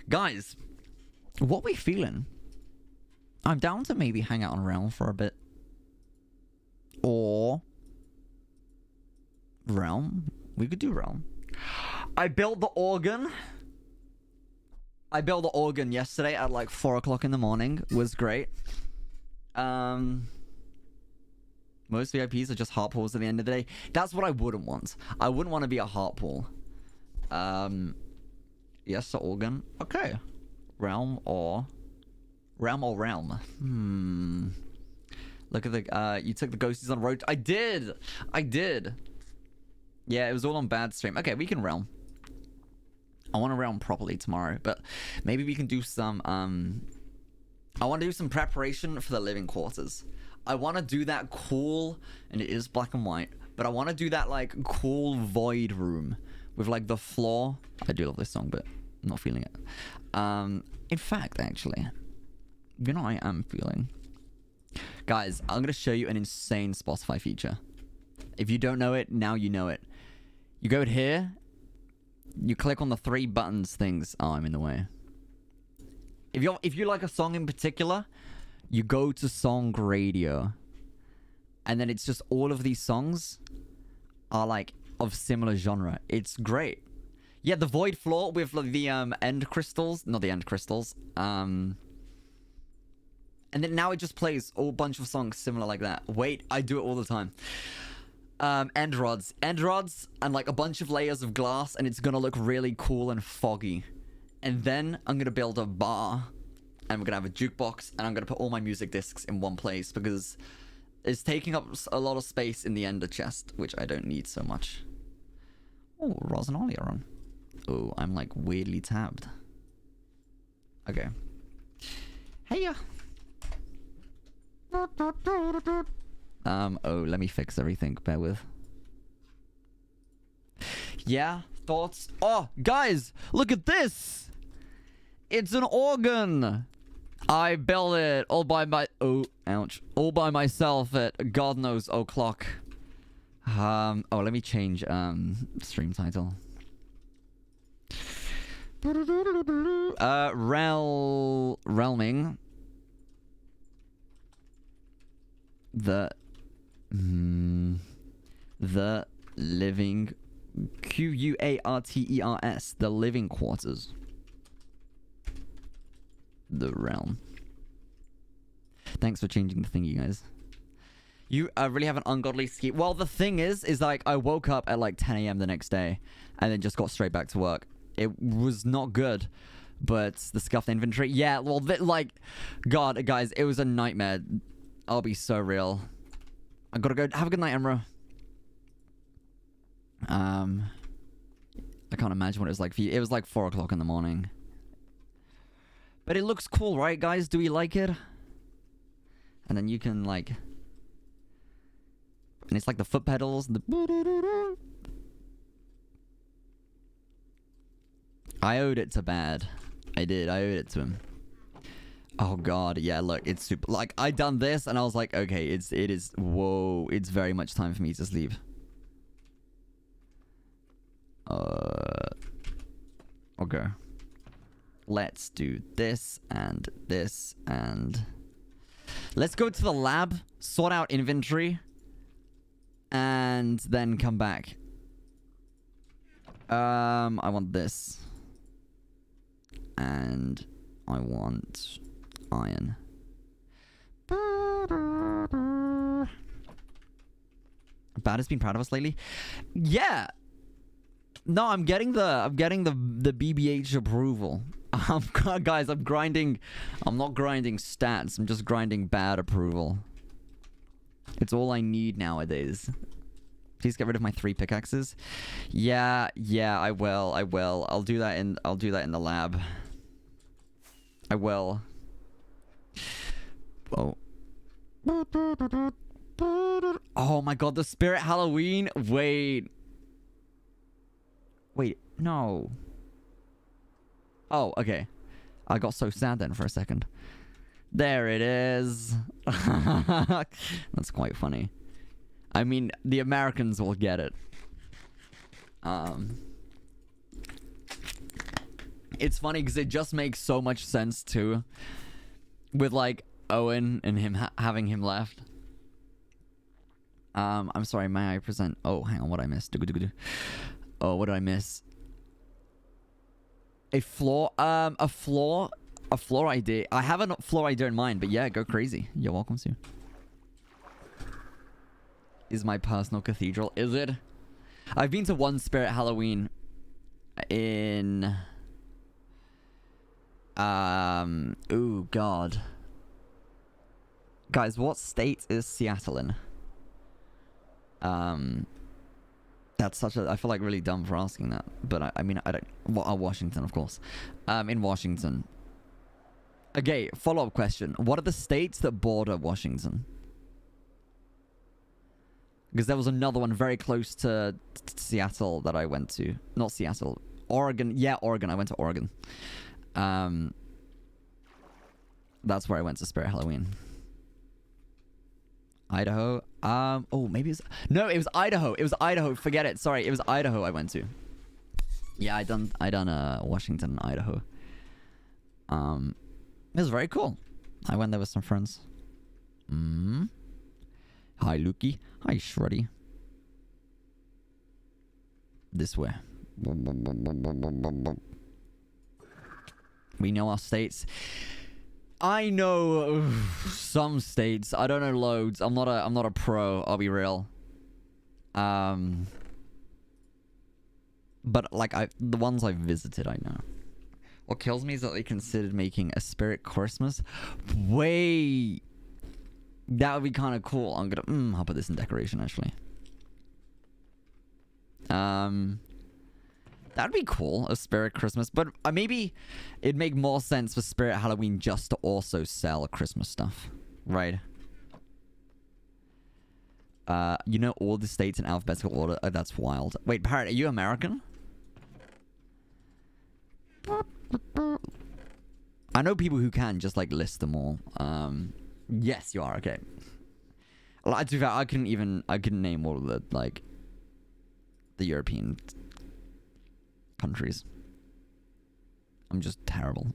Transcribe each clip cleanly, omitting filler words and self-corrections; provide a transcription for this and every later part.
Guys, what we feeling? I'm down to maybe hang out on Realm for a bit. Or... Realm? We could do Realm. I built the organ. I built the organ yesterday at like 4 o'clock in the morning. Was great. Most VIPs are just heart pools at the end of the day. That's what I wouldn't want. I wouldn't want to be a heart pool. Yes, the organ. Okay. Realm or Realm. Look at the you took the ghosties on road. I did. Yeah, it was all on bad stream. Okay, we can Realm. I want to Realm properly tomorrow, but maybe we can do some I want to do some preparation for the living quarters. I want to do that cool, and it is black and white, but I want to do that like cool void room with like the floor. I do love this song, but I'm not feeling it. In fact, actually, you know, I am feeling. Guys, I'm gonna show you an insane Spotify feature. If you don't know it, now you know it. You go here, you click on the 3 buttons things. Oh, I'm in the way. If you like a song in particular, you go to song radio, and then it's just all of these songs are like of similar genre. It's great. Yeah, the void floor with the end crystals, not the end crystals. And then now it just plays a whole bunch of songs similar like that. Wait, I do it all the time. End rods, and like a bunch of layers of glass, and it's gonna look really cool and foggy. And then I'm gonna build a bar, and we're gonna have a jukebox, and I'm gonna put all my music discs in one place because it's taking up a lot of space in the ender chest, which I don't need so much. Oh, Roz and Ollie are on. Oh, I'm like weirdly tabbed. Okay. Hey. Oh, let me fix everything. Bear with. Yeah, thoughts? Oh, guys, look at this! It's an organ! I built it all by my... Oh, ouch. All by myself at God knows o'clock. Oh, let me change, stream title. Realming. The living QUARTERS, the living quarters. The realm. Thanks for changing the thing, you guys. You really have an ungodly sleep. Well, the thing is like I woke up at like 10 a.m. the next day and then just got straight back to work. It was not good, but the scuffed inventory. Yeah, well, like, God, guys, it was a nightmare. I'll be so real. I gotta go. Have a good night, Emra. I can't imagine what it was like for you. It was like 4 o'clock in the morning. But it looks cool, right, guys? Do we like it? And then you can, like... And it's like the foot pedals. The... I owed it to Bad. I did. I owed it to him. Oh god, yeah, look, it's super... Like, I done this, and I was like, okay, it is... Whoa, it's very much time for me to sleep. Okay. Let's do this, and this, and... Let's go to the lab, sort out inventory, and then come back. I want this. And I want... iron. Bad has been proud of us lately. Yeah. No, I'm getting the BBH approval. Guys, I'm grinding. I'm not grinding stats. I'm just grinding Bad approval. It's all I need nowadays. Please get rid of my 3 pickaxes. Yeah, I will. I'll do that in the lab. I will. Oh. Oh my god, the Spirit Halloween. Wait, no. Oh, okay. I got so sad then for a second. There it is. That's quite funny. I mean, the Americans will get it. It's funny because it just makes so much sense too, with like Owen and him having him left. I'm sorry, may I present? Oh, hang on, what I missed? Oh, what did I miss? A floor idea. I have a floor idea in mind, but yeah, go crazy. You're welcome to. Is my personal cathedral? Is it? I've been to one Spirit Halloween in oh god. Guys, what state is Seattle in? That's such a... I feel like really dumb for asking that. But I mean, I don't... Well, Washington, of course. In Washington. Okay, follow-up question. What are the states that border Washington? Because there was another one very close to Seattle that I went to. Not Seattle. Oregon. Yeah, Oregon. I went to Oregon. That's where I went to Spirit Halloween. Idaho. Oh, maybe it's... No, it was Idaho. It was Idaho. Forget it. Sorry, it was Idaho I went to. Yeah, I done Washington and Idaho. It was very cool. I went there with some friends. Hi, Lukey. Hi, Shreddy. This way. We know our states. I know some states. I don't know loads. I'm not a pro, I'll be real. But like the ones I've visited, I know. What kills me is that they considered making a Spirit Christmas. Wait. That would be kind of cool. I'm gonna I'll put this in decoration actually. That'd be cool, a Spirit Christmas. But maybe it'd make more sense for Spirit Halloween just to also sell Christmas stuff, right? You know all the states in alphabetical order. Oh, that's wild. Wait, Parrot, are you American? I know people who can just like list them all. Yes, you are. Okay. Like, to be fair, I couldn't name all of the like the European countries. I'm just terrible.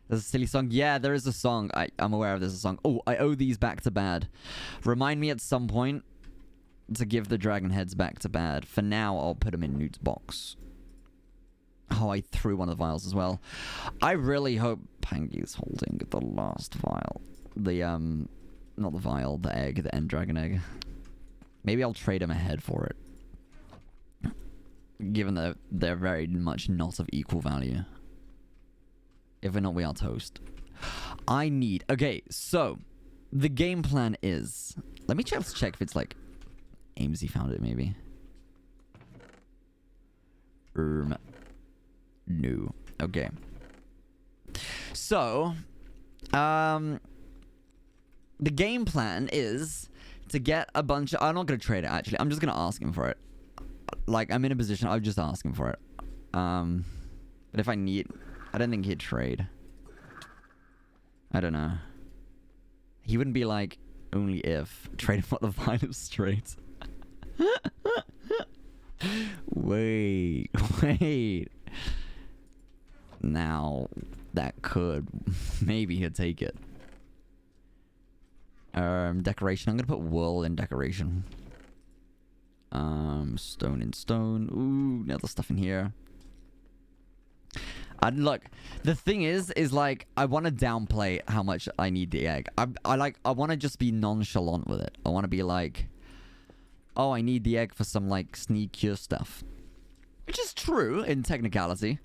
There's a silly song. Yeah, there is a song. I'm aware of there's a song. Oh, I owe these back to Bad. Remind me at some point to give the dragon heads back to Bad. For now, I'll put them in Newt's box. Oh, I threw one of the vials as well. I really hope Pangy's holding the last vial. The, not the vial, the egg, the end dragon egg. Maybe I'll trade him a head for it. Given that they're very much not of equal value. If we're not, we are toast. Okay, so the game plan is... Let me check if it's like... Amesy found it, maybe. No. Okay. So... the game plan is to get a bunch of... I'm not going to trade it, actually. I'm just going to ask him for it. Like, I'm in a position, I'll just ask him for it. But if I need... I don't think he'd trade. I don't know. He wouldn't be like, only if. Trade him for the violence straight. Wait. Now, that could... Maybe he'd take it. Decoration. I'm gonna put wool in decoration. Stone in stone. Ooh, now there's stuff in here. And look, the thing is like, I want to downplay how much I need the egg. I want to just be nonchalant with it. I want to be like, oh, I need the egg for some, like, sneakier stuff. Which is true in technicality.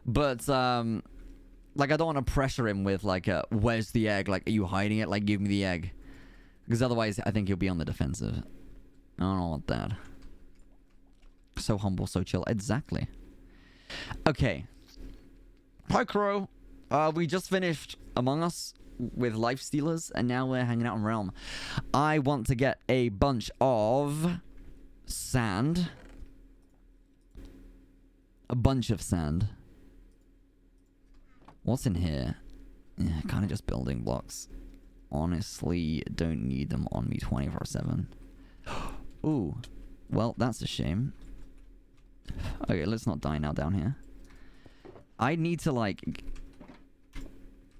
But, like, I don't want to pressure him with, like, where's the egg? Like, are you hiding it? Like, give me the egg. Because otherwise, I think he'll be on the defensive. I don't want that. So humble, so chill. Exactly. Okay. Hi, Crow. We just finished Among Us with Life Stealers, and now we're hanging out in Realm. I want to get a bunch of sand. A bunch of sand. What's in here? Yeah, kind of just building blocks. Honestly, don't need them on me 24/7. Ooh. Well, that's a shame. Okay, let's not die now down here. I need to, like,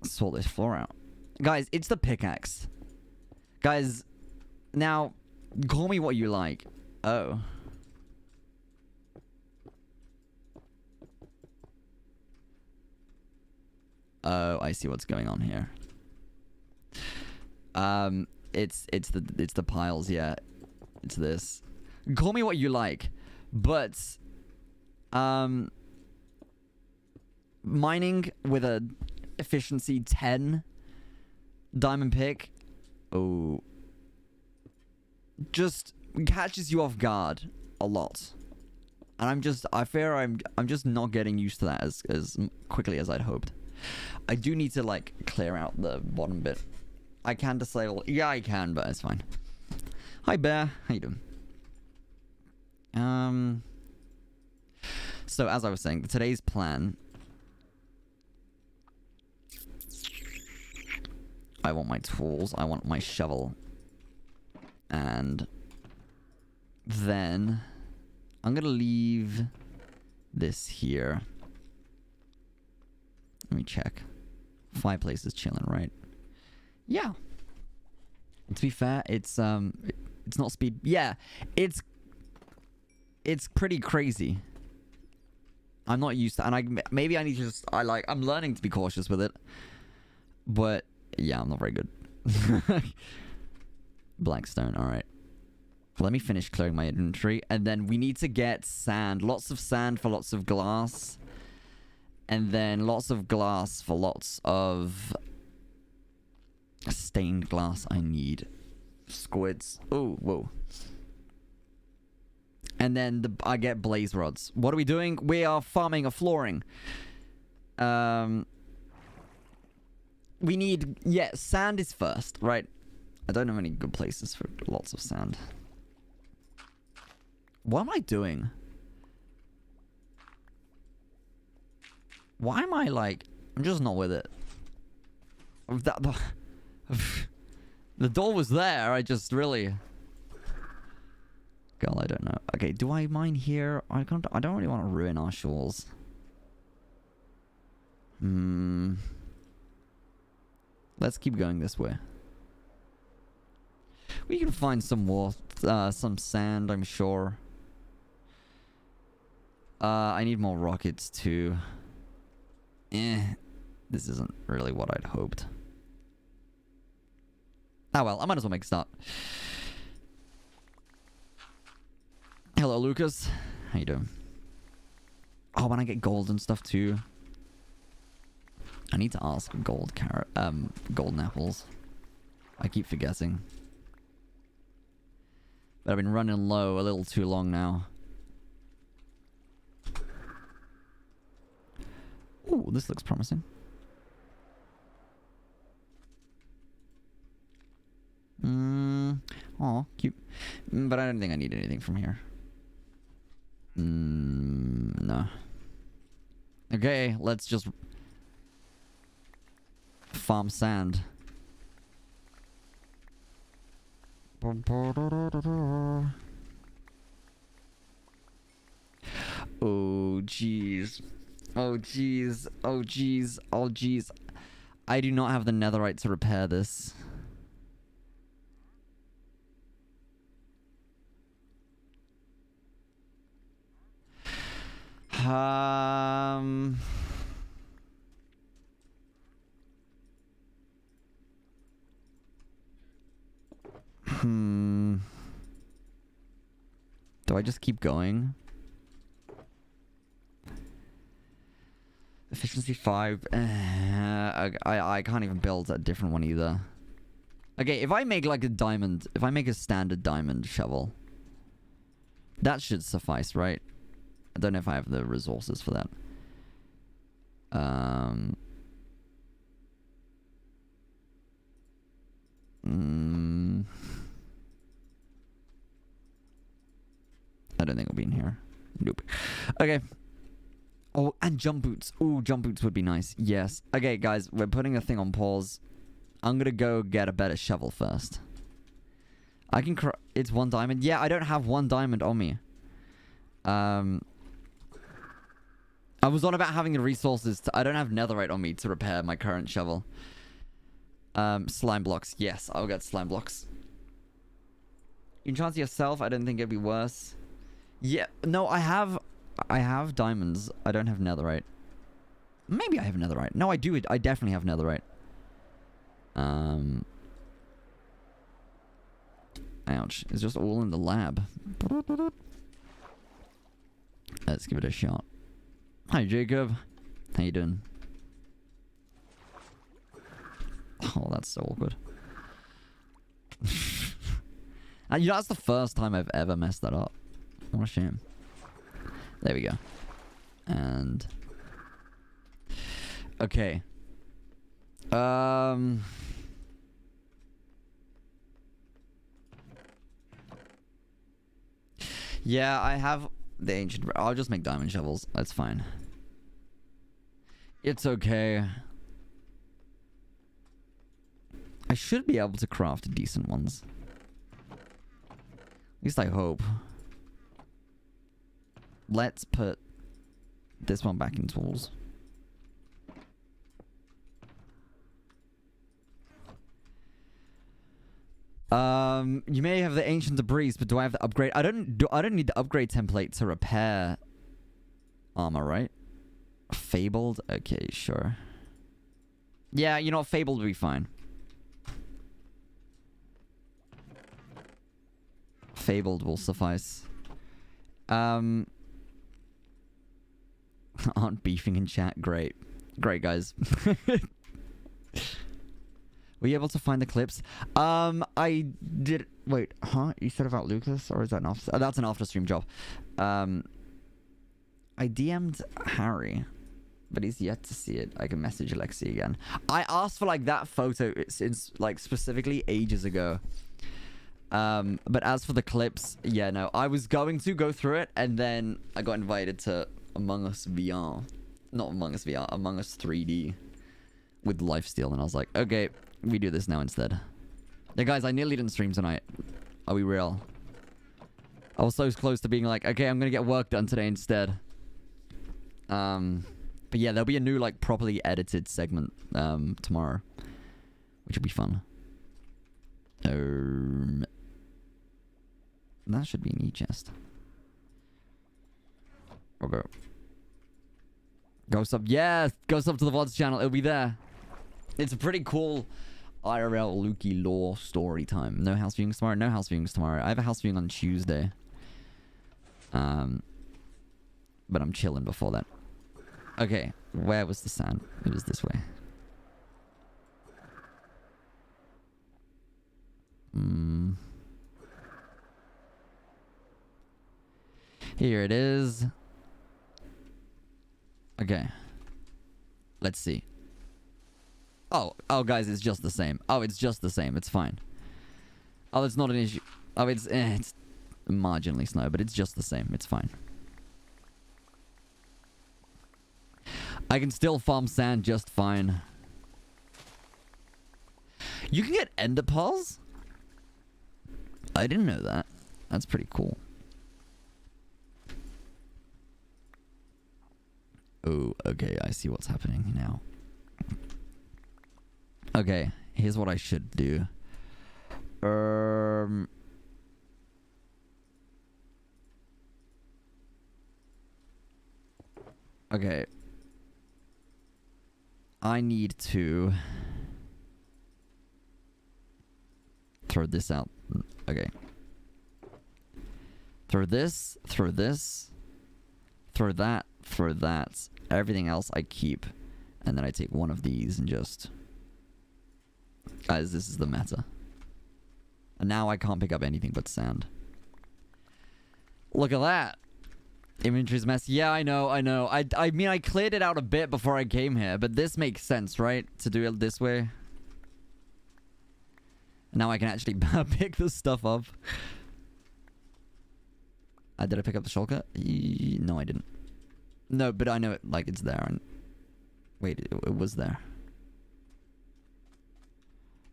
sort this floor out. Guys, it's the pickaxe. Guys, now, call me what you like. Oh. Oh, I see what's going on here. It's the piles, yeah. It's this. Call me what you like, but mining with a efficiency 10 diamond pick, oh, just catches you off guard a lot. And I fear I'm just not getting used to that as quickly as I'd hoped. I do need to, like, clear out the bottom bit. I can disable. Yeah, I can, but it's fine. Hi, Bear. How you doing? So, as I was saying, today's plan... I want my tools. I want my shovel. And... then... I'm gonna leave... this here. Let me check. Fireplace is chilling, right? Yeah. To be fair, it's not speed. Yeah, it's pretty crazy. I'm not used to, and maybe I need to just I'm learning to be cautious with it. But yeah, I'm not very good. Black stone, all right. Let me finish clearing my inventory, and then we need to get sand. Lots of sand for lots of glass. And then lots of glass for lots of stained glass. I need squids. Oh, whoa. And then I get blaze rods. What are we doing? We are farming a flooring. We need... yeah, sand is first, right? I don't know any good places for lots of sand. What am I doing? Why am I, like... I'm just not with it. The door was there, I just really... God, I don't know. Okay, do I mine here? I don't really want to ruin our shawls. Let's keep going this way. We can find some some sand, I'm sure. I need more rockets too. This isn't really what I'd hoped. Ah well, I might as well make a start. Hello, Lucas. How you doing? Oh, when I get gold and stuff too. I need to ask golden apples. I keep forgetting. But I've been running low a little too long now. Ooh, this looks promising. Aw, cute. But I don't think I need anything from here. No. Okay, let's just farm sand. Oh, jeez. Oh, jeez. Oh, jeez. Oh, jeez. I do not have the netherite to repair this. Do I just keep going? Efficiency 5. I can't even build a different one either. Okay, if I make like a diamond, if I make a standard diamond shovel, that should suffice, right? I don't know if I have the resources for that. I don't think it'll be in here. Nope. Okay. Oh, and jump boots. Ooh, jump boots would be nice. Yes. Okay, guys, we're putting a thing on pause. I'm gonna go get a better shovel first. I can it's 1 diamond. Yeah, I don't have 1 diamond on me. I was on about having the resources to... I don't have netherite on me to repair my current shovel. Slime blocks. Yes, I'll get slime blocks. You can chance yourself. I don't think it'd be worse. Yeah, no, I have diamonds. I don't have netherite. Maybe I have netherite. No, I do. I definitely have netherite. Ouch. It's just all in the lab. Let's give it a shot. Hi, Jacob. How you doing? Oh, that's so awkward. And you know, that's the first time I've ever messed that up. What a shame. There we go. And... okay. Yeah, I have the ancient... I'll just make diamond shovels. That's fine. It's okay. I should be able to craft decent ones. At least I hope. Let's put this one back in tools. You may have the ancient debris, but do I have the upgrade? I don't need the upgrade template to repair armor, right? Fabled? Okay, sure. Yeah, you know what? Fabled will be fine. Fabled will suffice. Aren't beefing in chat. Great. Great, guys. Were you able to find the clips? I did... Wait, huh? You said about Lucas? Or is that an after... Oh, that's an after-stream job. I DM'd Harry, but he's yet to see it. I can message Alexi again. I asked for, like, that photo since, like, specifically ages ago. But as for the clips, yeah, no. I was going to go through it, and then I got invited to Among Us VR. Not Among Us VR, Among Us 3D. With Lifesteal, and I was like, okay, we do this now instead. Yeah, guys, I nearly didn't stream tonight. Are we real? I was so close to being like, okay, I'm gonna get work done today instead. But yeah, there'll be a new, like, properly edited segment, tomorrow. Which will be fun. That should be an e-chest. Okay. Ghost up. Yeah! Ghost up to the VODs channel. It'll be there. It's a pretty cool IRL Lukey lore story time. No house viewings tomorrow. No house viewings tomorrow. I have a house viewing on Tuesday. But I'm chilling before that. Okay. Where was the sand? It was this way. Here it is. Okay. Let's see. Oh, guys, it's just the same. Oh, it's just the same. It's fine. Oh, it's not an issue. Oh, it's marginally snow, but it's just the same. It's fine. I can still farm sand just fine. You can get ender pearls? I didn't know that. That's pretty cool. Oh, okay. I see what's happening now. Okay, here's what I should do. Okay. I need to throw this out. Okay. Throw this, throw this, throw that, throw that. Everything else I keep. And then I take one of these and just... Guys, this is the meta. And now I can't pick up anything but sand. Look at that. Inventory's mess. Yeah, I know. I mean, I cleared it out a bit before I came here, but this makes sense, right? To do it this way. Now I can actually pick this stuff up. Did I pick up the shulker? No, I didn't. No, but I know it, like, it's there. And wait, it was there.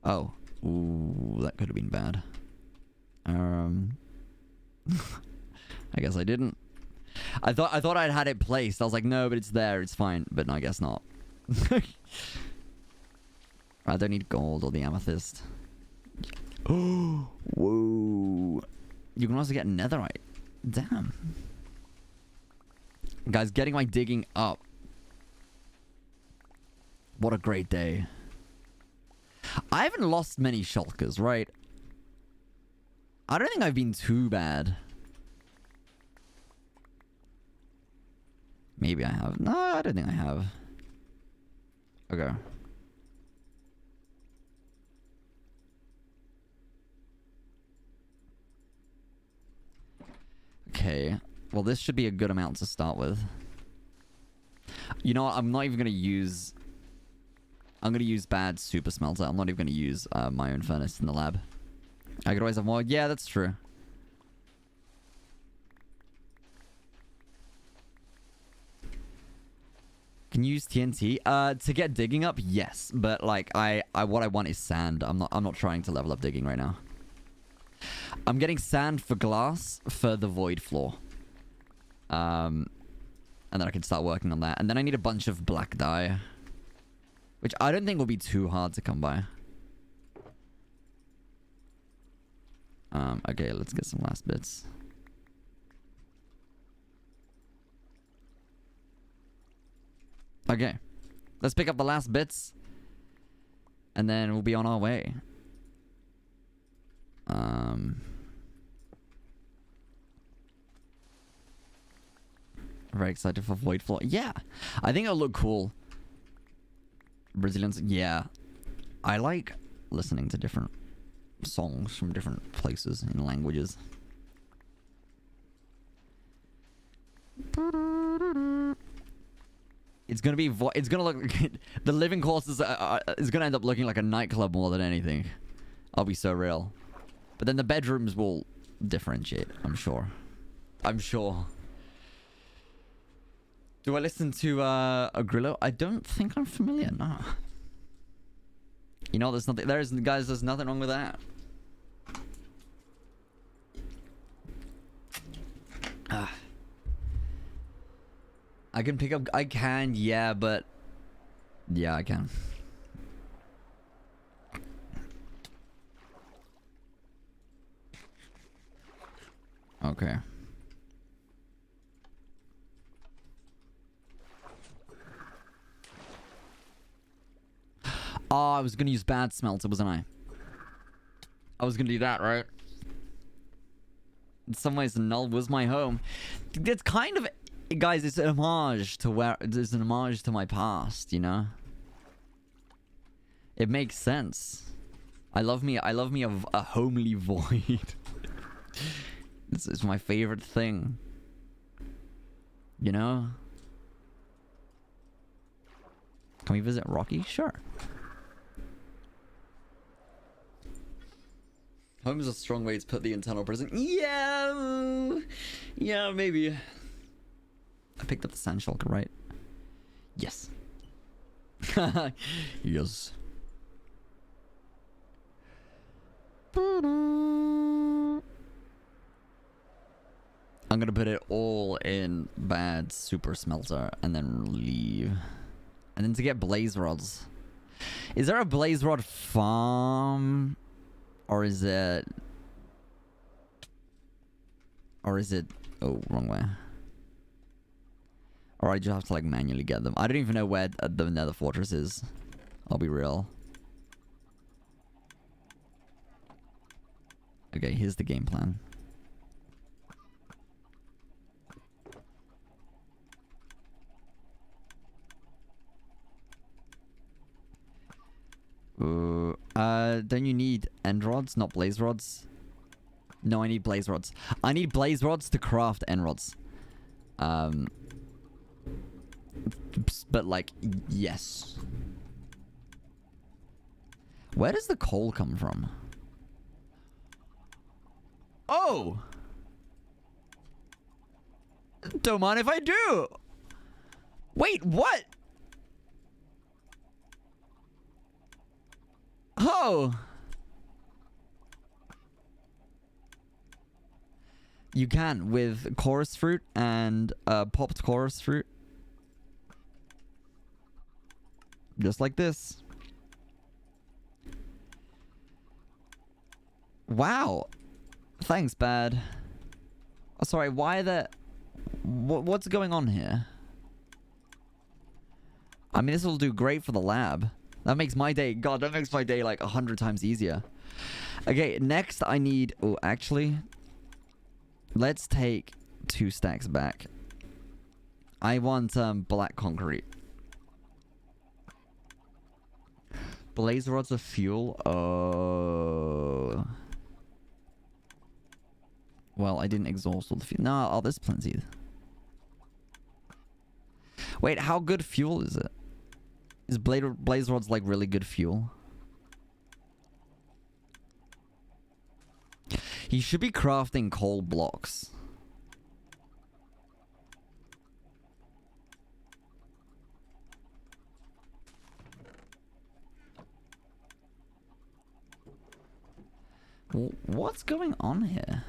Oh. Ooh, that could have been bad. I guess I didn't. I thought I'd had it placed. I was like, no, but it's there. It's fine. But no, I guess not. I don't need gold or the amethyst. Oh, whoa. You can also get netherite. Damn. Guys, getting my digging up. What a great day. I haven't lost many shulkers, right? I don't think I've been too bad. Maybe I have. No, I don't think I have. Okay. Okay. Well, this should be a good amount to start with. You know what? I'm not even going to use... I'm going to use bad super smelter. I'm not even going to use my own furnace in the lab. I could always have more. Yeah, that's true. Can you use TNT? To get digging up, yes. But like, what I want is sand. I'm not trying to level up digging right now. I'm getting sand for glass for the void floor. And then I can start working on that. And then I need a bunch of black dye, which I don't think will be too hard to come by. Okay, let's get some last bits. Okay. Let's pick up the last bits. And then we'll be on our way. Very excited for Void Floor. Yeah. I think it'll look cool. Brazilians. Yeah. I like listening to different songs from different places and languages. It's gonna be it's gonna look the living quarters is gonna end up looking like a nightclub more than anything. I'll be so real. But then the bedrooms will differentiate, I'm sure. I'm sure. Do I listen to a Grillo? I don't think I'm familiar, no. You know, there's nothing guys, there's nothing wrong with that. I can pick up... I can, yeah, but... Yeah, I can. Okay. Oh, I was gonna use bad smelter, wasn't I? I was gonna do that, right? In some ways, the null was my home. It's kind of... Guys, it's an homage to where... It's an homage to my past, you know? It makes sense. I love me a homely void. This is my favorite thing. You know? Can we visit Rocky? Sure. Home is a strong way to put the internal prison. Yeah! Yeah, maybe. I picked up the sand shulker, right? Yes. Yes. I'm gonna put it all in bad super smelter and then leave. And then to get blaze rods. Is there a blaze rod farm? Or is it... Oh, wrong way. Or I just have to like manually get them. I don't even know where the nether fortress is. I'll be real. Okay, here's the game plan. Don't you need end rods, not blaze rods? No, I need blaze rods. I need blaze rods to craft end rods. But like, yes. Where does the coal come from? Oh! Don't mind if I do! Wait, what? Oh! You can with chorus fruit and popped chorus fruit. Just like this. Wow. Thanks, Bad. Oh, sorry, why the... What's going on here? I mean, this will do great for the lab. That makes my day... God, that makes my day like 100 times easier. Okay, next I need... Oh, actually... Let's take 2 stacks back. I want black concrete. Blaze rods of fuel? Oh... Well, I didn't exhaust all the fuel. No, oh, there's plenty. Wait, how good fuel is it? Is blaze rods like really good fuel? He should be crafting coal blocks. What's going on here?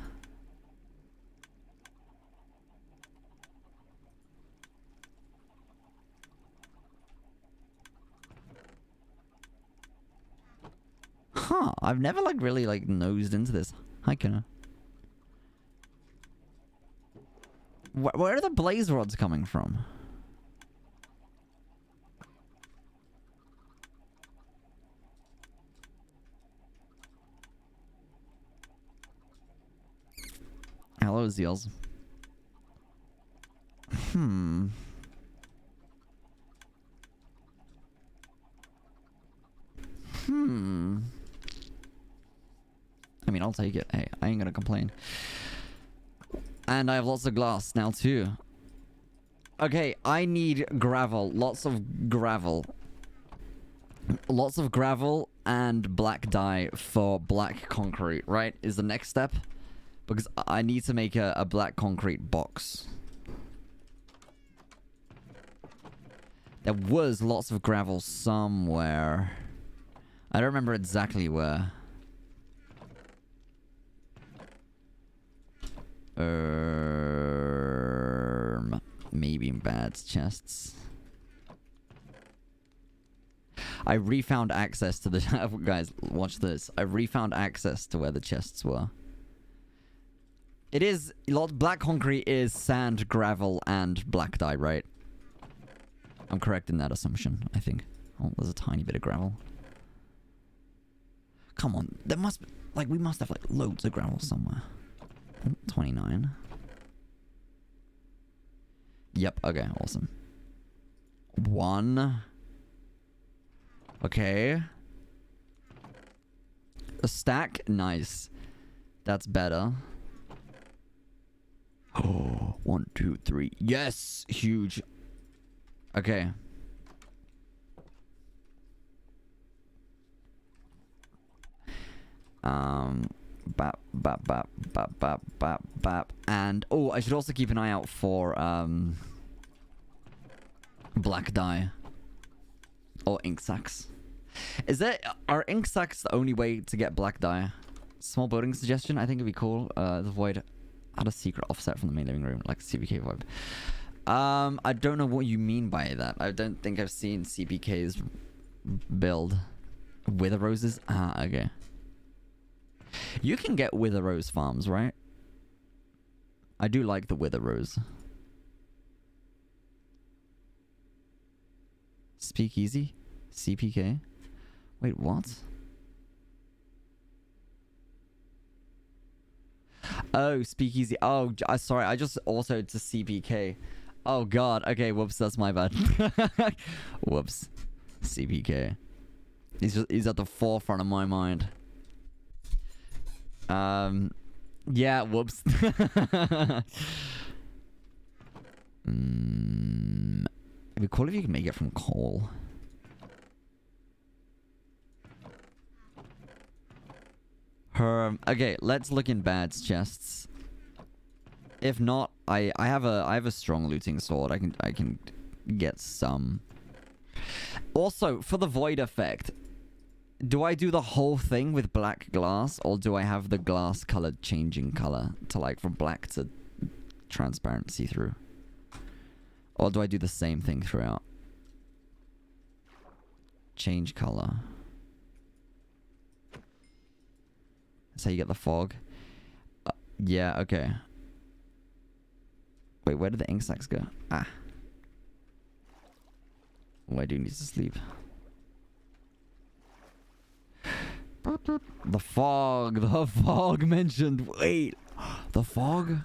Huh, I've never like really like nosed into this. Hi, Kenna. Where are the blaze rods coming from? Hello, Zeals. I mean, I'll take it. Hey, I ain't gonna complain. And I have lots of glass now, too. Okay, I need gravel. Lots of gravel. Lots of gravel and black dye for black concrete, right? Is the next step. Because I need to make a black concrete box. There was lots of gravel somewhere. I don't remember exactly where. Maybe in Bad's chests. I refound access to the... Guys, watch this. I refound access to where the chests were. It is... Black concrete is sand, gravel, and black dye, right? I'm correct in that assumption, I think. Oh, there's a tiny bit of gravel. Come on. There must be... Like, we must have, like, loads of gravel somewhere. 29. Yep, okay, awesome. 1. Okay. A stack? Nice. That's better. Oh, 1, 2, 3. Yes! Huge. Okay. Bap, bap, bap, bap, bap, bap, bap. And, oh, I should also keep an eye out for, black dye. Or ink sacks. Are ink sacks the only way to get black dye? Small building suggestion, I think it'd be cool. The void had a secret offset from the main living room, like CPK vibe. I don't know what you mean by that. I don't think I've seen CPK's build. Wither roses? Ah, okay. You can get wither rose farms, right? I do like the wither rose. Speakeasy? CPK? Wait, what? Oh, speakeasy. Oh, sorry. I just autoed to CPK. Oh, God. Okay, whoops. That's my bad. Whoops. CPK. He's at the forefront of my mind. Yeah, whoops. It'd be cool if you could make it from coal. Okay, let's look in Bad's chests. If not, I have a strong looting sword. I can get some. Also, for the void effect, Do I do the whole thing with black glass, or do I have the glass color changing color to like from black to transparent see-through? Or do I do the same thing throughout? Change color. That's how you get the fog. Yeah, okay. Wait, where did the ink sacs go? Ah. Oh, I do need to sleep. The fog mentioned. Wait, the fog?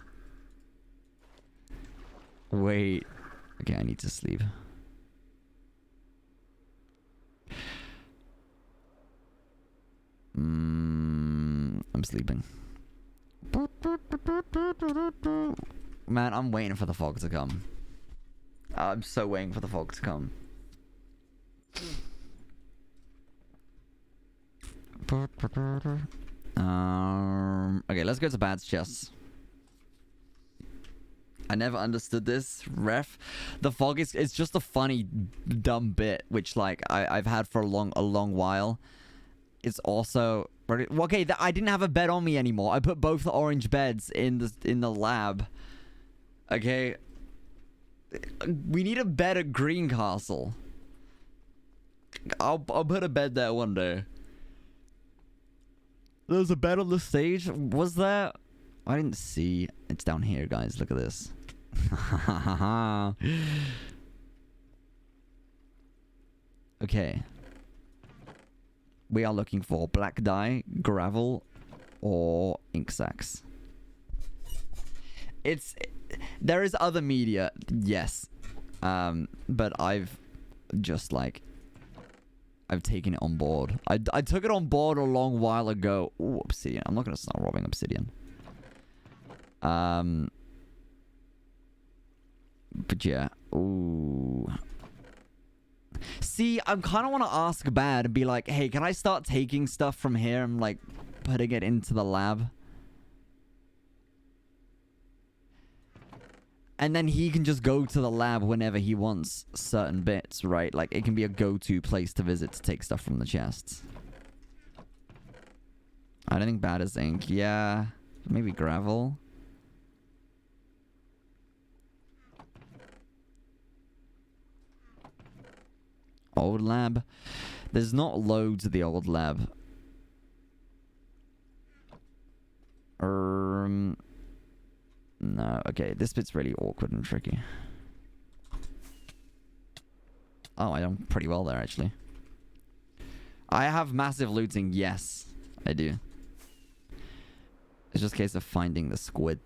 Wait. Okay, I need to sleep. I'm sleeping. Man, I'm waiting for the fog to come. I'm so waiting for the fog to come. Okay, let's go to Bad's chest. I never understood this, ref. The fog is, it's just a funny, dumb bit, which like I've had for a long while. It's also okay. I didn't have a bed on me anymore. I put both the orange beds in the lab. Okay, we need a bed at Greencastle. I'll put a bed there one day. There was a bed on the stage. Was there? I didn't see. It's down here, guys. Look at this. Okay. We are looking for black dye, gravel, or ink sacs. There is other media, yes. But I've just like... I've taken it on board. I took it on board a long while ago. Ooh, obsidian. I'm not going to start robbing obsidian. But yeah. Ooh. See, I kind of want to ask Bad and be like, hey, can I start taking stuff from here and like putting it into the lab? And then he can just go to the lab whenever he wants certain bits, right? Like, it can be a go-to place to visit to take stuff from the chests. I don't think Bad is ink. Yeah, maybe gravel. Old lab. There's not loads of the old lab. No, okay. This bit's really awkward and tricky. Oh, I done pretty well there, actually. I have massive looting. Yes, I do. It's just a case of finding the squid.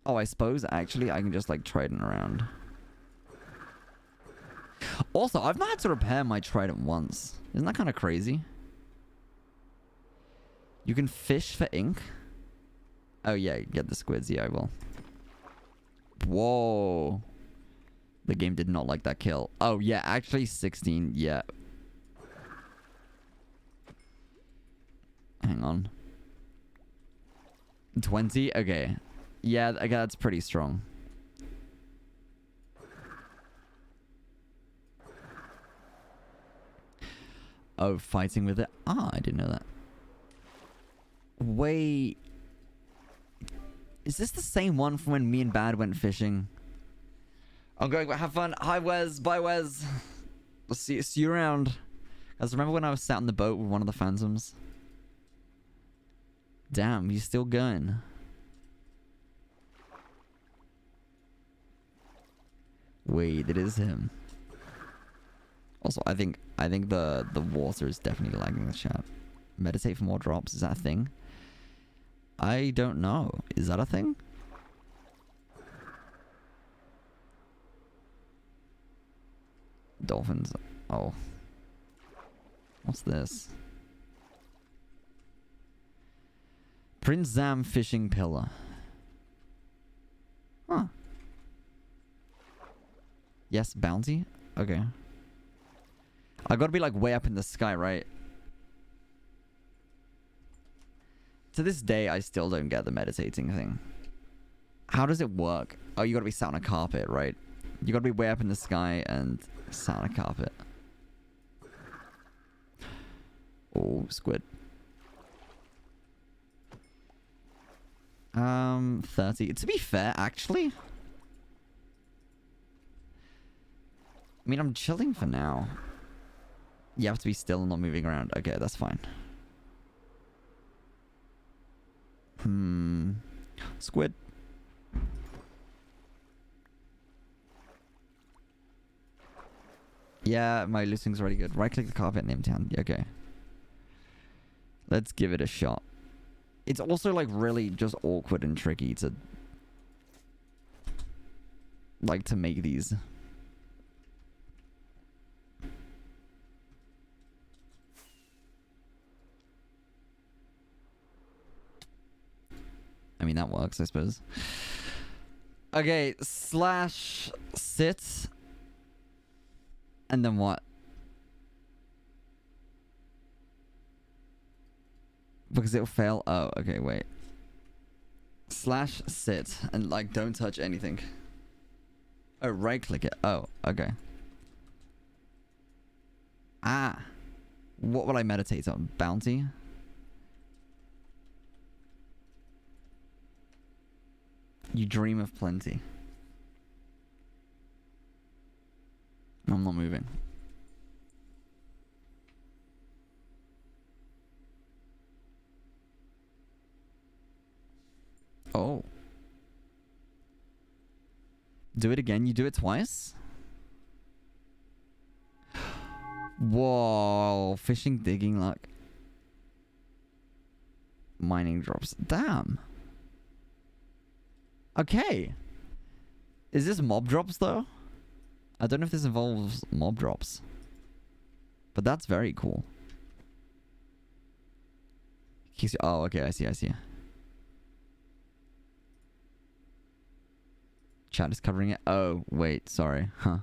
Oh, I suppose, actually, I can just, like, trident around. Also, I've not had to repair my trident once. Isn't that kind of crazy? You can fish for ink? Oh, yeah, get the squids. Yeah, I will. Whoa. The game did not like that kill. Oh, yeah, actually 16. Yeah. Hang on. 20? Okay. Yeah, okay, that's pretty strong. Oh, fighting with it? Ah, I didn't know that. Wait. Is this the same one from when me and Bad went fishing? I'm going, have fun. Hi, Wes. Bye, Wes. We'll see you around. Guys, remember when I was sat in the boat with one of the phantoms? Damn, he's still going. Wait, it is him. Also, I think the water is definitely lagging the chat. Meditate for more drops. Is that a thing? I don't know. Is that a thing? Dolphins. Oh. What's this? Prince Zam fishing pillar. Huh. Yes, bounty? Okay. I gotta be like way up in the sky, right? To this day, I still don't get the meditating thing. How does it work? Oh, you gotta be sat on a carpet, right? You gotta be way up in the sky and Santa carpet. Oh, squid. 30. To be fair, actually. I mean, I'm chilling for now. You have to be still and not moving around. Okay, that's fine. Squid. Yeah, my listing's already good. Right-click the carpet and name town. Yeah, okay. Let's give it a shot. It's also, like, really just awkward and tricky to... like, to make these. I mean, that works, I suppose. Okay, slash sit. And then what? Because it'll fail. Oh, okay, wait. Slash sit. And, like, don't touch anything. Oh, right-click it. Oh, okay. Ah. What would I meditate on? Bounty? You dream of plenty. I'm not moving. Oh. Do it again? You do it twice? Whoa. Fishing, digging, luck. Mining drops. Damn. Okay. Is this mob drops, though? I don't know if this involves mob drops. But that's very cool. Oh, okay. I see. Chat is covering it. Oh, wait. Sorry. Huh.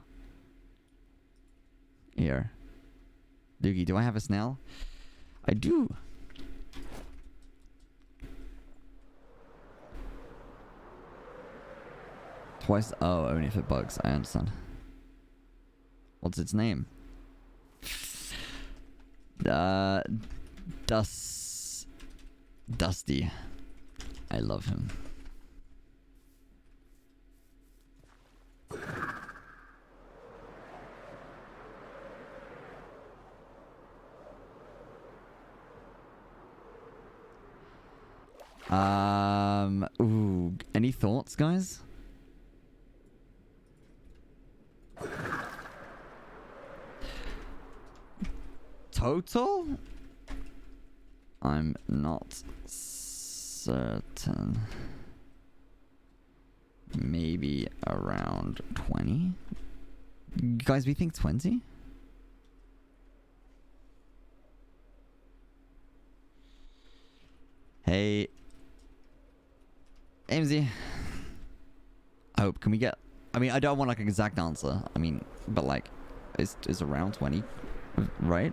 Here. Lukey, do I have a snail? I do. Twice. Oh, only if it bugs. I understand. What's its name? Dusty. I love him. Ooh, any thoughts, guys? Total? I'm not certain. Maybe around 20? Guys, we think 20? Hey. AMZ. Hope, can we get... I mean, I don't want like an exact answer. I mean, but like, is around 20, right?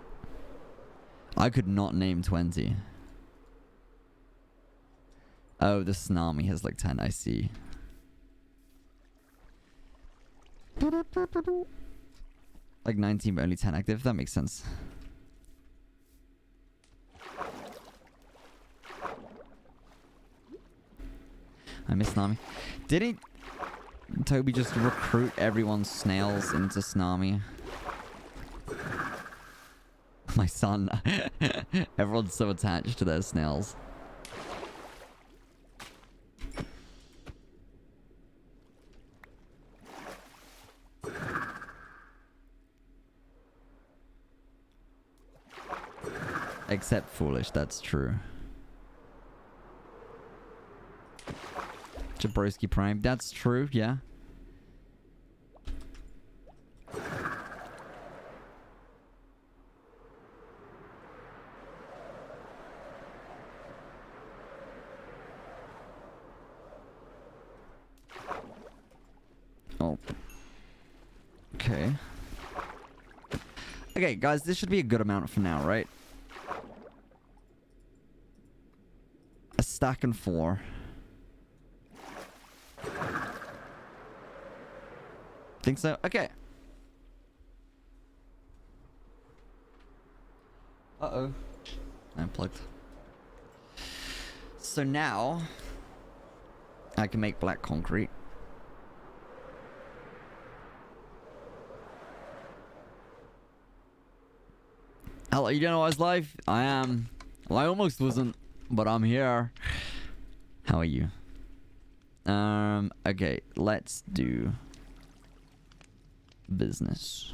I could not name 20. Oh, the Tsunami has like 10, I see. Like 19 but only 10 active, that makes sense. I miss Tsunami. Didn't Toby just recruit everyone's snails into Tsunami? My son. Everyone's so attached to their snails. Except Foolish, that's true. Jabrowski Prime, that's true, yeah. Oh. Okay. Okay, guys, this should be a good amount for now, right? A stack and 4. Think so? Okay. Uh-oh. I unplugged. So now I can make black concrete. Hello, you don't know I was live? I am. Well, I almost wasn't, but I'm here. How are you? Okay, let's do business.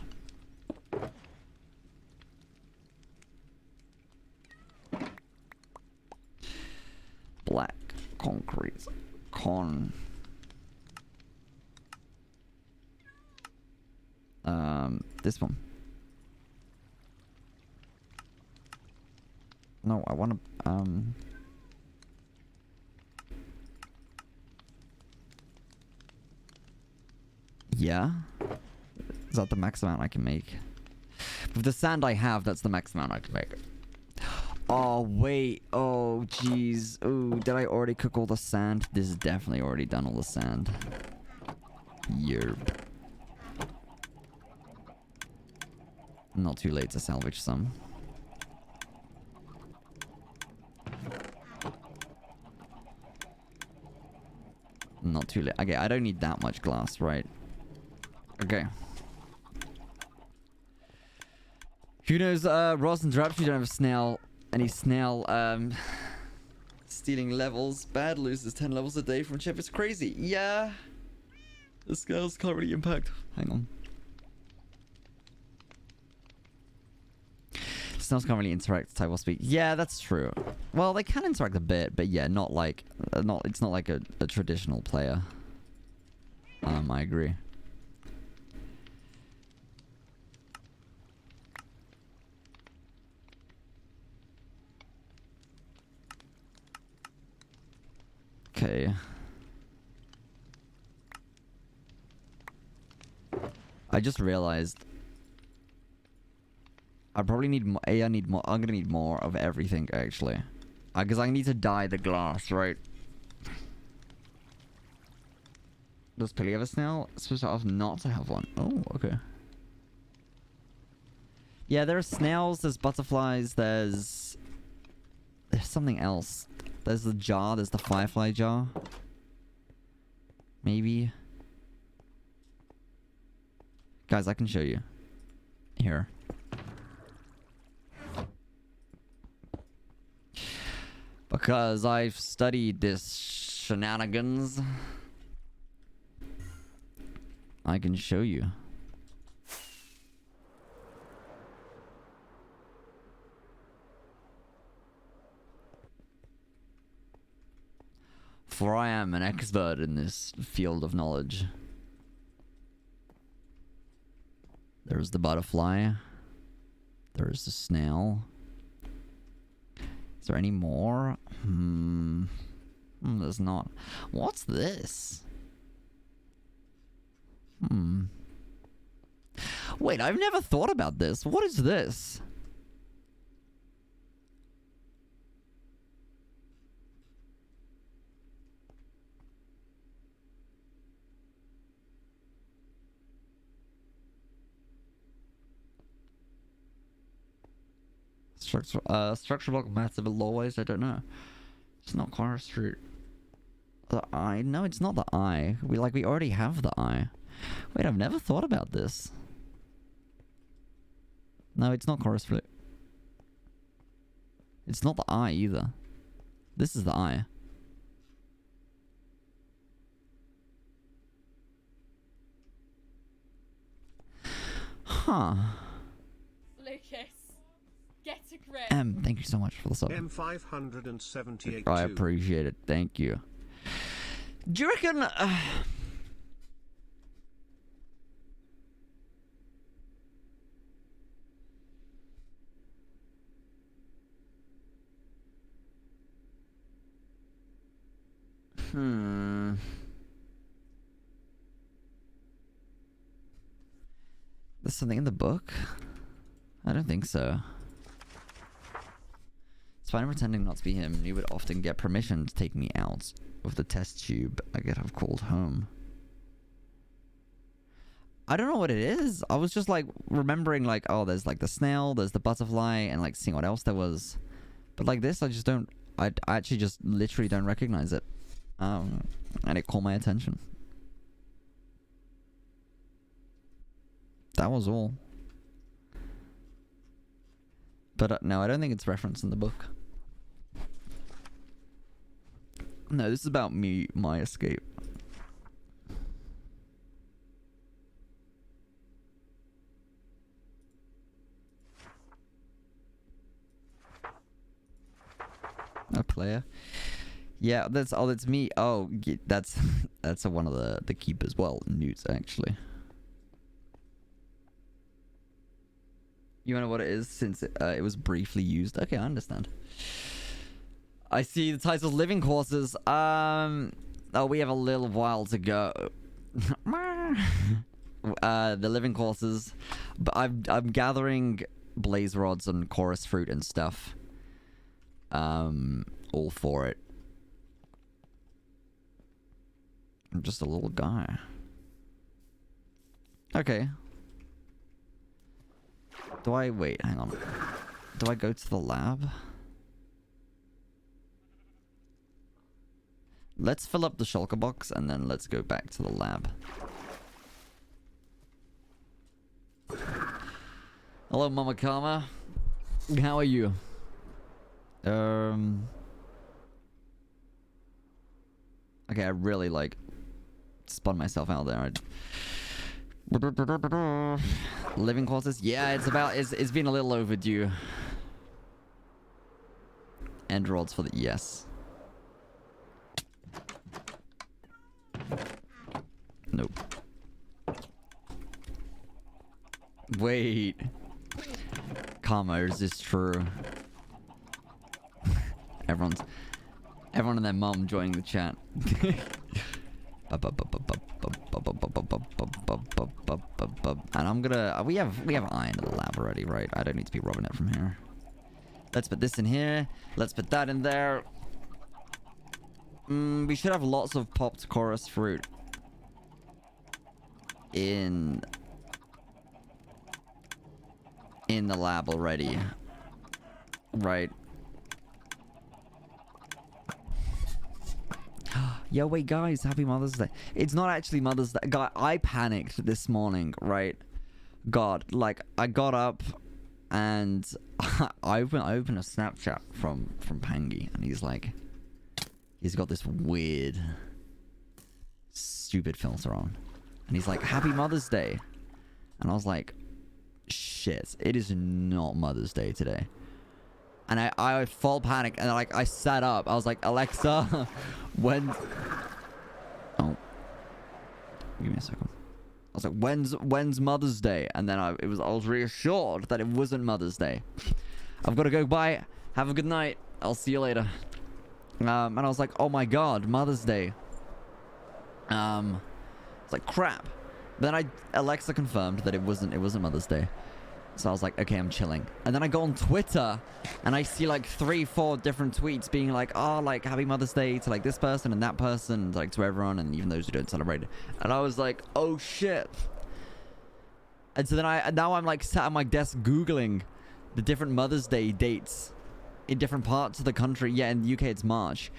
Black concrete. This one. No, I want to, yeah? Is that the max amount I can make? With the sand I have, that's the max amount I can make. Oh, wait. Oh, jeez. Oh, did I already cook all the sand? This is definitely already done all the sand. Yerp. Not too late to salvage some. Not too late. Okay, I don't need that much glass, right? Okay. Who knows, Ross and Draps, you don't have a snail. Any snail, stealing levels. Bad loses 10 levels a day from Chef. It's crazy. Yeah. The scales can't really impact. Hang on. Snails can't really interact with type or speak. Yeah, that's true. Well, they can interact a bit, but yeah, not like... it's not like a traditional player. I agree. Okay. I just realized I probably need more. I need more. I'm gonna need more of everything actually, because I need to dye the glass, right? Does Pilly have a snail? It's supposed to have not to have one. Oh, okay. Yeah, there are snails. There's butterflies. There's something else. There's the jar. There's the firefly jar. Maybe. Guys, I can show you. Here. Because I've studied this shenanigans. I can show you. For I am an expert in this field of knowledge. There's the butterfly. There's the snail. Is there any more? There's not. What's this? Wait, I've never thought about this. What is this? Structure block massive always. I don't know. It's not Clara Street. The eye? No, it's not the eye. We already have the eye. Wait, I've never thought about this. No, it's not Cora Street. It's not the eye either. This is the eye. Huh. Lucas, get a grip. Thank you so much for the sub. M578. I appreciate it. Thank you. Do you reckon... There's something in the book? I don't think so. It's fine pretending not to be him. You would often get permission to take me out of the test tube I get have called home. I don't know what it is. I was just like remembering like, oh, there's like the snail, there's the butterfly, and like seeing what else there was. But like this, I just don't. I actually just literally don't recognize it. And it caught my attention. That was all. But no, I don't think it's referenced in the book. No, this is about me, my escape. A player. Yeah, that's me. Oh, that's one of the keepers. Well, Newt actually. You know what it is since it was briefly used. Okay, I understand. I see the title Living Quarters. Oh, we have a little while to go. The Living Quarters. But I'm gathering blaze rods and chorus fruit and stuff. All for it. I'm just a little guy. Okay. Wait, hang on. Do I go to the lab? Let's fill up the shulker box and then let's go back to the lab. Hello, Mama Karma. How are you? Okay, I really like spun myself out there. Living quarters? Yeah, it's been a little overdue. End rods for the yes. Nope. Wait. Karma, is this true? Everyone and their mom joining the chat. And I'm gonna we have iron in the lab already, right? I don't need to be robbing it from here. Let's put this in here. Let's put that in there. We should have lots of popped chorus fruit in the lab already. Right. Yo, wait, guys, happy Mother's Day. It's not actually Mother's Day. God, I panicked this morning, right? God, like, I got up and I opened a Snapchat from Pangy, and he's got this weird, stupid filter on. And he's like, happy Mother's Day. And I was like, shit, it is not Mother's Day today. And I full panic, and like I sat up. I was like, Alexa, when? Oh, give me a second. I was like, when's Mother's Day? And then I was reassured that it wasn't Mother's Day. I've got to go. Bye. Have a good night. I'll see you later. And I was like, oh my God, Mother's Day. It's like crap. Then Alexa confirmed that it wasn't Mother's Day. So I was like, okay, I'm chilling. And then I go on Twitter and I see like 3-4 different tweets being like, oh, like happy Mother's Day to like this person and that person, like to everyone, and even those who don't celebrate it. And I was like, oh shit. And so then now I'm like sat at my desk Googling the different Mother's Day dates in different parts of the country. Yeah, in the UK it's March.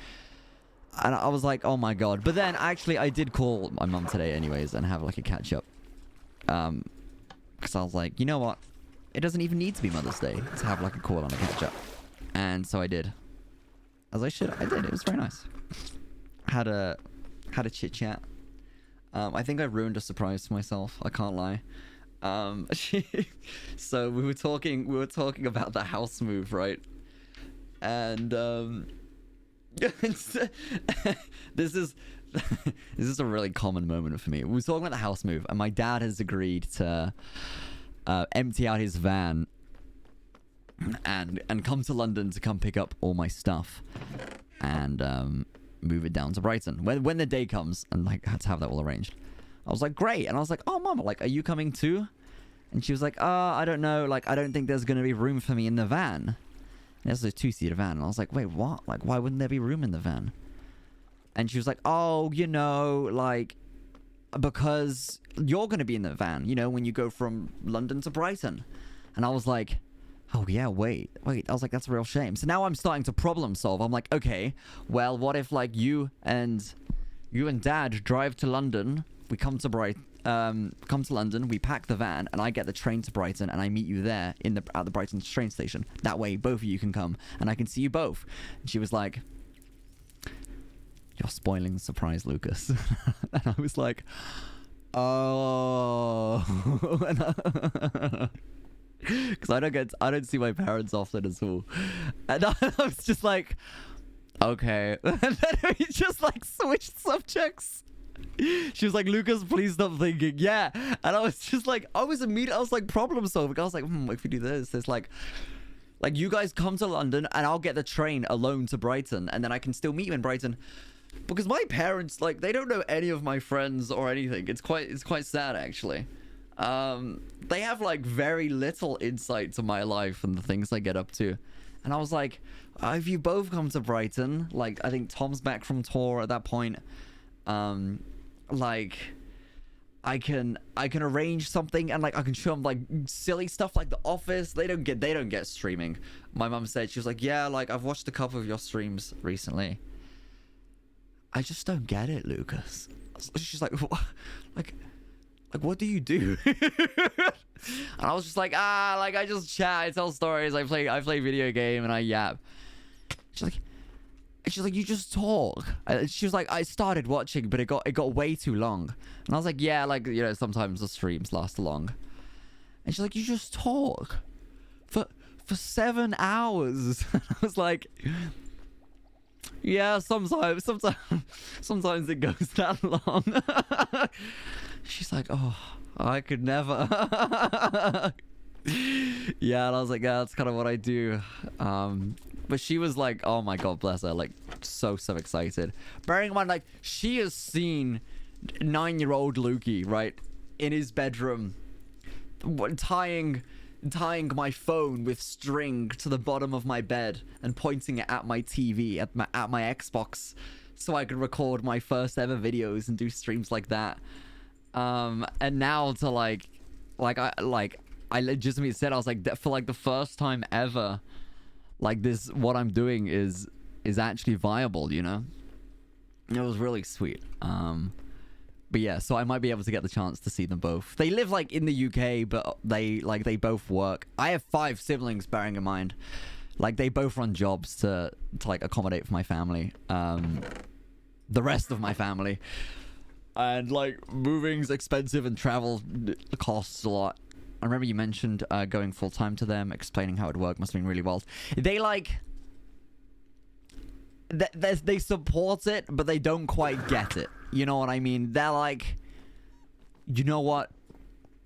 And I was like, oh my God. But then actually I did call my mum today anyways and have like a catch up. Because I was like, you know what? It doesn't even need to be Mother's Day to have like a call on a catch up. And so I did. As I should. I did. It was very nice. Had a chit chat. I think I ruined a surprise for myself. I can't lie. So we were talking about the house move, right? And this is a really common moment for me. We were talking about the house move, and my dad has agreed to empty out his van and come to London to come pick up all my stuff and move it down to Brighton when the day comes, and like had to have that all arranged. I was like, great. And I was like, oh mama, like, are you coming too? And she was like, I don't know, like, I don't think there's gonna be room for me in the van. And it's a 2-seater van. And I was like, wait, what? Like, why wouldn't there be room in the van? And she was like, oh, you know, like, because you're going to be in the van, you know, when you go from London to Brighton. And I was like, oh yeah, wait. I was like, that's a real shame. So now I'm starting to problem solve. I'm like, okay, well, what if like you and Dad drive to London, we come to London, we pack the van, and I get the train to Brighton, and I meet you there at the Brighton train station. That way, both of you can come, and I can see you both. And she was like, you're spoiling the surprise, Lucas. And I was like, oh. Because I don't see my parents often at all. And I was just like, okay. And then we just like switched subjects. She was like, Lucas, please stop thinking. Yeah. And I was just like, I was like problem solving. I was like, if we do this, it's like you guys come to London and I'll get the train alone to Brighton, and then I can still meet you in Brighton. Because my parents, like, they don't know any of my friends or anything. It's quite sad, actually. They have like very little insight to my life and the things I get up to. And I was like, if you both come to Brighton, like, I think Tom's back from tour at that point. Like, I can arrange something, and like I can show them like silly stuff like The Office. They don't get streaming. My mum said, she was like, yeah, like I've watched a couple of your streams recently. I just don't get it, Lucas. She's like, what? Like what do you do? And I was just like, like I just chat, I tell stories, I play video game, and I yap. She's like, you just talk. She was like, I started watching, but it got way too long. And I was like, yeah, like, you know, sometimes the streams last long. And she's like, you just talk for 7 hours. I was like, yeah, sometimes it goes that long. She's like, oh, I could never. Yeah, and I was like, yeah, that's kind of what I do. But she was like, oh my god, bless her, like so excited. Bearing in mind, like, she has seen 9-year-old Lukey, right, in his bedroom, tying my phone with string to the bottom of my bed and pointing it at my TV, at my Xbox, so I could record my first ever videos and do streams like that. And now to I legitimately said, I was like, for like the first time ever, like this, what I'm doing is actually viable, you know? It was really sweet. But yeah, so I might be able to get the chance to see them both. They live like in the UK, but they both work. I have 5 siblings, bearing in mind. Like they both run jobs to like accommodate for my family. The rest of my family. And like moving's expensive and travel costs a lot. I remember you mentioned going full-time to them, explaining how it worked. Must have been really wild. They like... They support it, but they don't quite get it. You know what I mean? They're like, you know what?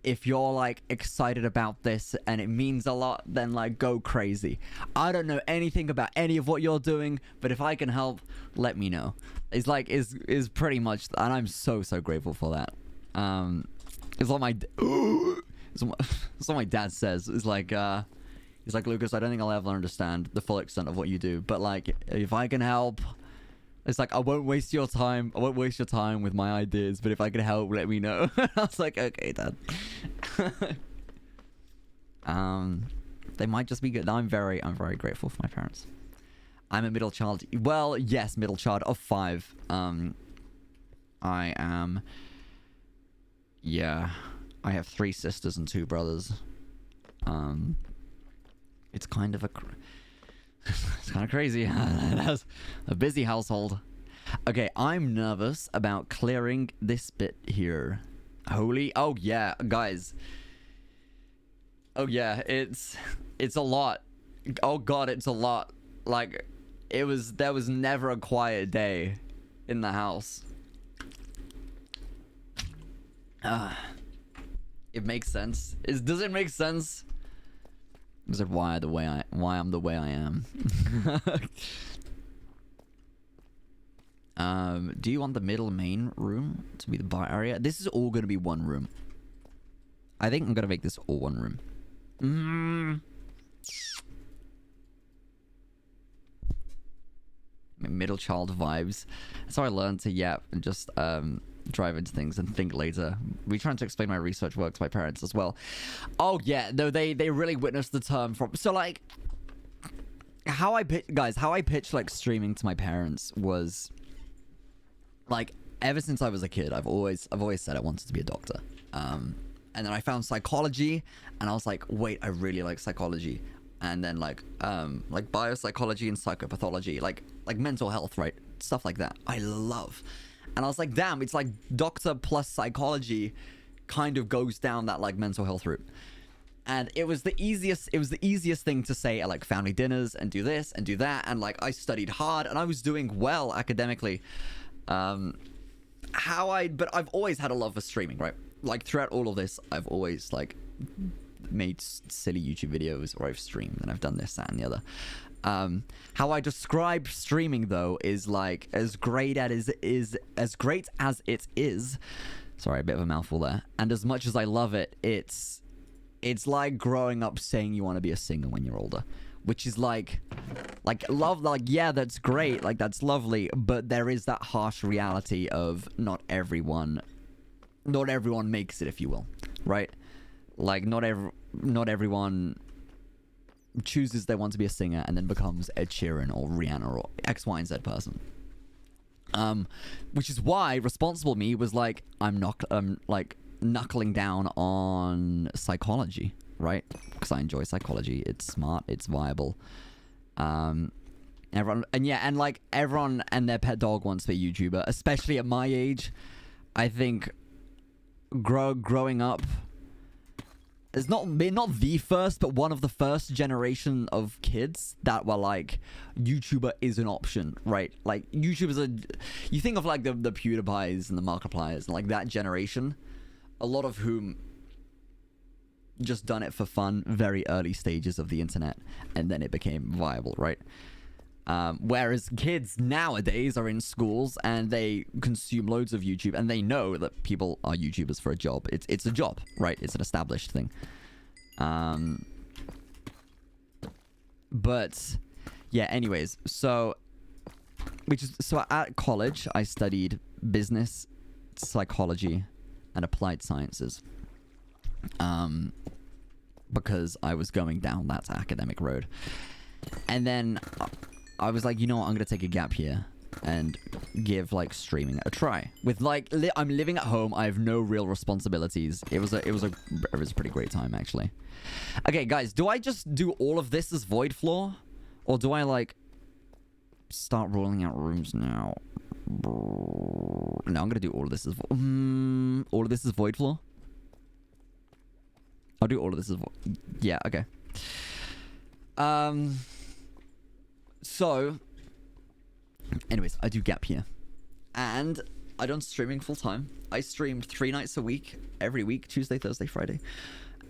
If you're like excited about this and it means a lot, then like go crazy. I don't know anything about any of what you're doing, but if I can help, let me know. It's like is pretty much, and I'm so grateful for that. It's what my it's what my dad says. It's like he's like, Lucas, I don't think I'll ever understand the full extent of what you do, but like if I can help, it's like I won't waste your time. I won't waste your time with my ideas, but if I can help, let me know. I was like, okay, Dad. They might just be good. I'm very grateful for my parents. I'm a middle child. Well, yes, middle child of 5. I am. Yeah, I have 3 sisters and 2 brothers. It's kind of it's kind of crazy. That's a busy household. Okay, I'm nervous about clearing this bit here. Oh yeah, guys. Oh yeah, it's a lot. Oh god, it's a lot. Like, there was never a quiet day in the house. It makes sense. Does it make sense? Is it why I'm the way I am? Do you want the middle main room to be the bar area? This is all gonna be one room. I think I'm gonna make this all one room. Middle child vibes. That's how I learned to yap and just drive into things and think later. Trying to explain my research work to my parents as well. Oh yeah, no, they really witnessed the term from. So like, how I pitched like streaming to my parents was like, ever since I was a kid, I've always said I wanted to be a doctor. And then I found psychology, and I was like, wait, I really like psychology. And then like biopsychology and psychopathology, like mental health, right? Stuff like that. I love. And I was like, damn, it's like doctor plus psychology kind of goes down that like mental health route. And it was the easiest thing to say at like family dinners and do this and do that. And like I studied hard and I was doing well academically. But I've always had a love for streaming, right? Like throughout all of this, I've always like made silly YouTube videos, or I've streamed and I've done this, that, and the other. How I describe streaming though is like as great as it is. Sorry, a bit of a mouthful there. And as much as I love it, it's like growing up saying you want to be a singer when you're older, which is like love, like, yeah, that's great, like that's lovely, but there is that harsh reality of not everyone makes it, if you will, right? Like not everyone chooses they want to be a singer and then becomes Ed Sheeran or Rihanna or X, Y, and Z person. Which is why Responsible Me was like, I'm like knuckling down on psychology, right? Because I enjoy psychology. It's smart. It's viable. Everyone and their pet dog wants to be a YouTuber, especially at my age. I think growing up, it's not the first, but one of the first generation of kids that were like, YouTuber is an option, right? Like YouTubers you think of like the PewDiePies and the Markipliers and like that generation, a lot of whom just done it for fun, very early stages of the internet, and then it became viable, right? Whereas kids nowadays are in schools and they consume loads of YouTube and they know that people are YouTubers for a job. It's a job, right? It's an established thing. But yeah, anyways, so at college I studied business, psychology, and applied sciences. Because I was going down that academic road. And then I was like, you know what, I'm gonna take a gap here and give like streaming a try. With like I'm living at home, I have no real responsibilities. It was a pretty great time, actually. Okay, guys, do I just do all of this as Void Floor, or do I like start rolling out rooms now? No, I'm gonna do all of this as Void Floor. I'll do all of this as yeah, okay. So, anyways, I do gap here. And I done streaming full time. I streamed 3 nights a week, every week, Tuesday, Thursday, Friday.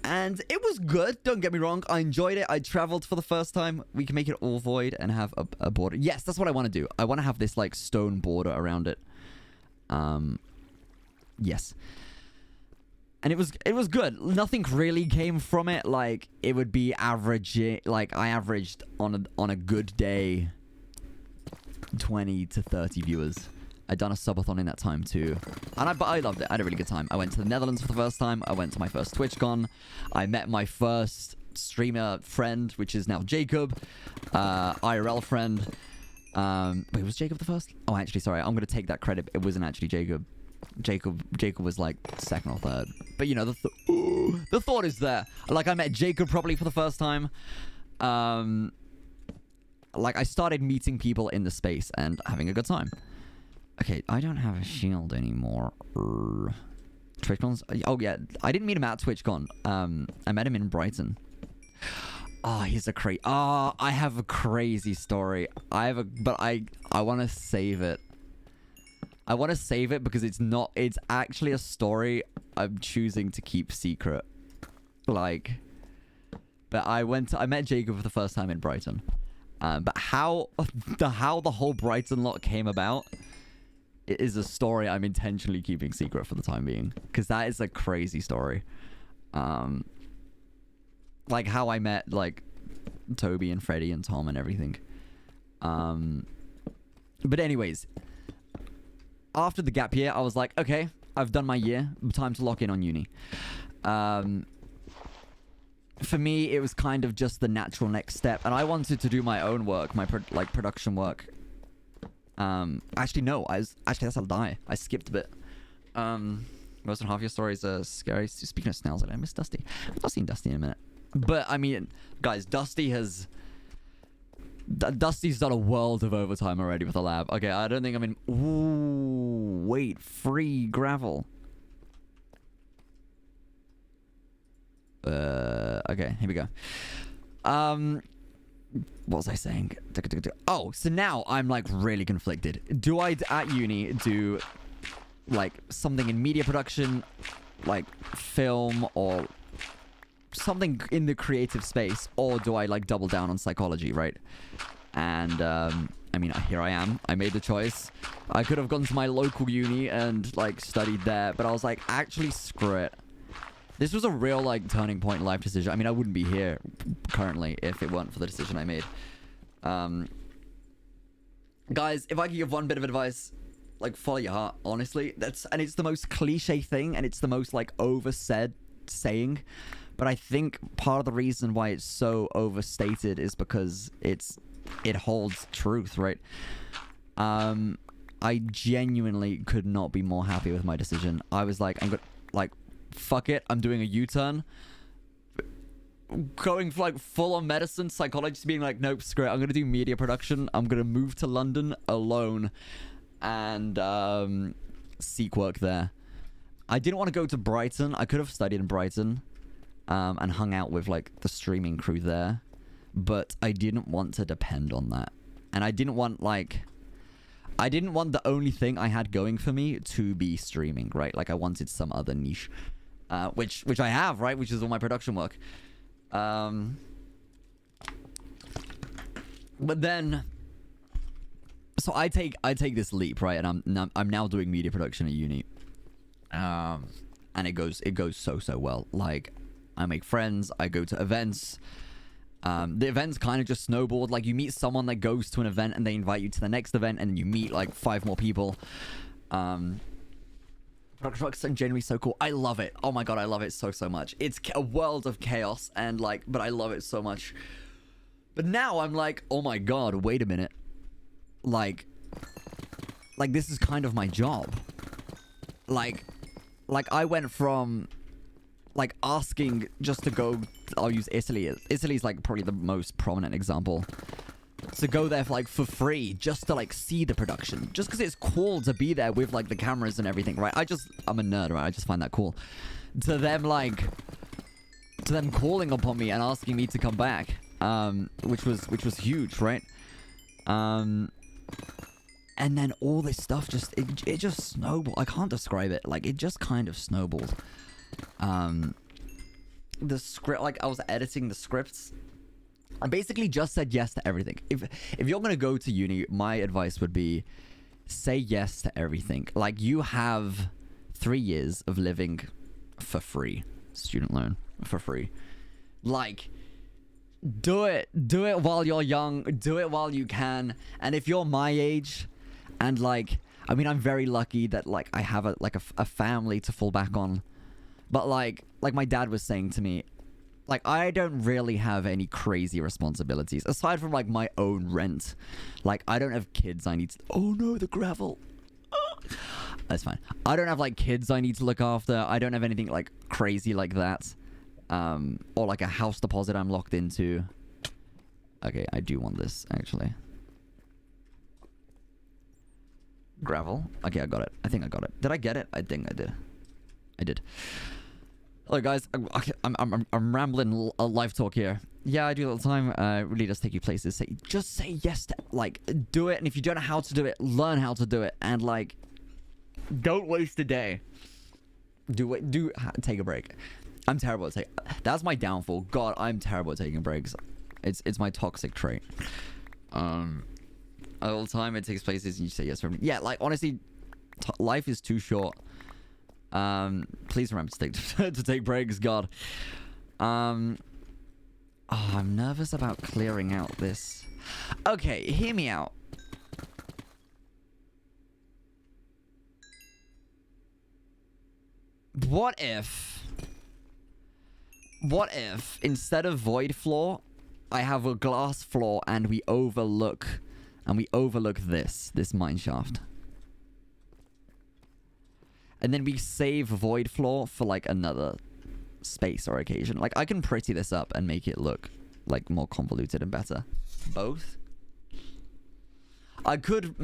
And it was good, don't get me wrong. I enjoyed it. I traveled for the first time. We can make it all void and have a border. Yes, that's what I want to do. I want to have this, like, stone border around it. Yes. And it was good. Nothing really came from it. Like, it would be average. Like, I averaged on a good day 20 to 30 viewers. I'd done a subathon in that time too. But I loved it. I had a really good time. I went to the Netherlands for the first time. I went to my first TwitchCon. I met my first streamer friend, which is now Jacob. IRL friend. Wait, was Jacob the first? Oh, actually, sorry. I'm going to take that credit. It wasn't actually Jacob. Jacob was like second or third, but you know the thought is there. Like, I met Jacob probably for the first time. Like, I started meeting people in the space and having a good time. Okay, I don't have a shield anymore. TwitchCons. Oh yeah, I didn't meet him at TwitchCon. I met him in Brighton. Oh, he's a crazy. Oh, I have a crazy story. But I want to save it. I want to save it because it's actually a story I'm choosing to keep secret. Like, but I met Jacob for the first time in Brighton. But how the whole Brighton lot came about is a story I'm intentionally keeping secret for the time being, because that is a crazy story. Like how I met like Toby and Freddie and Tom and everything. But anyways, after the gap year, I was like, okay, I've done my year. Time to lock in on uni. For me, it was kind of just the natural next step, and I wanted to do my own work, my production work. Actually, no, actually that's a lie. I skipped a bit. Most than half your stories are scary. Speaking of snails, I miss Dusty. I've seen Dusty in a minute. But I mean, guys, Dusty's done a world of overtime already with the lab. Okay, I don't think I'm in. Ooh, wait, free gravel. Okay, here we go. What was I saying? Oh, so now I'm like really conflicted. Do I at uni do like something in media production, like film or something in the creative space, or do I like double down on psychology, right? And I mean, here I am. I made the choice. I could have gone to my local uni and like studied there, but I was like, actually, screw it. This was a real like turning point in life decision. I mean, I wouldn't be here currently if it weren't for the decision I made. Guys, if I could give one bit of advice, like follow your heart, honestly. And it's the most cliche thing, and it's the most like oversaid saying, but I think part of the reason why it's so overstated is because it holds truth, right? I genuinely could not be more happy with my decision. I was like, I'm gonna like, fuck it, I'm doing a U-turn. Going for like full on medicine, psychologist being like, nope, screw it, I'm gonna do media production. I'm gonna move to London alone and seek work there. I didn't want to go to Brighton. I could have studied in Brighton and hung out with like the streaming crew there, but I didn't want to depend on that. And I didn't want the only thing I had going for me to be streaming, right? Like I wanted some other niche, which I have, right? Which is all my production work. But then, so I take this leap, right? And I'm now doing media production at uni, and it goes so well. Like I make friends, I go to events. The events kind of just snowballed. Like you meet someone that goes to an event and they invite you to the next event, and you meet like 5 more people. Production work's genuinely so cool. I love it. Oh my god, I love it so much. It's a world of chaos, and like, but I love it so much. But now I'm like, oh my god, wait a minute. Like this is kind of my job. Like I went from like asking just to go, I'll use Italy. Italy's like probably the most prominent example. To go there for free, just to like see the production, just because it's cool to be there with like the cameras and everything, right? I'm a nerd, right? I just find that cool. To them calling upon me and asking me to come back, which was huge, right? And then all this stuff it just snowballed. I can't describe it. Like it just kind of snowballed. The script, like I was editing the scripts. I basically just said yes to everything. If you're gonna go to uni, my advice would be say yes to everything. Like you have 3 years of living for free, student loan for free. Like do it while you're young, do it while you can. And if you're my age, and like, I mean, I'm very lucky that like I have a family to fall back on. But like my dad was saying to me, like I don't really have any crazy responsibilities aside from like my own rent. Like I don't have kids I need to. Oh no, the gravel. Oh. That's fine. I don't have like kids I need to look after. I don't have anything like crazy like that. Or like a house deposit I'm locked into. Okay, I do want this actually. Gravel. Okay, I got it. I think I got it. Did I get it? I think I did. I did. Hello guys, I'm rambling a live talk here. Yeah, I do it all the time. It really does take you places. Just say yes to, like, do it. And if you don't know how to do it, learn how to do it. And like, don't waste a day. Take a break. I'm terrible at that's my downfall. God, I'm terrible at taking breaks. It's my toxic trait. All the time it takes places and you say yes for everything. Yeah, like honestly, life is too short. Please remember to take breaks, God. I'm nervous about clearing out this. Okay, hear me out. What if instead of void floor, I have a glass floor and we overlook this mine shaft. And then we save void floor for like another space or occasion. Like I can pretty this up and make it look like more convoluted and better. Both. I could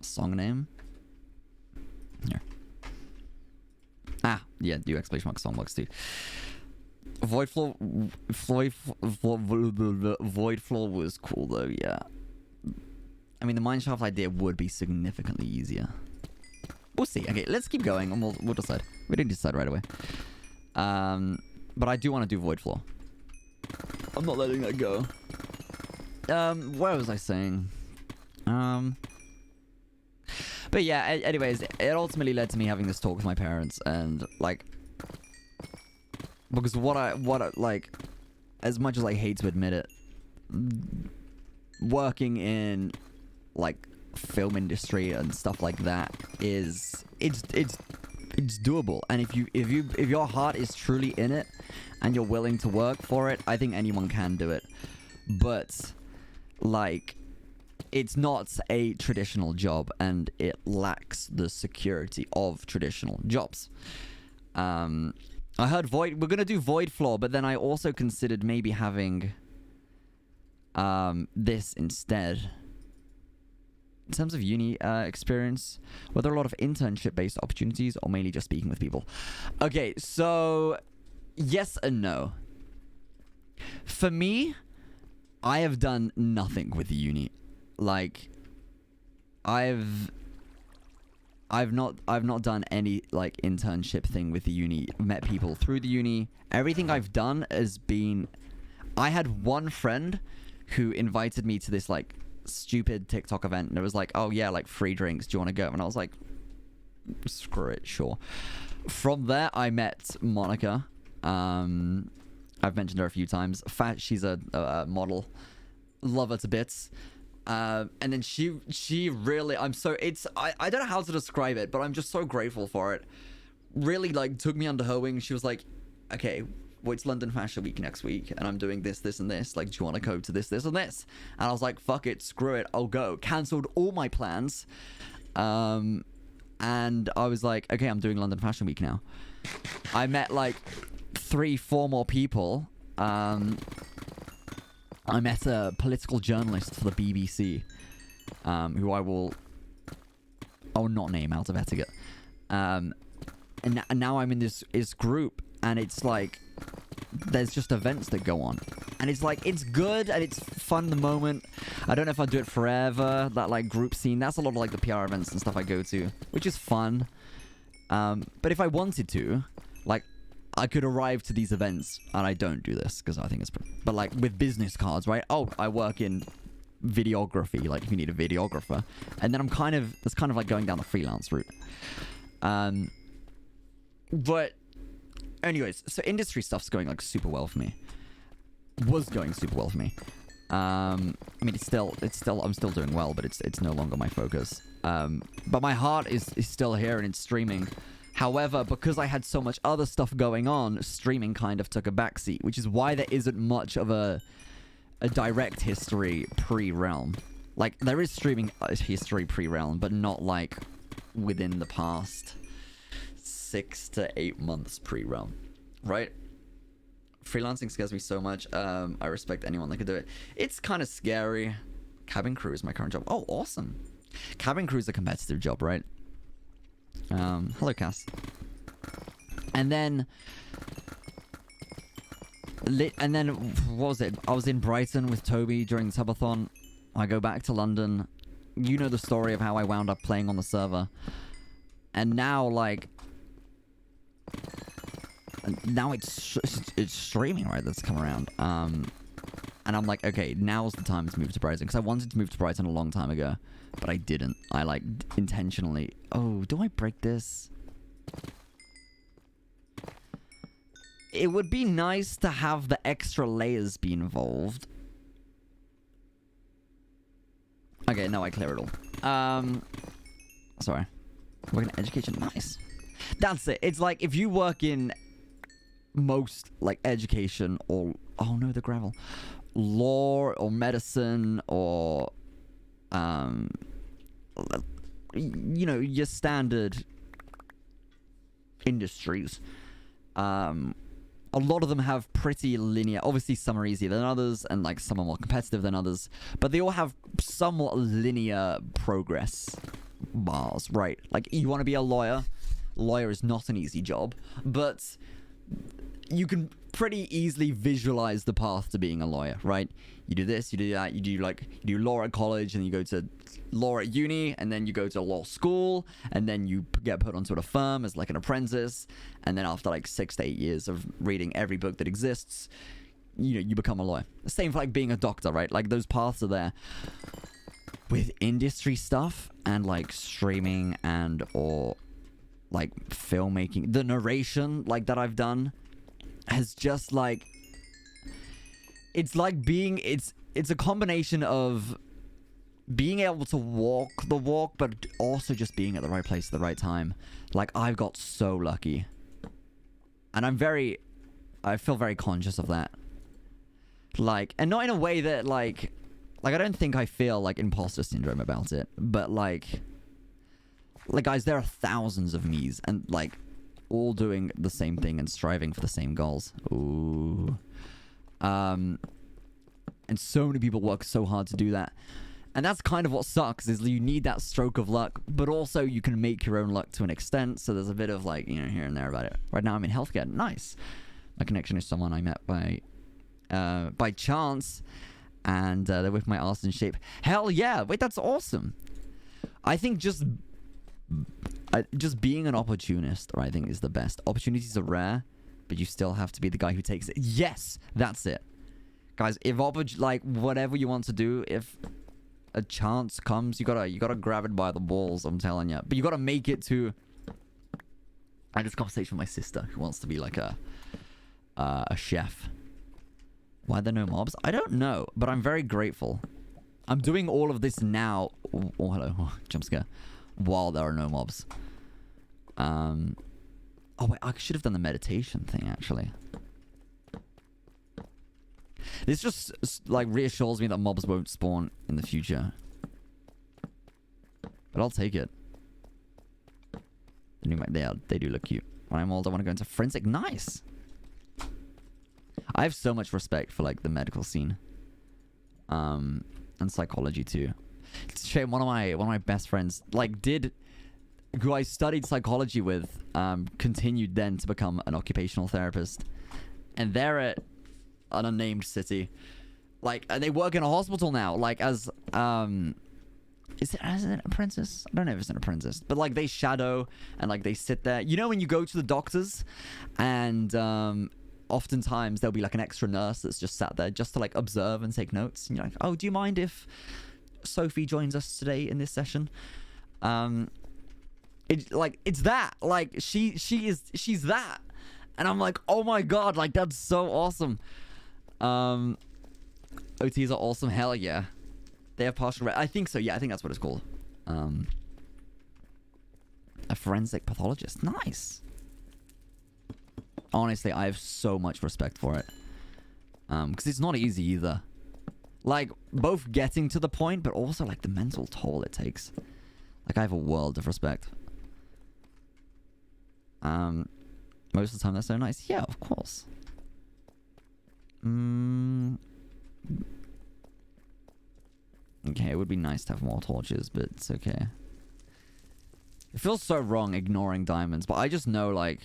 song name. Here. Ah, yeah, do exclamation mark song works too. Void floor was cool though, yeah. I mean, the mineshaft idea would be significantly easier. We'll see. Okay, let's keep going and we'll decide. We didn't decide right away. But I do want to do void floor. I'm not letting that go. What was I saying? But yeah, anyways, it ultimately led to me having this talk with my parents and like, because what I like, as much as I hate to admit it, working in like film industry and stuff like that is it's doable. And if your heart is truly in it and you're willing to work for it, I think anyone can do it. But like, it's not a traditional job and it lacks the security of traditional jobs. I heard we're gonna do void floor, but then I also considered maybe having this instead. In terms of uni experience, were there a lot of internship-based opportunities or mainly just speaking with people? Okay, so yes and no. For me, I have done nothing with the uni. Like, I've not done any like internship thing with the uni. Met people through the uni. Everything I've done has been. I had one friend who invited me to this like stupid TikTok event, and it was like, oh yeah, like free drinks. Do you want to go? And I was like, screw it, sure. From there, I met Monica. I've mentioned her a few times. She's a model. Love her to bits. And then she really, I don't know how to describe it, but I'm just so grateful for it. Really like took me under her wing. She was like, okay, well, it's London Fashion Week next week and I'm doing this and this. Like, do you want to go to this and this? And I was like, fuck it, screw it, I'll go. Cancelled all my plans. And I was like, okay, I'm doing London Fashion Week now. I met like 3-4 more people. I met a political journalist for the BBC, who I will not name out of etiquette. And now I'm in this group, and it's like, there's just events that go on. And it's like, it's good, and it's fun in the moment. I don't know if I'll do it forever, that like group scene. That's a lot of like the PR events and stuff I go to, which is fun. But if I wanted to, like, I could arrive to these events, and I don't do this because I think it's... But like with business cards, right? Oh, I work in videography, like if you need a videographer. And then it's kind of like going down the freelance route. But anyways, so industry stuff's going like super well for me. Was going super well for me. I mean, it's still I'm still doing well, but it's no longer my focus. But my heart is still here, and it's streaming. However, because I had so much other stuff going on, streaming kind of took a backseat, which is why there isn't much of a direct history pre-Realm. Like, there is streaming history pre-Realm, but not like within the past 6 to 8 months pre-Realm, right? Freelancing scares me so much. I respect anyone that could do it. It's kind of scary. Cabin crew is my current job. Oh, awesome. Cabin crew is a competitive job, right? Hello, Cass. And then what was it? I was in Brighton with Toby during the subathon. I go back to London. You know the story of how I wound up playing on the server. And now, like, now it's streaming, right? That's come around. And I'm like, okay, now's the time to move to Brighton, because I wanted to move to Brighton a long time ago, but I didn't. I like intentionally. Oh, do I break this? It would be nice to have the extra layers be involved. Okay, no, I clear it all. Sorry. Work in education. Nice. That's it. It's like if you work in most like education or oh no, the gravel, law or medicine or you know, your standard industries. A lot of them have pretty linear. Obviously, some are easier than others, and like some are more competitive than others. But they all have somewhat linear progress bars, right? Like you want to be a lawyer. Lawyer is not an easy job, but you can pretty easily visualize the path to being a lawyer, right? You do this, you do that, you do law at college, and you go to law at uni, and then you go to law school, and then you get put onto a firm as like an apprentice, and then after like 6 to 8 years of reading every book that exists, you know, you become a lawyer. The same for like being a doctor, right? Like those paths are there. With industry stuff and like streaming and or like filmmaking, the narration like that I've done has just like, it's like being, it's a combination of being able to walk the walk, but also just being at the right place at the right time. Like I've got so lucky, and I feel very conscious of that. Like, and not in a way that like I don't think I feel like imposter syndrome about it, but like guys, there are thousands of me's and like all doing the same thing and striving for the same goals. Ooh. And so many people work so hard to do that. And that's kind of what sucks, is you need that stroke of luck, but also you can make your own luck to an extent. So there's a bit of like, you know, here and there about it. Right now I'm in healthcare. Nice. My connection is someone I met by chance, and they're with my arse in shape. Hell yeah. Wait, that's awesome. I think just being an opportunist, I think, is the best. Opportunities are rare, but you still have to be the guy who takes it. Yes, that's it. Guys, if like whatever you want to do, if a chance comes, you gotta grab it by the balls, I'm telling you. But you gotta make it to... I had this conversation with my sister, who wants to be like a chef. Why are there no mobs? I don't know, but I'm very grateful. I'm doing all of this now. Oh, hello. Oh, jump scare. While there are no mobs. Oh, wait. I should have done the meditation thing, actually. This just, like, reassures me that mobs won't spawn in the future. But I'll take it. They do look cute. When I'm old, I want to go into forensic. Nice! I have so much respect for, like, the medical scene. And psychology, too. It's a shame one of my best friends, like, who I studied psychology with, continued then to become an occupational therapist. And they're at an unnamed city. Like, and they work in a hospital now, like, as is it an apprentice? I don't know if it's an apprentice, but like they shadow and like they sit there. You know when you go to the doctors and oftentimes there'll be like an extra nurse that's just sat there just to like observe and take notes. And you're like, oh, do you mind if Sophie joins us today in this session? It's that. Like she's that. And I'm like, oh my god, like that's so awesome. OTs are awesome. Hell yeah. They have partial... I think so, yeah. I think that's what it's called. A forensic pathologist. Nice. Honestly, I have so much respect for it. Because it's not easy either. Like, both getting to the point, but also, like, the mental toll it takes. Like, I have a world of respect. Most of the time, they're so nice. Yeah, of course. Okay, it would be nice to have more torches, but it's okay. It feels so wrong ignoring diamonds, but I just know, like...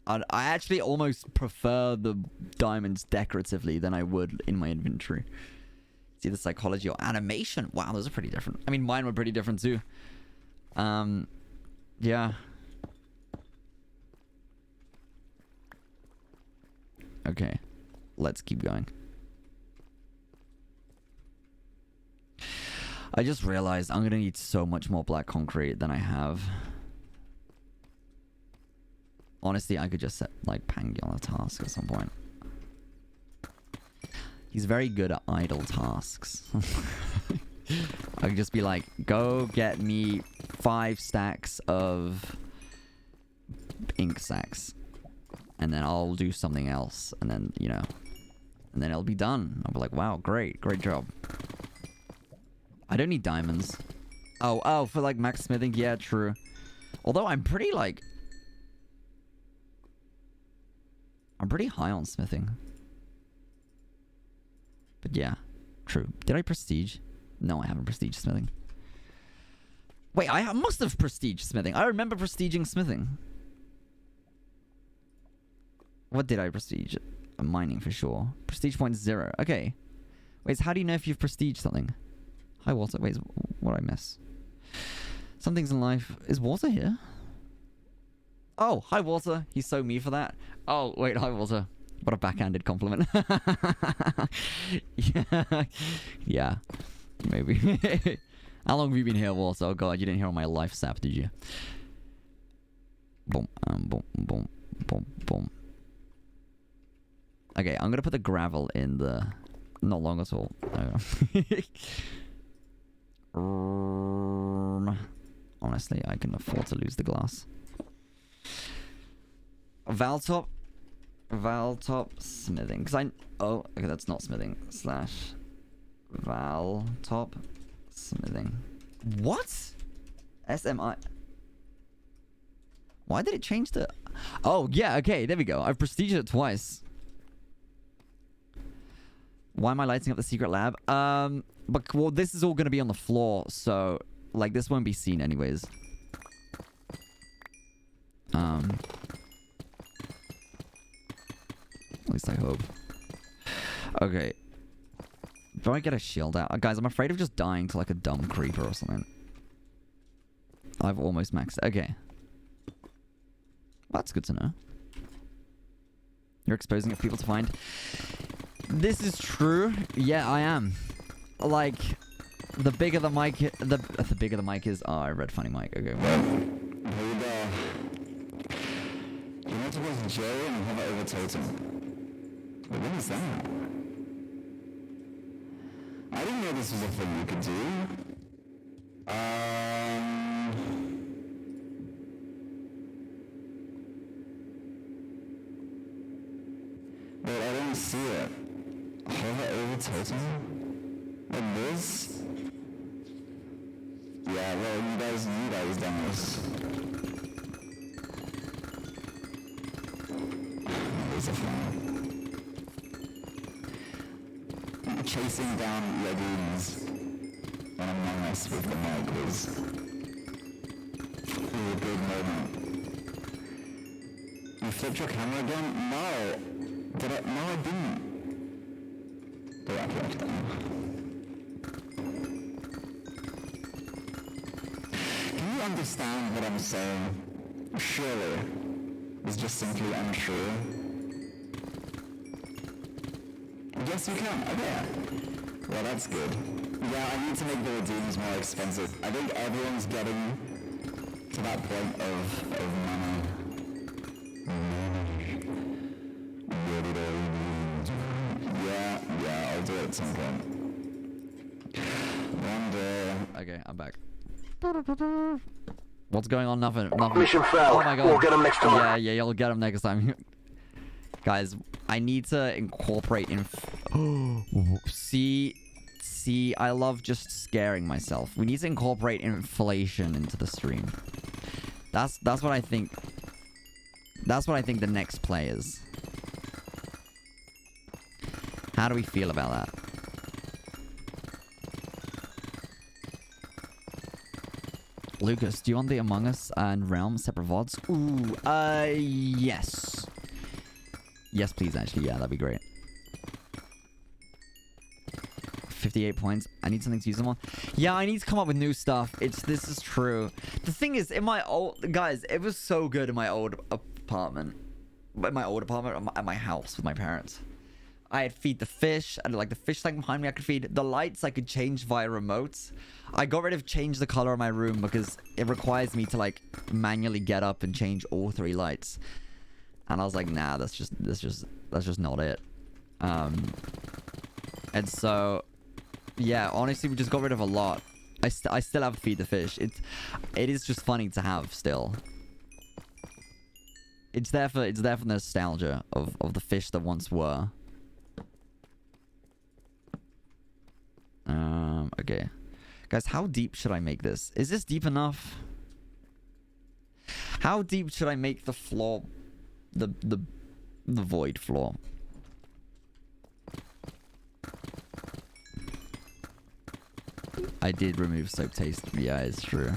I actually almost prefer the diamonds decoratively than I would in my inventory. It's either psychology or animation. Wow, those are pretty different. I mean, mine were pretty different too. Yeah. Okay, let's keep going. I just realized I'm gonna need so much more black concrete than I have. Honestly, I could just set, like, Pangy on a task at some point. He's very good at idle tasks. I could just be like, go get me 5 stacks of ink sacks. And then I'll do something else. And then, you know. And then it'll be done. I'll be like, wow, great. Great job. I don't need diamonds. Oh, for like max smithing? Yeah, true. Although I'm pretty like... I'm pretty high on smithing. But yeah, true. Did I prestige? No, I haven't prestige smithing. Wait, I must have prestige smithing. I remember prestiging smithing. What did I prestige? Mining for sure. Prestige point 0. Okay. Wait, so how do you know if you've prestiged something? Hi, water. Wait, what did I miss? Some things in life... Is water here? Oh, hi, water. He's so me for that. Oh, wait, hi, water. What a backhanded compliment. Yeah. Yeah. Maybe. How long have you been here, water? Oh, God, you didn't hear all my life sap, did you? Boom, boom, boom, boom, boom. Okay, I'm gonna put the gravel in the... Not long at all. Honestly, I can afford to lose the glass. Valtop smithing. Because I... Oh, okay, that's not smithing. Slash... Valtop smithing. What? SMI... Why did it change the... Oh, yeah, okay, there we go. I've prestiged it twice. Why am I lighting up the secret lab? But, well, this is all going to be on the floor, so, like, this won't be seen anyways. At least I hope. Okay. Do I get a shield out? Guys, I'm afraid of just dying to, like, a dumb creeper or something. I've almost maxed it. Okay. Well, that's good to know. You're exposing it for people to find. This is true. Yeah, I am. Like, the bigger the mic, the bigger the mic is. Oh, I read funny mic. Okay. Well. Here we go. You want to go to Joe and have it over totem. Wait, what is that? I didn't know this was a thing you could do. Wait, I don't see it. Hover over totem? Like this? Yeah, well, you guys done this. There's a fly. I'm chasing down legumes when I'm on this with the mic was a good moment. You flipped your camera again? No! Did I? No, I didn't. Did I flip it? Can you understand what I'm saying? Surely. It's just simply unsure. Yes, you can. Okay. Well, that's good. Yeah, I need to make the redeems more expensive. I think everyone's getting to that point of money. Yeah, I'll do it at some point. One day. Okay, I'm back. What's going on? Nothing. Mission failed. Oh my God. We'll get him next time. Yeah, you'll get him next time. Guys, I need to incorporate See, I love just scaring myself. We need to incorporate inflation into the stream. That's what I think. That's what I think the next play is. How do we feel about that? Lucas, do you want the Among Us and Realm separate VODs? Ooh, yes. Yes, please, actually. Yeah, that'd be great. 58 points. I need something to use them on. Yeah, I need to come up with new stuff. This is true. The thing is, in my old... Guys, it was so good in my old apartment. At my house with my parents. I had feed the fish. I had like the fish tank behind me I could feed. The lights I could change via remotes. I got rid of change the color of my room because it requires me to like manually get up and change all 3 lights. And I was like, nah, that's just not it. And so, yeah, honestly, we just got rid of a lot. I still have to feed the fish. It is just funny to have still. It's there for nostalgia of the fish that once were. Okay. Guys, how deep should I make this? Is this deep enough? How deep should I make the floor? The void floor? I did remove soap taste. Yeah, it's true.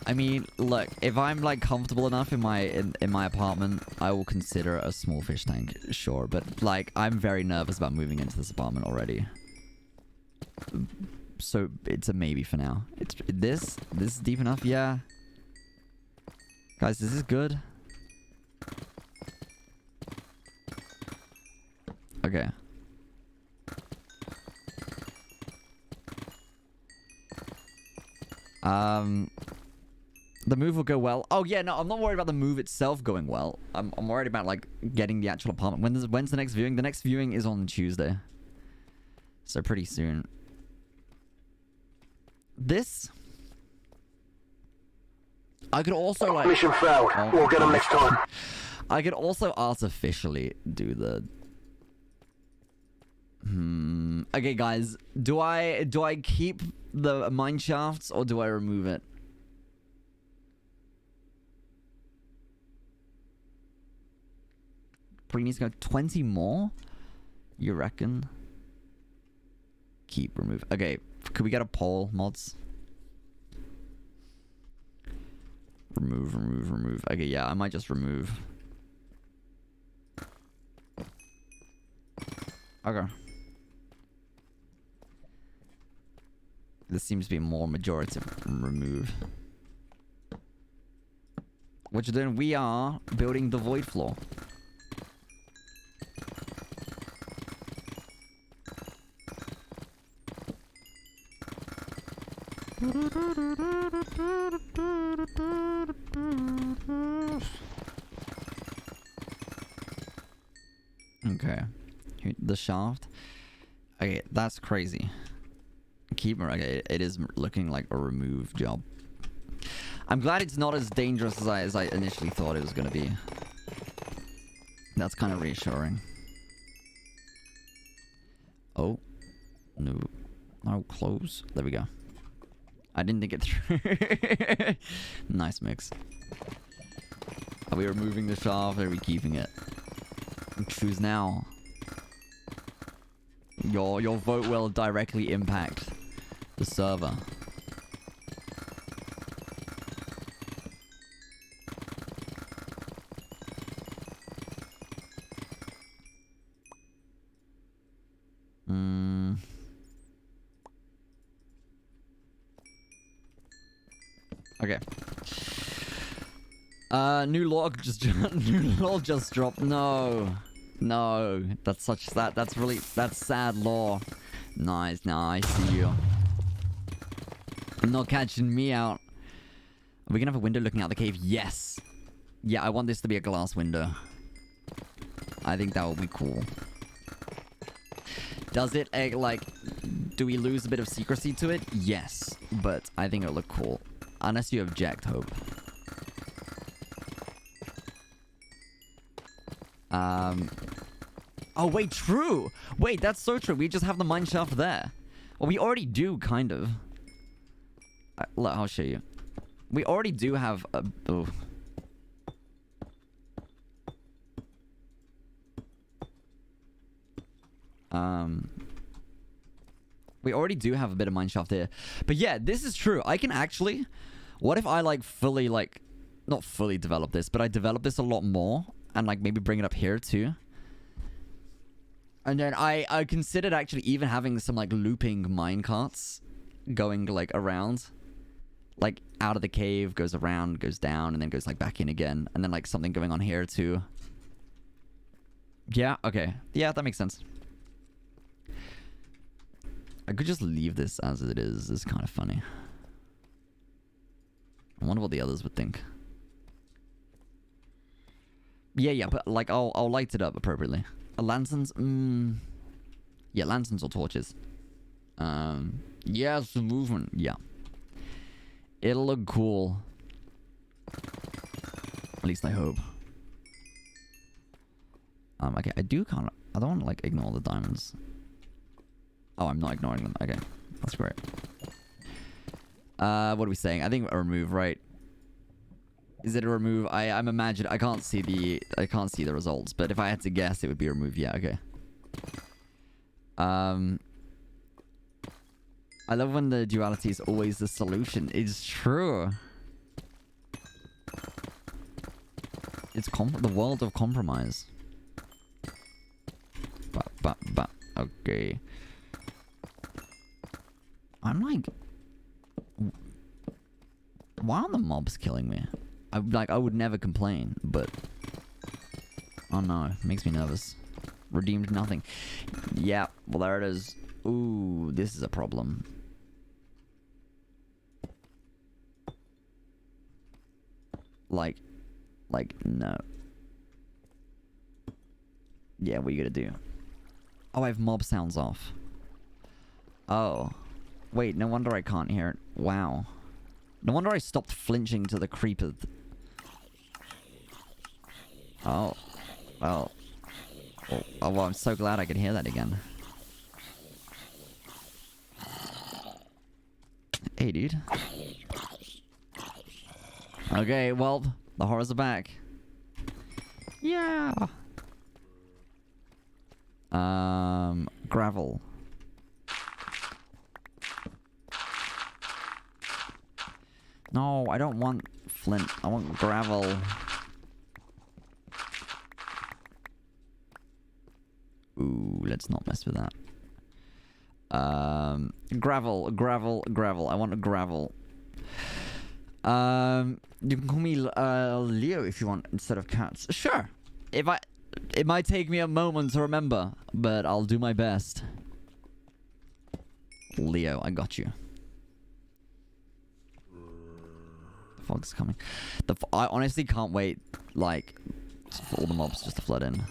I mean, look, if I'm like comfortable enough in my apartment, I will consider a small fish tank, sure. But like, I'm very nervous about moving into this apartment already. So it's a maybe for now. This is deep enough, yeah. Guys, this is good. Okay. The move will go well. Oh yeah, no, I'm not worried about the move itself going well. I'm worried about like getting the actual apartment. When's the next viewing? The next viewing is on Tuesday. So pretty soon. This I could also like Mission failed. We'll get them next time. I could also artificially do the okay, guys, do I keep the mine shafts or do I remove it? Probably needs to go 20 more. You reckon? Keep, remove. Okay, could we get a poll, mods? Remove. Okay, yeah, I might just remove. Okay. This seems to be more majority remove. What you're doing? We are building the void floor. Okay. The shaft. Okay, that's crazy. Okay, it is looking like a remove job. I'm glad it's not as dangerous as I initially thought it was going to be. That's kind of reassuring. Oh. No. No, close. There we go. I didn't think it through. Nice mix. Are we removing the shaft or are we keeping it? Choose now. Your vote will directly impact the server. Okay. New log just dropped. No, that's sad lore. Nice. Now I see you. I'm not catching me out. Are we gonna have a window looking out the cave? Yes. Yeah, I want this to be a glass window. I think that will be cool. Does it like? Do we lose a bit of secrecy to it? Yes, but I think it'll look cool. Unless you object, Hope. Oh, wait, true! Wait, that's so true. We just have the mine shaft there. Well, we already do, kind of. Look, I'll show you. We already do have a... Oh. We already do have a bit of mine shaft here. But yeah, this is true. I can actually... What if I, like, fully, like... Not fully develop this, but I develop this a lot more. And, like, maybe bring it up here, too. And then I considered actually even having some, like, looping mine carts going, like, around. Like, out of the cave, goes around, goes down, and then goes, like, back in again. And then, like, something going on here, too. Yeah, okay. Yeah, that makes sense. I could just leave this as it is. It's kind of funny. I wonder what the others would think. Yeah, but like I'll light it up appropriately. Lanterns, Yeah, lanterns or torches. Yeah, some movement. Yeah. It'll look cool. At least I hope. Okay, I don't want to, like, ignore the diamonds. Oh, I'm not ignoring them. Okay, that's great. What are we saying? I think a remove, right? Is it a remove? I'm imagining. I can't see the results, but if I had to guess, it would be a remove. Yeah, okay. I love when the duality is always the solution. It's true. It's the world of compromise. But okay. I'm like, why aren't the mobs killing me? I would never complain, but oh no, it makes me nervous. Redeemed nothing. Yeah, well there it is. Ooh, this is a problem. Like no. Yeah, what are you gonna do? Oh, I have mob sounds off. Oh. Wait, no wonder I can't hear it. Wow. No wonder I stopped flinching to the creeper. Oh. Well. Oh, well, I'm so glad I could hear that again. Hey, dude. Okay, well, the horrors are back. Yeah. Gravel. No, I don't want flint. I want gravel. Ooh, let's not mess with that. Gravel. I want a gravel. You can call me Leo if you want instead of cats. Sure. It might take me a moment to remember, but I'll do my best. Leo, I got you. The fog's coming. I honestly can't wait, like, for all the mobs just to flood in.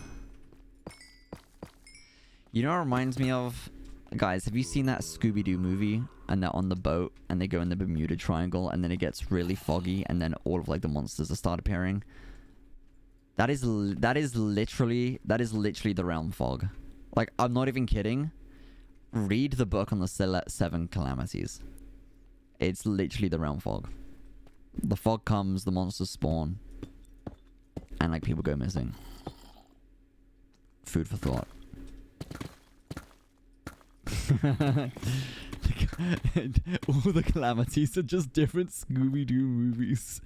You know what it reminds me of? Guys, have you seen that Scooby-Doo movie? And they're on the boat, and they go in the Bermuda Triangle, and then it gets really foggy, and then all of, like, the monsters start appearing. That is literally the realm fog. Like, I'm not even kidding. Read the book on the 7 calamities. It's literally the realm fog. The fog comes, the monsters spawn, and, like, people go missing. Food for thought. All the calamities are just different Scooby-Doo movies.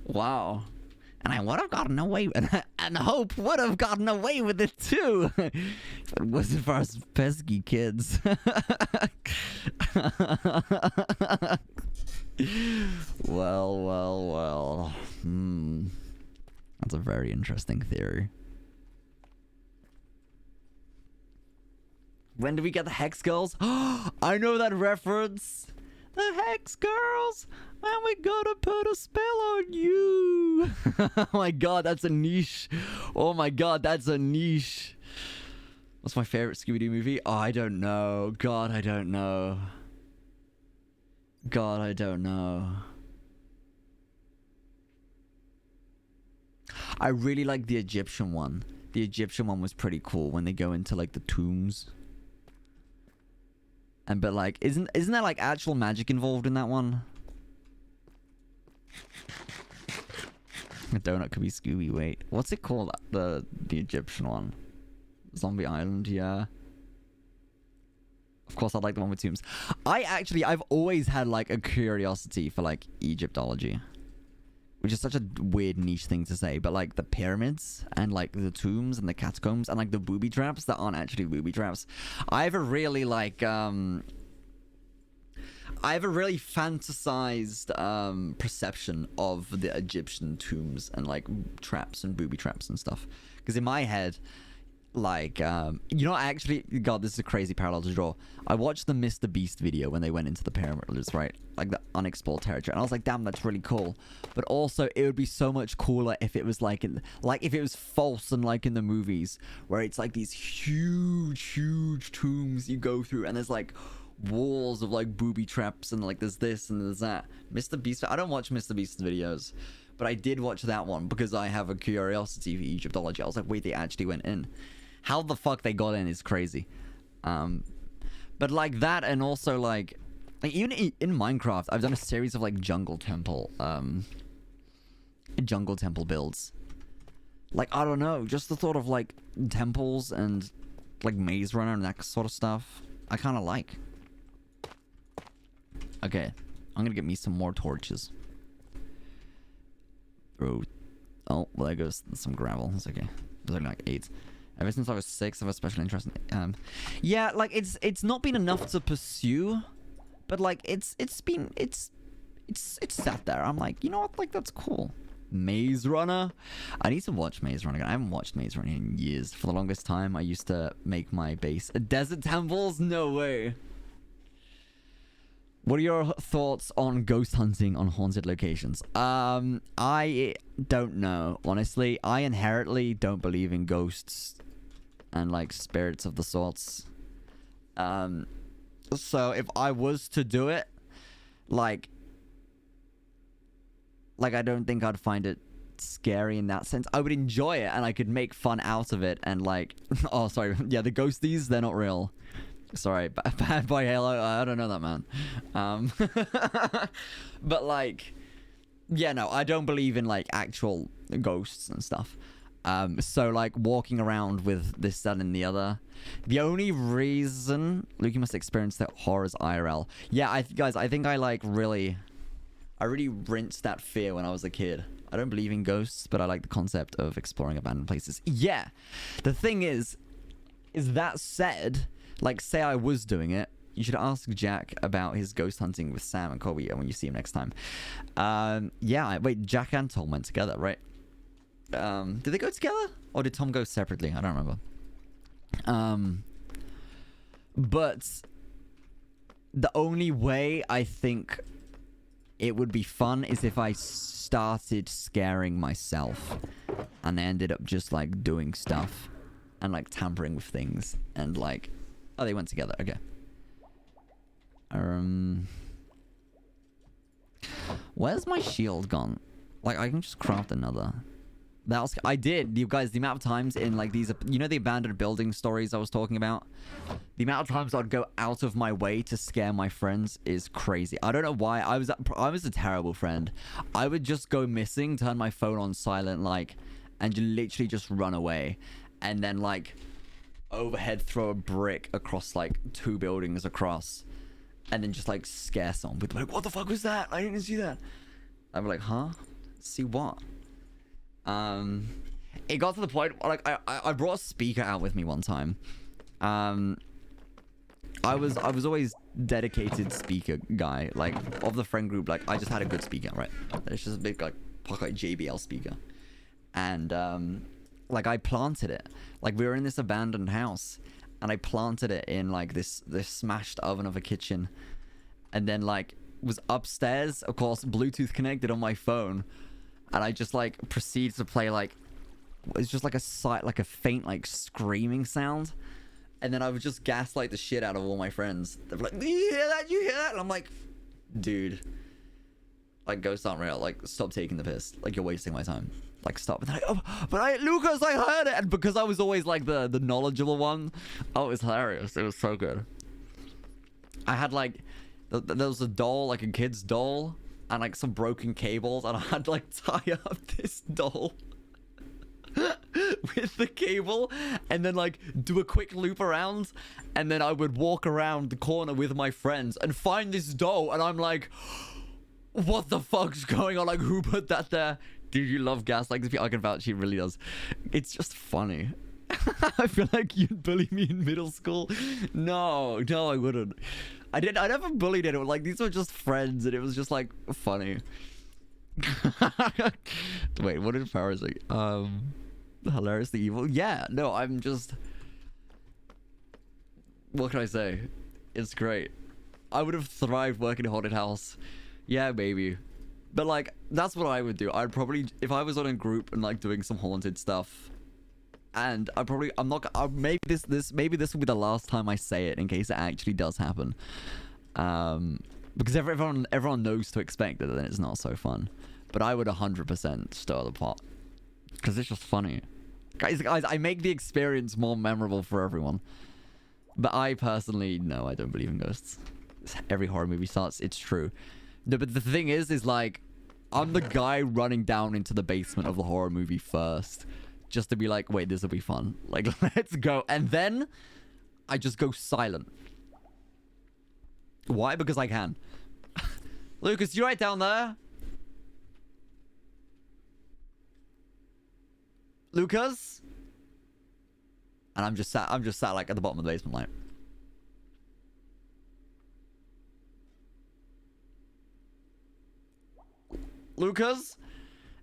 Wow. And I would have gotten away with and Hope would have gotten away with it too. If it wasn't for us pesky kids. Well. That's a very interesting theory. When do we get the Hex Girls? I know that reference. The Hex Girls. And we're gonna put a spell on you. Oh my god, that's a niche. Oh my god, that's a niche. What's my favorite Scooby-Doo movie? Oh, I don't know. God, I don't know. God, I don't know. I really like the Egyptian one. The Egyptian one was pretty cool when they go into like the tombs. And but like, isn't there like actual magic involved in that one? A donut could be Scooby. Wait, what's it called? The Egyptian one, Zombie Island. Yeah. Of course, I like the one with tombs. I've always had like a curiosity for like Egyptology, which is such a weird niche thing to say, but like the pyramids and like the tombs and the catacombs and like the booby traps that aren't actually booby traps. I have a really like fantasized perception of the Egyptian tombs and like traps and booby traps and stuff. Because in my head, like you know, actually, God, this is a crazy parallel to draw. I watched the Mr. Beast video when they went into the pyramids, right? Like the unexplored territory, and I was like, damn, that's really cool. But also, it would be so much cooler if it was like if it was false and like in the movies, where it's like these huge tombs you go through, and there's like walls of like booby traps, and like there's this and there's that. Mr. Beast, I don't watch Mr. Beast's videos, but I did watch that one because I have a curiosity for Egyptology. I was like, wait, they actually went in. How the fuck they got in is crazy. But like that, and also like even in Minecraft, I've done a series of like jungle temple builds. Like, I don't know, just the thought of like temples and like Maze Runner and that sort of stuff, I kind of like. Okay, I'm gonna get me some more torches. Oh, well, there goes some gravel. It's okay. There's only like 8. Ever since I was 6, I have a special interest in yeah, like it's not been enough to pursue, but like it's sat there. I'm like, you know what, like that's cool. Maze Runner. I need to watch Maze Runner again. I haven't watched Maze Runner in years. For the longest time, I used to make my base desert temples. No way. What are your thoughts on ghost hunting on haunted locations? I don't know, honestly. I inherently don't believe in ghosts and like spirits of the sorts. So if I was to do it, like I don't think I'd find it scary in that sense. I would enjoy it and I could make fun out of it, and like oh sorry, yeah, the ghosties, they're not real. Sorry, BadBoyHalo, I don't know that, man. But like, yeah, no, I don't believe in like actual ghosts and stuff. So like walking around with this, that, and the other. The only reason Lukey must experience that horrors IRL. Yeah, guys, I think I really rinsed that fear when I was a kid. I don't believe in ghosts, but I like the concept of exploring abandoned places. Yeah, the thing is that said, like, say I was doing it, you should ask Jack about his ghost hunting with Sam and Kobe when you see him next time. Yeah, wait, Jack and Tom went together, right? Did they go together? Or did Tom go separately? I don't remember. But the only way I think it would be fun is if I started scaring myself and I ended up just, like, doing stuff and, like, tampering with things and, like... Oh, they went together. Okay. Where's my shield gone? Like, I can just craft another. I did. You guys, the amount of times in, like, these... You know the abandoned building stories I was talking about? The amount of times I'd go out of my way to scare my friends is crazy. I don't know why. I was a terrible friend. I would just go missing, turn my phone on silent, like, and literally just run away. And then, like... overhead throw a brick across like 2 buildings across, and then just like scare someone with like, what the fuck was that? I didn't see that. I'd be like, huh? See what? It got to the point like I brought a speaker out with me one time. I was always dedicated speaker guy, like of the friend group. Like I just had a good speaker, right? It's just a big like pocket JBL speaker, and like I planted it. Like we were in this abandoned house and I planted it in like this smashed oven of a kitchen, and then like was upstairs, of course, Bluetooth connected on my phone, and I just like proceeded to play like it's just like a faint like screaming sound, and then I would just gaslight the shit out of all my friends. They're like, "Do you hear that? You hear that?" And I'm like, dude, like ghosts aren't real. Like stop taking the piss. Like you're wasting my time. Like stop. And they're like, oh, but Lucas, I heard it. And because I was always like the knowledgeable one, oh, it was hilarious. It was so good. I had like there was a doll, like a kid's doll, and like some broken cables, and I had to like tie up this doll with the cable and then like do a quick loop around, and then I would walk around the corner with my friends and find this doll, and I'm like, what the fuck's going on? Like, who put that there? Dude, you love gaslighting this. I can vouch, he really does. It's just funny. I feel like you'd bully me in middle school. No, I wouldn't. I never bullied anyone. Like, these were just friends, and it was just like funny. Wait, what did Farrah say? Hilariously evil. Yeah, no, I'm just... What can I say? It's great. I would have thrived working in a haunted house. Yeah, maybe. But like, that's what I would do. I'd probably, if I was on a group and like doing some haunted stuff, and I'm not, maybe this will be the last time I say it in case it actually does happen. Because everyone knows to expect it, then it's not so fun. But I would 100% stir the pot. Because it's just funny. Guys, I make the experience more memorable for everyone. But I personally, no, I don't believe in ghosts. Every horror movie starts, it's true. No, but the thing is like, I'm the guy running down into the basement of the horror movie first. Just to be like, wait, this will be fun. Like, let's go. And then, I just go silent. Why? Because I can. Lucas, you right down there? Lucas? And I'm just sat like at the bottom of the basement like. Lucas?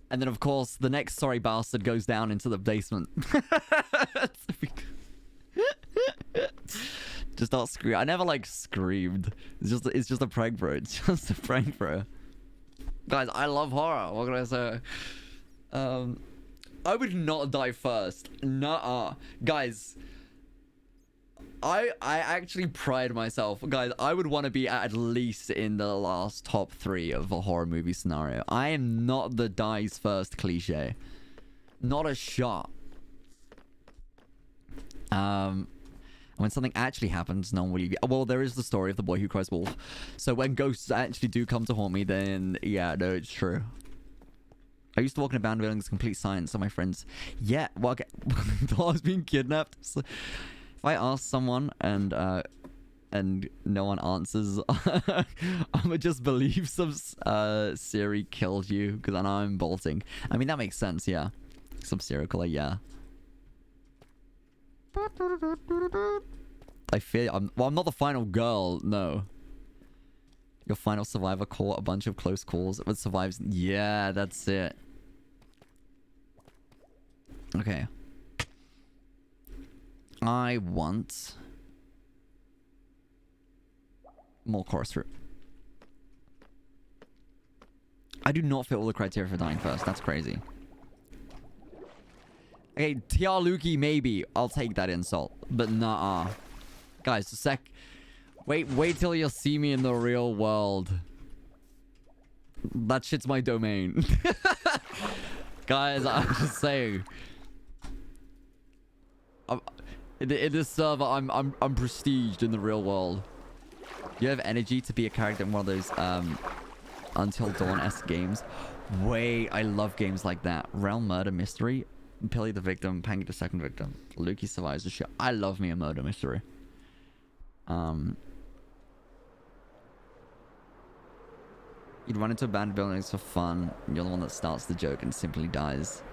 And then of course the next sorry bastard goes down into the basement. Just not scream. I never like screamed. It's just a prank, bro. It's just a prank, bro. Guys, I love horror. What can I say? I would not die first. Nuh-uh. Guys, I actually pride myself. Guys, I would want to be at least in the last top 3 of a horror movie scenario. I am not the dies first cliche. Not a shot. When something actually happens, no one will... Well, there is the story of the boy who cries wolf. So when ghosts actually do come to haunt me, then yeah, no, it's true. I used to walk in abandoned buildings, complete silence, so my friends... Yeah, well, okay. While I was being kidnapped. So if I ask someone and no one answers, I'ma just believe some Siri killed you, because I know I'm bolting. I mean, that makes sense, yeah. Some serial killer, yeah. I feel I'm not the final girl, no. Your final survivor caught a bunch of close calls but survives. Yeah, that's it. Okay. I want more chorus fruit. I do not fit all the criteria for dying first. That's crazy. Okay, TR Lukey, maybe. I'll take that insult. But nah. Guys, wait till you see me in the real world. That shit's my domain. Guys, I'm just saying. In this server, I'm prestiged in the real world. You have energy to be a character in one of those Until Dawn-esque games. Wait, I love games like that. Realm Murder Mystery. Pilly the victim, Pangy the second victim. Lukey survives the shit. I love me a murder mystery. You'd run into abandoned buildings for fun. And you're the one that starts the joke and simply dies.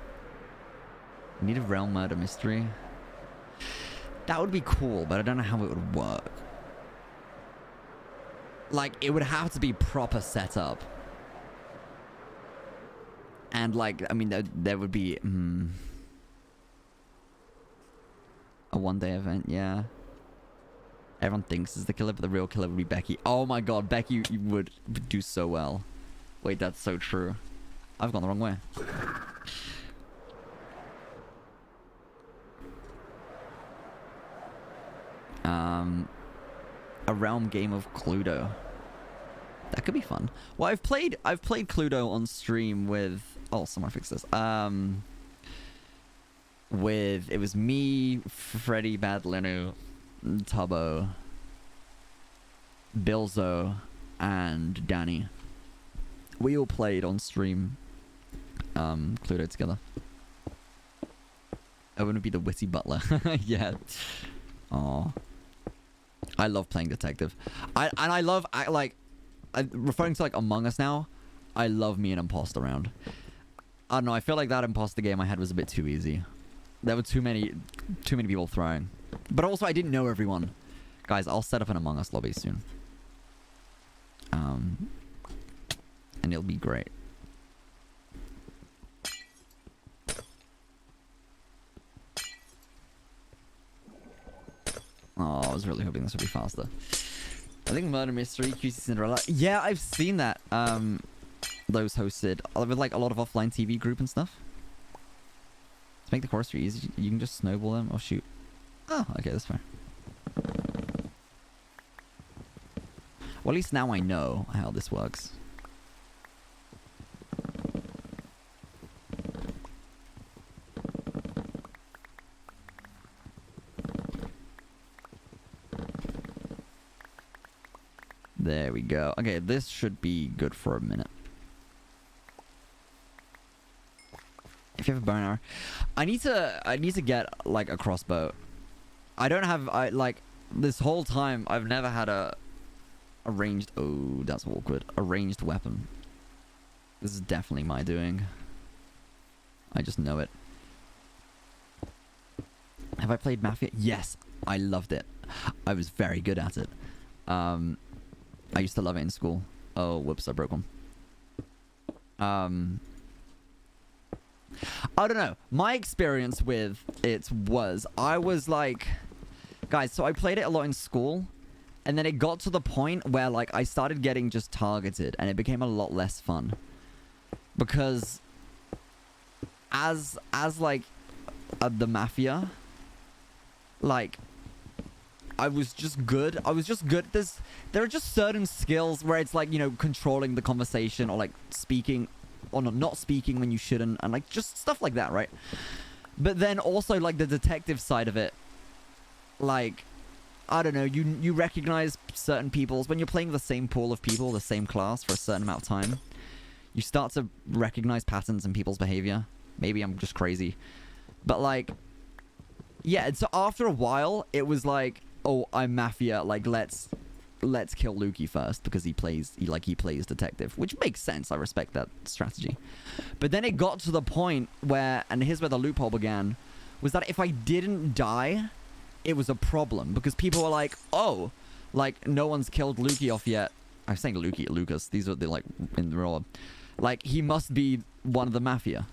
You need a realm murder mystery. That would be cool, but I don't know how it would work. Like, it would have to be proper setup. And like, I mean, there would be a one-day event, yeah. Everyone thinks is the killer, but the real killer would be Becky. Oh my god, Becky you would do so well. Wait, that's so true. I've gone the wrong way. A realm game of Cluedo. That could be fun. Well, I've played Cluedo on stream with... Oh, someone fix this. It was me, Freddy, Bad Linu, Tubbo, Bilzo, and Danny. We all played on stream Cluedo together. I want to be the witty butler. Yeah. Aw. I love playing detective. I love referring to like Among Us now. I love me an imposter round. I don't know. I feel like that imposter game I had was a bit too easy. There were too many people throwing. But also I didn't know everyone. Guys, I'll set up an Among Us lobby soon. And it'll be great. Oh, I was really hoping this would be faster. I think Murder Mystery, QC Cinderella. Yeah, I've seen that. Those hosted with like a lot of offline TV group and stuff. To make the chorus easy, you can just snowball them or shoot. Oh, okay, that's fair. Well, at least now I know how this works. There we go. Okay, this should be good for a minute. If you have a bow and arrow, I need to get like a crossbow. I don't have like this whole time I've never had a ranged. Oh, that's awkward. A ranged weapon. This is definitely my doing. I just know it. Have I played Mafia? Yes, I loved it. I was very good at it. I used to love it in school. Oh, whoops, I broke one. I don't know. My experience with it was, I was like, guys, so I played it a lot in school, and then it got to the point where like I started getting just targeted, and it became a lot less fun. Because as like the Mafia, like I was just good. There are just certain skills where it's like, you know, controlling the conversation or like speaking or not speaking when you shouldn't, and like just stuff like that, right? But then also like the detective side of it, like I don't know, you recognize certain people's when you're playing the same pool of people, the same class for a certain amount of time. You start to recognize patterns in people's behavior. Maybe I'm just crazy, but like, yeah. And so after a while, it was like, oh, I'm Mafia. Like let's kill Lukey first because he plays detective, which makes sense. I respect that strategy. But then it got to the point where, and here's where the loophole began, was that if I didn't die, it was a problem because people were like, oh, like no one's killed Lukey off yet. I'm saying Lukey, Lucas. These are the like in the real, like he must be one of the Mafia.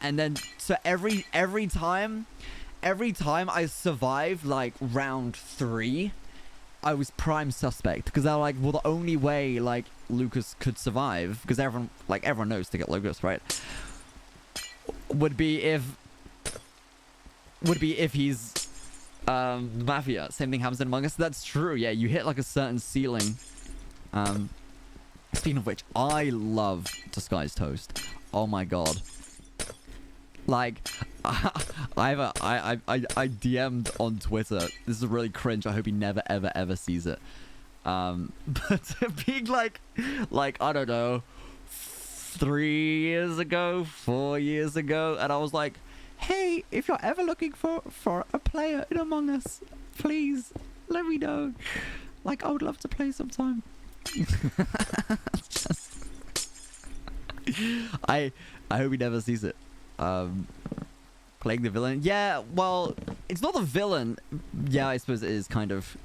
And then so every time I survived like round 3, I was prime suspect because they're like, well, the only way like Lucas could survive, because everyone knows to get Lucas, right, would be if he's Mafia. Same thing happens in Among Us. That's true. Yeah, you hit like a certain ceiling. Speaking of which, I love Disguised Toast. Oh my god. Like, I DM'd on Twitter. This is really cringe. I hope he never, ever, ever sees it. But being like, I don't know, 3 years ago, 4 years ago, and I was like, hey, if you're ever looking for a player in Among Us, please let me know. Like, I would love to play sometime. Just... I hope he never sees it. Playing the villain. Yeah, well, it's not the villain. Yeah, I suppose it is kind of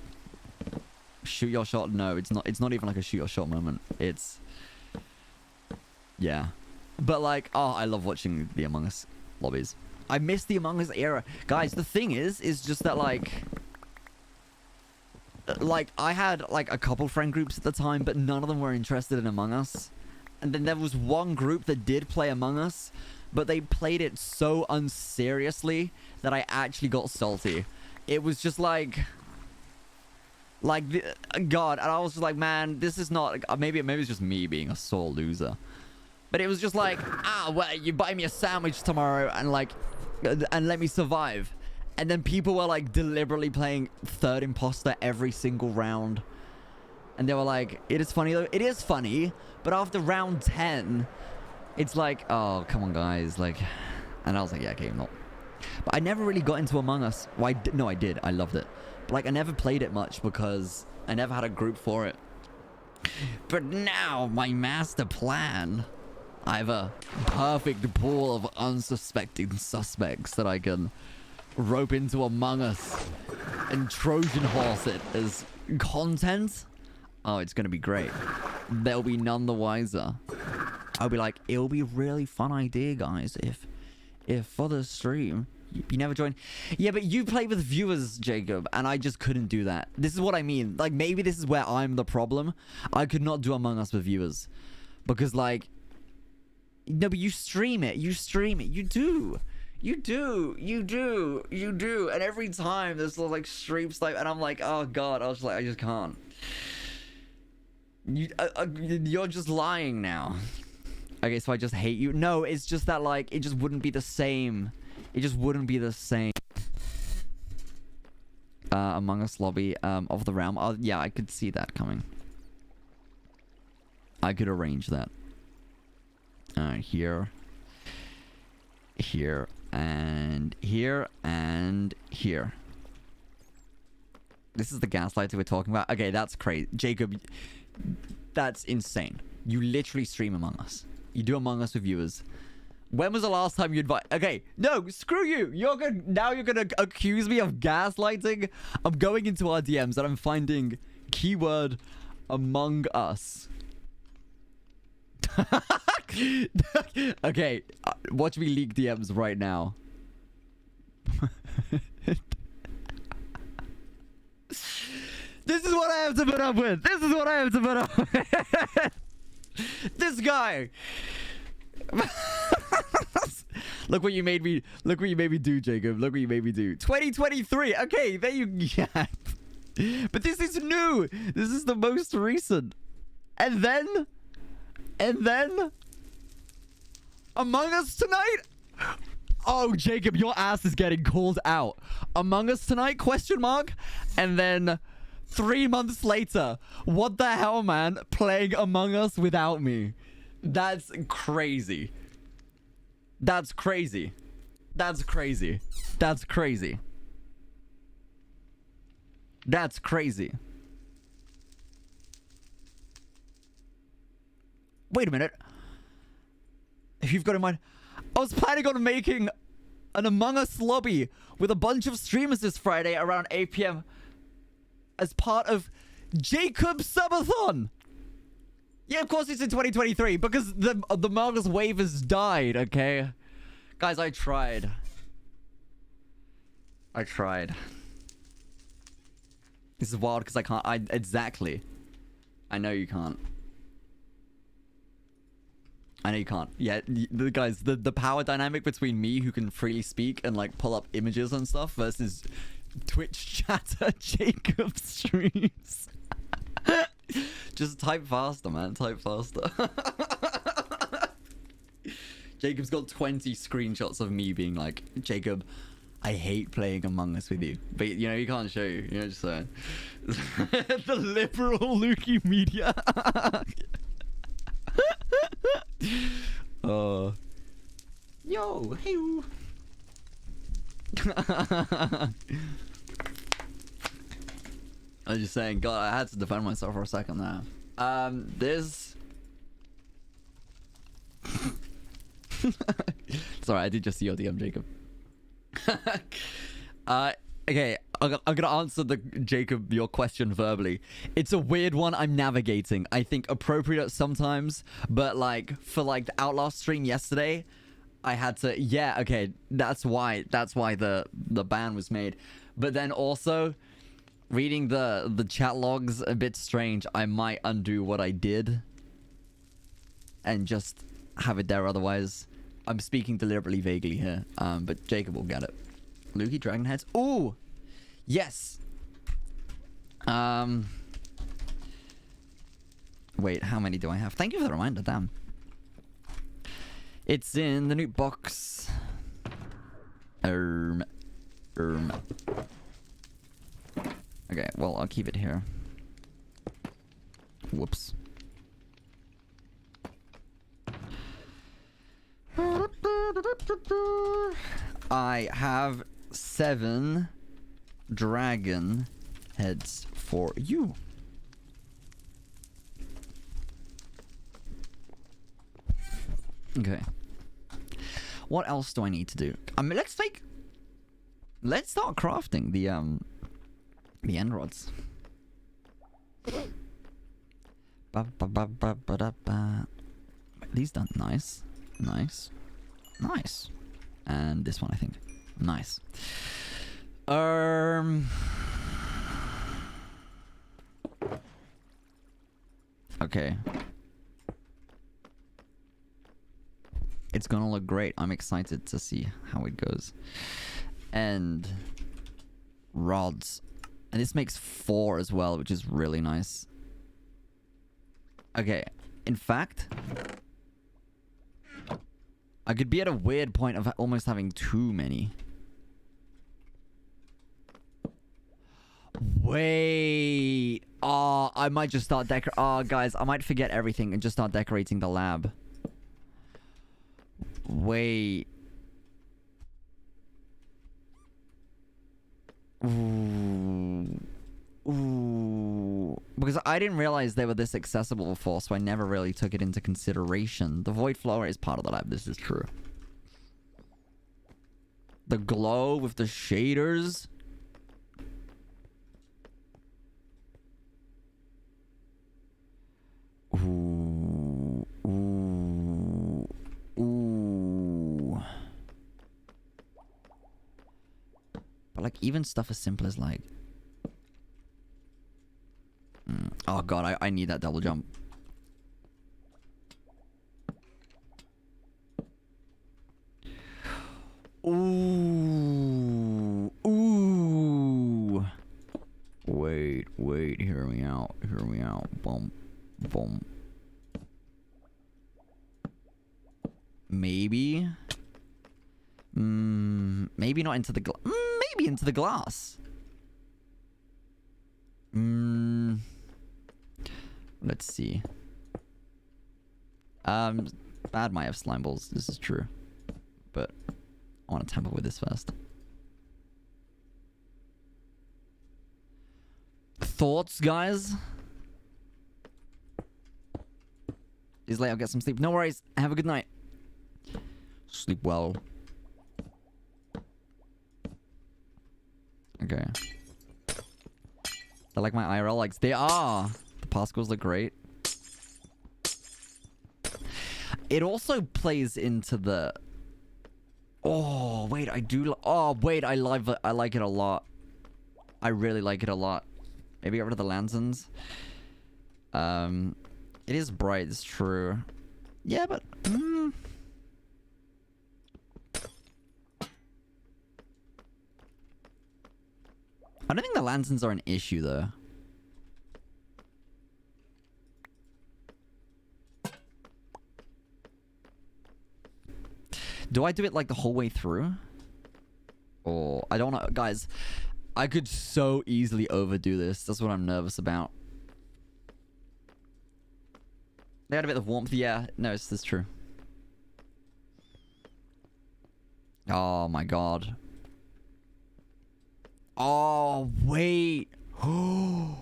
shoot your shot. No, it's not. It's not even like a shoot your shot moment. It's yeah, but like, oh, I love watching the Among Us lobbies. I miss the Among Us era, guys. The thing is just that like I had like a couple friend groups at the time, but none of them were interested in Among Us. And then there was one group that did play Among Us, but they played it so unseriously that I actually got salty. It was just like God, and I was just like, man, this is not, maybe it's just me being a sore loser. But it was just like, well, you buy me a sandwich tomorrow and like, and let me survive. And then people were like deliberately playing third imposter every single round. And they were like, it is funny though. It is funny, but after round 10, it's like, oh, come on, guys. Like, and I was like, yeah, okay, not. But I never really got into Among Us. Well, no, I did. I loved it. But like, I never played it much because I never had a group for it. But now, my master plan. I have a perfect pool of unsuspecting suspects that I can rope into Among Us and Trojan horse it as content. Oh, it's going to be great. They'll be none the wiser. I'll be like, it'll be a really fun idea, guys, if for the stream, You never join. Yeah, but you play with viewers, Jacob, and I just couldn't do that. This is what I mean. Like, maybe this is where I'm the problem. I could not do Among Us with viewers. Because, like... No, but you stream it. You stream it. You do. You do. You do. You do. And every time there's like stream snipe, and I'm like, oh god, I was like, I just can't. You're just lying now. Okay, so I just hate you. No, it's just that like it just wouldn't be the same. It just wouldn't be the same. Among Us lobby of the realm. Yeah, I could see that coming. I could arrange that. Here, and here, and here. This is the gaslighter we're talking about. Okay, that's crazy. Jacob, that's insane. You literally stream Among Us. You do Among Us with viewers. When was the last time you invite... Okay, no, screw you. Now you're gonna accuse me of gaslighting? I'm going into our DMs and I'm finding keyword Among Us. Okay, watch me leak DMs right now. This is what I have to put up with. This is what I have to put up with. This guy. Look what you made me. Look what you made me do, Jacob. Look what you made me do. 2023. Okay, there you. Yeah. But this is new. This is the most recent. And then. Among Us tonight? Oh, Jacob, your ass is getting called out. Among Us tonight? Question mark. And then 3 months later, what the hell, man? Playing Among Us without me. That's crazy. That's crazy. That's crazy. That's crazy. That's crazy. Wait a minute. If you've got in mind, I was planning on making an Among Us lobby with a bunch of streamers this Friday around 8 p.m. as part of Jacob's Subathon. Yeah, of course it's in 2023 because the Among Us wave has died, okay? Guys, I tried. This is wild because I can't. Exactly. I know you can't. I know you can't. Yeah, guys, the power dynamic between me, who can freely speak and like pull up images and stuff, versus Twitch chatter Jacob streams. Just type faster, man. Type faster. Jacob's got 20 screenshots of me being like, Jacob, I hate playing Among Us with you. But, you know, you can't show you. You know, just saying. The liberal Lukey media. Yo, hey. I was just saying, God, I had to defend myself for a second there. There's... Sorry, I did just see your DM, Jacob. Okay, I'm gonna answer Jacob, your question verbally. It's a weird one I'm navigating. I think appropriate sometimes, but like for like the Outlast stream yesterday, I had to. Yeah, okay, that's why the ban was made. But then also, reading the chat logs a bit strange. I might undo what I did and just have it there. Otherwise, I'm speaking deliberately vaguely here. But Jacob will get it. Lukey Dragon Heads. Ooh, yes. Wait, how many do I have? Thank you for the reminder. Damn. It's in the new box. Okay, well, I'll keep it here. Whoops. I have 7 dragon heads for you. Okay. What else do I need to do? I mean, let's start crafting the end rods. These done. Nice. And this one, I think. Nice. Okay. It's gonna look great. I'm excited to see how it goes. And rods. And this makes 4 as well, which is really nice. Okay. In fact, I could be at a weird point of almost having too many. Wait. Oh, I might just start Oh, guys, I might forget everything and just start decorating the lab. Wait. Ooh. Ooh. Because I didn't realize they were this accessible before, so I never really took it into consideration. The void flower is part of the lab, this is true. The glow with the shaders. Ooh. Ooh. Ooh. But like even stuff as simple as like... Oh god, I need that double jump. Ooh. Ooh. Wait, hear me out. Boom. Boom. Maybe? Maybe not into the maybe into the glass. Let's see. Bad might have slime balls, this is true. But I want to tamper with this first. Thoughts, guys? Is late, I'll get some sleep. No worries. Have a good night. Sleep well. Okay. They're like my IRL likes. They are. The particles look great. It also plays into the... Oh, wait, I do... Oh, wait, I like it a lot. I really like it a lot. Maybe get rid of the lanterns. It is bright, it's true. Yeah, but... I don't think the lanterns are an issue, though. Do I do it, like, the whole way through? Or... I don't know. Guys, I could so easily overdo this. That's what I'm nervous about. They had a bit of warmth. Yeah, no, this is true. Oh, my God. Oh, wait. Ooh.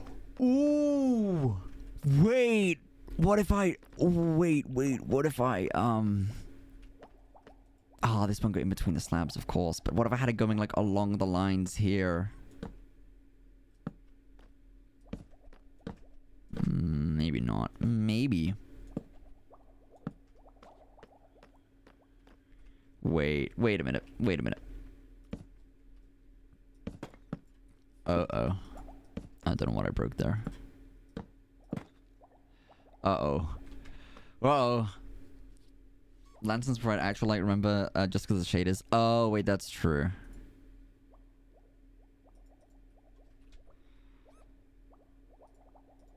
Wait. What if I... Wait. What if I, Oh, this one got in between the slabs, of course. But what if I had it going, like, along the lines here? Maybe not. Maybe. Wait a minute. Uh-oh. I don't know what I broke there. Uh-oh. Uh-oh. Lanterns provide actual light, remember, just because of the shaders. Oh, wait, that's true.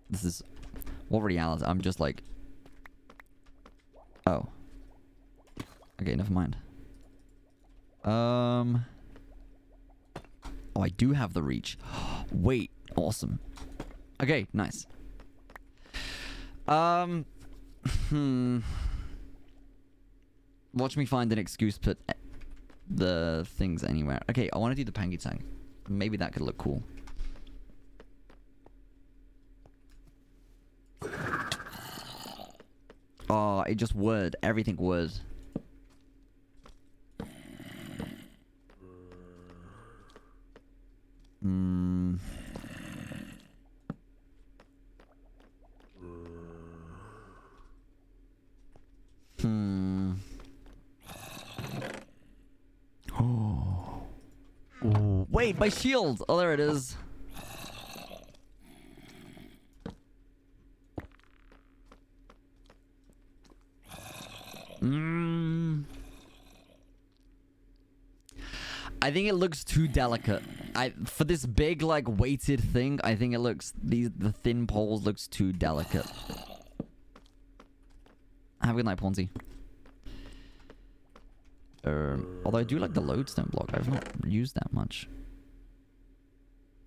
This is... What reality? I'm just like... Oh. Okay, never mind. Oh, I do have the reach. Wait, awesome. Okay, nice. Watch me find an excuse to put the things anywhere. Okay, I want to do the pangy tank. Maybe that could look cool. Oh, it just would. Everything would. Oh. Ooh, wait, my shield! Oh, there it is. I think it looks too delicate. For this big, like, weighted thing, I think it looks... the thin poles looks too delicate. Have a good night, Ponzi. Although I do like the lodestone block. I've not used that much.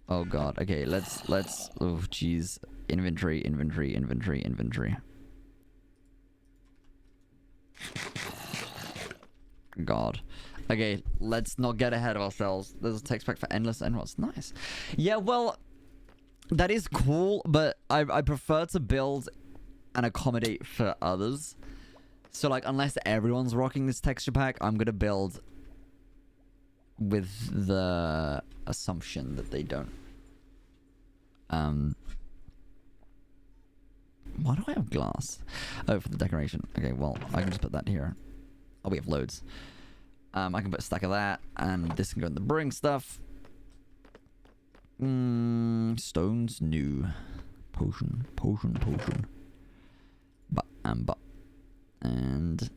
Oh god. Okay, let's oh jeez. Inventory. God. Okay, let's not get ahead of ourselves. There's a text pack for endless emeralds. Nice. Yeah, well, that is cool, but I prefer to build and accommodate for others. So, like, unless everyone's rocking this texture pack, I'm gonna build with the assumption that they don't. Why do I have glass? Oh, for the decoration. Okay, well, I can just put that here. Oh, we have loads. I can put a stack of that, and this can go in the brewing stuff. Stones, new. Potion. But. And...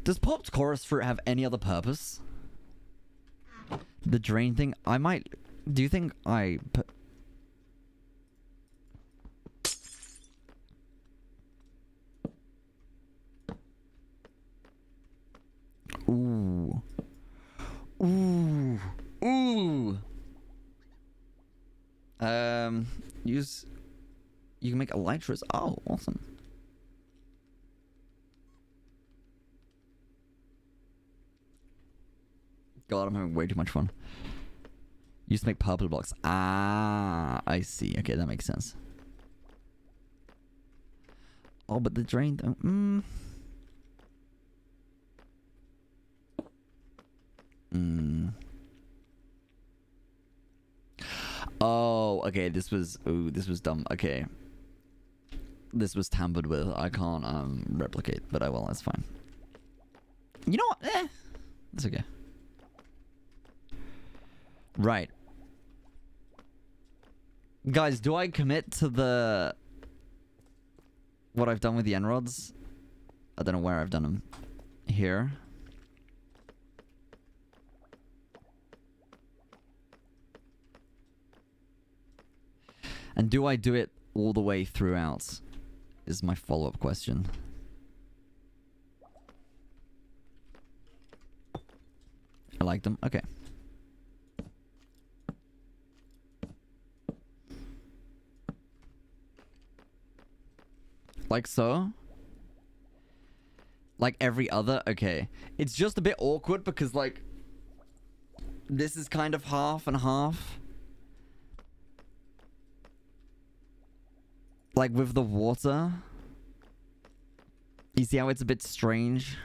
does popped chorus fruit have any other purpose? The drain thing? I might... do you think I put... Ooh. Use... you can make elytras. Oh, awesome. God, I'm having way too much fun. Used to make purple blocks. Ah, I see. Okay, that makes sense. Oh, but the drain... Oh, okay, this was... ooh, this was dumb. Okay. This was tampered with. I can't replicate, but I will. That's fine. You know what? That's okay. Right. Guys, do I commit to the... what I've done with the end rods? I don't know where I've done them. Here. And do I do it all the way throughout? Is my follow-up question. I like them. Okay. Like so? Like every other? Okay. It's just a bit awkward because, like, this is kind of half and half. Like with the water. You see how it's a bit strange?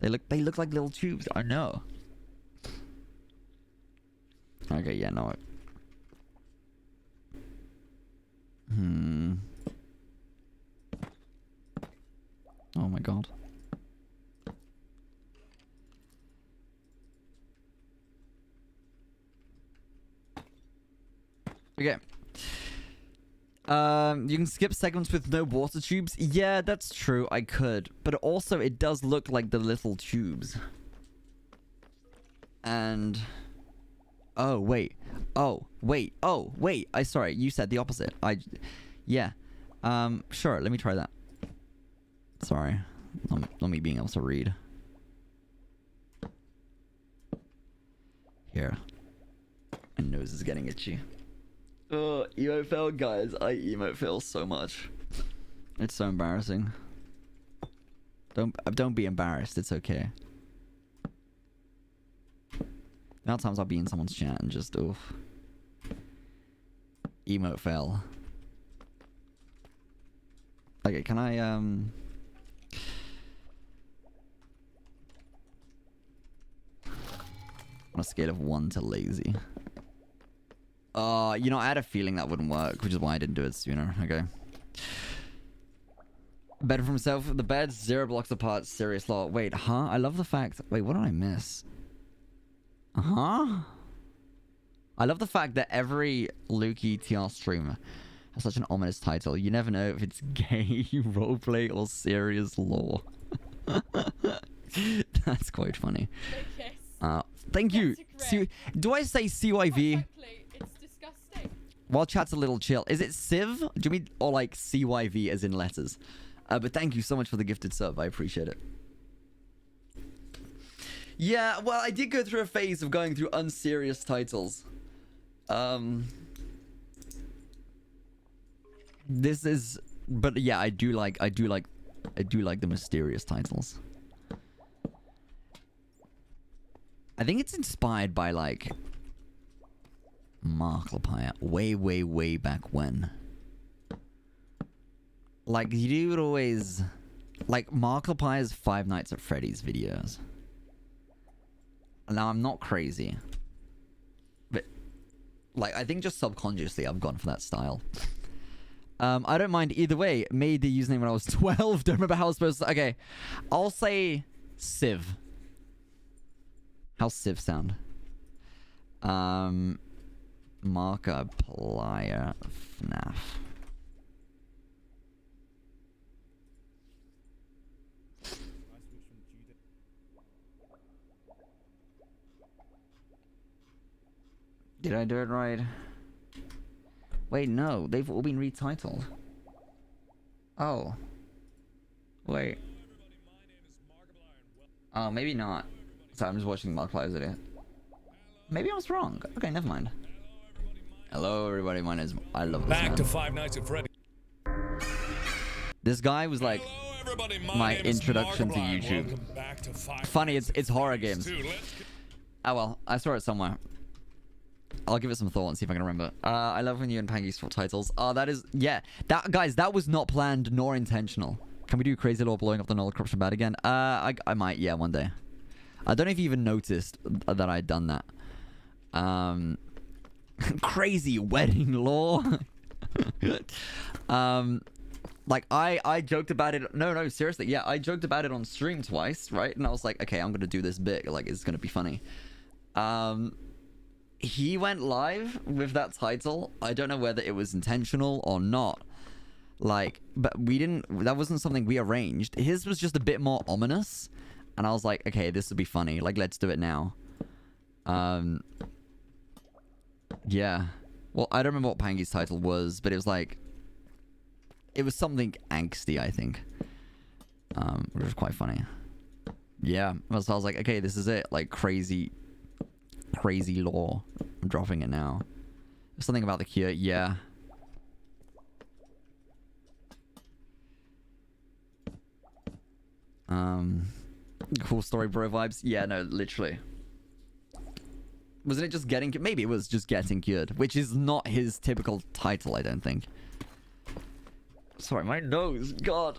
They look like little tubes. I know. Okay, yeah, no. Oh my god. Okay. You can skip segments with no water tubes. Yeah, that's true. I could. But also, it does look like the little tubes. And... oh, wait. Oh, wait. Oh, wait. Sorry, you said the opposite. Yeah. Sure, let me try that. Sorry. Not me being able to read. Here. My nose is getting itchy. Emote fail, guys. I emote fail so much. It's so embarrassing. Don't be embarrassed. It's okay. Now times I'll be in someone's chat and just oof. Emote fail. Okay, can I on a scale of 1 to lazy. You know, I had a feeling that wouldn't work, which is why I didn't do it sooner. Okay. Bed for himself. The bed's 0 blocks apart. Serious law. Wait, huh? I love the fact... wait, what did I miss? Uh-huh. I love the fact that every Lukey TR stream has such an ominous title. You never know if it's gay, roleplay, or serious lore. That's quite funny. Lucas. Thank you. That's a grip. Do I say CYV? Quite frankly, it's disgusting. While chat's a little chill. Is it Civ? Do you mean, or like CYV as in letters? But thank you so much for the gifted sub. I appreciate it. Yeah, well, I did go through a phase of going through unserious titles. This is, but yeah, I do like the mysterious titles. I think it's inspired by like Markiplier way back when. Like you would always like Markiplier's Five Nights at Freddy's videos. Now I'm not crazy, but like I think just subconsciously I've gone for that style. I don't mind either way. Made the username when I was 12. Don't remember how I was supposed to. Okay, I'll say Civ. How's Civ sound? Markiplier FNAF. Did I do it right? Wait, no. They've all been retitled. Oh. Wait. Oh, maybe not. Sorry, I'm just watching Markiplier's video. Maybe I was wrong. Okay, never mind. Hello, everybody. My name is... I love this Back man. to Five Nights at Freddy's. This guy was like... Hello, everybody. my name is introduction to Markiplier. YouTube. Welcome back to Five Funny, Nights it's at horror Freddy's games. 2. Oh well, I saw it somewhere. I'll give it some thought and see if I can remember. I love when you and Pangy swap titles. That is... Yeah. That, guys, that was not planned nor intentional. Can we do Crazy Law blowing up the Null Corruption Bad again? I might, yeah, one day. I don't know if you even noticed that I'd done that. Crazy wedding law. Like, I joked about it. No, seriously. Yeah, I joked about it on stream twice, right? And I was like, okay, I'm going to do this big. Like, it's going to be funny. He went live with that title. I don't know whether it was intentional or not. Like, but we didn't... That wasn't something we arranged. His was just a bit more ominous. And I was like, okay, this would be funny. Like, let's do it now. Yeah. Well, I don't remember what Pangy's title was, but it was like... It was something angsty, I think. Which was quite funny. Yeah. So I was like, okay, this is it. Like, crazy law. I'm dropping it now. There's something about the cure. Yeah. Cool story, bro vibes. Yeah, no, literally. Wasn't it just getting... Maybe it was just getting cured, which is not his typical title, I don't think. Sorry, my nose. God.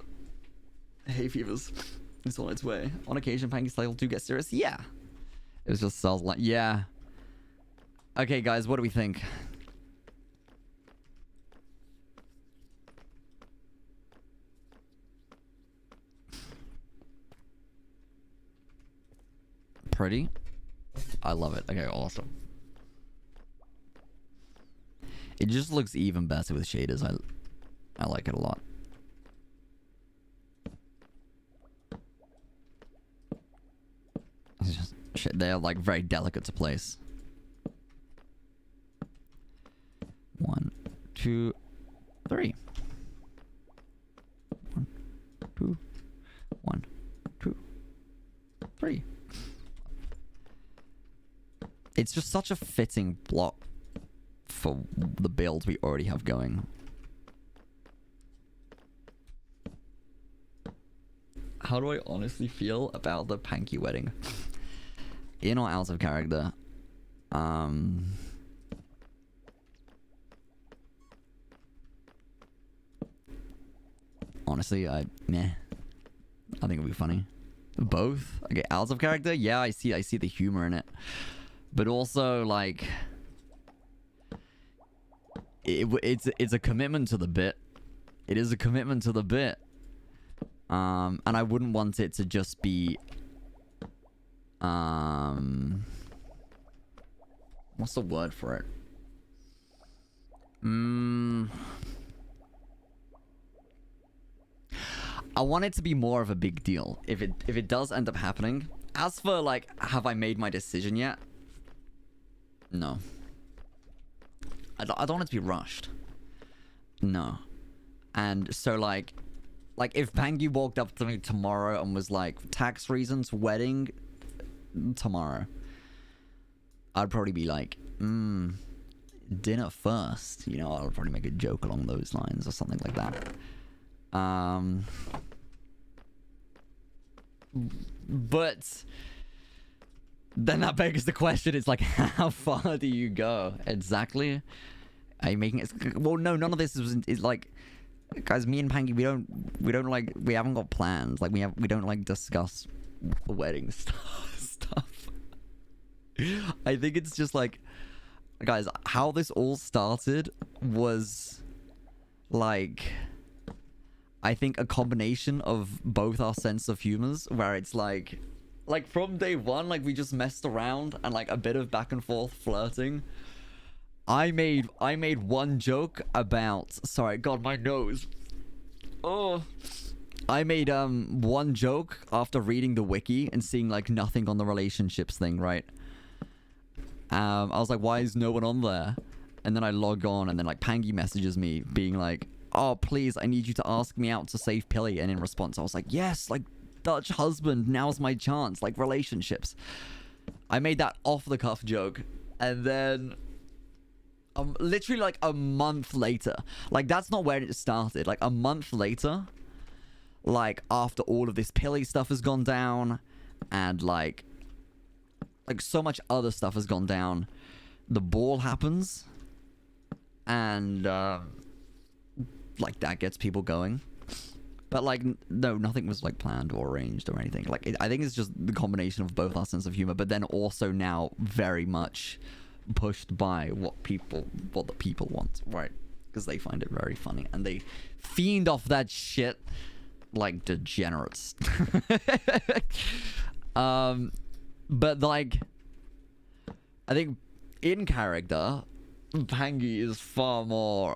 Hay fevers. It's on its way. On occasion, Pangy's title do get serious. Yeah. It was just... I was like, yeah. Okay, guys, what do we think? Pretty. I love it. Okay, awesome. It just looks even better with shaders. I like it a lot. It's just shit. They're like very delicate to place. 1, 2, 3. 1, 2, 1, 2, 3. It's just such a fitting block for the build we already have going. How do I honestly feel about the Panky wedding? In or out of character? Honestly, meh. I think it'll be funny. Both? Okay, out of character? Yeah, I see the humor in it. But also, like... It's a commitment to the bit. It is a commitment to the bit. And I wouldn't want it to just be... What's the word for it? I want it to be more of a big deal if it does end up happening. As for like, have I made my decision yet? No. I don't want it to be rushed. No. And so like if Pangy walked up to me tomorrow and was like, tax reasons, wedding, tomorrow, I'd probably be like, dinner first. You know, I'll probably make a joke along those lines or something like that. But then that begs the question, it's like, how far do you go exactly? Are you making it? Well, no, none of this is like, guys, me and Pangy, we don't like, we haven't got plans. Like we don't like discuss wedding stuff. I think it's just like, guys, how this all started was like, I think a combination of both our sense of humors, where it's like from day one, like we just messed around and like a bit of back and forth flirting. I made one joke about, sorry, God, my nose. Oh, I made one joke after reading the wiki and seeing like nothing on the relationships thing, right? I was like, why is no one on there? And then I log on, and then like Pangy messages me being like, oh, please, I need you to ask me out to save Pilly. And in response, I was like, yes, like Dutch husband, now's my chance, like relationships. I made that off the cuff joke. And then literally like a month later, like that's not where it started. Like a month later, like after all of this Pilly stuff has gone down and like so much other stuff has gone down, the ball happens and like that gets people going. But like no, nothing was like planned or arranged or anything. Like I think it's just the combination of both our sense of humor, but then also now very much pushed by what the people want, right? Because they find it very funny and they fiend off that shit like degenerates. But like I think in character, Pangy is far more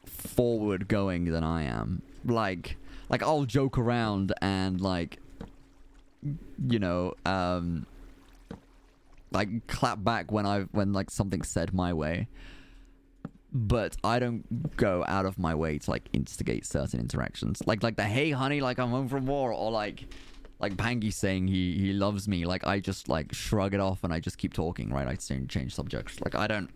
forward going than I am. Like I'll joke around and like, you know, like clap back when like something's said my way, but I don't go out of my way to like instigate certain interactions, like the hey honey, like I'm home from war, or like Pangy saying he loves me. Like I just like shrug it off and I just keep talking, right? I change subjects. Like I don't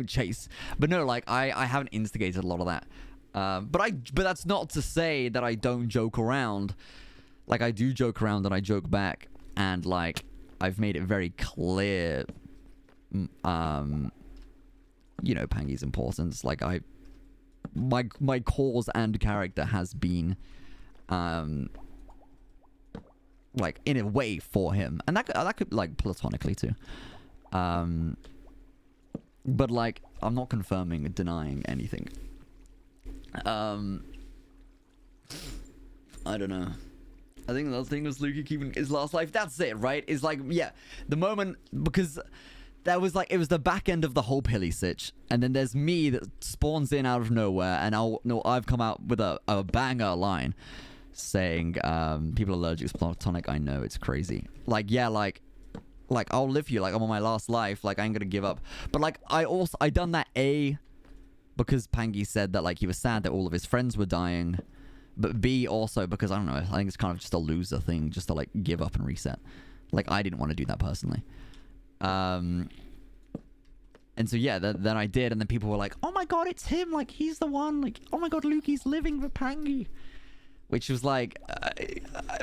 chase. But no, like I haven't instigated a lot of that. But that's not to say that I don't joke around. Like I do joke around and I joke back, and like I've made it very clear, you know, Pangy's importance. Like my cause and character has been, like in a way for him, and that could like platonically too. But like I'm not confirming or denying anything. I don't know. I think the other thing was Lukey keeping his last life. That's it, right? It's like, yeah, the moment, because that was like, it was the back end of the whole Pilly sitch, and then there's me that spawns in out of nowhere, and I've come out with a banger line saying, people allergic to platonic, I know, it's crazy. Like, yeah, like I'll live you, like I'm on my last life, like I ain't gonna give up. But like I done that because Pangy said that like he was sad that all of his friends were dying, but B also because I don't know, I think it's kind of just a loser thing, just to like give up and reset. Like I didn't want to do that personally. And so yeah, then I did, and then people were like, oh my god, it's him, like he's the one, like oh my god, Lukey's living with Pangy. Which was like,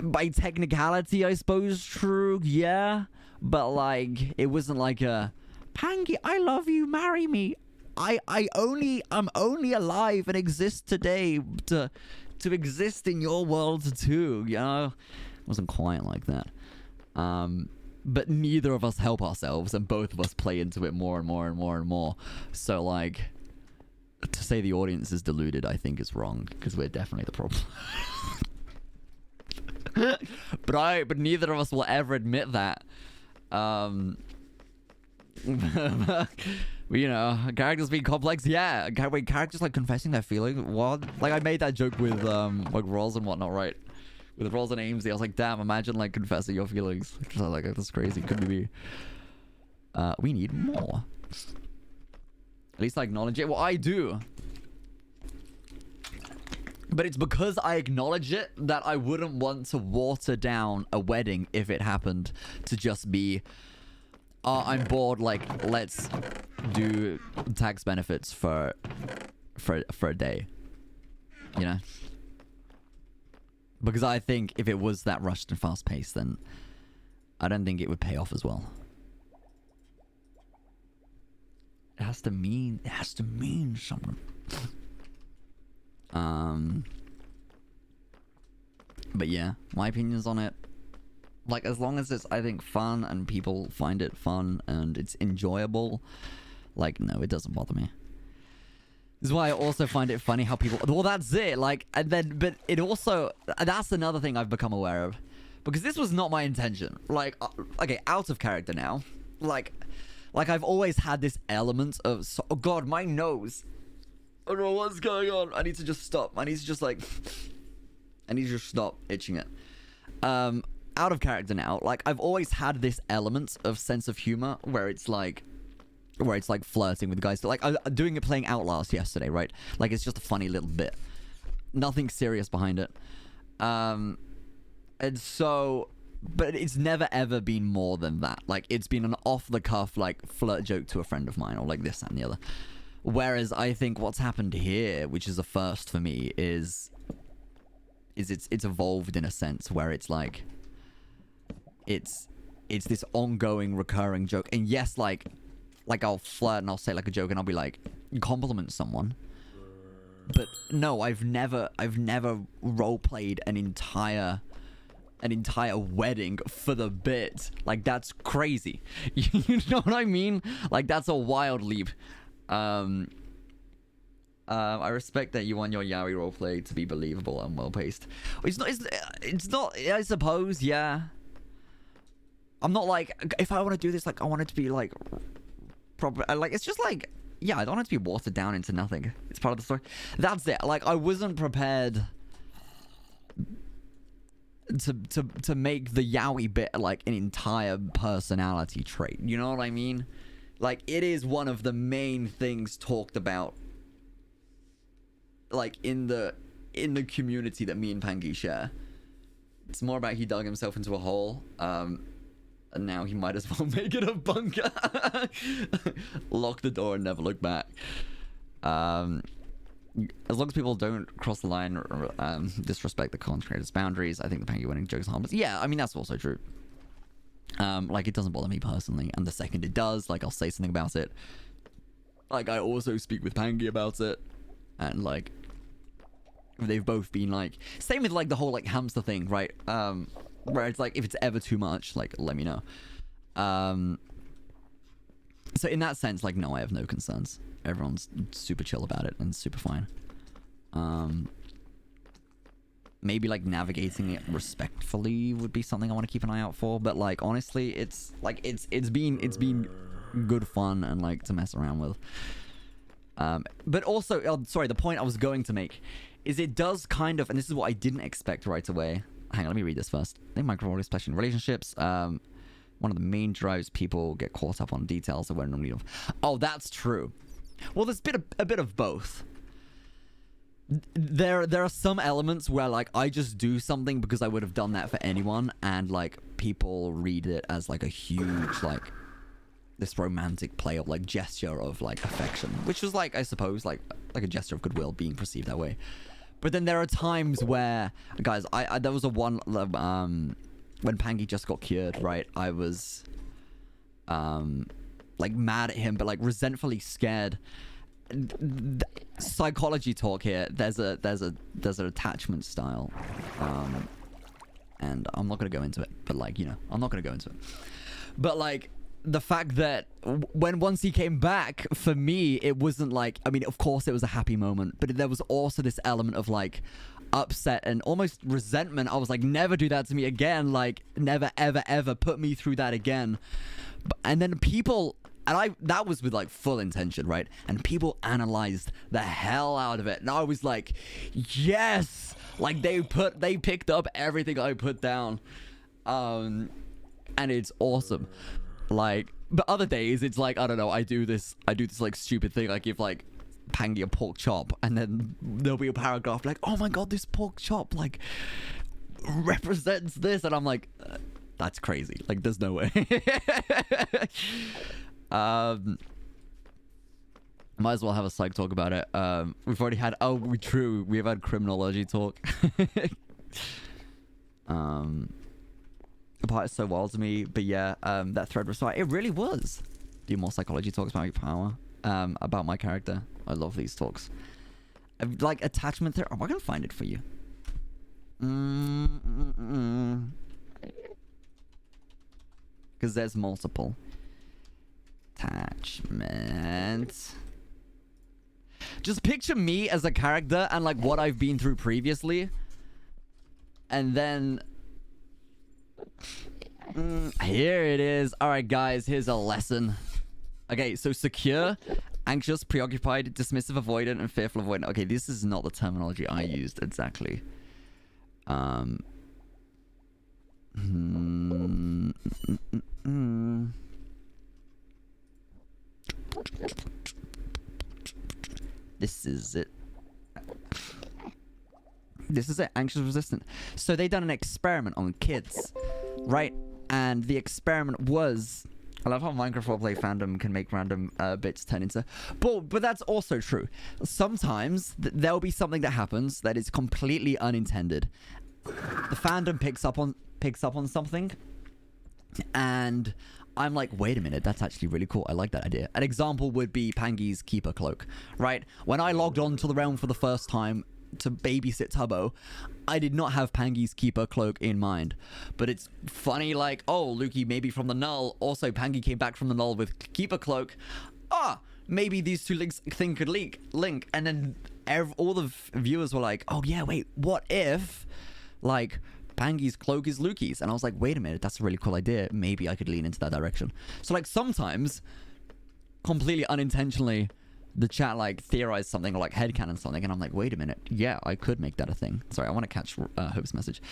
by technicality, I suppose, true, yeah. But like, it wasn't like a, Pangy, I love you, marry me. I'm only alive and exist today to exist in your world too, you know? It wasn't quite like that. But neither of us help ourselves, and both of us play into it more and more and more and more. So like, to say the audience is deluded, I think is wrong, because we're definitely the problem. But neither of us will ever admit that. You know, characters being complex. Yeah, wait, characters like confessing their feeling. What? Like I made that joke with like Rolls and whatnot, right? With Rolls and Aimsy, I was like, damn, imagine like confessing your feelings. I was like, that's crazy. Could be. We need more. At least I acknowledge it. Well, I do. But it's because I acknowledge it that I wouldn't want to water down a wedding if it happened to just be, I'm bored, like, let's do tax benefits for a day. You know? Because I think if it was that rushed and fast paced, then I don't think it would pay off as well. It has to mean something. But yeah, my opinions on it, like, as long as it's, I think, fun and people find it fun and it's enjoyable, like, no, it doesn't bother me. This is why I also find it funny how people, well, that's it, like, and then, but it also, that's another thing I've become aware of, because this was not my intention. Like, okay, out of character now, like I've always had this element of, oh god, my nose. I don't know what's going on. I need to just stop. I need to just stop itching it. Out of character now, like, I've always had this element of sense of humor where it's like flirting with guys. Like, I'm doing it playing Outlast yesterday, right? Like, it's just a funny little bit. Nothing serious behind it. And so, but it's never ever been more than that. Like, it's been an off-the-cuff, like, flirt joke to a friend of mine, or like this, that, and the other. Whereas I think what's happened here, which is a first for me, is it's evolved in a sense where it's like, it's this ongoing, recurring joke. And yes, like I'll flirt and I'll say like a joke and I'll be like, compliment someone. But no, I've never role played an entire wedding for the bit. Like, that's crazy. You know what I mean? Like, that's a wild leap. I respect that you want your yaoi roleplay to be believable and well-paced. It's not, I suppose, yeah. I'm not like, if I want to do this, like, I want it to be, like, proper, like, it's just, like, yeah, I don't want it to be watered down into nothing. It's part of the story. That's it. Like, I wasn't prepared to make the yaoi bit, like, an entire personality trait. You know what I mean? Like, it is one of the main things talked about, like, in the community that me and Pangy share. It's more about he dug himself into a hole, and now he might as well make it a bunker. Lock the door and never look back. As long as people don't cross the line or disrespect the content creator's boundaries, I think the Pangy winning joke is harmless. Yeah, I mean, that's also true. Like, it doesn't bother me personally, and the second it does, like, I'll say something about it. Like, I also speak with Pangy about it, and, like, they've both been, like, same with, like, the whole, like, hamster thing, right? Where it's, like, if it's ever too much, like, let me know. So in that sense, like, no, I have no concerns. Everyone's super chill about it and super fine. Maybe, like, navigating it respectfully would be something I want to keep an eye out for. But, like, honestly, it's like, it's been good fun and, like, to mess around with. But also, sorry, the point I was going to make is it does kind of, and this is what I didn't expect right away. Hang on, let me read this first. I think micro especially in relationships, one of the main drives people get caught up on details of where normally of. Oh, that's true. Well, there's a bit of both. There are some elements where, like, I just do something because I would have done that for anyone, and, like, people read it as, like, a huge, like, this romantic play of, like, gesture of, like, affection, which was, like, I suppose, like a gesture of goodwill being perceived that way. But then there are times where, guys, I there was a one when Pangy just got cured, right? I was like, mad at him, but, like, resentfully scared. Psychology talk here. There's an attachment style, and I'm not gonna go into it, but, like, you know, I'm not gonna go into it. But, like, the fact that once he came back, for me, it wasn't like, I mean, of course it was a happy moment, but there was also this element of, like, upset and almost resentment. I was like, never do that to me again. Like, never, ever, ever put me through that again. And then people, and that was with like full intention, right? And people analyzed the hell out of it. And I was like, yes! Like, they picked up everything I put down. And it's awesome. Like, but other days, it's like, I don't know, I do this like stupid thing. I give like Pangy a pork chop, and then there'll be a paragraph like, oh my god, this pork chop like represents this, and I'm like, that's crazy. Like, there's no way. Might as well have a psych talk about it. We've already had, we've had criminology talk. The part is so wild to me, but yeah, that thread was right. It really was. Do more psychology talks about my power, about my character. I love these talks. Like attachment theory. Oh, I'm gonna find it for you. Because there's multiple. Attachment. Just picture me as a character and like what I've been through previously. And then... here it is. Alright guys, here's a lesson. Okay, so secure, anxious, preoccupied, dismissive, avoidant, and fearful avoidant. Okay, this is not the terminology I used exactly. This is it. This is it. Anxious resistant. So they done an experiment on kids, right? And the experiment was... I love how Minecraft roleplay fandom can make random bits turn into... But that's also true. Sometimes there'll be something that happens that is completely unintended. The fandom picks up on something, and I'm like, wait a minute, that's actually really cool. I like that idea. An example would be Pangy's Keeper Cloak, right? When I logged on to the realm for the first time to babysit Tubbo, I did not have Pangy's Keeper Cloak in mind. But it's funny, like, oh, Lukey maybe from the null. Also, Pangy came back from the null with Keeper Cloak. Maybe these two things could link. And then all the viewers were like, oh yeah, wait, what if, like, Pangy's cloak is Lukey's? And I was like, wait a minute, that's a really cool idea. Maybe I could lean into that direction. So, like, sometimes, completely unintentionally, the chat, like, theorized something or, like, headcanon something, and I'm like, wait a minute, yeah, I could make that a thing. Sorry, I want to catch Hope's message.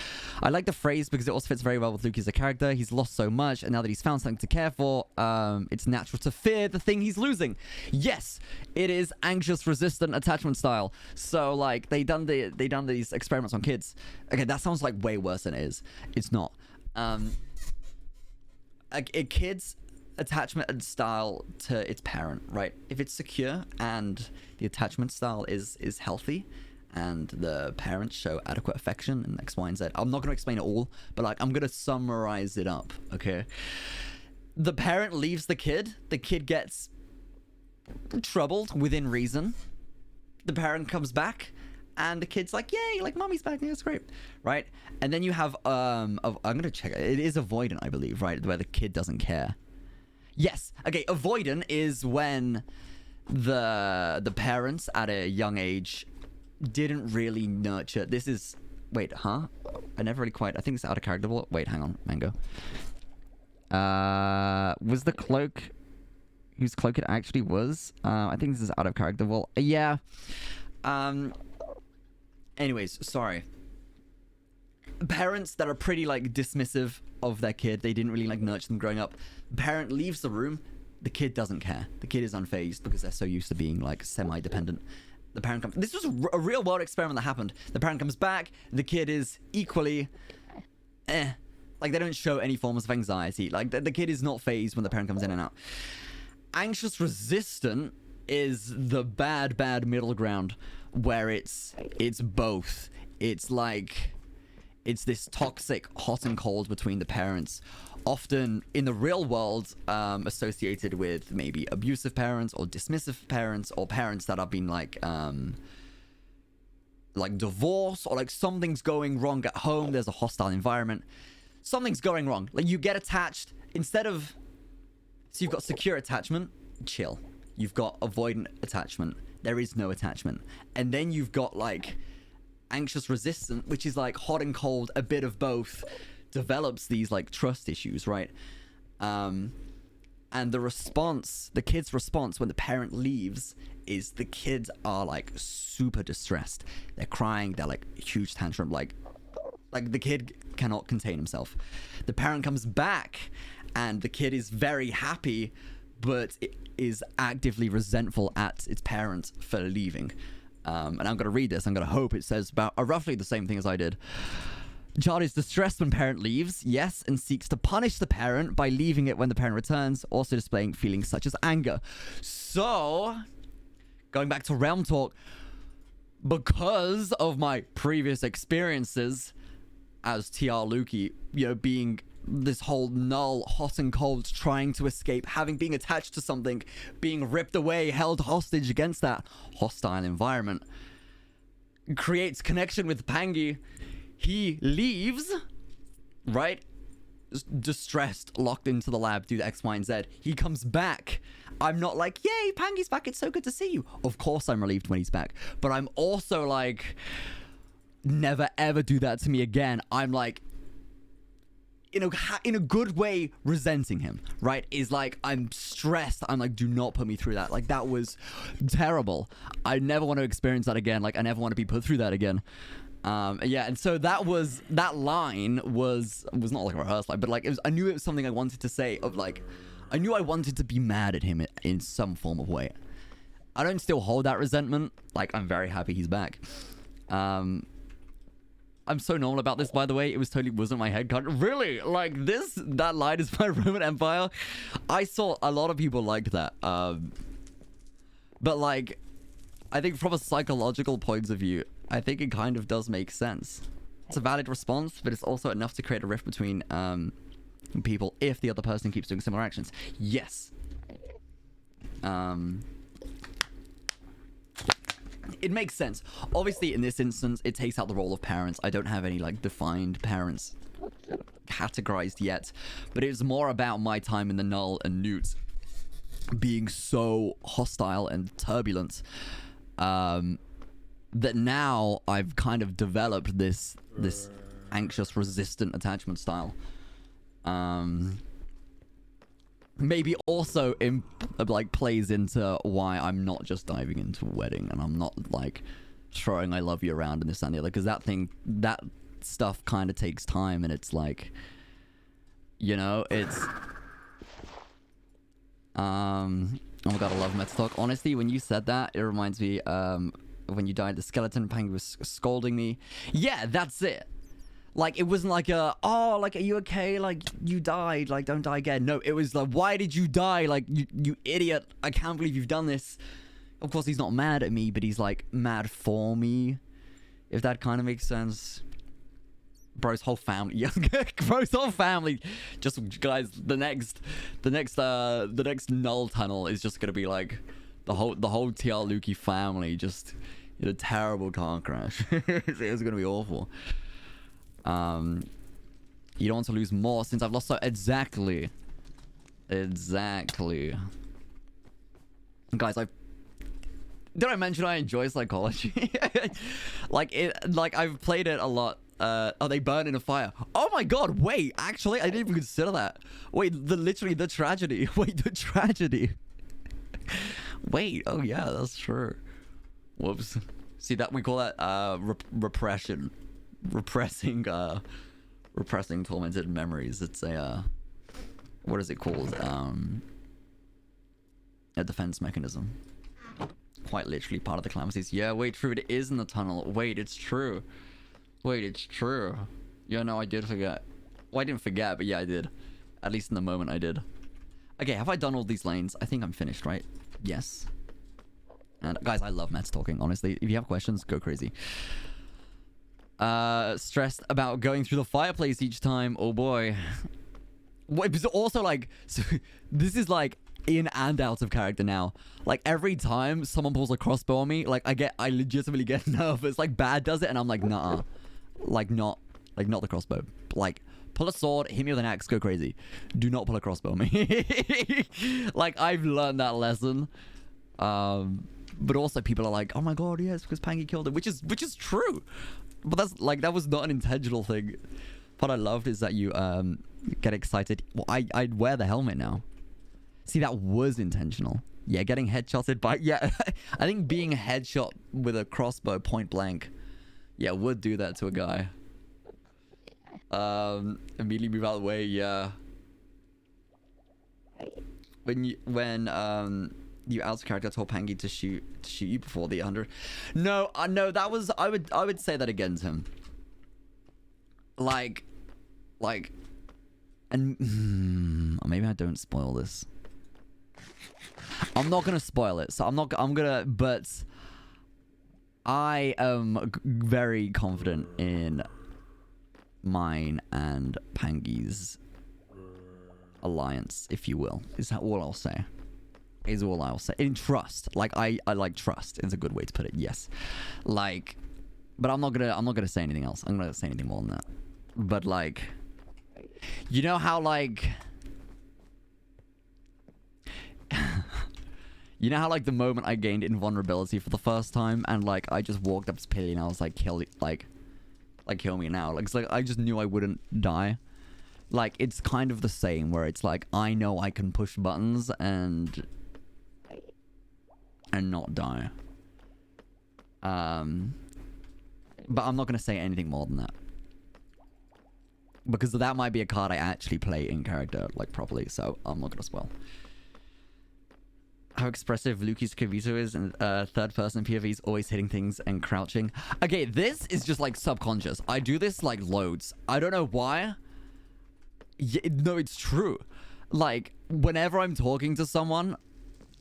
I like the phrase because it also fits very well with Lukey as a character. He's lost so much, and now that he's found something to care for, it's natural to fear the thing he's losing. Yes, it is anxious, resistant attachment style. So, like, they done these experiments on kids. Okay, that sounds, like, way worse than it is. It's not. A kid's attachment style to its parent, right? If it's secure and the attachment style is healthy and the parents show adequate affection and X, Y, and Z. I'm not going to explain it all, but like I'm going to summarize it up, okay? The parent leaves the kid gets troubled within reason. The parent comes back and the kid's like, yay, like mommy's back, yeah, that's great, right? And then you have I'm going to check it is avoidant, I believe, right? Where the kid doesn't care. Yes. Okay, avoidant is when the parents at a young age didn't really nurture. This is... Wait, huh? I never really quite... I think it's out of character. Wait, hang on, Mango. Was the cloak... Whose cloak it actually was? I think this is out of character. Well, yeah. Anyways, sorry. Parents that are pretty, like, dismissive of their kid. They didn't really, like, nurture them growing up. Parent leaves the room. The kid doesn't care. The kid is unfazed because they're so used to being, like, semi-dependent. The parent comes... This was a real-world experiment that happened. The parent comes back. The kid is equally... Like, they don't show any forms of anxiety. Like, the kid is not fazed when the parent comes in and out. Anxious resistant is the bad middle ground where it's both. It's like... It's this toxic hot and cold between the parents, often in the real world associated with maybe abusive parents or dismissive parents or parents that have been like divorce or like something's going wrong at home. There's a hostile environment. Something's going wrong. Like you get attached instead of... So you've got secure attachment, chill. You've got avoidant attachment. There is no attachment. And then you've got like anxious resistant, which is like hot and cold, a bit of both, develops these like trust issues, right? And the response, the kid's response when the parent leaves is the kids are like super distressed. They're crying, they're like huge tantrum, like the kid cannot contain himself. The parent comes back and the kid is very happy, but it is actively resentful at its parent for leaving. And I'm going to read this. I'm going to hope it says about roughly the same thing as I did. The child is distressed when parent leaves, yes, and seeks to punish the parent by leaving it when the parent returns, also displaying feelings such as anger. So, going back to realm talk, because of my previous experiences as TR Lukey, you know, being this whole null, hot and cold, trying to escape, having been attached to something, being ripped away, held hostage against that hostile environment, creates connection with Pangy. He leaves, right? Distressed, locked into the lab, do the X, Y, and Z. He comes back. I'm not like, yay, Pangy's back, it's so good to see you. Of course I'm relieved when he's back. But I'm also like, never ever do that to me again. I'm like, in a good way, resenting him, right? Is like, I'm stressed. I'm like, do not put me through that. Like, that was terrible. I never want to experience that again. Like, I never want to be put through that again. Yeah, and so that line was not like a rehearsal line, but like, I knew it was something I wanted to say, of like, I knew I wanted to be mad at him in some form of way. I don't still hold that resentment. Like, I'm very happy he's back. I'm so normal about this, by the way. It totally wasn't my head cut. Really? Like, that line is my Roman Empire? I saw a lot of people liked that. But, like, I think from a psychological point of view, I think it kind of does make sense. It's a valid response, but it's also enough to create a rift between people if the other person keeps doing similar actions. Yes. It makes sense. Obviously, in this instance, it takes out the role of parents. I don't have any, like, defined parents categorized yet. But it's more about my time in the Null and Newt being so hostile and turbulent that now I've kind of developed this anxious, resistant attachment style. Maybe also plays into why I'm not just diving into a wedding and I'm not like throwing I love you around and this and the other, because that stuff kind of takes time, and it's like, you know, it's oh my god, I love Meta Talk. Honestly, when you said that, it reminds me when you died, the skeleton Pang was scolding me. Yeah, that's it. Like, it wasn't like oh, like, are you okay? Like, you died. Like, don't die again. No, it was like, why did you die? Like, you idiot. I can't believe you've done this. Of course, he's not mad at me, but he's, like, mad for me. If that kind of makes sense. Bro's whole family. Yeah, Bro's whole family. Just, guys, the next Null tunnel is just gonna be, like, the whole TR Lukey family just in a terrible car crash. It's gonna be awful. You don't want to lose more since I've lost so... Exactly. Guys, did I mention I enjoy psychology? I've played it a lot. Oh, they burn in a fire. Oh my god, wait, actually, I didn't even consider that. Wait, literally the tragedy. Wait, the tragedy. Wait, oh yeah, that's true. Whoops. See, that we call that repression. Repressing tormented memories. It's a what is it called? A defense mechanism. Quite literally part of the calamities. Yeah, wait, true, it is in the tunnel. Wait, it's true. Wait, it's true. Yeah, no, I did forget. Well, I didn't forget, but yeah, I did. At least in the moment I did. Okay, have I done all these lanes? I think I'm finished, right? Yes. And guys, I love Mets talking, honestly. If you have questions, go crazy. Stressed about going through the fireplace each time. Oh boy. But also, like, so, this is like in and out of character now. Like, every time someone pulls a crossbow on me, like, I legitimately get nervous. Like, Bad does it and I'm like, nah. Like, not the crossbow. Like, pull a sword, hit me with an axe, go crazy. Do not pull a crossbow on me. Like, I've learned that lesson. but also people are like, oh my god, yes, because Pangy killed him, which is true. But that's like, that was not an intentional thing. What I loved is that you get excited. Well, I'd wear the helmet now. See, that was intentional. Yeah, getting headshotted by... Yeah, I think being headshot with a crossbow point blank, yeah, would do that to a guy. Immediately move out of the way, yeah. When you out character told Pangy to shoot you before the 100. No, no, that was... I would say that against him. Like... And... maybe I don't spoil this. I'm not gonna spoil it, so I'm gonna, but I am very confident in mine and Pangy's alliance, if you will. Is that all I'll say? Is all I'll say. In trust. Like, I like trust. It's a good way to put it, yes. Like, but I'm not gonna say anything else. I'm not gonna say anything more than that. But like, you know how like... You know how like the moment I gained invulnerability for the first time and like I just walked up to Pilly and I was like, kill me now. Like, it's like I just knew I wouldn't die. Like, it's kind of the same where it's like I know I can push buttons and not die. But I'm not gonna say anything more than that. Because that might be a card I actually play in character, like, properly, so I'm not gonna spoil. How expressive Lukey's Kavito is in third-person POVs, always hitting things and crouching. Okay, this is just, like, subconscious. I do this, like, loads. I don't know why. Yeah, no, it's true. Like, whenever I'm talking to someone,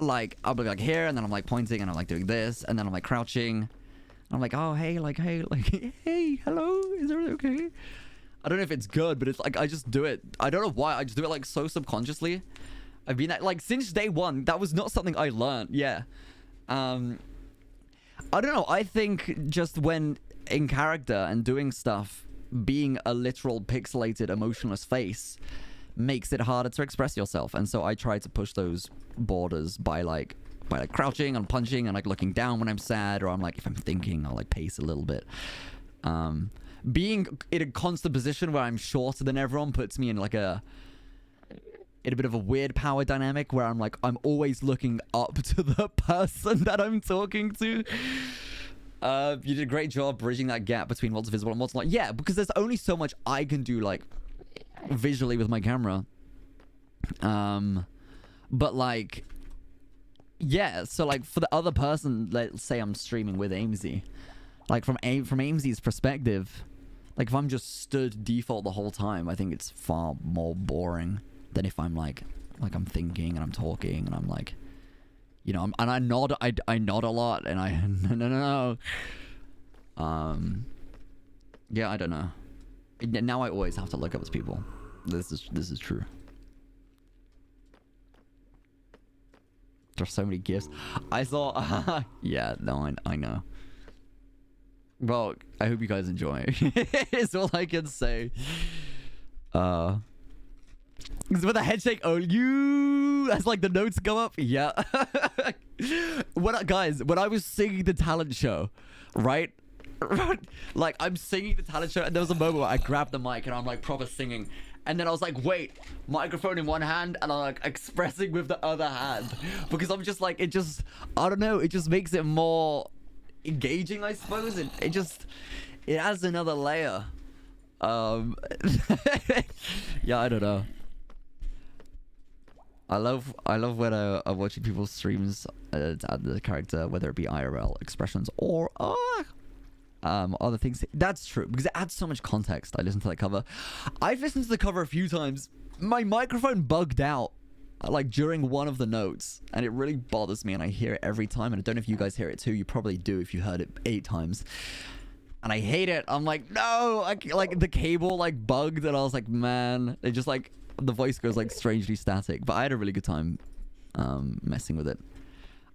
like, I'll be, like, here, and then I'm, like, pointing, and I'm, like, doing this, and then I'm, like, crouching. I'm like, oh, hey, hey, hello, is everything okay? I don't know if it's good, but it's, like, I just do it. I don't know why. I just do it, like, so subconsciously. I've been like since day one. That was not something I learned. Yeah. I don't know. I think just when in character and doing stuff, being a literal pixelated emotionless face makes it harder to express yourself. And so I try to push those borders by like crouching and punching and like looking down when I'm sad, or I'm like, if I'm thinking, I'll like pace a little bit. Being in a constant position where I'm shorter than everyone puts me in like a bit of a weird power dynamic where I'm like, I'm always looking up to the person that I'm talking to. You did a great job bridging that gap between what's visible and what's not. Yeah, because there's only so much I can do, like, visually with my camera. But, like, yeah, so, like, for the other person, let's say I'm streaming with Amesy. Like, from Amesy's perspective, like, if I'm just stood default the whole time, I think it's far more boring than if I'm like I'm thinking and I'm talking and I'm like, you know, I nod a lot and I no. Yeah, I don't know. Now I always have to look up to people. This is true. There's so many gifts. I saw. Yeah, no, I know. Well, I hope you guys enjoy. Is all I can say. With a head shake, oh, you as like the notes go up, yeah. When I was singing the talent show, right? Like I'm singing the talent show, and there was a moment where I grabbed the mic and I'm like proper singing, and then I was like, wait, microphone in one hand, and I'm like expressing with the other hand, because I'm just like, I don't know, it just makes it more engaging, I suppose. It adds another layer. Yeah, I don't know. I love when I'm watching people's streams to add the character, whether it be IRL expressions or other things. That's true, because it adds so much context. I listen to that cover. I've listened to the cover a few times. My microphone bugged out like during one of the notes, and it really bothers me, and I hear it every time, and I don't know if you guys hear it too. You probably do if you heard it 8 times. And I hate it. I'm like, no, like the cable like bugged, and I was like, man, it just like the voice goes like strangely static. But I had a really good time messing with it.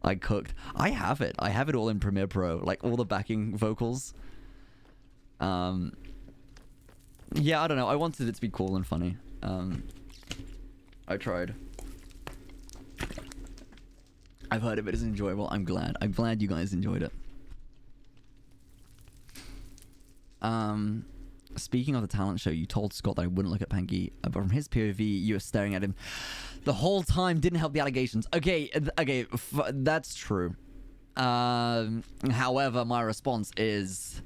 I cooked. I have it all in Premiere Pro, like all the backing vocals. Yeah, I don't know. I wanted it to be cool and funny. I tried. I've heard of it as enjoyable. I'm glad. I'm glad you guys enjoyed it. Speaking of the talent show, you told Scott that I wouldn't look at Panky, but from his POV, you were staring at him the whole time. Didn't help the allegations. Okay, that's true. However, my response is,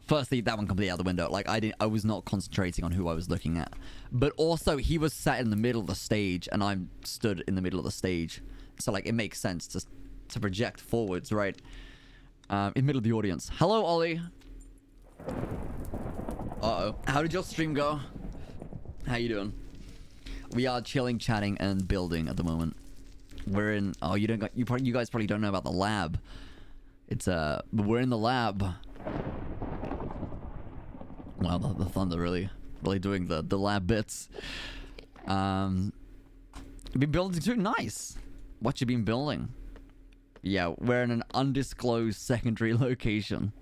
firstly, that one completely out the window. Like, I was not concentrating on who I was looking at. But also, he was sat in the middle of the stage, and I'm stood in the middle of the stage. So, like, it makes sense to project forwards, right? In the middle of the audience. Hello, Ollie. Uh-oh. How did your stream go? How you doing? We are chilling, chatting, and building at the moment. We're in... Oh, you guys probably don't know about the lab. It's, we're in the lab. Wow, the thunder really doing the lab bits. Been building too. Nice. What you been building? Yeah, we're in an undisclosed secondary location.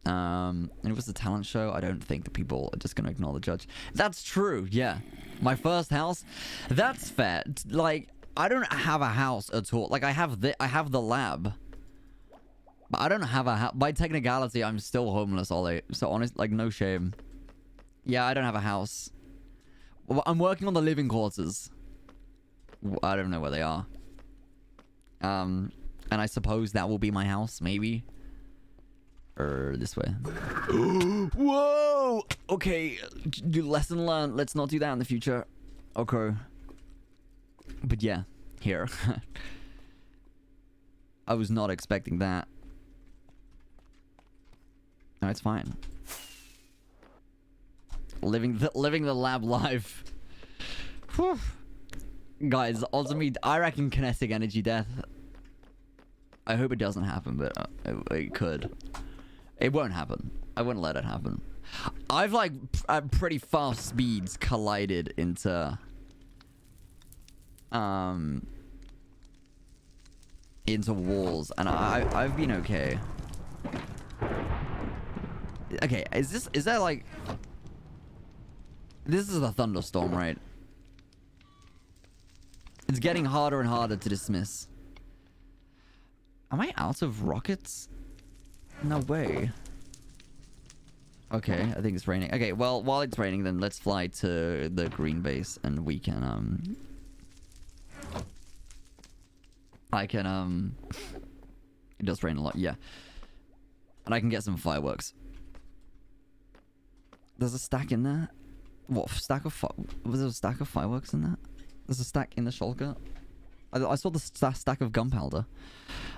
And it was the talent show. I don't think the people are just gonna ignore the judge. That's true. Yeah, my first house. That's fair. Like, I don't have a house at all. Like, I have the lab, but I don't have a house. By technicality, I'm still homeless, Ollie. So honest, like, no shame. Yeah, I don't have a house. Well, I'm working on the living quarters. I don't know where they are. And I suppose that will be my house, maybe. Or this way. Whoa! Okay, lesson learned. Let's not do that in the future. Okay. But yeah, here. I was not expecting that. No, it's fine. Living the lab life. Whew. Guys, ultimately, I reckon kinetic energy death. I hope it doesn't happen, but it could. It won't happen. I wouldn't let it happen. I've, like, at pretty fast speeds collided into... into walls, and I've been okay. Okay, is that, like... This is a thunderstorm, right? It's getting harder and harder to dismiss. Am I out of rockets? No way. Okay, I think it's raining. Okay, well, while it's raining, then let's fly to the green base, and we can, It does rain a lot, yeah. And I can get some fireworks. There's a stack in there? What, was there a stack of fireworks in that? There's a stack in the shulker? I saw the stack of gunpowder.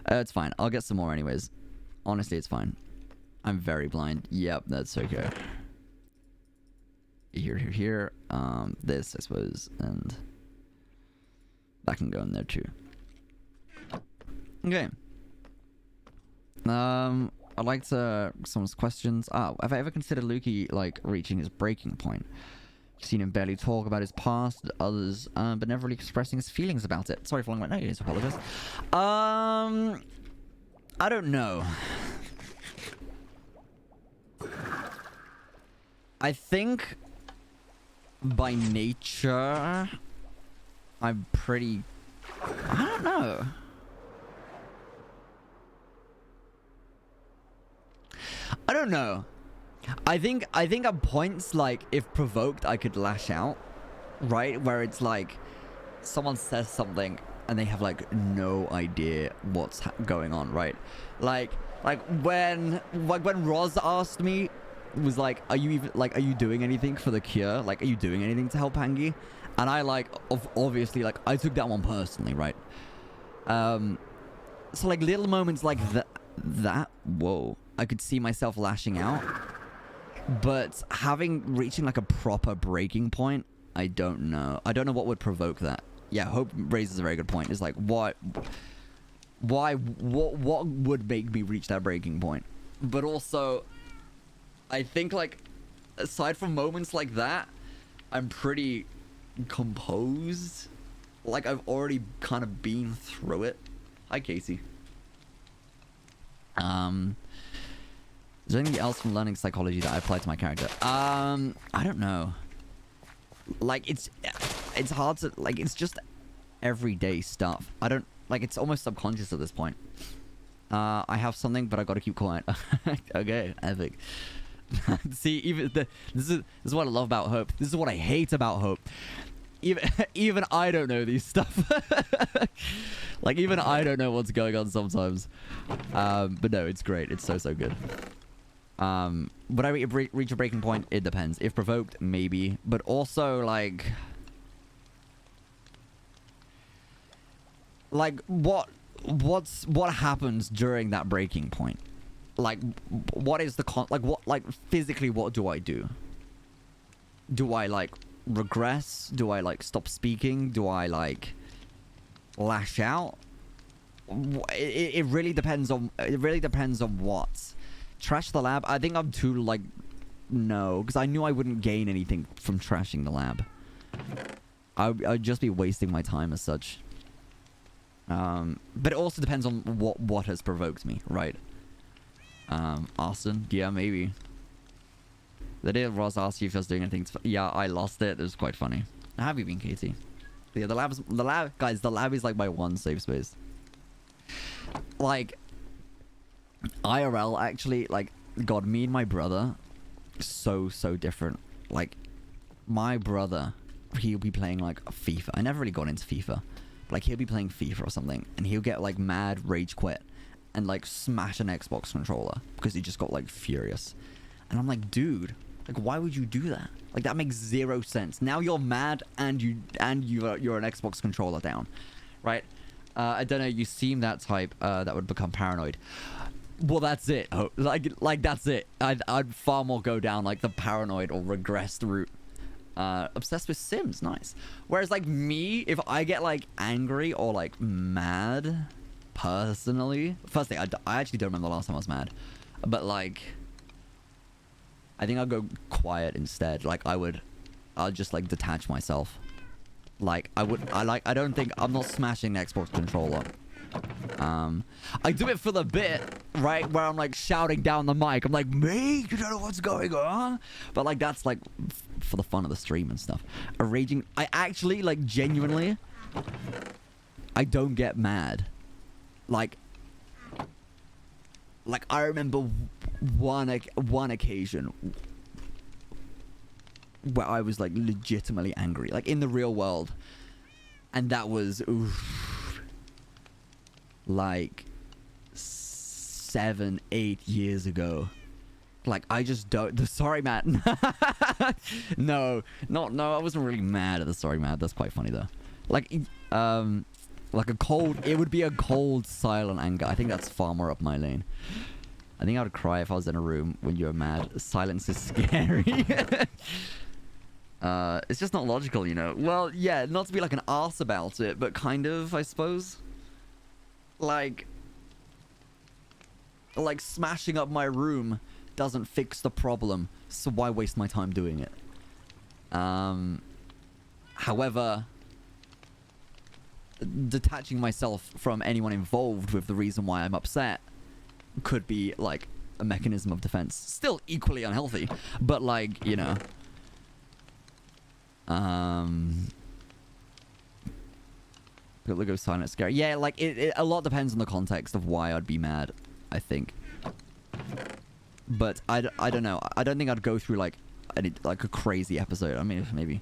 It's fine. I'll get some more anyways. Honestly, it's fine. I'm very blind. Yep, that's okay. Here. This, I suppose. And that can go in there too. Okay. I'd like to... Someone's questions. Have I ever considered Lukey, like, reaching his breaking point? Seen him barely talk about his past, others, but never really expressing his feelings about it. Sorry for long, no, I apologize. I don't know. I think by nature, I'm pretty... I don't know. I don't know. I think at points, like, if provoked, I could lash out, right? Where it's like, someone says something and they have, like, no idea what's going on, right? Like when Roz asked me, was like, are you doing anything for the cure? Like, are you doing anything to help Hangi? And I, like, obviously, like, I took that one personally, right? So, like, little moments like that, whoa, I could see myself lashing out. But reaching like a proper breaking point, I don't know. I don't know what would provoke that. Yeah, Hope raises a very good point. It's like, what would make me reach that breaking point? But also, I think, like, aside from moments like that, I'm pretty composed. Like, I've already kind of been through it. Hi, Casey. Is there anything else from learning psychology that I apply to my character? I don't know. Like, it's hard to, like, it's just everyday stuff. I don't like. It's almost subconscious at this point. I have something, but I gotta keep quiet. Okay, epic. See, this is what I love about Hope. This is what I hate about Hope. Even I don't know these stuff. Like, even I don't know what's going on sometimes. But no, it's great. It's so good. Would I reach a breaking point? It depends. If provoked, maybe. But also, like what happens during that breaking point? Like, what is the physically, what do I do? Do I like regress? Do I like stop speaking? Do I like lash out? It really depends on what. Trash the lab? I think I'm too like, no, because I knew I wouldn't gain anything from trashing the lab. I'd just be wasting my time as such. But it also depends on what has provoked me, right? Austin? Yeah, maybe. The day Ross asked you if I was doing anything. Yeah, I lost it. It was quite funny. How have you been, Katie? Yeah, the lab, guys, the lab is like my one safe space. Like, IRL, actually, like, God, me and my brother, so different. Like, my brother, he'll be playing, like, FIFA. I never really got into FIFA. But, like, he'll be playing FIFA or something, and he'll get, like, mad rage quit and, like, smash an Xbox controller because he just got, like, furious. And I'm like, dude, like, why would you do that? Like, that makes zero sense. Now you're mad and you're an Xbox controller down, right? I don't know. You seem that type that would become paranoid. Well, that's it. Oh, like that's it. I'd far more go down like the paranoid or regressed route. Obsessed with Sims, nice. Whereas like me, if I get like angry or like mad, personally, firstly, I actually don't remember the last time I was mad, but like, I think I'll go quiet instead. Like I'll just like detach myself. Like I don't think I'm not smashing the Xbox controller. I do it for the bit, right, where I'm like shouting down the mic. I'm like, mate, you don't know what's going on. But like that's like for the fun of the stream and stuff. I actually like genuinely, I don't get mad. Like I remember one occasion where I was like legitimately angry, like in the real world, and that was like 7-8 years ago. Like I just don't. Sorry, Matt. No, I wasn't really mad at the sorry, Matt. That's quite funny though. Like a cold. It would be a cold, silent anger. I think that's far more up my lane. I think I would cry if I was in a room when you're mad. Silence is scary. It's just not logical, you know. Well, yeah, not to be like an arse about it, but kind of, I suppose. Like smashing up my room doesn't fix the problem, so why waste my time doing it? However, detaching myself from anyone involved with the reason why I'm upset could be like a mechanism of defense. Still equally unhealthy, but like, you know. People go silent, scary. Yeah, like it a lot depends on the context of why I'd be mad, I think. But I don't know. I don't think I'd go through like a crazy episode. I mean, maybe.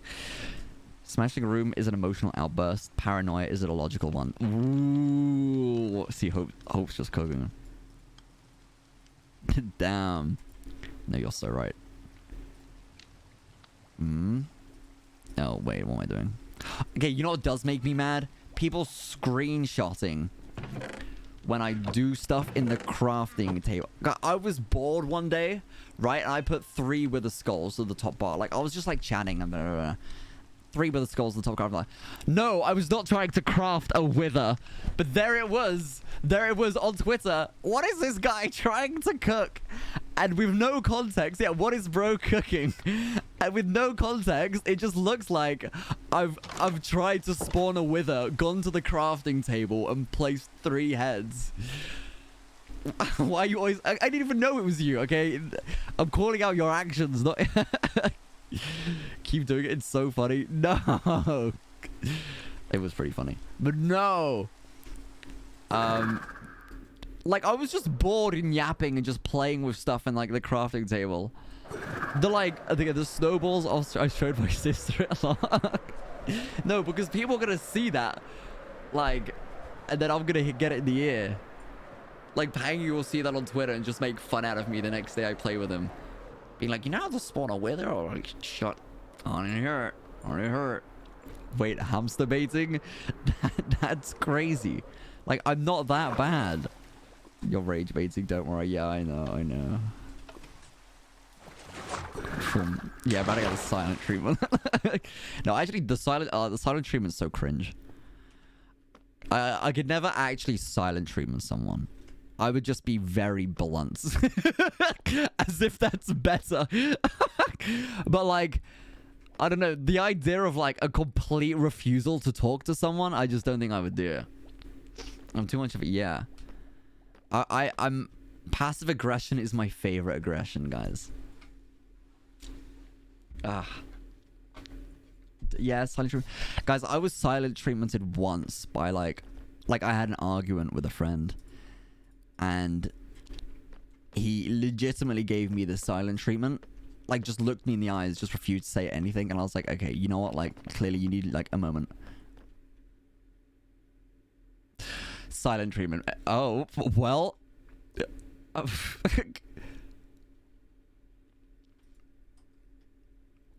Smashing a room is an emotional outburst. Paranoia is it a logical one? Ooh. See, Hope's just cooking. Damn. No, you're so right. Oh, wait, what am I doing? Okay, you know what does make me mad? People screenshotting when I do stuff in the crafting table. I was bored one day, right? And I put 3 with the skulls at the top bar. Like, I was just like chatting. 3 with the skulls at the top bar. I'm like, no, I was not trying to craft a wither. But there it was. There it was on Twitter. What is this guy trying to cook? And with no context, yeah, what is bro cooking? And with no context, it just looks like I've tried to spawn a wither, gone to the crafting table, and placed 3 heads. Why are you always... I didn't even know it was you, okay? I'm calling out your actions, not... Keep doing it, it's so funny. No! It was pretty funny. But no. Like, I was just bored and yapping and just playing with stuff in, like, the crafting table. The snowballs I showed my sister a lot. No, because people are gonna see that. Like, and then I'm gonna get it in the ear. Like, Pangy will see that on Twitter and just make fun out of me the next day I play with him. Being like, you know how to spawn a wither? Or like, shut. I didn't hear it. I didn't hear it. Wait, hamster baiting? That's crazy. Like, I'm not that bad. You're rage baiting, don't worry. Yeah, I know. Yeah, but I got a silent treatment. No, actually, the silent treatment's so cringe. I could never actually silent treatment someone. I would just be very blunt. As if that's better. But like, I don't know, the idea of like a complete refusal to talk to someone, I just don't think I would do it. I'm too much of it. Yeah. I'm passive aggression is my favorite aggression, guys. Yeah, silent treatment. Guys, I was silent treatmented once by like I had an argument with a friend, and he legitimately gave me the silent treatment. Like, just looked me in the eyes, just refused to say anything, and I was like, okay, you know what? Like, clearly you need like a moment. Silent treatment. Oh, well.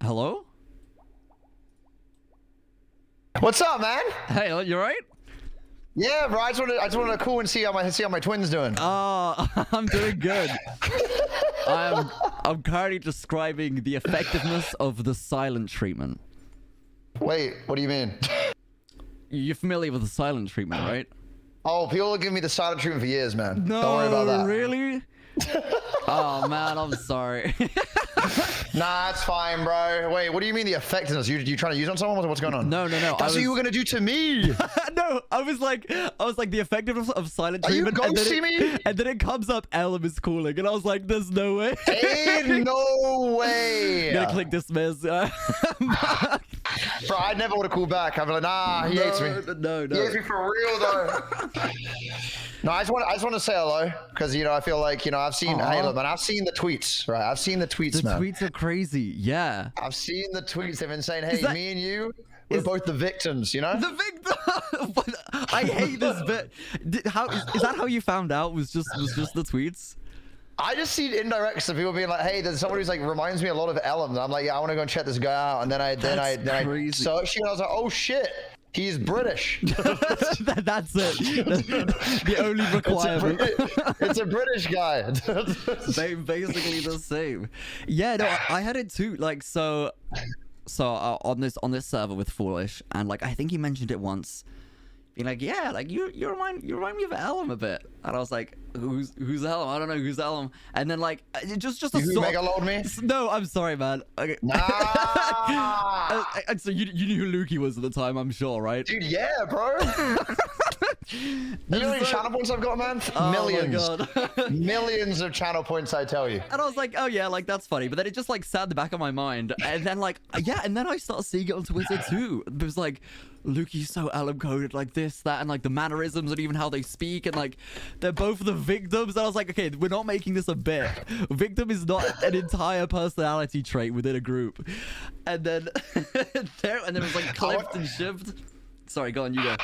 Hello? What's up, man? Hey, you alright? Yeah, bro. I just wanted to call and see how my twin's doing. Oh, I'm doing good. I'm currently describing the effectiveness of the silent treatment. Wait, what do you mean? You're familiar with the silent treatment, right? Oh, people have given me the silent treatment for years, man. No, don't worry about that. Really? Oh man, I'm sorry. Nah, it's fine, bro. Wait, what do you mean the effectiveness? You trying to use on someone? What's going on? No. That's what you were gonna do to me. No, I was like the effectiveness of silent treatment. Are you ghosting me? And then it comes up, Elm is calling, and I was like, there's no way. Ain't no way. Gonna click dismiss. Bro, I never would have called back. I'd be like, nah, he hates me. No. He hates me for real, though. No, I just want to say hello, because, you know, I feel like, you know, I've seen Halo, man. I've seen the tweets, right? I've seen the tweets, man. The tweets are crazy, yeah. I've seen the tweets. They've been saying, hey, me and you, we're both the victims, you know? The victim! I hate this bit. Is that how you found out? Was just the tweets? I just see indirects of people being like, hey, there's someone who's like, reminds me a lot of Ellum. And I'm like, yeah, I want to go and check this guy out. And then I searched you, and I was like, oh shit. He's British. That's it. The only requirement. It's a British guy. Basically the same. Yeah, no, I had it too. Like, so on this server with Foolish, and like I think he mentioned it once, being like, yeah, like you remind me of Ellum a bit, and I was like, who's Ellum? I don't know who's Ellum. And then like just a you sort. Megaload me? No, I'm sorry, man. Okay. Nah. And so you knew who Lukey was at the time, I'm sure, right? Dude, yeah, bro. You know how many channel points I've got, man? Oh Millions. my God. Millions of channel points, I tell you. And I was like, oh yeah, like that's funny. But then it just like sat in the back of my mind. And then like, yeah, and then I started seeing it on Twitter too. It was like, Lukey's so Ellum coded, like this, that, and like the mannerisms and even how they speak, and like they're both the victims. And I was like, okay, we're not making this a bit. Victim is not an entire personality trait within a group. And then it was like clipped and shipped. Sorry, go on, you go.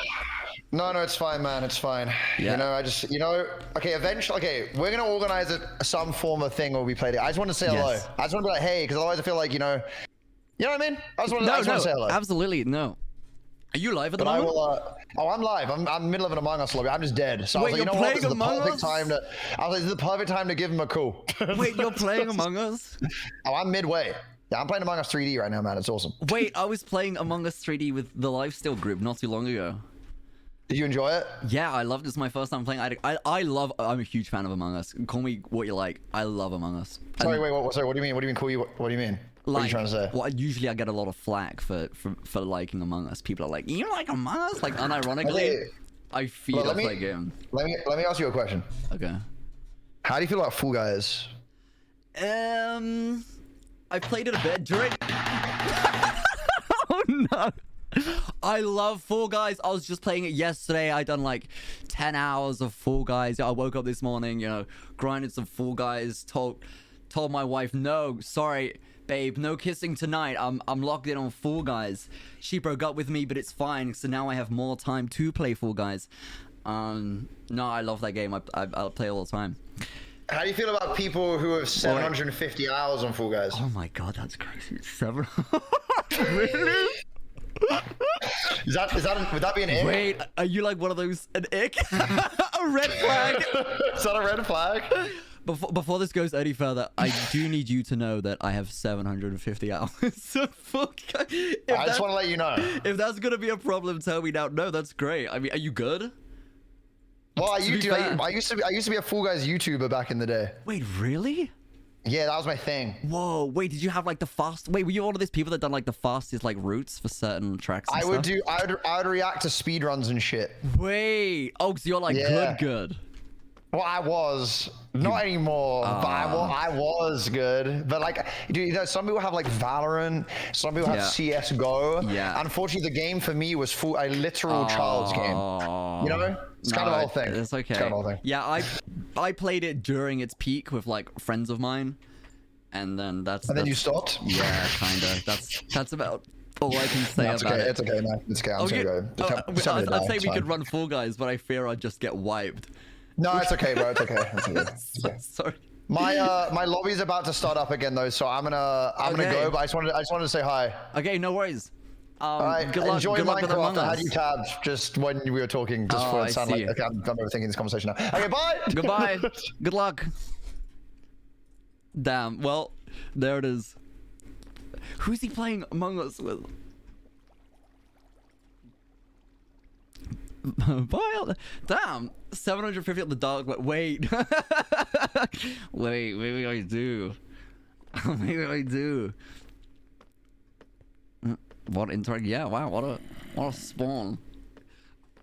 No, it's fine, man. It's fine. Yeah. You know, okay, eventually, we're going to organize some form of thing where we play it. I just want to say hello. Yes. I just want to be like, hey, because otherwise I feel like, you know what I mean? I just want to say hello. Absolutely, no. Are you live at the But moment? I'm live. I'm in the middle of an Among Us lobby. I'm just dead. So Wait, I was like, you know what? This is the perfect time to give him a call. Wait, you're playing Among Us? Oh, I'm midway. Yeah, I'm playing Among Us 3D right now, man. It's awesome. Wait, I was playing Among Us 3D with the Lifesteal group not too long ago. Did you enjoy it? Yeah, I loved it. It's my first time playing. I'm a huge fan of Among Us. Call me what you like. I love Among Us. Sorry, what do you mean? What do you mean cool? What do you mean? What are you trying to say? Well, usually I get a lot of flack for liking Among Us. People are like, you like Among Us? Like, unironically, I feed off that game. Let me ask you a question. Okay. How do you feel about Fall Guys? I played it a bit during. Oh no. I love Fall Guys. I was just playing it yesterday. I done like 10 hours of Fall Guys. I woke up this morning, you know, grinded some Fall Guys. Told my wife, no, sorry, babe, no kissing tonight. I'm locked in on Fall Guys. She broke up with me, but it's fine. So now I have more time to play Fall Guys. No, I love that game. I'll play all the time. How do you feel about people who have 750 hours on Fall Guys? Oh my god, that's crazy. 7. Really? Would that be an ick? Wait, are you like one of those, an ick? A red flag? Is that a red flag? Before this goes any further, I do need you to know that I have 750 hours. So fuck. I just want to let you know. If that's gonna be a problem, tell me now. No, that's great. I mean, are you good? Well, I used to be a Fall Guys YouTuber back in the day. Wait, really? Yeah, that was my thing. Whoa, wait, did you have like the fast? Wait, were you one of those people that done like the fastest like routes for certain tracks? And I would stuff? I would react to speedruns and shit. Wait, oh, so you're like good. Well, I was not anymore, but I was good. But like, dude, you know, some people have like Valorant, some people have CS:GO. Yeah. Unfortunately, the game for me was a literal child's game. You know, it's kind of the whole thing. It's okay. It's kind of the whole thing. Yeah, I played it during its peak with like friends of mine, and then then you stopped. Yeah, kinda. That's about all I can say about it. It's okay, man. It's okay. I'm gonna go. I'd say we could run Fall Guys, but I fear I'd just get wiped. No, it's okay, bro. It's okay. It's okay. Sorry. My lobby's about to start up again though, so I'm gonna go. But I just wanted to say hi. Okay, no worries. All right, good luck. Enjoy Good luck with Among Minecraft. I Us. had you tabbed just when we were talking, just for it to sound like okay, I'm overthinking this conversation now. Okay, bye. Goodbye. Good luck. Damn. Well, there it is. Who's he playing Among Us with? Bye. Damn. 750 on the dog. But wait. Wait. Maybe I do. Maybe I do. What interact? Yeah. Wow. What a spawn.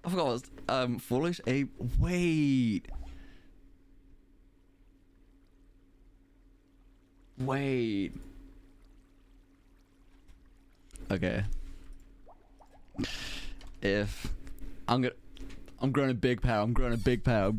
I forgot what it was. Foolish ape. Wait. Okay. If I'm growing a big pair. I'm growing a big pair.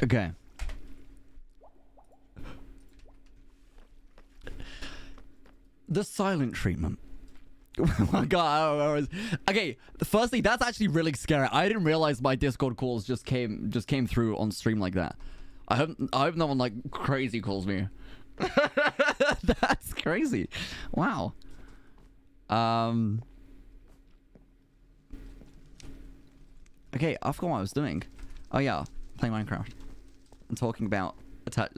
Okay. The silent treatment. Oh my god. Okay, firstly, that's actually really scary. I didn't realize my Discord calls just came through on stream like that. I hope no one like crazy calls me. That's crazy. Wow. Okay, I forgot what I was doing. Oh yeah, playing Minecraft. I'm talking about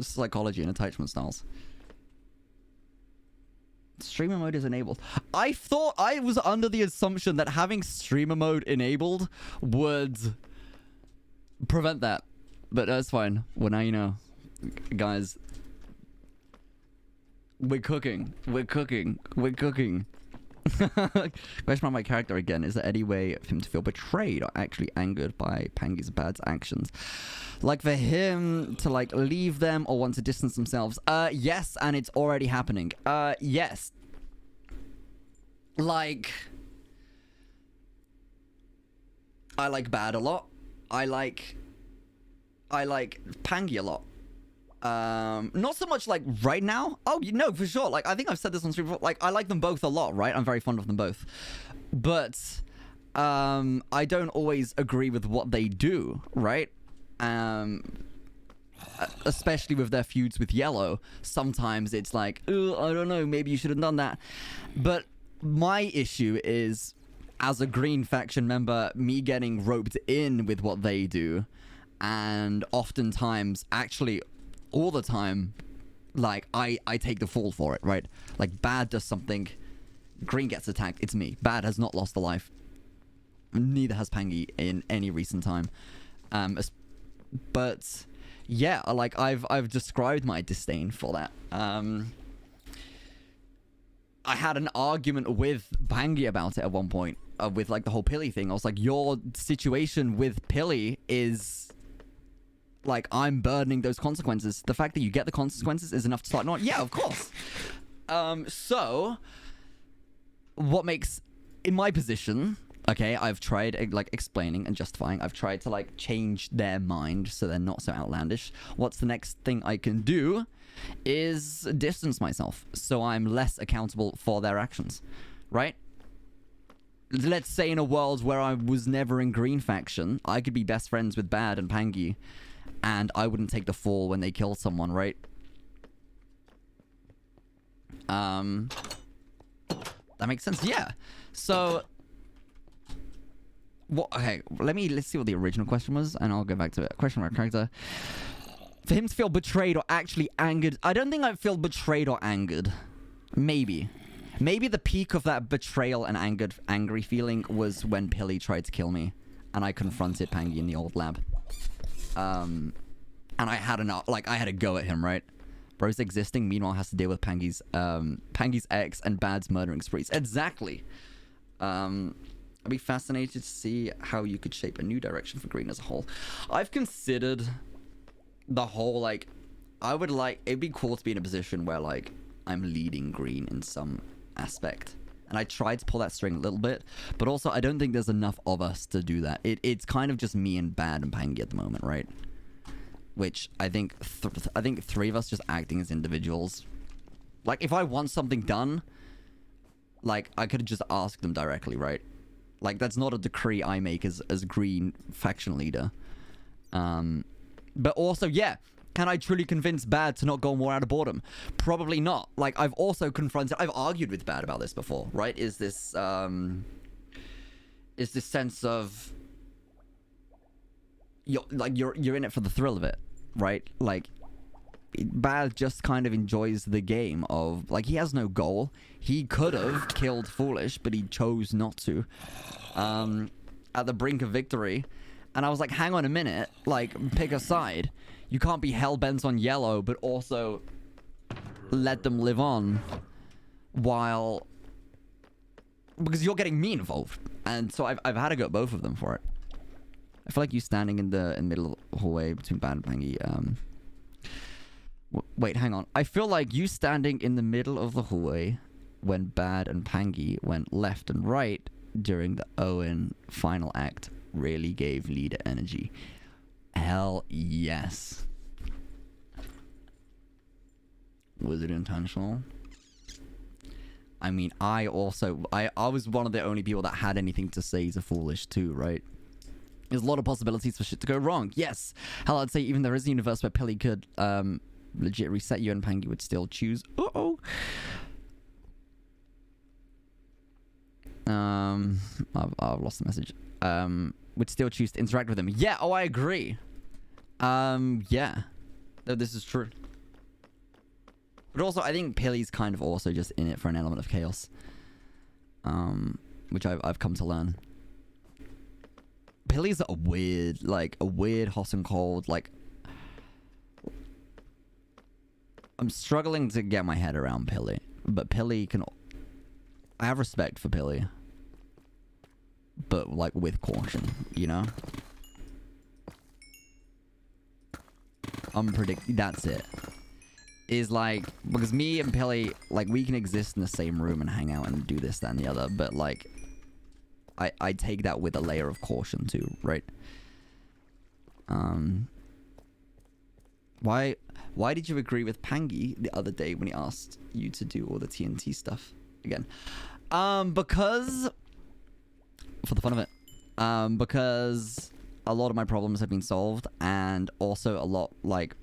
psychology and attachment styles. Streamer mode is enabled. I thought I was under the assumption that having streamer mode enabled would prevent that. But that's fine. Well, now you know. Guys. We're cooking. Question about my character again. Is there any way for him to feel betrayed or actually angered by Pangy's bad actions? Like for him to like leave them or want to distance themselves? Yes, and it's already happening. Yes. Like I like Bad a lot. I like Pangy a lot. Not so much like right now. Oh, you know, for sure. Like I think I've said this on stream before. Like I like them both a lot, right? I'm very fond of them both. But I don't always agree with what they do, right? Especially with their feuds with Yellow. Sometimes it's like, I don't know, maybe you should have done that. But my issue is, as a Green faction member, me getting roped in with what they do, and oftentimes, actually all the time, like I take the fall for it, right? Like Bad does something Green gets attacked, it's me. Bad has not lost a life. Neither has Pangy in any recent time. But yeah, like I've described my disdain for that. I had an argument with Pangy about it at one point, with like the whole Pilly thing. I was like, your situation with Pilly is like, I'm burdening those consequences. The fact that you get the consequences is enough to start not. Yeah, of course. So what makes, in my position, okay, I've tried like explaining and justifying. I've tried to like change their mind so they're not so outlandish. What's the next thing I can do is distance myself so I'm less accountable for their actions, right? Let's say in a world where I was never in Green faction, I could be best friends with Bad and Pangy, and I wouldn't take the fall when they kill someone, right? That makes sense. Yeah. So what? Okay, let's see what the original question was, and I'll go back to it. Question mark character. For him to feel betrayed or actually angered, I don't think I'd feel betrayed or angered. Maybe the peak of that betrayal and angry feeling was when Pilly tried to kill me, and I confronted Pangy in the old lab. And I had I had to go at him, right? Bro's existing, meanwhile has to deal with Pangy's ex and Bad's murdering sprees. Exactly. I'd be fascinated to see how you could shape a new direction for Green as a whole. I've considered the whole, like, it'd be cool to be in a position where, like, I'm leading Green in some aspect. And I tried to pull that string a little bit, but also I don't think there's enough of us to do that. It's kind of just me and Bad and Pangy at the moment, right? Which I think three of us just acting as individuals. Like, if I want something done, like, I could just ask them directly, right? Like, that's not a decree I make as Green faction leader. But also, yeah, can I truly convince Bad to not go more out of boredom? Probably not. Like, I've also I've argued with Bad about this before, right? Is this sense of you're in it for the thrill of it, right? Like, Bad just kind of enjoys the game of, like, he has no goal. He could have killed Foolish, but he chose not to. At the brink of victory. And I was like, hang on a minute, like, pick a side. You can't be hell-bent on yellow, but also let them live on while... Because you're getting me involved. And so I've had to go at both of them for it. I feel like you standing in the middle of the hallway between Bad and Pangy. Wait, hang on. I feel like you standing in the middle of the hallway when Bad and Pangy went left and right during the Owen final act really gave leader energy. Hell yes. Was it intentional? I mean, I was one of the only people that had anything to say to Foolish too, right? There's a lot of possibilities for shit to go wrong. Yes. Hell, I'd say even there is a universe where Pilly could legit reset you and Pangy would still choose. Uh-oh. I've lost the message. Would still choose to interact with him. Yeah, I agree. Yeah. No, this is true. But also, I think Pilly's kind of also just in it for an element of chaos. Which I've come to learn. Pilly's a weird hot and cold, like... I'm struggling to get my head around Pilly. But Pilly can... I have respect for Pilly. But, like, with caution, you know? Unpredictable. That's it. Is, like... Because me and Pilly, like, we can exist in the same room and hang out and do this, that, and the other. But, like... I take that with a layer of caution, too, right? Why did you agree with Pangy the other day when he asked you to do all the TNT stuff again? Because... For the fun of it. Because a lot of my problems have been solved, and also a lot, like,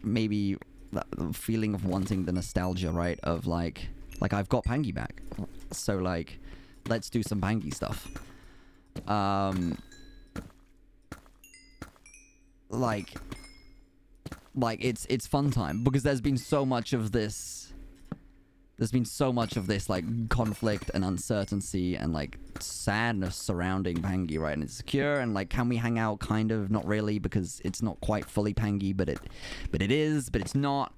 maybe that feeling of wanting the nostalgia, right? Of, like I've got Pangy back. So, like, let's do some Pangy stuff. Like it's fun time, because there's been so much of this There's been so much of this like conflict and uncertainty and like sadness surrounding Pangy, right? And it's secure, and like, can we hang out? Kind of, not really, because it's not quite fully Pangy, but it is, but it's not.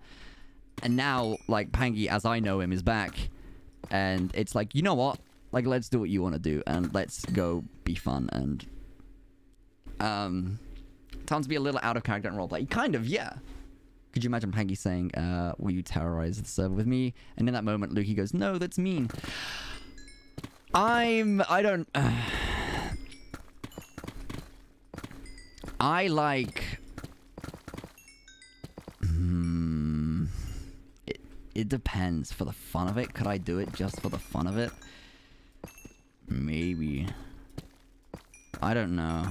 And now, like, Pangy, as I know him, is back, and it's like, you know what? Like, let's do what you want to do, and let's go be fun. And sounds to be a little out of character in roleplay. Kind of, yeah. Could you imagine Pangy saying, will you terrorize the server with me? And in that moment, Lukey goes, no, that's mean. I like... It depends. For the fun of it, could I do it just for the fun of it? Maybe. I don't know.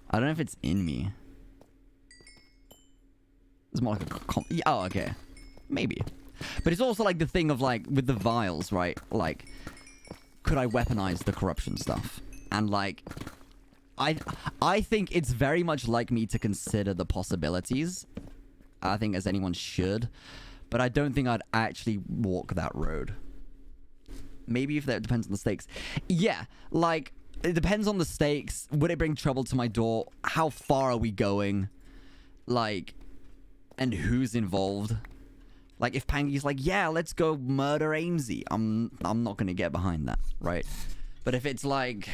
I don't know if it's in me. It's more like a oh, okay. Maybe. But it's also like the thing of like, with the vials, right? Like, could I weaponize the corruption stuff? And like, I think it's very much like me to consider the possibilities. I think as anyone should. But I don't think I'd actually walk that road. Maybe if that depends on the stakes. Yeah, like, it depends on the stakes. Would it bring trouble to my door? How far are we going? Like... and who's involved? Like, if Pangy's like, yeah, let's go murder Amesy, I'm not gonna get behind that, right? But if it's like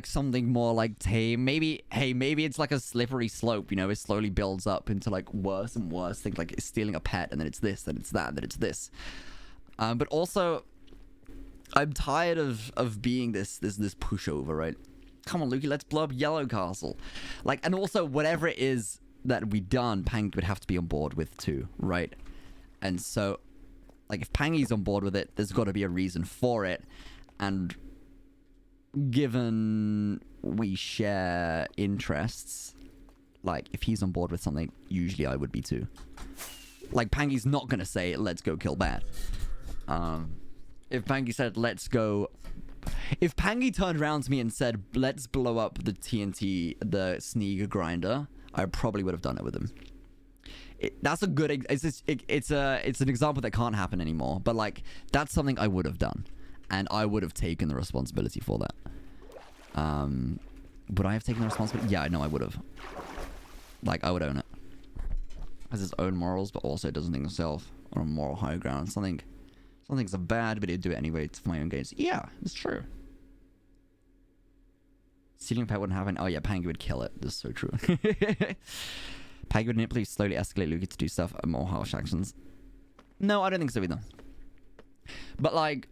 something more like tame, maybe it's like a slippery slope, you know? It slowly builds up into like worse and worse things, like it's stealing a pet, and then it's this, then it's that, then it's this. But also, I'm tired of being this pushover, right? Come on, Lukey, let's blow up Yellow Castle. Like, and also whatever it is that we done, Pangy would have to be on board with too, right? And so, like, if Pangy's on board with it, there's got to be a reason for it. And given we share interests, like, if he's on board with something, usually I would be too. Like, Pangy's not gonna say, let's go kill Bad. If Pangy said, let's go... If Pangy turned around to me and said, let's blow up the TNT, the Sneak grinder, I probably would have done it with him. That's a good... It's an example that can't happen anymore. But, like, that's something I would have done. And I would have taken the responsibility for that. Would I have taken the responsibility? Yeah, I know I would have. Like, I would own it. Has its own morals, but also doesn't think himself on a moral high ground. Something's bad, but he'd do it anyway for my own gains. Yeah, it's true. Stealing a pet wouldn't happen. Oh yeah, Pangy would kill it. This is so true. Pangy would please slowly escalate Lukey to do stuff at more harsh actions. No, I don't think so either. But like,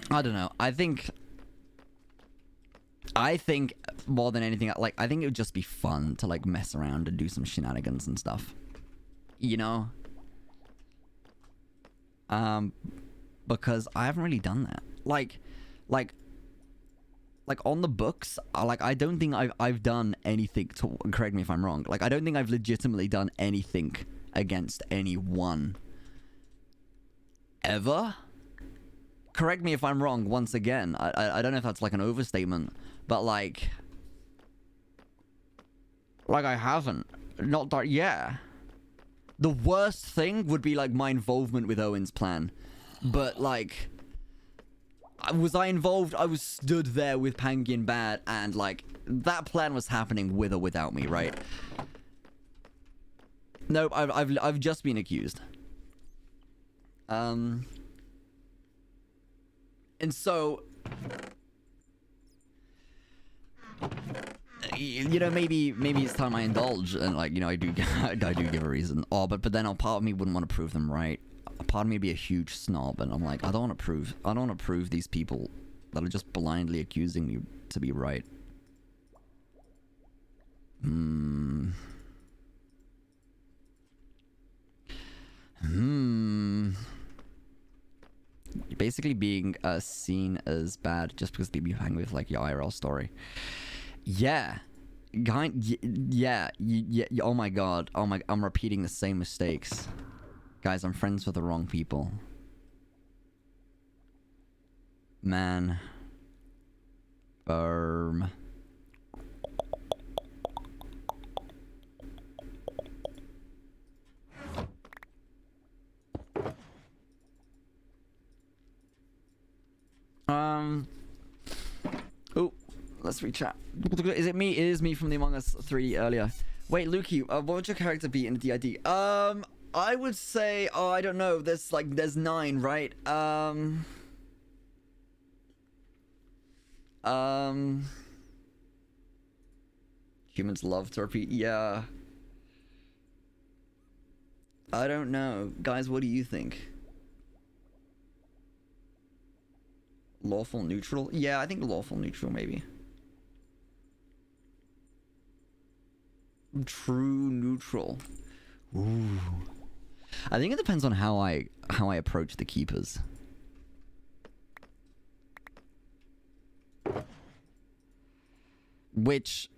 I don't know. I think more than anything, like, I think it would just be fun to like mess around and do some shenanigans and stuff. You know? Because I haven't really done that. Like on the books, I don't think I've done anything to, correct me if I'm wrong, like I don't think I've legitimately done anything against anyone ever. Correct me if I'm wrong once again. I don't know if that's like an overstatement, but like I haven't. Not that, yeah. The worst thing would be like my involvement with Owen's plan. But like, was I involved? I was stood there with Pangy and Bad, and like that plan was happening with or without me, right? Nope, I've just been accused. And so, you know, maybe it's time I indulge, and like, you know, I do give a reason. Oh, but then a part of me wouldn't want to prove them right. A part of me would be a huge snob, and I'm like, I don't want to prove these people that are just blindly accusing me to be right. Basically being seen as bad just because people you hang with, like your IRL story. Yeah. Yeah. Oh my god. I'm repeating the same mistakes. Guys, I'm friends with the wrong people. Man. Oh, let's read chat. Is it me? It is me from the Among Us 3 earlier. Wait, Lukey, what would your character be in DID? I would say, oh, I don't know. There's 9, right? Humans love to repeat. Yeah. I don't know. Guys, what do you think? Lawful neutral? Yeah, I think lawful neutral, maybe. True neutral. Ooh. I think it depends on how I approach the keepers. Which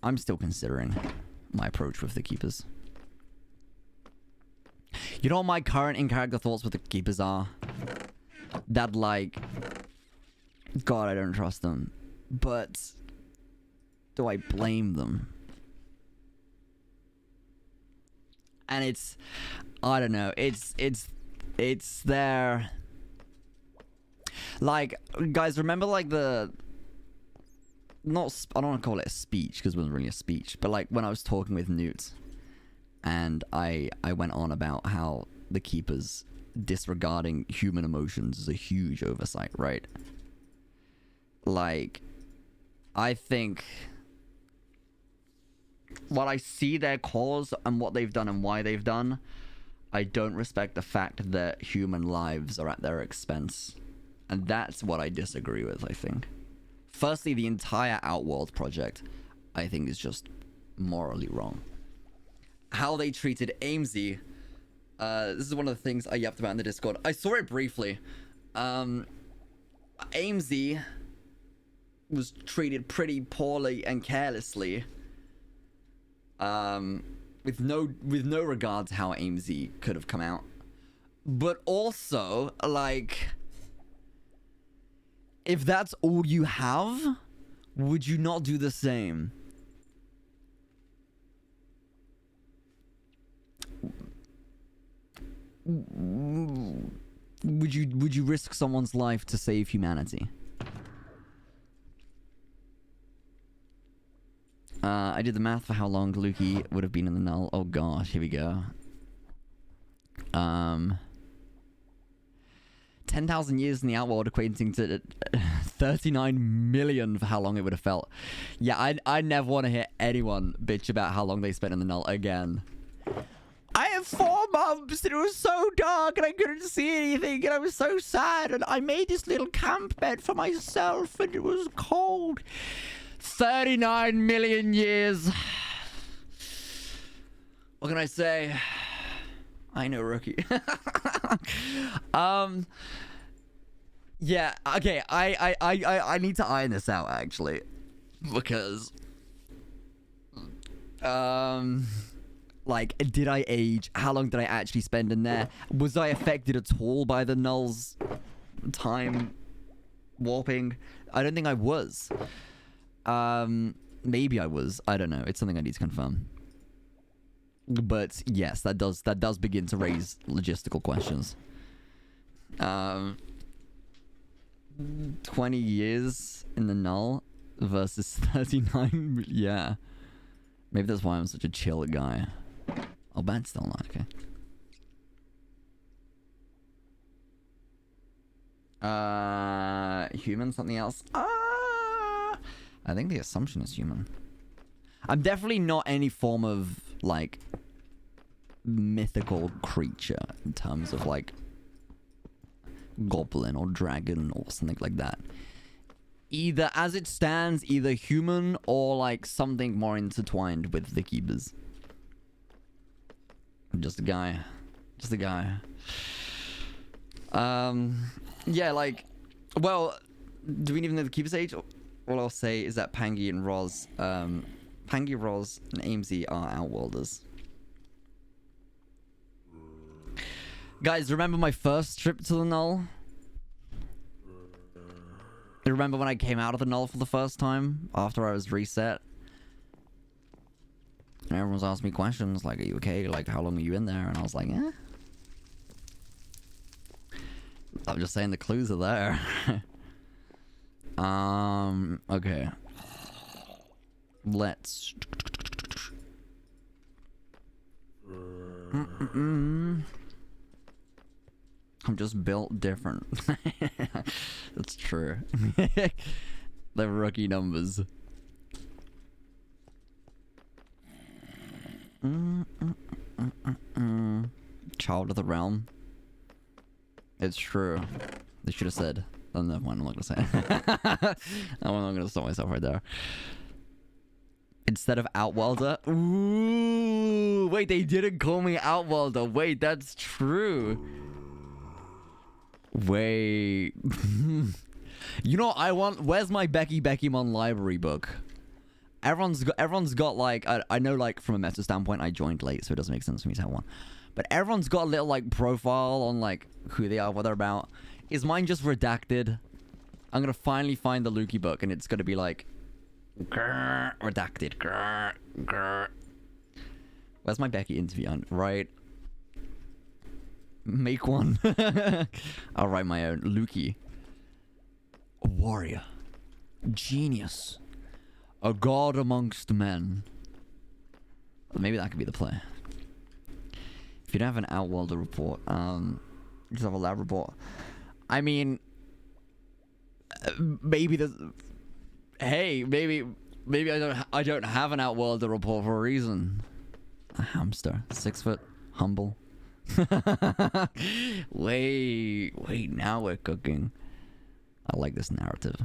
I'm still considering my approach with the keepers. You know what my current in-character thoughts with the keepers are? That, like... God, I don't trust them. But... do I blame them? And it's... I don't know. It's their... Like, guys, remember, like, the... Not... I don't want to call it a speech, because it wasn't really a speech. But, like, when I was talking with Newt... And I went on about how the keepers disregarding human emotions is a huge oversight, right? Like, I think while I see their cause and what they've done and why they've done, I don't respect the fact that human lives are at their expense. And that's what I disagree with, I think. Firstly, the entire Outworld project, I think, is just morally wrong. How they treated Amesy, this is one of the things I yapped about in the Discord. I saw it briefly. Amesy was treated pretty poorly and carelessly. With no regard to how Amesy could have come out. But also, like, if that's all you have, would you not do the same? Would you risk someone's life to save humanity? I did the math for how long Lukey would have been in the null. Oh gosh, here we go. 10,000 years in the Outworld equating to 39 million for how long it would have felt. Yeah, I never want to hear anyone bitch about how long they spent in the null again. I had 4 months and it was so dark and I couldn't see anything and I was so sad and I made this little camp bed for myself and it was cold. 39 million years. What can I say? I know, rookie. Yeah, okay, I need to iron this out actually. Because like, did I age? How long did I actually spend in there? Was I affected at all by the null's time warping? I don't think I was. Maybe I was. I don't know. It's something I need to confirm. But yes, that does begin to raise logistical questions. 20 years in the null versus 39. Yeah. Maybe that's why I'm such a chill guy. Oh, Bad's still not, okay. Human, something else? I think the assumption is human. I'm definitely not any form of, like, mythical creature in terms of, like, goblin or dragon or something like that. Either, as it stands, either human or, like, something more intertwined with the keepers. I'm just a guy. Just a guy. Yeah, like, well, do we even know the keeper's age? All I'll say is that Pangy and Roz, Pangy, Roz, and Amesy are Outworlders. Guys, remember my first trip to the null? Remember when I came out of the null for the first time after I was reset? And everyone's asked me questions like, are you okay? Like, how long are you in there? And I was like, eh. I'm just saying the clues are there. Okay. Let's. I'm just built different. That's true. The rookie numbers. Child of the realm. It's true. They should have said. Oh, never mind. I'm not gonna say it. I'm not gonna stop myself right there. Instead of Outworlder. Ooh, wait, they didn't call me Outworlder. Wait, that's true. Wait. You know, I want. Where's my Beckymon library book? Everyone's got like. I know, like, from a meta standpoint, I joined late, so it doesn't make sense for me to have one. But everyone's got a little, like, profile on, like, who they are, what they're about. Is mine just redacted? I'm gonna finally find the Lukey book, and it's gonna be like. Grr, redacted. Grr, grr. Where's my Becky interview on? Right. Make one. I'll write my own. Lukey. A warrior. Genius. A god amongst men. Maybe that could be the play. If you don't have an Outworlder report, just have a lab report. I mean, maybe there's. Hey, maybe I don't have an Outworlder report for a reason. A hamster, 6 foot, humble. Wait, now we're cooking. I like this narrative.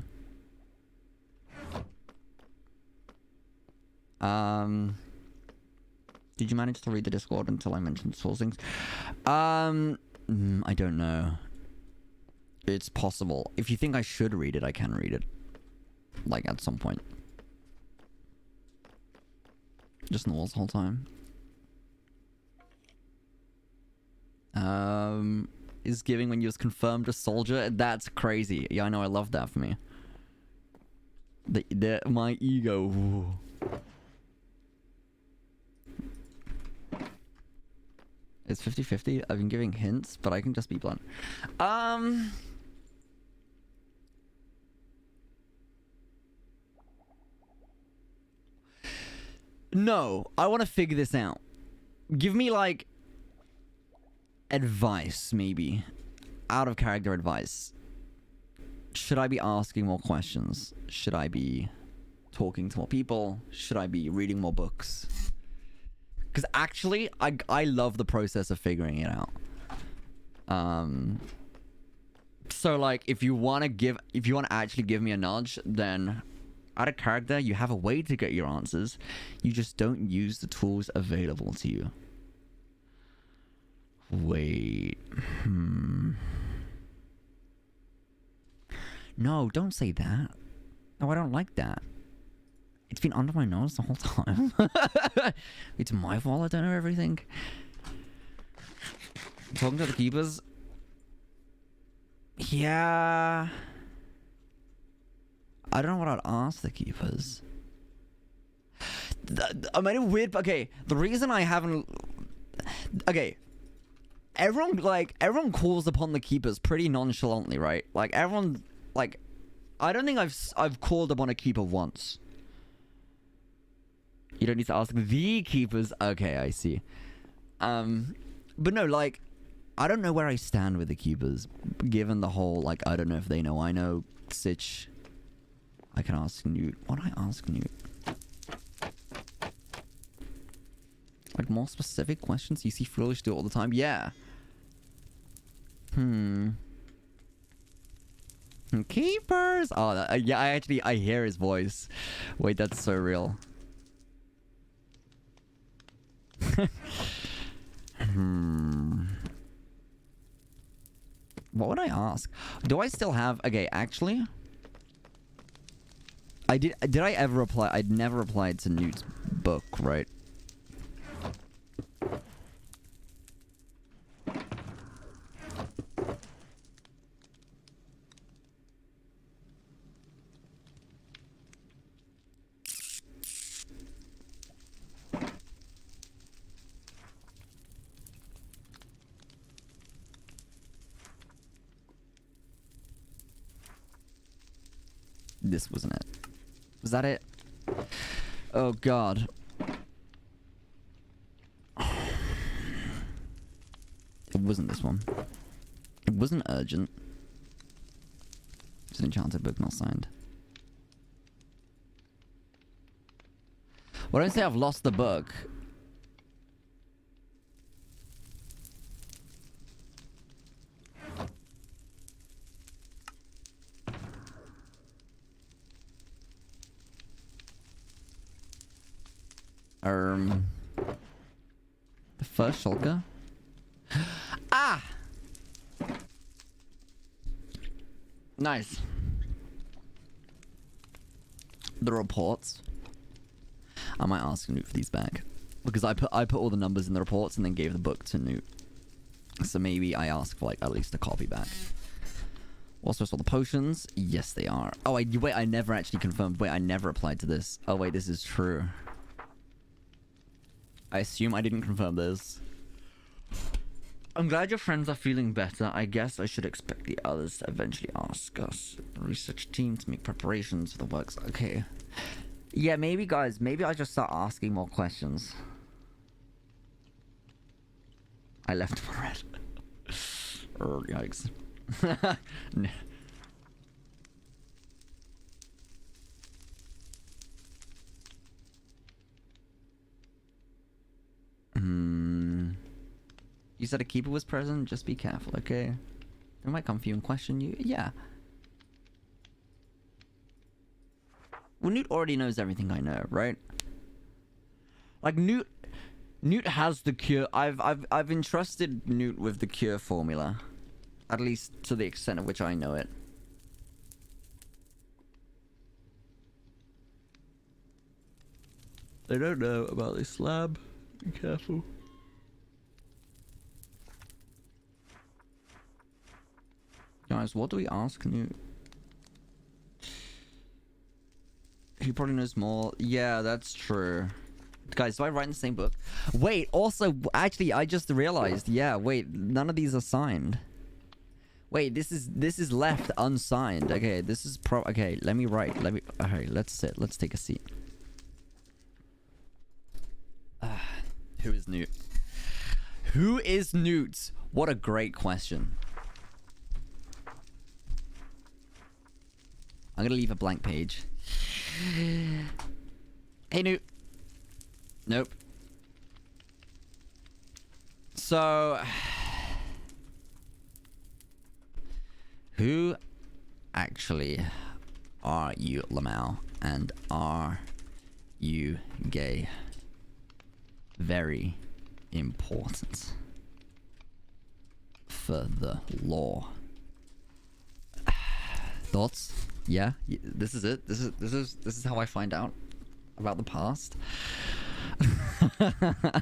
Did you manage to read the Discord until I mentioned sourcings? I don't know. It's possible. If you think I should read it, I can read it. Like, at some point. Just in the walls the whole time. Is giving when you was confirmed a soldier? That's crazy. Yeah, I know, I love that for me. My ego. Ooh. It's 50-50. I've been giving hints, but I can just be blunt. No, I want to figure this out. Give me, like, advice, maybe. Out of character advice. Should I be asking more questions? Should I be talking to more people? Should I be reading more books? Because actually, I love the process of figuring it out. So, like, if you want to actually give me a nudge, then out of character, you have a way to get your answers. You just don't use the tools available to you. Wait. No, don't say that. No, I don't like that. It's been under my nose the whole time. It's my fault I don't know everything. Talking to the keepers. Yeah. I don't know what I'd ask the keepers. I made it weird. Okay, the reason I haven't. Okay, everyone calls upon the keepers pretty nonchalantly, right? Like everyone, like, I don't think I've called upon a keeper once. You don't need to ask the keepers. Okay, I see. But no, like, I don't know where I stand with the keepers, given the whole, like, I don't know if they know I know Sitch. I can ask Newt. What do I ask Newt? Like, more specific questions? You see Foolish do it all the time? Yeah. Keepers! Oh, yeah, I hear his voice. Wait, that's so real. What would I ask? Do I still have... Okay, actually... Did I ever reply? I'd never replied to Newt's book, right? This wasn't it. Was that it? Oh god. It wasn't this one. It wasn't urgent. It's an enchanted book not signed. Well, don't say I've lost the book. The first shulker? Ah! Nice. The reports. I might ask Newt for these back. Because I put all the numbers in the reports and then gave the book to Newt. So maybe I ask for like at least a copy back. Also saw the potions. Yes, they are. Oh, wait, I never actually confirmed. Wait, I never applied to this. Oh, wait, this is true. I assume I didn't confirm this. I'm glad your friends are feeling better. I guess I should expect the others to eventually ask us. The research team to make preparations for the works. Okay. Yeah, maybe, guys. Maybe I just start asking more questions. I left him on red. Oh, yikes. You said a keeper was present? Just be careful, okay? They might come for you and question you. Yeah. Well, Newt already knows everything I know, right? Like, Newt has the cure. I've entrusted Newt with the cure formula. At least to the extent of which I know it. They don't know about this lab. Be careful. Guys, what do we ask Newt? He probably knows more. Yeah, that's true. Guys, do I write in the same book? Wait, also, actually, I just realized. Yeah, wait, none of these are signed. Wait, this is left unsigned. Okay, this is okay, let me write. Okay, let's sit. Let's take a seat. Who is Newt? Who is Newt? What a great question. I'm gonna leave a blank page. Hey, Newt. Nope. So, who actually are you, Lamau? And are you gay? Very important for the law. Thoughts? Yeah, this is it. This is how I find out about the past.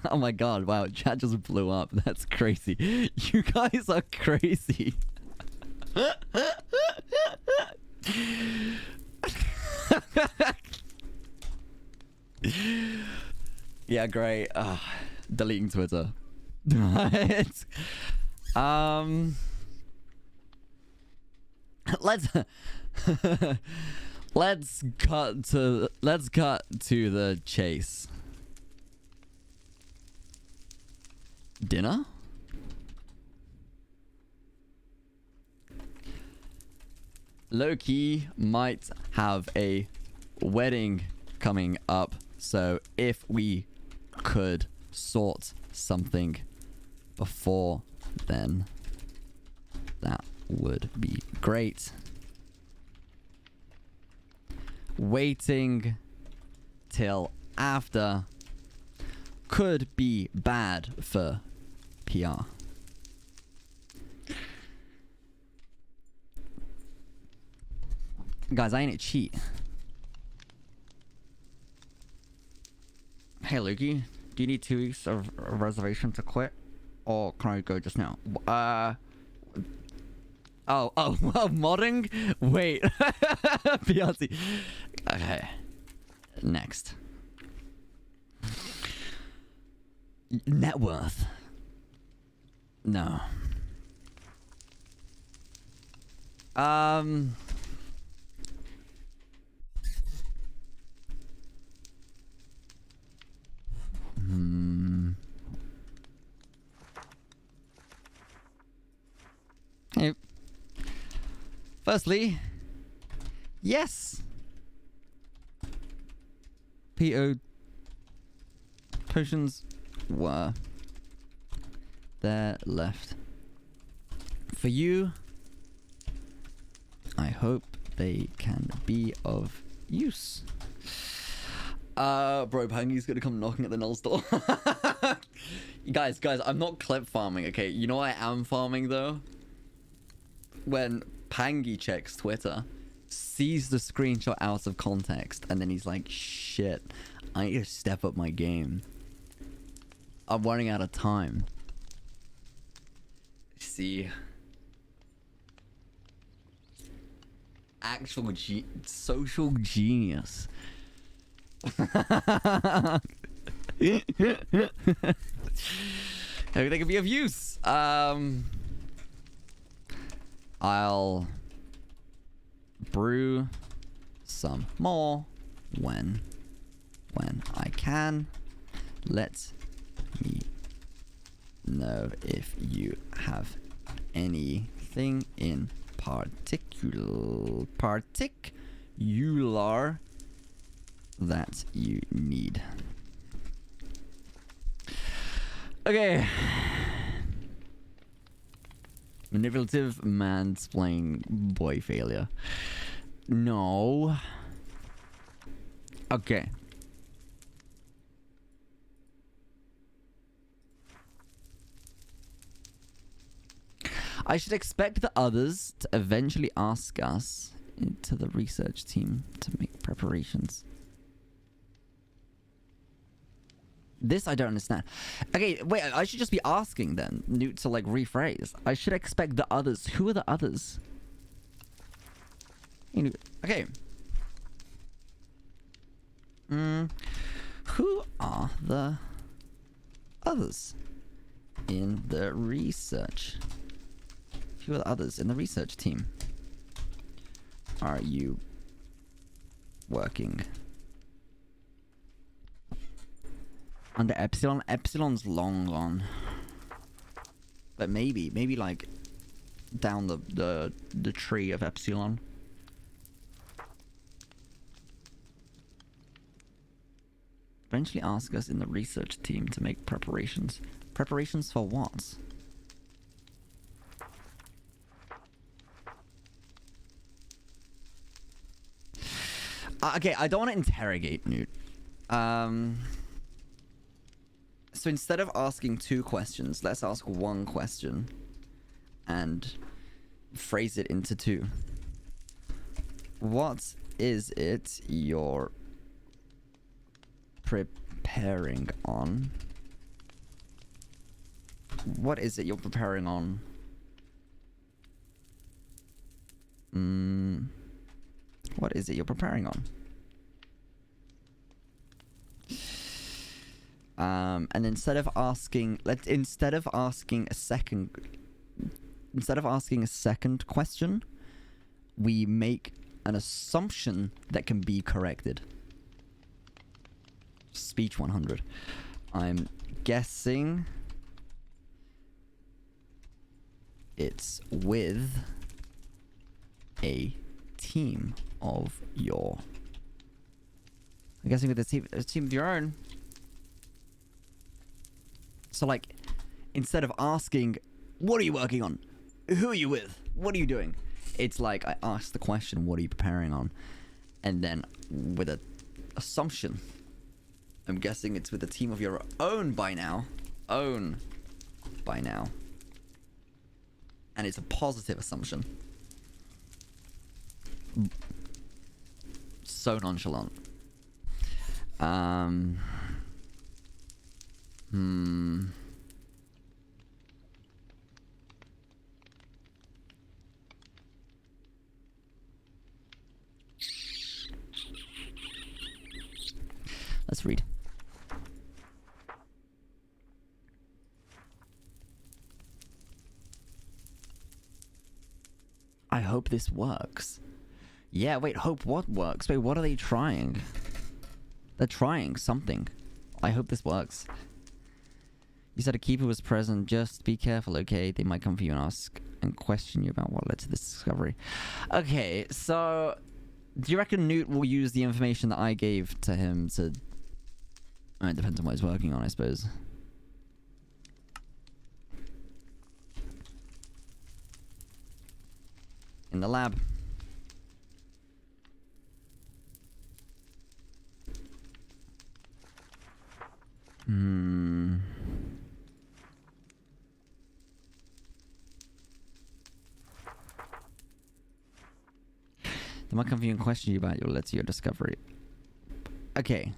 Oh my god! Wow, chat just blew up. That's crazy. You guys are crazy. Yeah, great. Deleting Twitter. Let's cut to the chase. Dinner? Lukey might have a wedding coming up, so if we could sort something before then, that would be great. Waiting till after could be bad for PR. Guys, I ain't a cheat. Hey, Lukey, do you need 2 weeks of reservation to quit? Or can I go just now? Oh, modding? Wait. Beyonce. Okay. Next. Net worth. No. Firstly, yes. PO potions were there left for you. I hope they can be of use. Bro, Pangy's gonna come knocking at the Null's door. guys, I'm not clip farming, okay? You know I am farming though? When Pangy checks Twitter, sees the screenshot out of context, and then he's like, shit, I need to step up my game. I'm running out of time. See. Actual social genius. Everything can be of use. I'll brew some more when I can. Let me know if you have anything in particular that you need. Okay. Manipulative mansplaining boy failure. No. Okay. I should expect the others to eventually ask us to the research team to make preparations. This I don't understand. Okay, wait, I should just be asking then, Newt, to like rephrase. I should expect the others. Who are the others? Okay. Who are the others in the research? Who are the others in the research team? Are you working under Epsilon? Epsilon's long gone, but maybe like down the tree of Epsilon. Eventually ask us in the research team to make preparations. Preparations for what? Okay, I don't want to interrogate Newt. So instead of asking 2 questions, let's ask 1 question and phrase it into 2. What is it you're preparing on? What is it you're preparing on? What is it you're preparing on? And instead of asking a second question, we make an assumption that can be corrected. Speech 100. I'm guessing it's with a team of your... I'm guessing with a team of your own. So like, instead of asking, what are you working on? Who are you with? What are you doing? It's like, I ask the question, what are you preparing on? And then with an assumption, I'm guessing it's with a team of your own by now. And it's a positive assumption. So nonchalant. Let's read. I hope this works. Yeah, wait, hope what works? Wait, what are they trying? They're trying something. I hope this works. You said a keeper was present. Just be careful, okay? They might come for you and ask and question you about what led to this discovery. Okay, so do you reckon Newt will use the information that I gave to him to... It depends on what he's working on, I suppose. In the lab. Hmm. They might come for you and question you about what led to your discovery. Okay.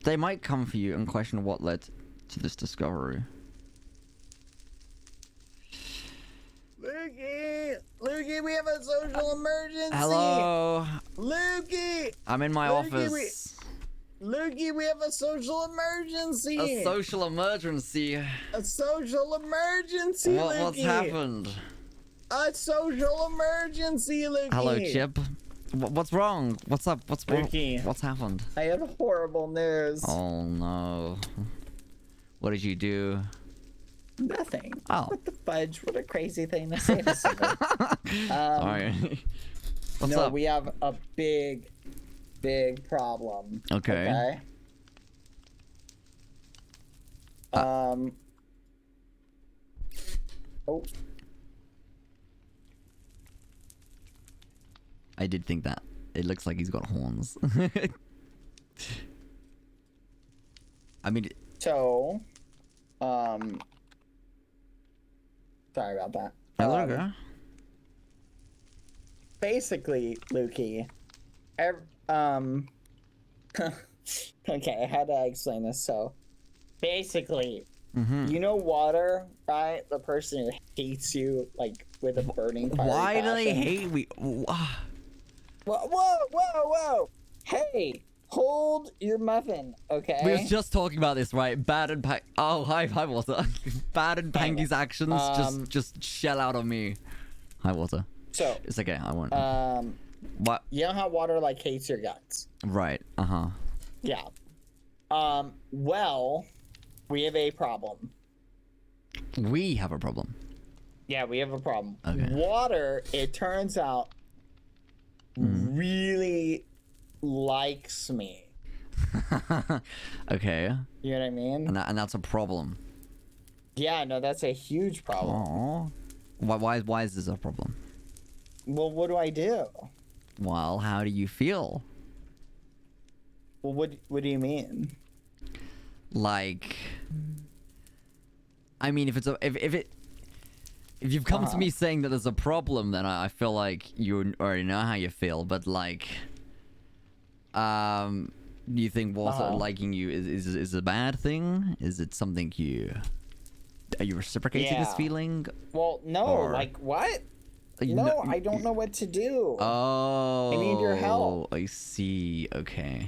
They might come for you and question what led to this discovery. Lukey, we have a social emergency. Hello. Lukey. I'm in my office. Lukey, we have a social emergency. A social emergency. A social emergency, Lukey. What's happened? A social emergency, Lukey. Hello, Chip. What's wrong? What's up? What's wrong? Lukey. What's happened? I have horrible news. Oh no. What did you do? Nothing. Oh. What the fudge? What a crazy thing to say to someone. Sorry. What's no, up? we have a big problem. Okay. Oh. I did think that. It looks like he's got horns. I mean... So, sorry about that. Okay. Basically, Lukey, okay, how do I explain this? So, basically, you know Water, right? The person who hates you, like, with a burning fiery Why do they passion. hate me? Whoa! Hey, hold your muffin, okay? We was just talking about this, right? Bad and Oh, hi, Water. Bad and Panky's actions just shell out on me. Hi, Water. So, it's okay. I won't. What? You know how Water, like, hates your guts? Right. Uh-huh. Yeah. Well, we have a problem. We have a problem. Yeah, we have a problem. Okay. Water, it turns out, really likes me. Okay. You know what I mean? And that's a problem. Yeah, no, that's a huge problem. Aww. Why is this a problem? Well, what do I do? Well, how do you feel? Well, what do you mean? Like, I mean, if you've come to me saying that there's a problem, then I feel like you already know how you feel. But like, do you think Water liking you is a bad thing? Is it something are you reciprocating this feeling? Well, no. Like what? No, I don't know what to do. Oh, I need your help. I see. Okay.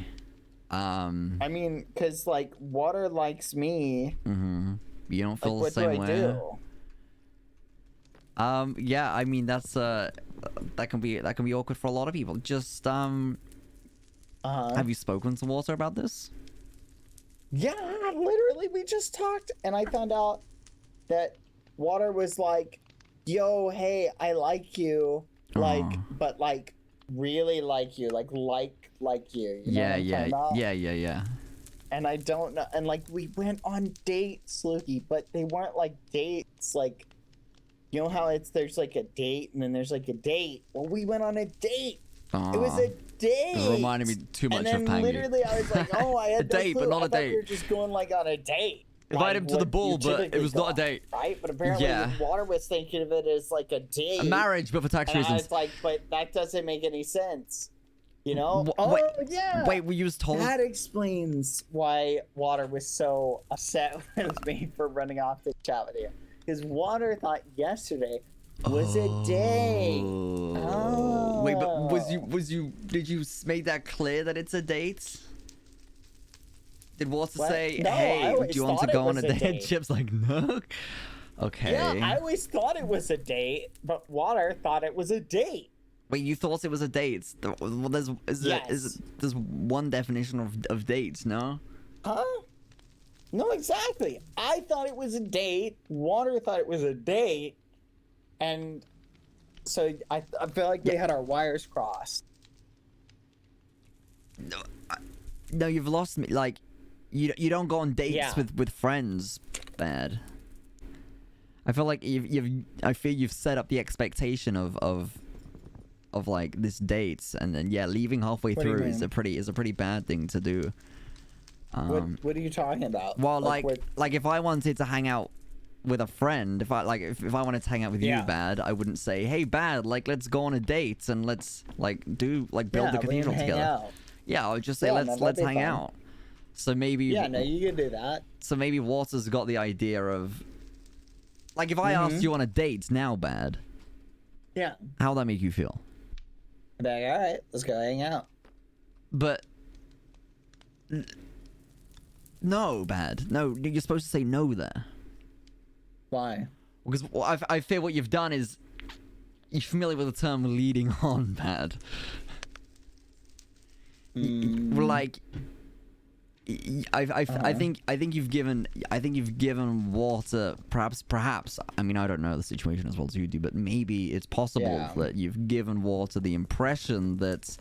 I mean, cause like Water likes me. You don't feel like, the same what way. do I do? Yeah. I mean, that can be awkward for a lot of people. Just have you spoken to Water about this? Yeah, literally, we just talked, and I found out that Water was like, "Yo, hey, I like you, like, but like, really like you, like you." You know what I'm talking about? Yeah. And I don't know, and like we went on dates, Lukey, but they weren't like dates, like, you know how there's like a date and then there's like a date. Well, we went on a date. It was a date. It reminded me too much and of then Pangy. literally, I was like, "Oh, I had A date, no but clue. not a I thought date. We were just going like on a date." Invite him to the ball, but it was not a date. Right? But apparently Water was thinking of it as like a date. A marriage, but for tax and reasons. I was like, but that doesn't make any sense. You know? Yeah. Wait, were you just told? That explains why Water was so upset with me for running off the chat with you. Because Water thought yesterday was a date. Oh. Wait, but did you make that clear that it's a date? Did Water say, No, hey, do you want to go on a date? Chip's like, no. Okay. Yeah, I always thought it was a date, but Water thought it was a date. Wait, you thought it was a date? Well, there's one definition of dates, no? Huh? No, exactly. I thought it was a date. Water thought it was a date, and so I feel like we had our wires crossed. No, you've lost me. Like, you don't go on dates Yeah. with friends, bad. I feel like you've set up the expectation of like this dates, and then yeah, leaving halfway What do you through is mean? a pretty bad thing to do. What are you talking about? Well, like what- if I wanted to hang out with a friend, if I wanted to hang out with Yeah. you, bad, I wouldn't say, hey, bad, like let's go on a date and let's like build yeah, the we can cathedral hang together. out. Yeah, I would just say Yeah, no, let's that'd be hang fun. out. So maybe Yeah, no, you can do that. so maybe Water's got the idea of like if I asked you on a date now, bad, Yeah. how would that make you feel? I'd be like, all right, let's go hang out. But no, bad. No, you're supposed to say no there. Why? Because I fear what you've done is you're familiar with the term leading on, bad. Like I think you've given Water perhaps I mean I don't know the situation as well as you do, but maybe it's possible Yeah. that you've given Water the impression that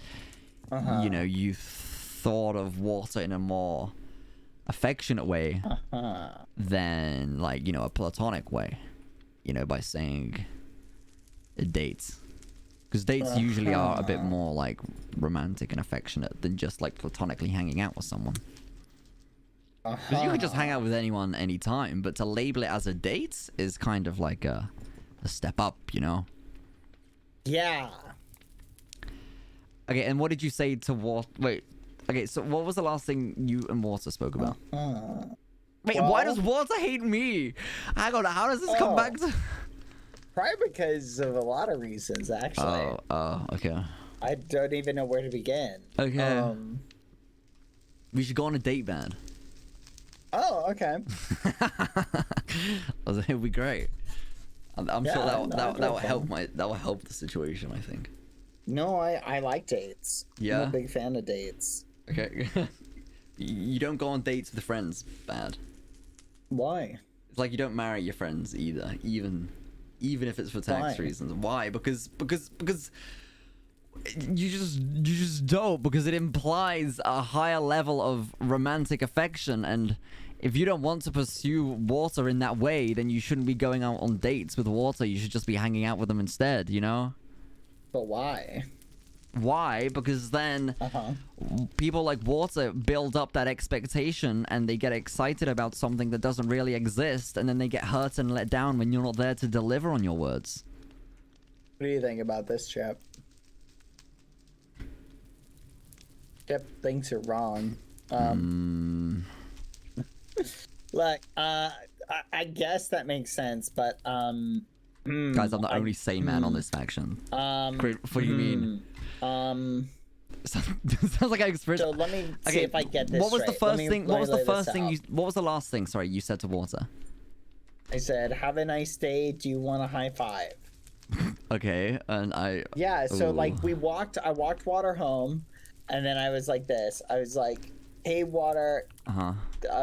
you know you thought of Water in a more affectionate way than like you know a platonic way, you know, by saying dates. Because dates usually are a bit more like romantic and affectionate than just like platonically hanging out with someone. Because you could just hang out with anyone anytime, but to label it as a date is kind of like a step up, you know? Yeah. Okay, and what did you say to Water? Wait, okay, so what was the last thing you and Water spoke about? Wait, why does Water hate me? Hang on, how does this come back to... Probably because of a lot of reasons, actually. Oh, okay. I don't even know where to begin. Okay. We should go on a date, man. Oh, okay. It would be great. I'm sure Yeah, that no, will help that will help the situation, I think. No, I like dates. Yeah? I'm a big fan of dates. Okay. You don't go on dates with friends, bad. Why? It's like you don't marry your friends either, even if it's for tax Why? reasons. Why? Because you just don't, because it implies a higher level of romantic affection, and if you don't want to pursue Water in that way, then you shouldn't be going out on dates with Water. You should just be hanging out with them instead, you know? But why? Why? Because then people like Water build up that expectation and they get excited about something that doesn't really exist, and then they get hurt and let down when you're not there to deliver on your words. What do you think about this, Chip? Chip thinks you're wrong. Look, I guess that makes sense, but Guys, I'm the only sane man on this faction. Great, what do you mean? Sounds like I experienced. So let me see if I get this What was the straight. Let first me- thing? let What me was the lay this first thing out. you? What was the last thing? Sorry, you said to Water. I said, "Have a nice day. Do you want a high five?" Okay, and I. Yeah. So Ooh. like I walked Water home, and then I was like this. I was like, "Hey, Water,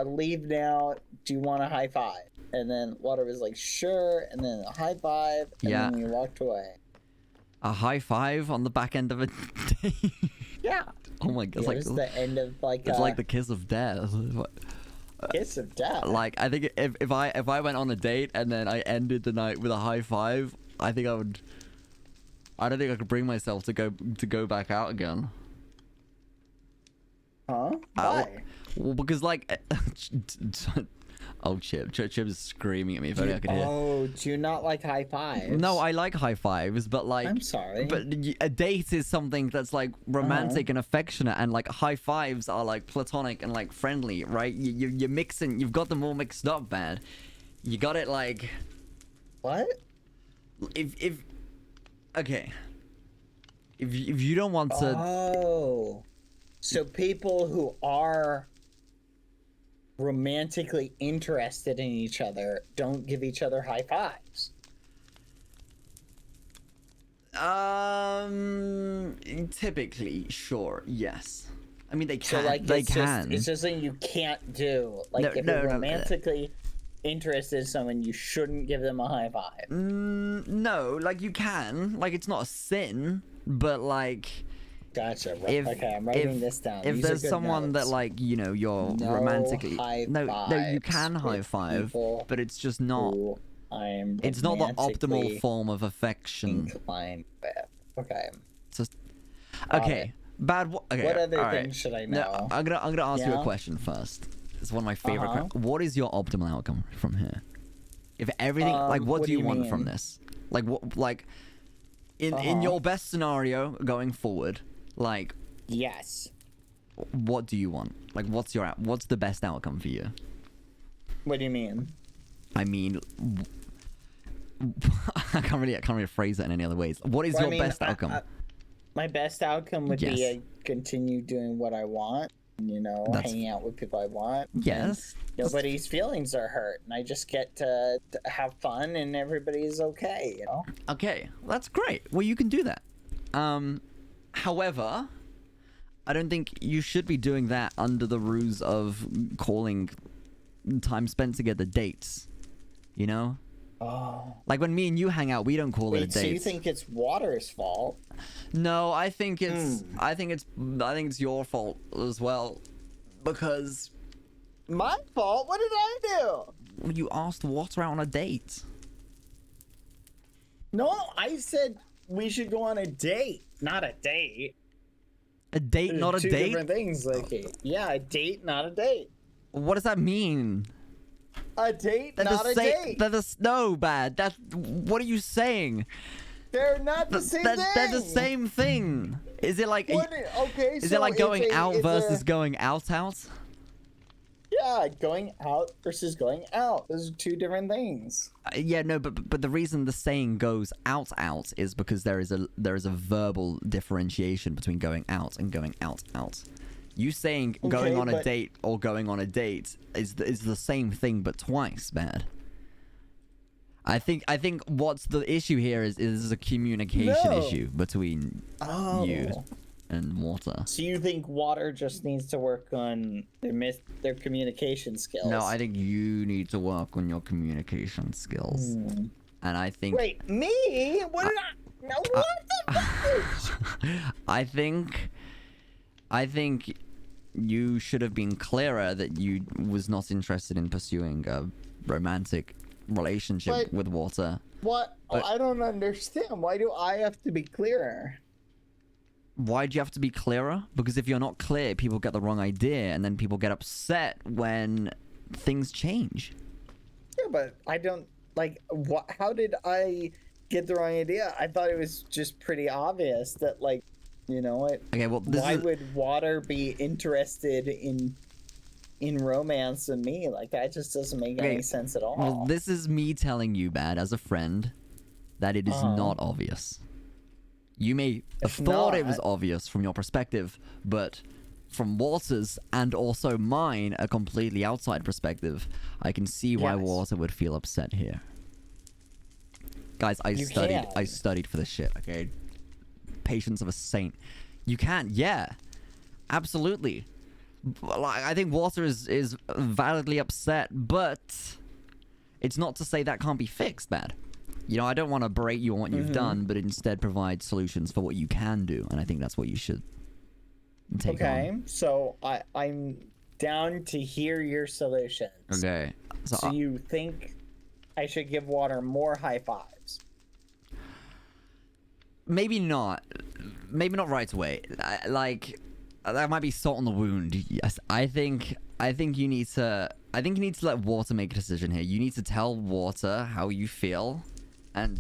leave now. Do you want a high five?" And then Water was like, "Sure." And then a high five. And Yeah. then we walked away. A high five on the back end of a day. Yeah. Oh my god, It was the end of like it's like the kiss of death. kiss of death. Like I think if I went on a date and then I ended the night with a high five, I think I would. I don't think I could bring myself to go back out again. Huh? Why? Well, because like, oh Chip is screaming at me if only I could hear. Oh, do you not like high fives? No, I like high fives, but like, I'm sorry. but a date is something that's like romantic and affectionate, and like high fives are like platonic and like friendly, right? You're mixing, you've got them all mixed up, bad. You got it like. What? If okay. If you don't want to. Oh. So people who are romantically interested in each other don't give each other high fives. Typically, sure, yes. I mean, they can. So like they it's can. Just, it's just something you can't do. Like No, if no, you're no, romantically interested in someone, you shouldn't give them a high five. No, like you can. Like it's not a sin, but like. Gotcha. If, Okay, I'm writing this down. If These are there's good someone notes. that like you're No romantically high no, you fives can high with five, people but it's just not. who I'm It's not the optimal romantically form of affection. inclined with. Okay. Just okay. Okay. What other all right. things should I No, know? I'm gonna ask you a Yeah? question first. It's one of my favorite. Uh-huh. What is your optimal outcome from here? If everything, like, what do you want from mean? this? Like, what, like, in Uh-huh. your best scenario going forward, like, Yes. what do you want? Like, what's the best outcome for you? What do you mean? I mean, I can't really phrase it in any other ways. What is Well, I your mean, best outcome? My best outcome would be Yes. I continue doing what I want, you know, That's- hanging out with people I want. and Yes. Nobody's feelings are hurt, and I just get to have fun, and everybody's okay, you know? Okay, that's great. Well, you can do that. However, I don't think you should be doing that under the ruse of calling time spent together dates. You know? Oh. Like when me and you hang out, we don't call it a Wait, date. so you think it's Water's fault? No, I think it's your fault as well, because My fault? What did I do? you asked Water out on a date. No, I said we should go on a date, not a date. A date, not a Two date. different things, like yeah, a date, not a date. What does that mean? A date, They're not the a same. date. They're no, bad. That's what are you saying? They're not the same thing. They're the same thing. Is it like? Okay, Is so it like going it's out it's versus going out? Yeah, going out versus going out. Those are two different things. Yeah, no, but the reason the saying goes out is because there is a verbal differentiation between going out and going out. You saying going Okay, on a but- date or going on a date is the same thing but twice bad. I think what's the issue here is a communication No. issue between you and Water. So you think Water just needs to work on their communication skills? No, I think you need to work on your communication skills. And I think Wait, me? What did I? No, what the fuck? I think you should have been clearer that you was not interested in pursuing a romantic relationship But- with Water. What? But- I don't understand. Why do I have to be clearer? Why do you have to be clearer? Because if you're not clear, people get the wrong idea, and then people get upset when things change. Yeah, but I don't like. What? How did I get the wrong idea? I thought it was just pretty obvious that, like, you know, Okay, well, this why is would Water be interested in romance and me? Like, that just doesn't make Okay, any sense at all. well, this is me telling you, Bad, as a friend, that it is not obvious. You may have If thought it was not- obvious from your perspective, but from Water's and also mine, a completely outside perspective, I can see why Yes. Water would feel upset here. Guys, I can. studied for this shit, okay? Patience of a saint. You can, yeah. Absolutely. Like, I think Water is validly upset, but it's not to say that can't be fixed, Bad. You know, I don't want to berate you on what you've done, but instead provide solutions for what you can do, and I think that's what you should take Okay, on. so I'm down to hear your solutions. Okay. So you think I should give Water more high fives? Maybe not right away. Like that might be salt on the wound. Yes, I think you need to let Water make a decision here. You need to tell Water how you feel and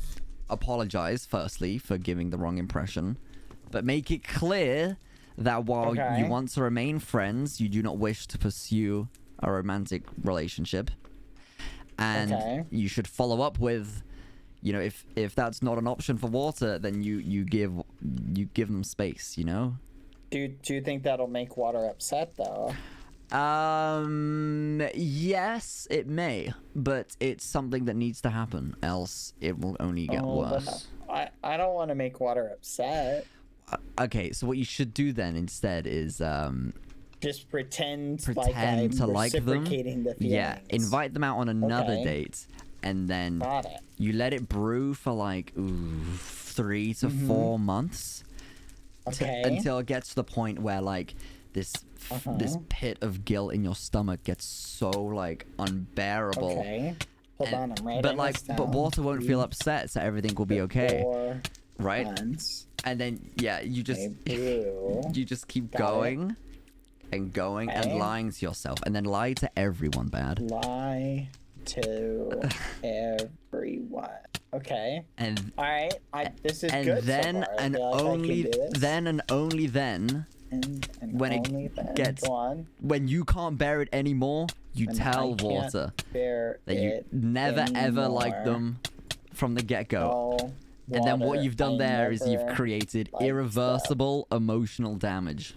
apologize firstly for giving the wrong impression, but make it clear that while Okay. you want to remain friends, you do not wish to pursue a romantic relationship. And Okay. you should follow up with, you know, if that's not an option for Water, then you give them space, you know? Do you think that'll make Water upset though? Yes, it may, but it's something that needs to happen, else it will only get Oh, but worse. I don't want to make Water upset. Okay, so what you should do then instead is Just pretend pretend like I'm to like them. reciprocating the feelings. Yeah, invite them out on another Okay. date, and then Got it. you let it brew for like 3 to 4 months Okay. until it gets to the point where like this this pit of guilt in your stomach gets so like unbearable. Okay. Hold on, I'm writing But like, this down. but water won't feel upset, so everything will be okay, 4 right? months. And then yeah, you just Okay, brew. you just keep Got it. going and going and Okay. lying to yourself, and then lie to everyone bad. Lie to everyone. Okay. And All right. This is and good then so far. I and feel like I can only do this. then and only then And when it only then. gets- Go on. when you can't bear it anymore, you And tell I can't water bear that you it never ever liked anymore. them from the get-go. Oh, And then what water, you've done I there is you've never created liked irreversible emotional damage,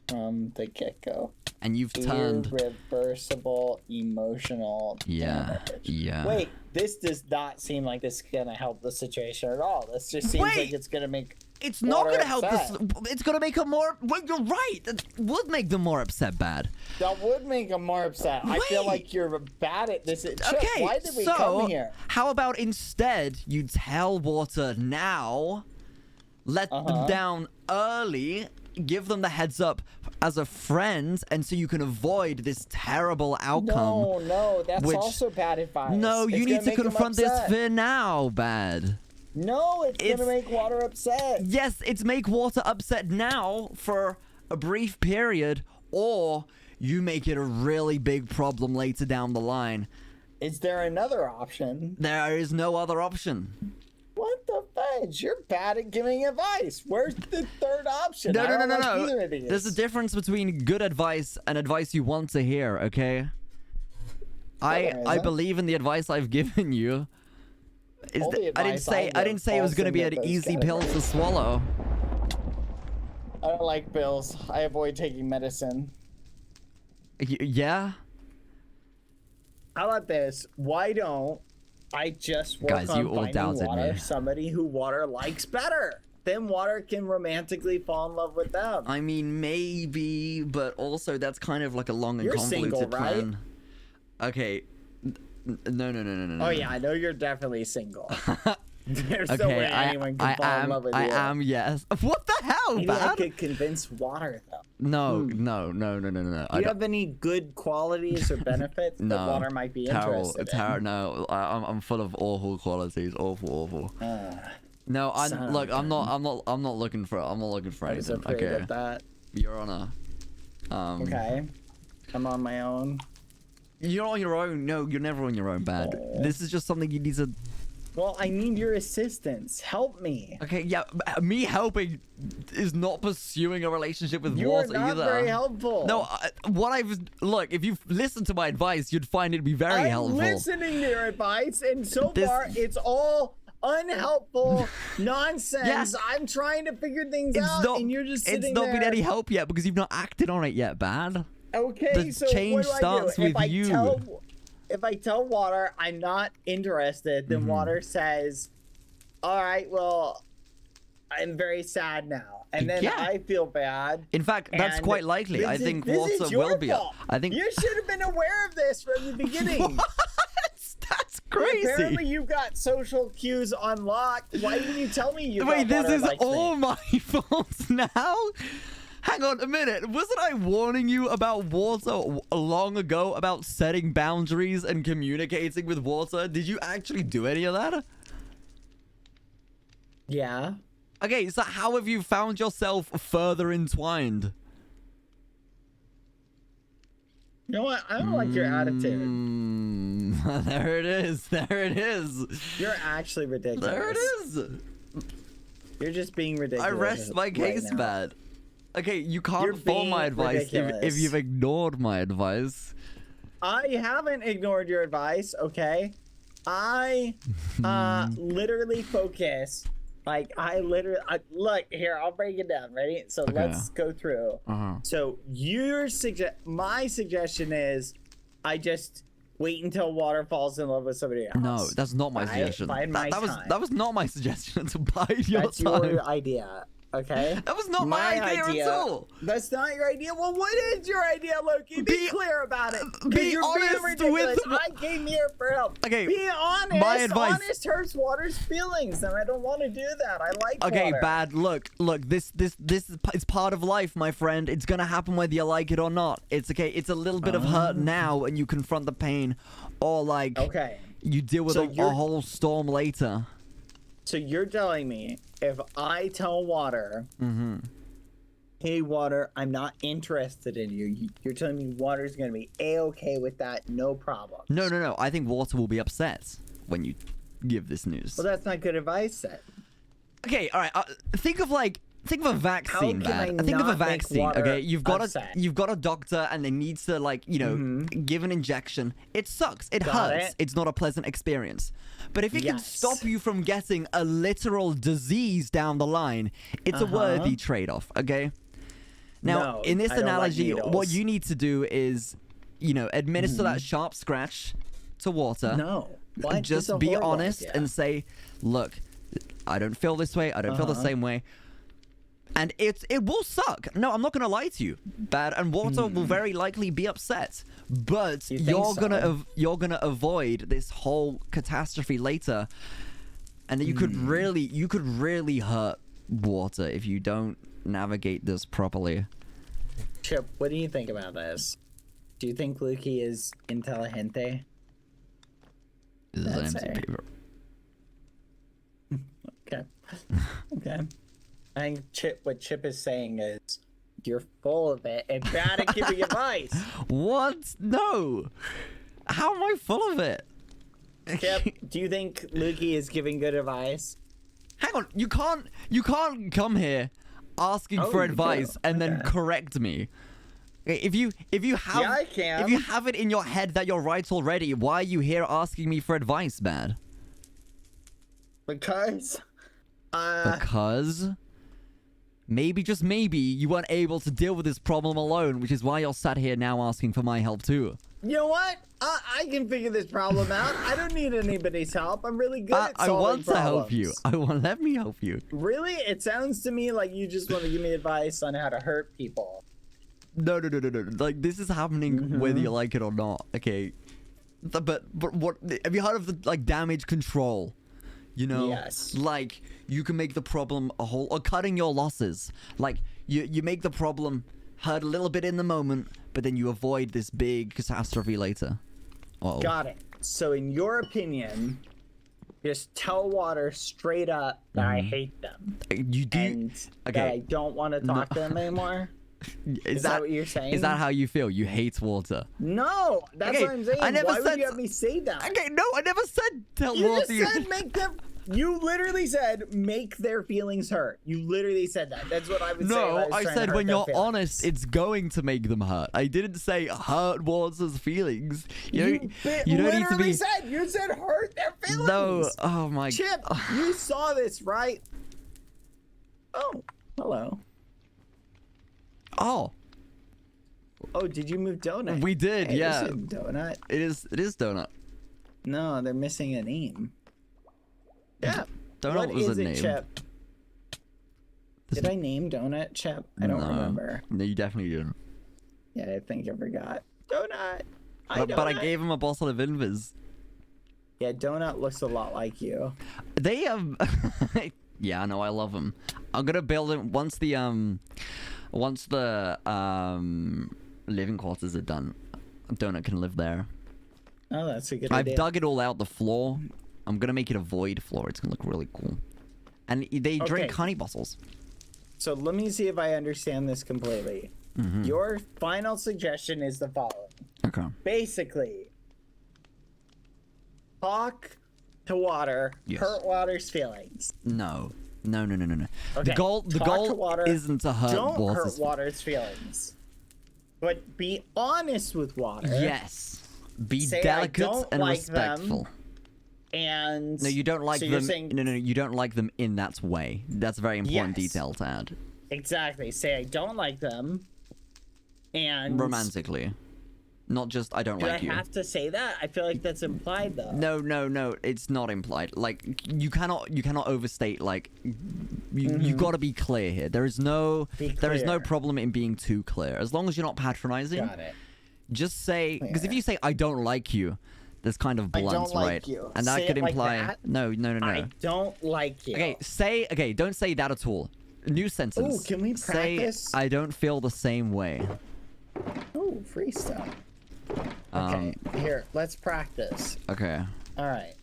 from the get-go. and you've turned Irreversible emotional yeah damage. yeah. Wait, this does not seem like this is gonna help the situation at all. This just seems Wait! like it's gonna make It's not water gonna help this. upset. It's gonna make them more. Well, you're right. It would make them more upset. Bad. That would make them more upset. I feel Wait. like you're bad at this. Chip, Okay, why did we so come here? how about instead you tell water now, let them down early, give them the heads up as a friend, and so you can avoid this terrible outcome. No, that's which- also bad advice. No, you It's need gonna to make 'em confront this upset. fear now. Bad. No, it's It's- gonna make water upset. Yes, it's make water upset now for a brief period, or you make it a really big problem later down the line. Is there another option? There is no other option. What the fudge? You're bad at giving advice. Where's the third option? No, I no, no, don't no, like no. either of these. There's a difference between good advice and advice you want to hear, okay? there I isn't. believe in the advice I've given you. All the I didn't advice say I I didn't say it was falls gonna be an into those easy pill to swallow. I don't like pills. I avoid taking medicine. Yeah? How about this? Why don't I just work Guys, on you all finding doubted water me. somebody who water likes better? Then water can romantically fall in love with them. I mean, maybe, but also that's kind of like a long and You're convoluted single, right? plan. Okay. No. Oh yeah, I know you're definitely single. There's no Okay, way anyone can I fall in am. love with I you. am. Yes. What the hell, Maybe I man? could convince water though. No. Hmm. No. Do you have any good qualities or benefits No. that water might be interested in? No, I'm full of awful qualities. Awful. No, son look. of a I'm not looking for. I'm not looking for I was anything. afraid Okay, of that. Your Honor. Okay. I'm on my own. You're on your own. No, you're never on your own, Bad. This is just something you need to. Well, I need your assistance. Help me. Okay, yeah. Me helping is not pursuing a relationship with You are water not either. very helpful. No, look. If you listened to my advice, you'd find it to be very I'm helpful. listening to your advice, and so This- far it's all unhelpful nonsense. Yes. I'm trying to figure things It's out, not. and you're just sitting It's not there. been any help yet because you've not acted on it yet, Bad. Okay, The so change what do starts I do? with you. If I tell Water I'm not interested, then Mm-hmm. Water says, "All right, well, I'm very sad now," and then Yeah. I feel bad. In fact, that's And quite likely. I this is- think this water is your will be. fault. I think You should have been aware of this from the beginning. that's crazy. Apparently, you've got social cues unlocked. Why didn't you tell me you? Wait, this Water is likes all me? my fault now? Hang on a minute. Wasn't I warning you about water long ago about setting boundaries and communicating with water? Did you actually do any of that? Yeah. Okay, so how have you found yourself further entwined? You know what? I don't like your attitude. There it is. There it is. You're actually ridiculous. There it is. You're just being ridiculous. I rest my case, right now. Matt. Okay, you can't You're follow my being advice if ridiculous. you've ignored my advice. I haven't ignored your advice, okay? I literally focus. Like, look, here, I'll break it down, ready? So let's go through. So my suggestion is I just wait until Water falls in love with somebody else. No, that's not my suggestion. Bide my That time. was not my suggestion to bide your That's time. your idea. Okay. That was not my idea at all. That's not your idea. Well, what is your idea, Lukey? Be clear about it. 'Cause be you're honest being with- ridiculous. I came here for help. Okay, Be honest. my advice- Honest hurts Water's feelings, and I don't want to do that. I like Okay, Water. Bad. Look. This is part of life, my friend. It's gonna happen whether you like it or not. It's okay. It's a little bit of hurt now, and you confront the pain, or like Okay. you deal with So a whole storm later. So you're telling me if I tell Water, hey Water, I'm not interested in you. You're telling me Water's gonna be a-okay with that, no problem. No. I think Water will be upset when you give this news. Well, that's not good advice then. Okay, all right. Think of a vaccine, How can I Bad. Think of a not make vaccine. Water Okay, you've got upset? a doctor, and they need to give an injection. It sucks. It Got hurts. it. It's not a pleasant experience. But if it can Yes. stop you from getting a literal disease down the line, it's a worthy trade-off. Okay. Now, No, in this I don't like analogy, what needles. you need to do is, administer that sharp scratch to Water. No. What? Just That's a be horrible honest idea. and say, look, I don't feel this way. I don't feel the same way. And it will suck. No, I'm not gonna lie to you, Bad. And Water will very likely be upset. But You think you're gonna avoid this whole catastrophe later. And you could really hurt Water if you don't navigate this properly. Chip, what do you think about this? Do you think Lukey is inteligente? This is That's an empty fair. paper. Okay. Okay. I think what Chip is saying is you're full of it and bad at giving advice. What? No. How am I full of it? Chip, do you think Lukey is giving good advice? Hang on, you can't come here asking Oh, for you advice do. and then Okay. correct me. Okay, if you have Yeah, I can. if you have it in your head that you're right already, why are you here asking me for advice, Bad? Because Because maybe, just maybe, you weren't able to deal with this problem alone, which is why you're sat here now asking for my help too. you know what? I can figure this problem out. I don't need anybody's help. I'm really good at I solving want to help you. problems. Let me help you. Really? It sounds to me like you just want to give me advice on how to hurt people. No. Like, this is happening whether you like it or not. Okay. But what have you heard of the damage control? Yes. Like, you can make the problem a whole, or cutting your losses. Like, you make the problem hurt a little bit in the moment, but then you avoid this big catastrophe later. Uh-oh. Got it. So in your opinion, just tell Water straight up that I hate them You do. and that I don't want to talk to them anymore. Is that what you're saying? Is that how you feel? You hate Water? No, that's Okay, what I'm saying. I never Why said- would you have me say that? Okay, no, I never said tell You Water. just said make them. You literally said make their feelings hurt. You literally said that. That's what I would say. if No, was I trying to said hurt when their you're feelings. honest, it's going to make them hurt. I didn't say hurt Water's feelings. You You don't need to literally be. said you said hurt their feelings. No, oh my. Chip, you saw this, right? Oh, hello. Oh, Oh, did you move Donut? we did, Hey, yeah. this isn't Donut. It is Donut. No, they're missing a name. Yeah. Donut What was is a it, name. Chip? This- Did I name Donut, Chip? I don't No. remember. No, you definitely didn't. Yeah, I think I forgot. Donut. But I gave him a bottle of Invis. Yeah, Donut looks a lot like you. They yeah, I know, I love them. I'm gonna build him once the living quarters are done. Donut can live there. Oh, that's a good I've idea. dug it all out the floor. I'm gonna make it a void floor. It's gonna look really cool. And they drink Okay. honey bottles. So let me see if I understand this completely. Mm-hmm. Your final suggestion is the following. Okay. Basically, talk to Water, Yes. hurt Water's feelings. No. The Okay, goal talk to Water, isn't to hurt Don't Water's. hurt Water's feelings. But be honest with Water. Yes. Be Say, "I delicate don't and like them." respectful. And No, you don't like so you're them. saying No, you don't like them in that way. That's a very important Yes. detail to add. exactly. Say I don't like them. And Romantically. not just I don't Do like I you. have to say that? I feel like that's implied though. No, it's not implied. Like you cannot overstate. Like you got to be clear here. There is no clear. problem in being too clear as long as you're not patronizing. Got it. Just say, because if you say I don't like you, that's kind of blunt, don't like right? you. And that Say could it like imply that? no. I don't like you. Okay, don't say that at all. New sentence. Ooh, can we practice? Say I don't feel the same way. Ooh, free stuff. Okay, here, let's practice. Okay. All right.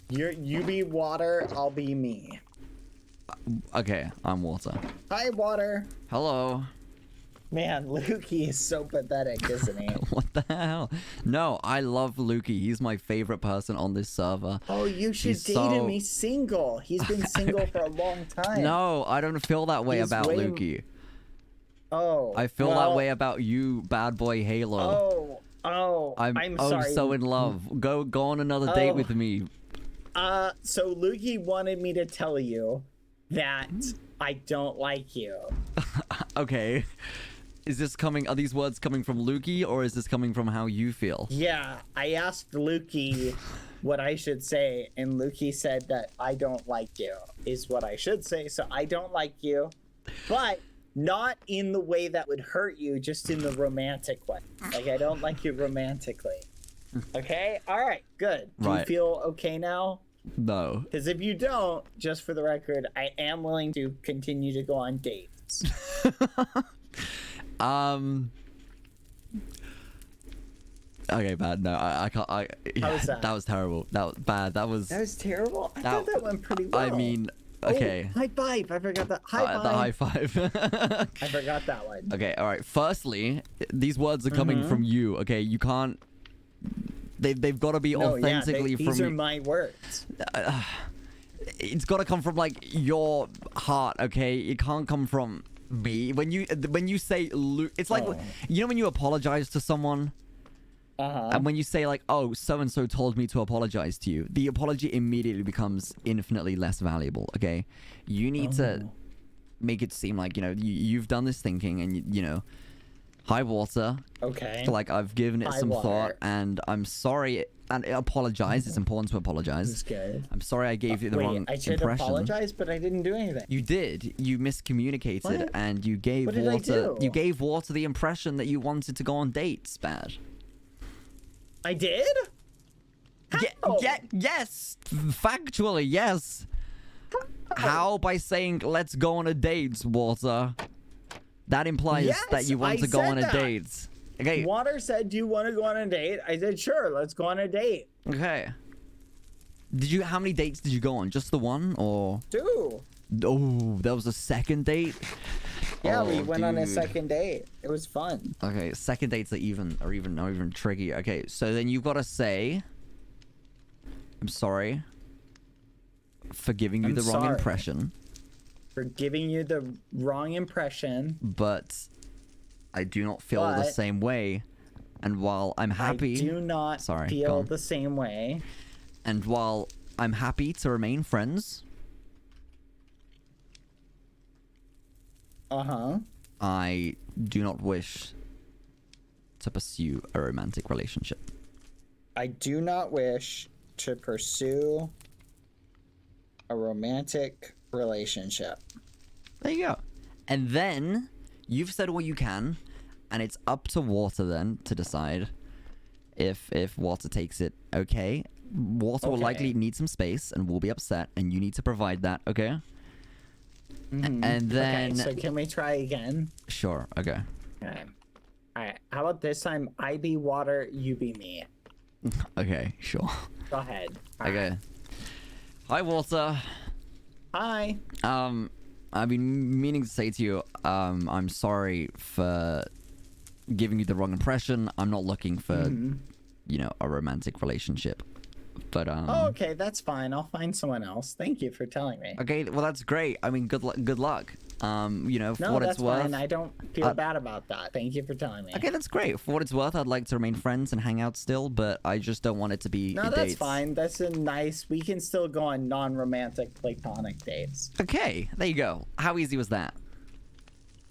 You be water, I'll be me. Okay, I'm water. Hi, water. Hello. Man, Lukey is so pathetic, isn't he? What the hell? No, I love Lukey. He's my favorite person on this server. Oh, you should He's date him. He's single. He's been single for a long time. No, I don't feel that way He's about way- Lukey. Oh. I feel that well, way about you, BadBoyHalo. I'm sorry. so in love. Go on another date with me. So Lukey wanted me to tell you that I don't like you. Okay. Are these words coming from Lukey, or is this coming from how you feel? Yeah, I asked Lukey what I should say, and Lukey said that I don't like you is what I should say. So I don't like you, but not in the way that would hurt you, just in the romantic way. Like, I don't like you romantically. Okay? All right, good. Do you Right. feel okay now? No. Because if you don't, just for the record, I am willing to continue to go on dates. Okay, bad. No, I can't. How was that? That was terrible. That was bad. That was. That was terrible. I thought that went pretty well. I mean, okay. Oh, high five. I forgot that. High five. The high five. I forgot that one. Okay, all right. Firstly, these words are coming from you. Okay, you can't. They've got to be No, yeah, authentically these from. are my words. It's got to come from like your heart. Okay, it can't come from me. When you say it's like you know when you apologize to someone. And when you say like, oh, so-and-so told me to apologize to you, the apology immediately becomes infinitely less valuable, okay? You need to make it seem like, you've done this thinking and, hi, water. Okay. Like, I've given it Hi, some water. thought and I'm sorry and apologize. It's important to apologize. That's good. I'm sorry I gave you the wrong I should impression. apologize, but I didn't do anything. You did. You miscommunicated What? and you gave What did I water. do? You gave water the impression that you wanted to go on dates, Bad. I did? Yes. Factually, yes. How? By saying, let's go on a date, Water. That implies Yes, that you want I to go said on a that. date. Okay. Water said, do you want to go on a date? I said, sure, let's go on a date. Okay. How many dates did you go on? Just the one, or? Two. Oh, there was a second date? Yeah, Oh, we went on a dude. second date. It was fun. Okay, second dates are even tricky. Okay, so then you've got to say, I'm sorry for giving you I'm the wrong sorry. impression, For giving you the wrong impression. but I do not feel the But- same way. And while I'm happy, I do not Sorry, go feel on. the same way. and while I'm happy to remain friends, I do not wish to pursue a romantic relationship. I do not wish to pursue a romantic relationship. There you go. And then you've said what you can, and it's up to Water then to decide if Water takes it okay. Water will Okay. likely need some space and will be upset, and you need to provide that, okay? And then Okay, so can we try again? sure, okay. Okay. Alright, how about this time I be water, you be me. Okay, sure. Go ahead. Okay. Hi, Water. Hi. I've been meaning to say to you, I'm sorry for giving you the wrong impression. I'm not looking for, a romantic relationship. But Oh, okay, that's fine. I'll find someone else. Thank you for telling me. okay, well that's great. I mean, good luck. For No, what that's it's worth. fine. I don't feel bad about that. Thank you for telling me. Okay, that's great. For what it's worth, I'd like to remain friends and hang out still, but I just don't want it to be No, that's dates. fine. That's a nice. We can still go on non-romantic platonic dates. Okay, there you go. How easy was that?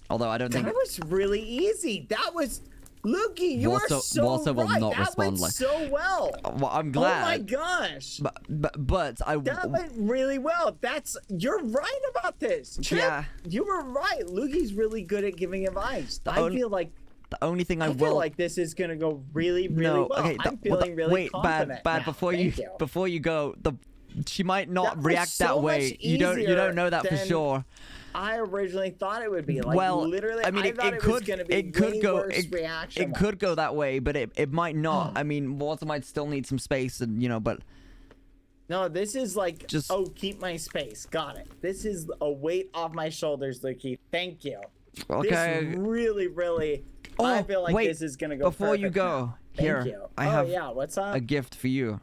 Although I don't think. That was really easy. That was Lukey, you are so Walter will right. not That respond went like. so well. Well, I'm glad. Oh my gosh. But That went really well. You're right about this. Chip, Yeah. you were right. Lukey's really good at giving advice. I feel like the only thing I feel will like this is gonna go really, really no, well. okay, I'm feeling really wait, confident. bad. now. Before Thank you. before you go, she might not That was react that so way. much You don't easier know that for than sure. I originally thought it would be like Well, literally. I mean, I thought it was could gonna be it could way go worse it reaction. could go that way, but it might not. I mean, Walter might still need some space, and but No, this is like Just- keep my space. Got it. This is a weight off my shoulders, Lukey. Thank you. okay. This really, really. I feel like wait, this is gonna go. before you perfect go, now. here Thank you. I have yeah. What's up? a gift for you.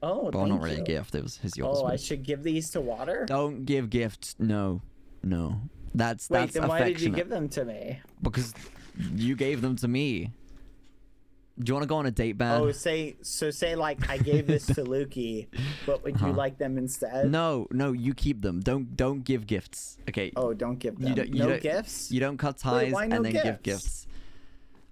Oh, Well, thank not really you. a gift. It was yours. Oh, but I should give these to Water. Don't give gifts. No. That's Wait, then why affectionate. did you give them to me? Because you gave them to me. Do you want to go on a date, Bad? Oh, say like I gave this to Lukey, but would you like them instead? No, you keep them. Don't give gifts. Okay. Oh, don't give them. You no don't, gifts. You don't cut ties why no and then give gifts? gifts.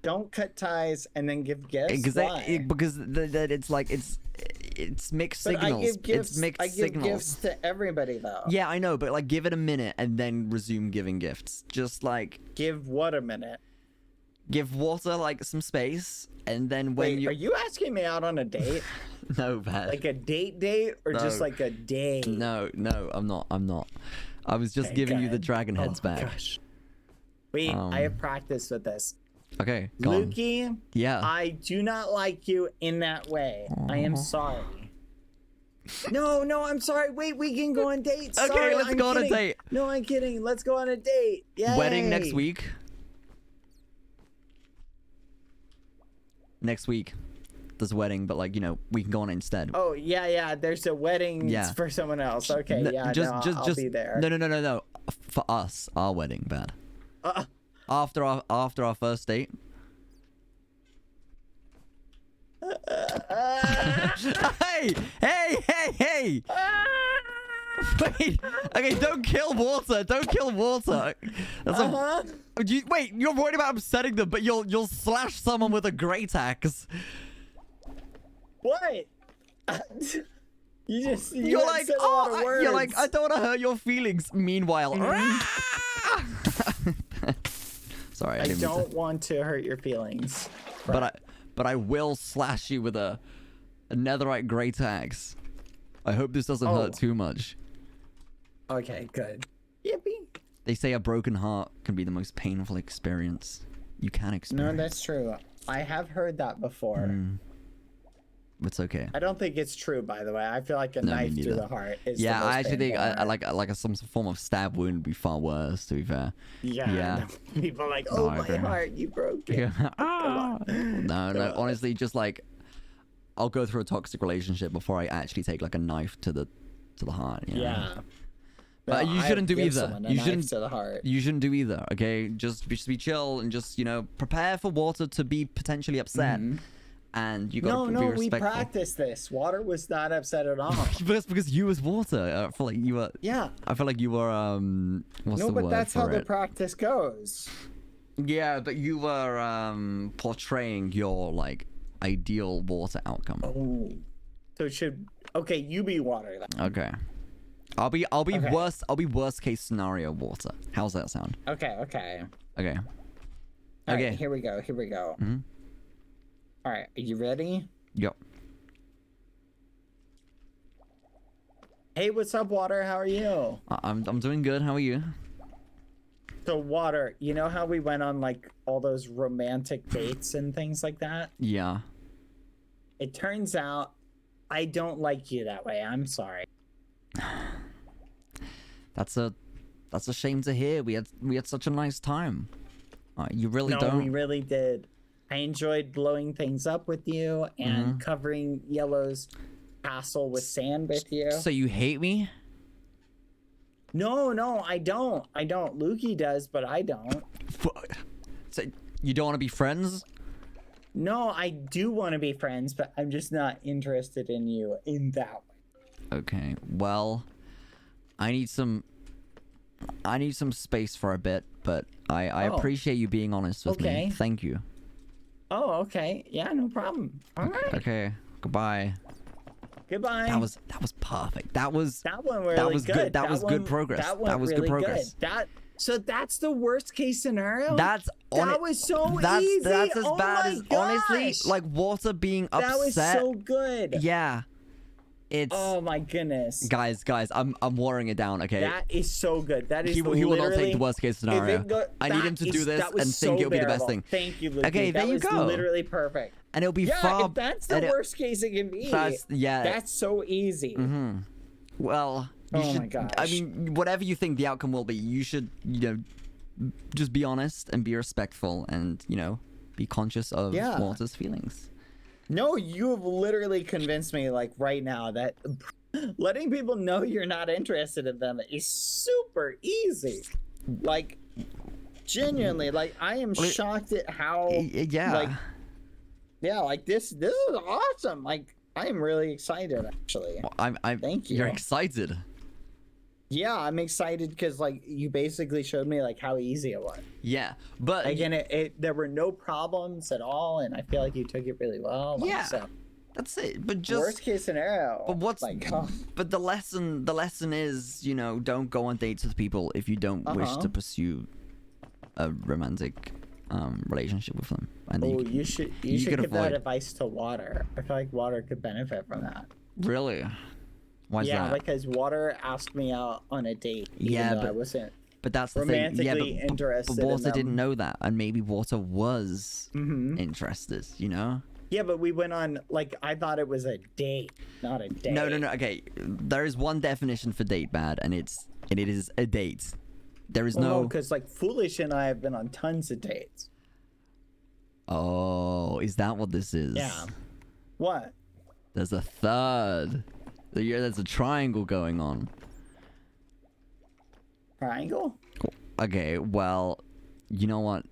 Don't cut ties and then give gifts. Because it's like it's mixed But signals. I give gifts. It's mixed I give signals. gifts to everybody though. Yeah, I know, but like give it a minute and then resume giving gifts. Just like Give what a minute. give Water like some space, and then when Wait, you are you asking me out on a date? no, Bad. Like a date or just No. like a day? No, I'm not. I was just giving you the dragon heads back. Gosh. Wait, I have practiced with this. Okay, go on. Lukey, Yeah. I do not like you in that way. I am sorry. No, I'm sorry. Wait, we can go on dates. Okay, Sorry, let's I'm go on a kidding. date. No, I'm kidding. Let's go on a date. Yay. Wedding next week. Next week. There's a wedding, but like, we can go on it instead. Oh, yeah. There's a wedding Yeah. for someone else. Okay, No, yeah, I'll be there. No. For us, our wedding, Bad. After our first date. Hey! Wait. Okay, don't kill Water. That's wait, you're worried about upsetting them, but you'll slash someone with a great axe. What? You You're like, said a lot of words. you're like, I don't want to hurt your feelings. Meanwhile, sorry, I I didn't mean to. don't want to hurt your feelings. But I will slash you with a netherite great axe. I hope this doesn't hurt too much. Okay, good. Yippee. They say a broken heart can be the most painful experience you can experience. No, that's true. I have heard that before. It's okay. I don't think it's true, by the way. I feel like a knife through the heart is Yeah, the most I actually think painful I like some form of stab wound would be far worse. To be fair. Yeah. People are like, oh, I my agree. heart, you broke it. No. Honestly, just like I'll go through a toxic relationship before I actually take like a knife to the heart. Yeah. But you shouldn't do either. You shouldn't. To the heart. You shouldn't do either. Okay, just be chill and just prepare for Water to be potentially upset, and you got to be we respectful. practiced this. Water was not upset at all. But because you was Water, I feel like you were. Yeah. I feel like you were. What's the No, but word that's for how the it? practice goes. Yeah, but you were portraying your like ideal Water outcome. Oh. So it should. Okay, you be Water then. Okay. I'll be Okay. worst. I'll be worst case scenario Water. How's that sound? Okay. Okay. All Okay. right, here we go. All right, are you ready? Yep. Hey, what's up, Water? How are you? I'm doing good. How are you? So, Water, you know how we went on like all those romantic dates and things like that? Yeah. It turns out I don't like you that way. I'm sorry. That's a shame to hear. We had such a nice time. You really No, don't. we really did. I enjoyed blowing things up with you and covering Yellow's castle with sand with you. So you hate me? No, I don't. Lukey does, but I don't. So you don't want to be friends? No, I do want to be friends, but I'm just not interested in you in that way. Okay. Well, I need some space for a bit, but I appreciate you being honest with me. Okay. Thank you. Oh, okay. Yeah, no problem. All right. Okay. Goodbye. Goodbye. That was perfect. That was one really that was good. That was good progress. That was good progress. So that's the worst case scenario. That was so easy. That's as Oh bad my as gosh. honestly, like water being upset. That was so good. Yeah. It's Oh my goodness. guys, I'm watering it down, okay? That is so good. That is he will not literally- take the worst case scenario. I need him to do this and think it'll be the best thing. Thank you, Lukey. Okay, there that you was go. Literally perfect. And it'll be Yeah, far. if that's the and it- worst case it can be. That's so easy. Well, you Oh should, my gosh. I mean, whatever you think the outcome will be, you should, just be honest and be respectful and, be conscious of Yeah. Walter's feelings. No, you have literally convinced me, like, right now that letting people know you're not interested in them is super easy. Like, genuinely, like, I am shocked at how, Yeah. like, yeah, like, this is awesome. Like, I am really excited, actually. I'm Thank you. You're excited. Yeah, I'm excited because, like, you basically showed me, like, how easy it was. Yeah, but Again, there were no problems at all, and I feel like you took it really well. Like, Yeah. So, that's it. But just worst case scenario. But what's like? but the lesson is, don't go on dates with people if you don't wish to pursue a romantic relationship with them. And then Oh, you should give could that avoid. advice to Water. I feel like Water could benefit from that. Really? Why is Yeah, that? because Water asked me out on a date. Even Yeah, though I but- wasn't. But that's the thing. Yeah, romantically interested but in Water them. didn't know that, and maybe Water was Mm-hmm. interested. Yeah, but we went on, like, I thought it was a date, not a date. No. Okay, there is one definition for date bad, and it is a date. There is No, no. because like Foolish and I have been on tons of dates. Oh, is that what this is? Yeah. What? There's a third. There's a triangle going on. Triangle? Okay, well, you know what?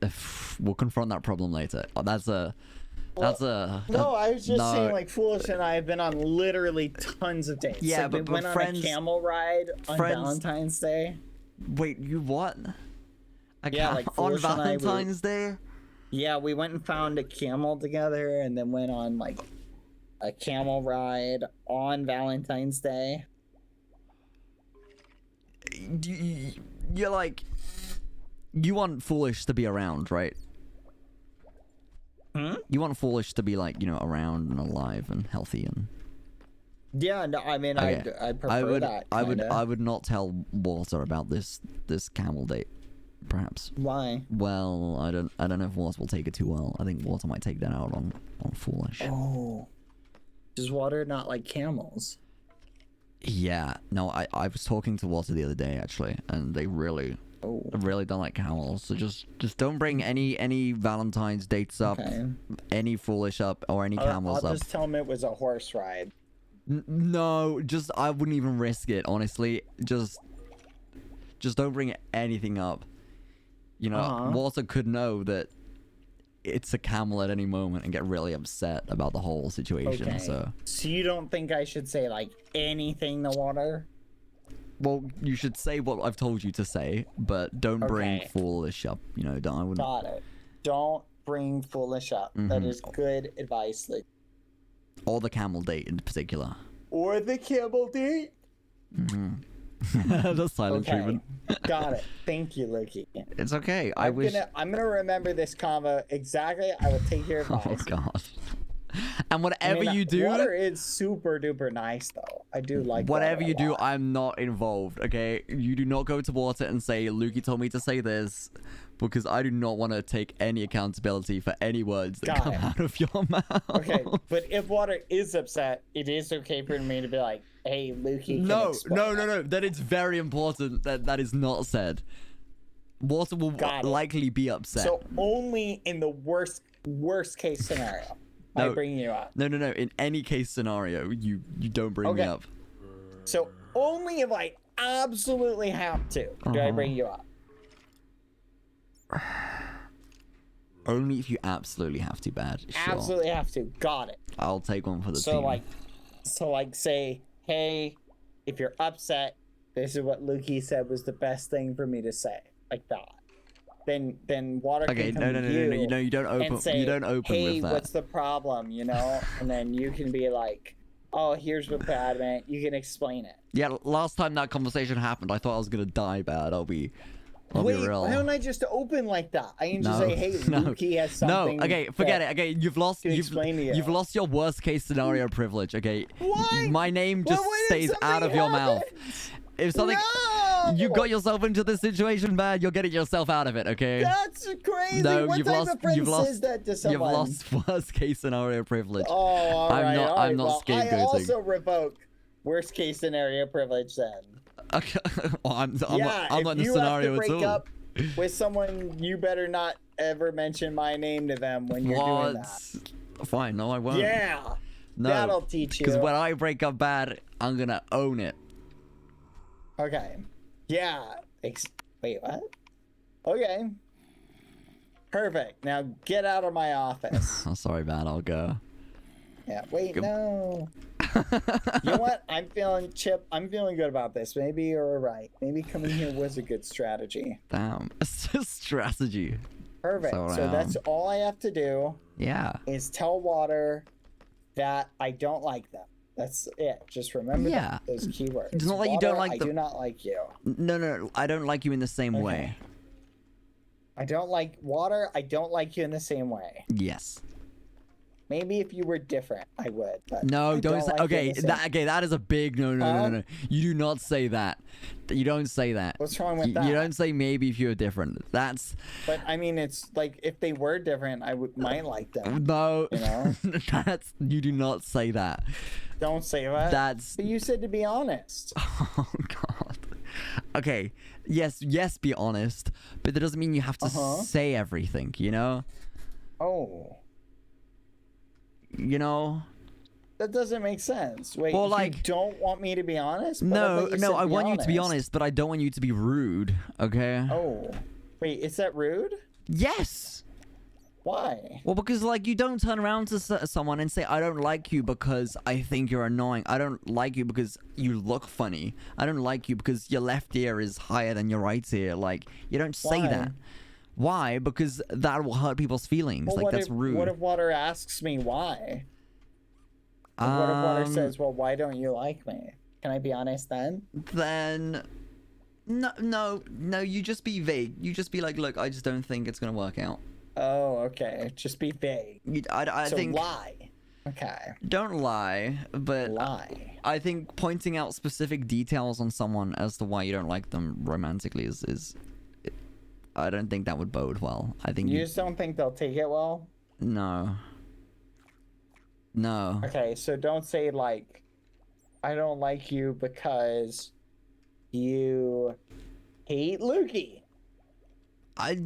We'll confront that problem later. Oh, No, I was just no. saying, like, Foolish and I have been on literally tons of dates. Yeah, like, but we went friends- on a camel ride on friends- Valentine's Day. Wait, you what? Yeah, like on Foolish and I were- Valentine's Day? Yeah, we went and found a camel together, and then went on like a camel ride on Valentine's Day. You're like, you want Foolish to be around, right? You want Foolish to be like, around and alive and healthy and. Yeah, no, I mean, Okay. I prefer that. I kinda. would not tell Walter about this camel date, perhaps. Why? Well, I don't know if Walter will take it too well. I think Walter might take that out on Foolish. Oh, does Water not like camels? Yeah, no, I was talking to Walter the other day actually, and they really don't like camels. So just don't bring any Valentine's dates up, Okay. any Foolish up, or any camels I'll up. just tell him it was a horse ride. No, I wouldn't even risk it, honestly. Just don't bring anything up. Walter could know that it's a camel at any moment and get really upset about the whole situation. Okay. So you don't think I should say like anything to Water? well, you should say what I've told you to say, but don't bring Okay. Foolish up. I wouldn't. Got it. Don't bring Foolish up. That is good advice. Like, Or the camel date in particular. or the camel date. The silent Okay. treatment. Got it. Thank you, Lukey. It's okay. I'm gonna remember this combo exactly. I will take your Oh advice. god. And I whatever mean, you do, Water is super duper nice though. I do like whatever Water a you do, lot. I'm not involved, okay? You do not go to Water and say, Lukey told me to say this, because I do not want to take any accountability for any words that Got come it. out of your mouth. Okay, but if Water is upset, it is okay for me to be like, "Hey, Lukey." No. That it's very important that that is not said. Water will Got it. likely be upset. So only in the worst case scenario, I No. bring you up. No. In any case scenario, you don't bring me Okay. up. So only if I absolutely have to do I bring you up. Only if you absolutely have to, bad. Sure. Absolutely have to. Got it. I'll take one for the So team. like say, hey, if you're upset, this is what Lukey said was the best thing for me to say. Like that. then water Okay, can come no, to you. you don't open. And say, You don't open hey, with that. what's the problem? You know, and then you can be like, oh, here's what bad meant. You can explain it. Yeah, last time that conversation happened, I thought I was gonna die bad. I'll be real. Why don't I just open like that? I can just No, say, hey, no, Lukey has something. No, okay, forget it. Okay, you've lost. explain to you. You've lost your worst case scenario privilege. Okay. What? My name just What if stays out of something your mouth. happens? If something. No! You got yourself into this situation, man. You're getting yourself out of it, okay? That's crazy. No, what you've type lost. of friend You've lost. says that to someone? You've lost worst case scenario privilege. Oh, all I'm right, not. all right. I'm not Well, scapegoating. I also revoke worst case scenario privilege then. Okay. Well, I'm Yeah, not in the if you scenario have to at break all. up with someone, you better not ever mention my name to them when you're doing that. Fine. No, I won't. Yeah, No. that'll teach you. Because when I break up bad, I'm gonna own it. Okay. Yeah. Wait, what? Okay. Perfect. Now get out of my office. Oh, sorry, man. I'll go. Yeah. Wait, Good. no. You know what? I'm feeling good about this. Maybe you're right. Maybe coming here was a good strategy. Damn. It's just strategy. Perfect. So that's all I have to do Yeah. is tell Water that I don't like them. That's it. Just remember those keywords. It's not like you don't like I them. do not like you. No. I don't like you in the same way. I don't like Water. I don't like you in the same way. Yes. Maybe if you were different, I would. But No, I don't say. like you in Okay, the same- that is a big no. You do not say that. You don't say that. What's wrong with You that? don't say maybe if you're different. That's But I mean, it's like if they were different, might like them. no. You know? That's you do not say that. Don't say that. That's But you said to be honest. oh god. Okay. Yes. Be honest, but that doesn't mean you have to say everything. You know. Oh. You know. That doesn't make sense. Wait, Well, you like- don't want me to be honest? But No. thought you said I want you to be honest, but I don't want you to be rude. Okay. Oh. Wait, is that rude? Yes. Why? Well, because like you don't turn around to someone and say, "I don't like you because I think you're annoying. I don't like you because you look funny. I don't like you because your left ear is higher than your right ear." Like you don't say Why? that. Why? Because that will hurt people's feelings. Well, Like what that's if, rude. What if Water asks me why? And what if Water says, well, why don't you like me? Can I be honest then? Then no. You just be vague. You just be like, "Look, I just don't think it's gonna work out." Oh, okay. Just be vague. I So think lie. Okay. don't lie, but Lie. I think pointing out specific details on someone as to why you don't like them romantically is I don't think that would bode well. I think You just don't think they'll take it well? no. Okay, so don't say like, I don't like you because you hate Lukey. Like,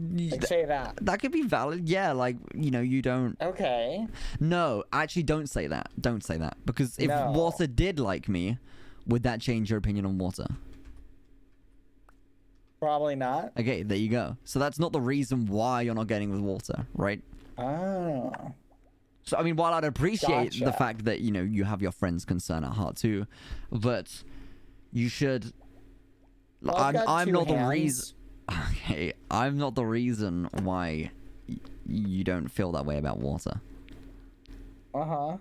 say that. That could be valid. Yeah, like you don't. Okay. No, actually, don't say that. Don't say that because if No. Water did like me, would that change your opinion on Water? Probably not. Okay, there you go. So that's not the reason why you're not getting with Water, right? Oh. So I mean, while I'd appreciate the Gotcha. fact that you have your friend's concern at heart too, but you should. Well, I've got I'm two not the hands. reason. Okay, I'm not the reason why you don't feel that way about Water. Uh-huh.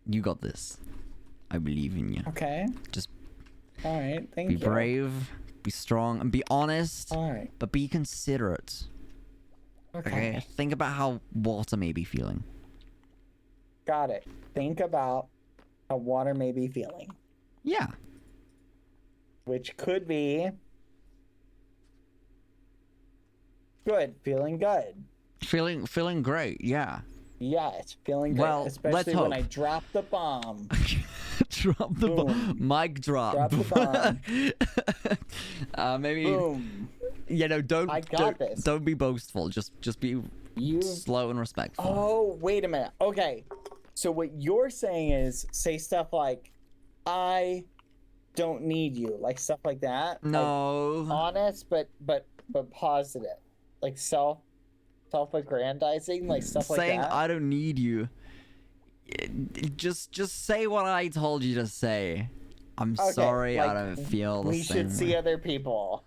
You got this. I believe in you. Okay. Just All right. Thank be you. brave, be strong, and be honest. All right. But be considerate. Okay. Think about how Water may be feeling. Got it. Think about how Water may be feeling, Yeah. which could be good, feeling good. Feeling great. Yeah. Yeah, it's feeling good, Well, especially let's when hope. I drop the bomb. Drop the Boom. mic drop. Drop the Maybe. Boom. Yeah, no, don't. I got don't, this. Don't be boastful. Just be You. slow and respectful. Oh, wait a minute. Okay. So what you're saying is say stuff like, I don't need you, like stuff like that. No. Like, honest, but positive, like self-aggrandizing, like stuff Saying like that. I don't need you. Just say what I told you to say. I'm Okay, sorry, like, I don't feel the we same should see way. other people.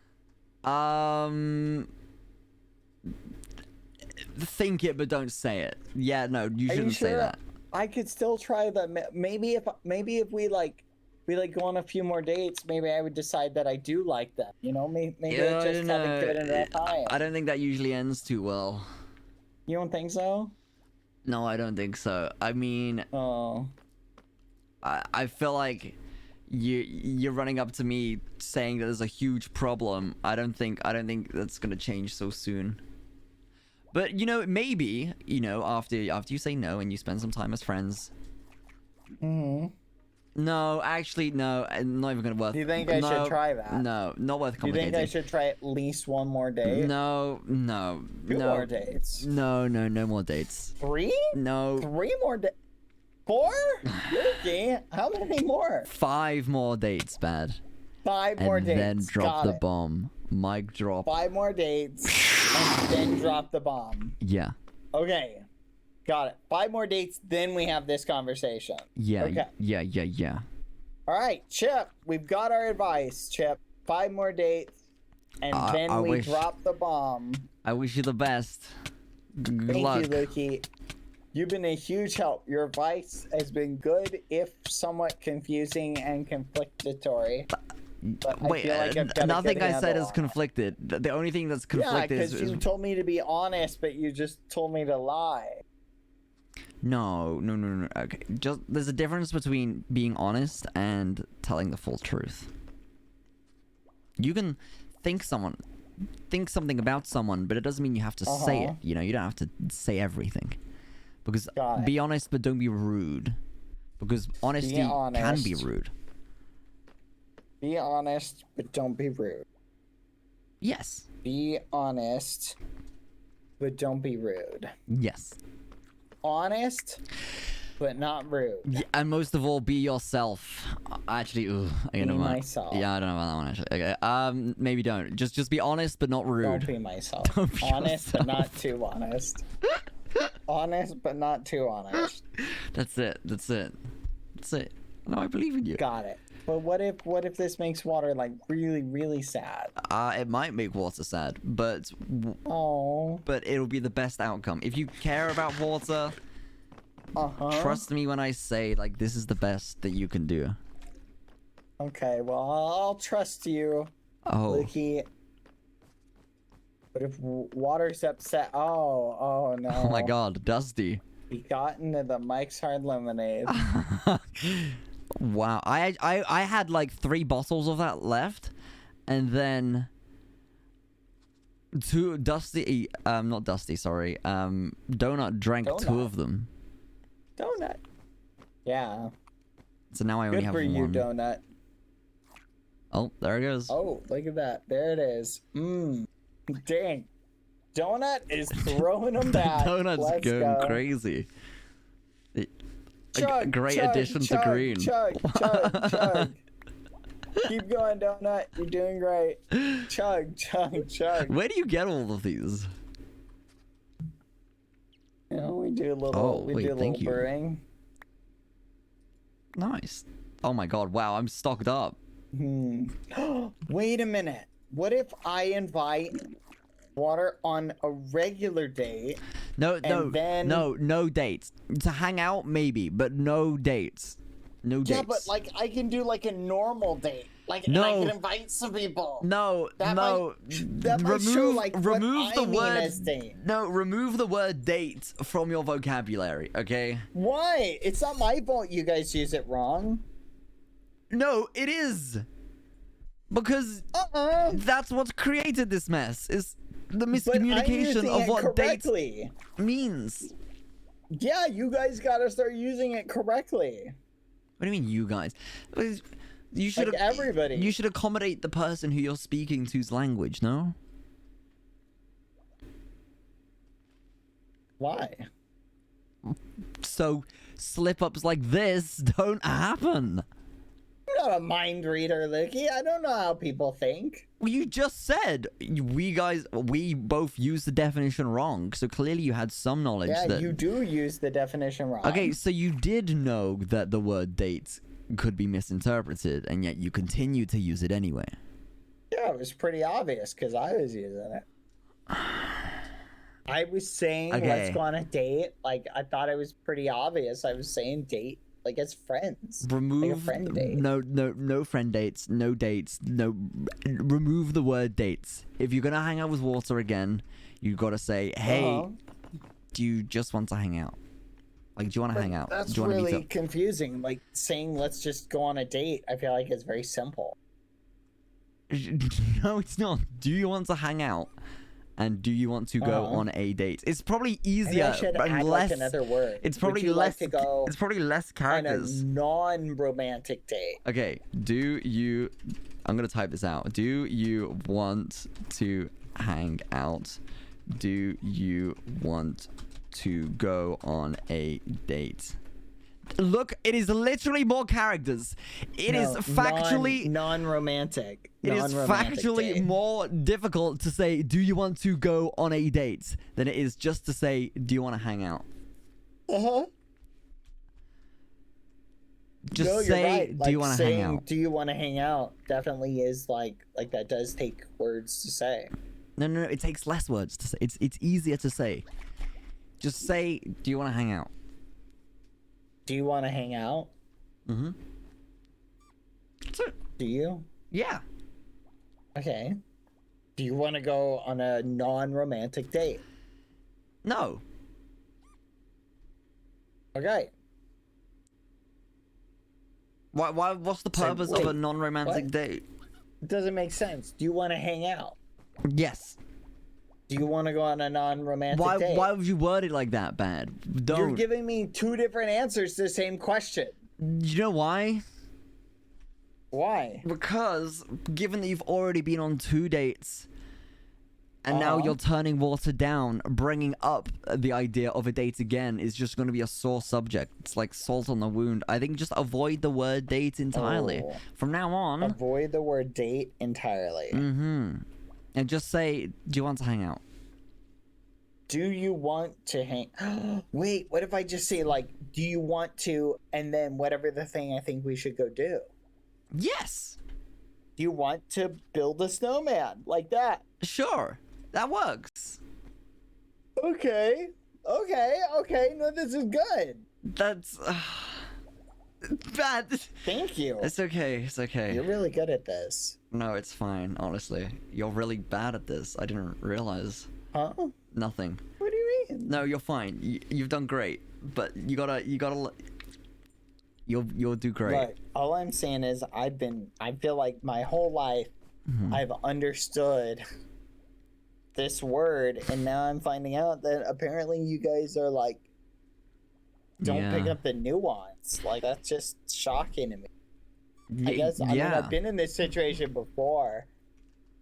Think it, but don't say it. Yeah, no, you Are shouldn't you sure? say that. I could still try the. Maybe if we like go on a few more dates, maybe I would decide that I do like them. You know, maybe I just haven't given it enough time. I don't think that usually ends too well. You don't think so? No, I don't think so. I mean, Oh. I feel like you're running up to me saying that there's a huge problem. I don't think that's gonna change so soon. But you know, maybe, you know, after you say no and you spend some time as friends. Hmm. No, actually, no. Not even gonna worth. Do you think I should try that? No, not worth Do you complicating. think I should try at least one more date? No. Two more dates. No more dates. 3? No. 3 more dates. 4? Lukey, how many more? 5 more dates, Bad. 5 more And dates. then drop Got the it. bomb. Mic drop. 5 more dates, and then drop the bomb. Yeah. Okay. Got it. 5 more dates, then we have this conversation. Yeah. Okay. Yeah. All right, Chip. We've got our advice, Chip. 5 more dates, and then I we wish- drop the bomb. I wish you the best. Good Thank luck. you, Lukey. You've been a huge help. Your advice has been good, if somewhat confusing and conflictory. But Wait, I feel like I've got nothing a good I said handle is on it. conflicted. The only thing that's Yeah, conflicted because is you told me to be honest, but you just told me to lie. no. Okay, just there's a difference between being honest and telling the full truth. You can think something about someone, but it doesn't mean you have to say it. You know, you don't have to say everything. Because Got it. be honest, but don't be rude. Because honesty can be honest. rude. Be honest, but don't be rude. Yes. Be honest, but don't be rude. Yes. Honest, but not rude. Yeah, and most of all, be yourself. Actually, Be myself. Yeah, I don't know about that one actually. Okay, maybe don't. Just be honest, but not rude. Don't be myself. Don't be Honest, but not too honest. Honest, but not too honest. That's it. No, I believe in you. Got it. But what if this makes Water like really, really sad? It might make Water sad, but Oh. it'll be the best outcome. If you care about Water, trust me when I say like this is the best that you can do. Okay, well I'll trust you, Oh. Lukey. But if Water's upset, oh no. Oh my God, Dusty. He got into the Mike's Hard Lemonade. Wow, I had like 3 bottles of that left, and then not Dusty, sorry. Donut drank 2 Donut. of them, Donut. Yeah. so now I only Good have for you, 1. Donut. Oh, there it goes. Oh, look at that. There it is. Dang. Donut is throwing them back. Donut's Let's going go. crazy. Chug, Great chug, addition chug, to green. Chug. Keep going, Donut. You're doing great. Chug. Where do you get all of these? You know, we do a little, Oh, wait, do a thank little you. brewing. Nice. Oh my God, wow, I'm stocked up. Wait a minute. What if I invite Water on a regular date? No dates. To hang out, maybe, but no dates. No dates. Yeah, but like I can do like a normal date. Like and I can invite some people. That might show like remove what the I mean word. as date. No, remove the word date from your vocabulary, okay? Why? It's not my fault you guys use it wrong. No, it is. Because that's what's created this mess. Is the miscommunication of what date correctly. means. Yeah, you guys gotta start using it correctly. What do you mean, you guys? You should Like everybody. You should accommodate the person who you're speaking to's language, no? Why? So slip-ups like this don't happen. I'm not a mind reader, Lukey. I don't know how people think. Well, you just said we both used the definition wrong, so clearly you had some knowledge Yeah, that... you do use the definition wrong. Okay, so you did know that the word date could be misinterpreted, and yet you continue to use it anyway. Yeah, it was pretty obvious because I was using it. I was saying, Okay. let's go on a date. Like, I thought it was pretty obvious. I was saying date, like, as friends. Remove like a friend date. no friend dates, no dates, no. Remove the word dates. If you're gonna hang out with Water again, you gotta say, hey, do you just want to hang out? Like, do you want to hang out? That's do you want to really meet up? confusing. Like, saying let's just go on a date, I feel like it's very simple. No, it's not. Do you want to hang out? And do you want to go on a date? It's probably easier I should and add less. like another word. It's probably Would you less. like to go It's probably less on a characters. non-romantic date. Okay. Do you? I'm gonna type this out. Do you want to hang out? Do you want to go on a date? Look, it is literally more characters. It is factually non-romantic. It is factually date. more difficult to say, do you want to go on a date, than it is just to say, do you want to hang out? Just No, say, you're right. do you Like, want to hang saying, out? Do you want to hang out? Definitely is like that does take words to say. No, it takes less words to say. It's easier to say. Just say, do you want to hang out? Do you want to hang out? Mm-hmm. So, Do you? yeah. Okay. Do you want to go on a non-romantic date? No. Okay. Why? What's the So, purpose of a wait, non-romantic what? date? It doesn't make sense. Do you want to hang out? Yes. Do you want to go on a non-romantic date? Why would you word it like that, Bad? Don't. You're giving me two different answers to the same question. You know why? Why? Because, given that you've already been on 2 dates, and now you're turning Water down, bringing up the idea of a date again is just going to be a sore subject. It's like salt on the wound. I think just avoid the word date entirely. Oh. From now on. Avoid the word date entirely. Mm-hmm. And just say, do you want to hang out? Do you want to hang... Wait, what if I just say, like, do you want to, and then whatever the thing I think we should go do? Yes! Do you want to build a snowman? Like that? Sure. That works. Okay. No, this is good. That's... Bad. Thank you. It's okay. It's okay. You're really good at this. No, it's fine, honestly. You're really bad at this. I didn't realize. Huh? Nothing. What do you mean? No, you're fine. You've done great. But you gotta... You'll do great. Right. All I'm saying is I feel like my whole life I've understood this word, and now I'm finding out that apparently you guys are like, don't pick up the nuance. Like, that's just shocking to me. I guess, I mean, I've been in this situation before,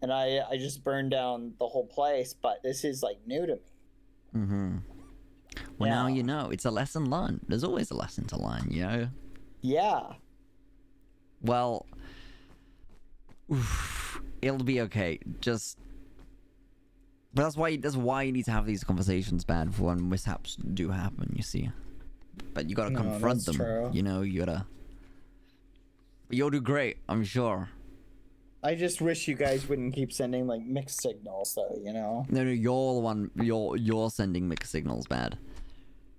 and I just burned down the whole place, but this is like new to me. Mm-hmm. Well, now you know. It's a lesson learned. There's always a lesson to learn, you know? Yeah. Well, it'll be okay. Just... But that's why you need to have these conversations, Bad, for when mishaps do happen, you see. But you gotta confront them. True. You know, you gotta... You'll do great, I'm sure. I just wish you guys wouldn't keep sending like mixed signals, though. You know. No, you're the one. You're sending mixed signals, Bad.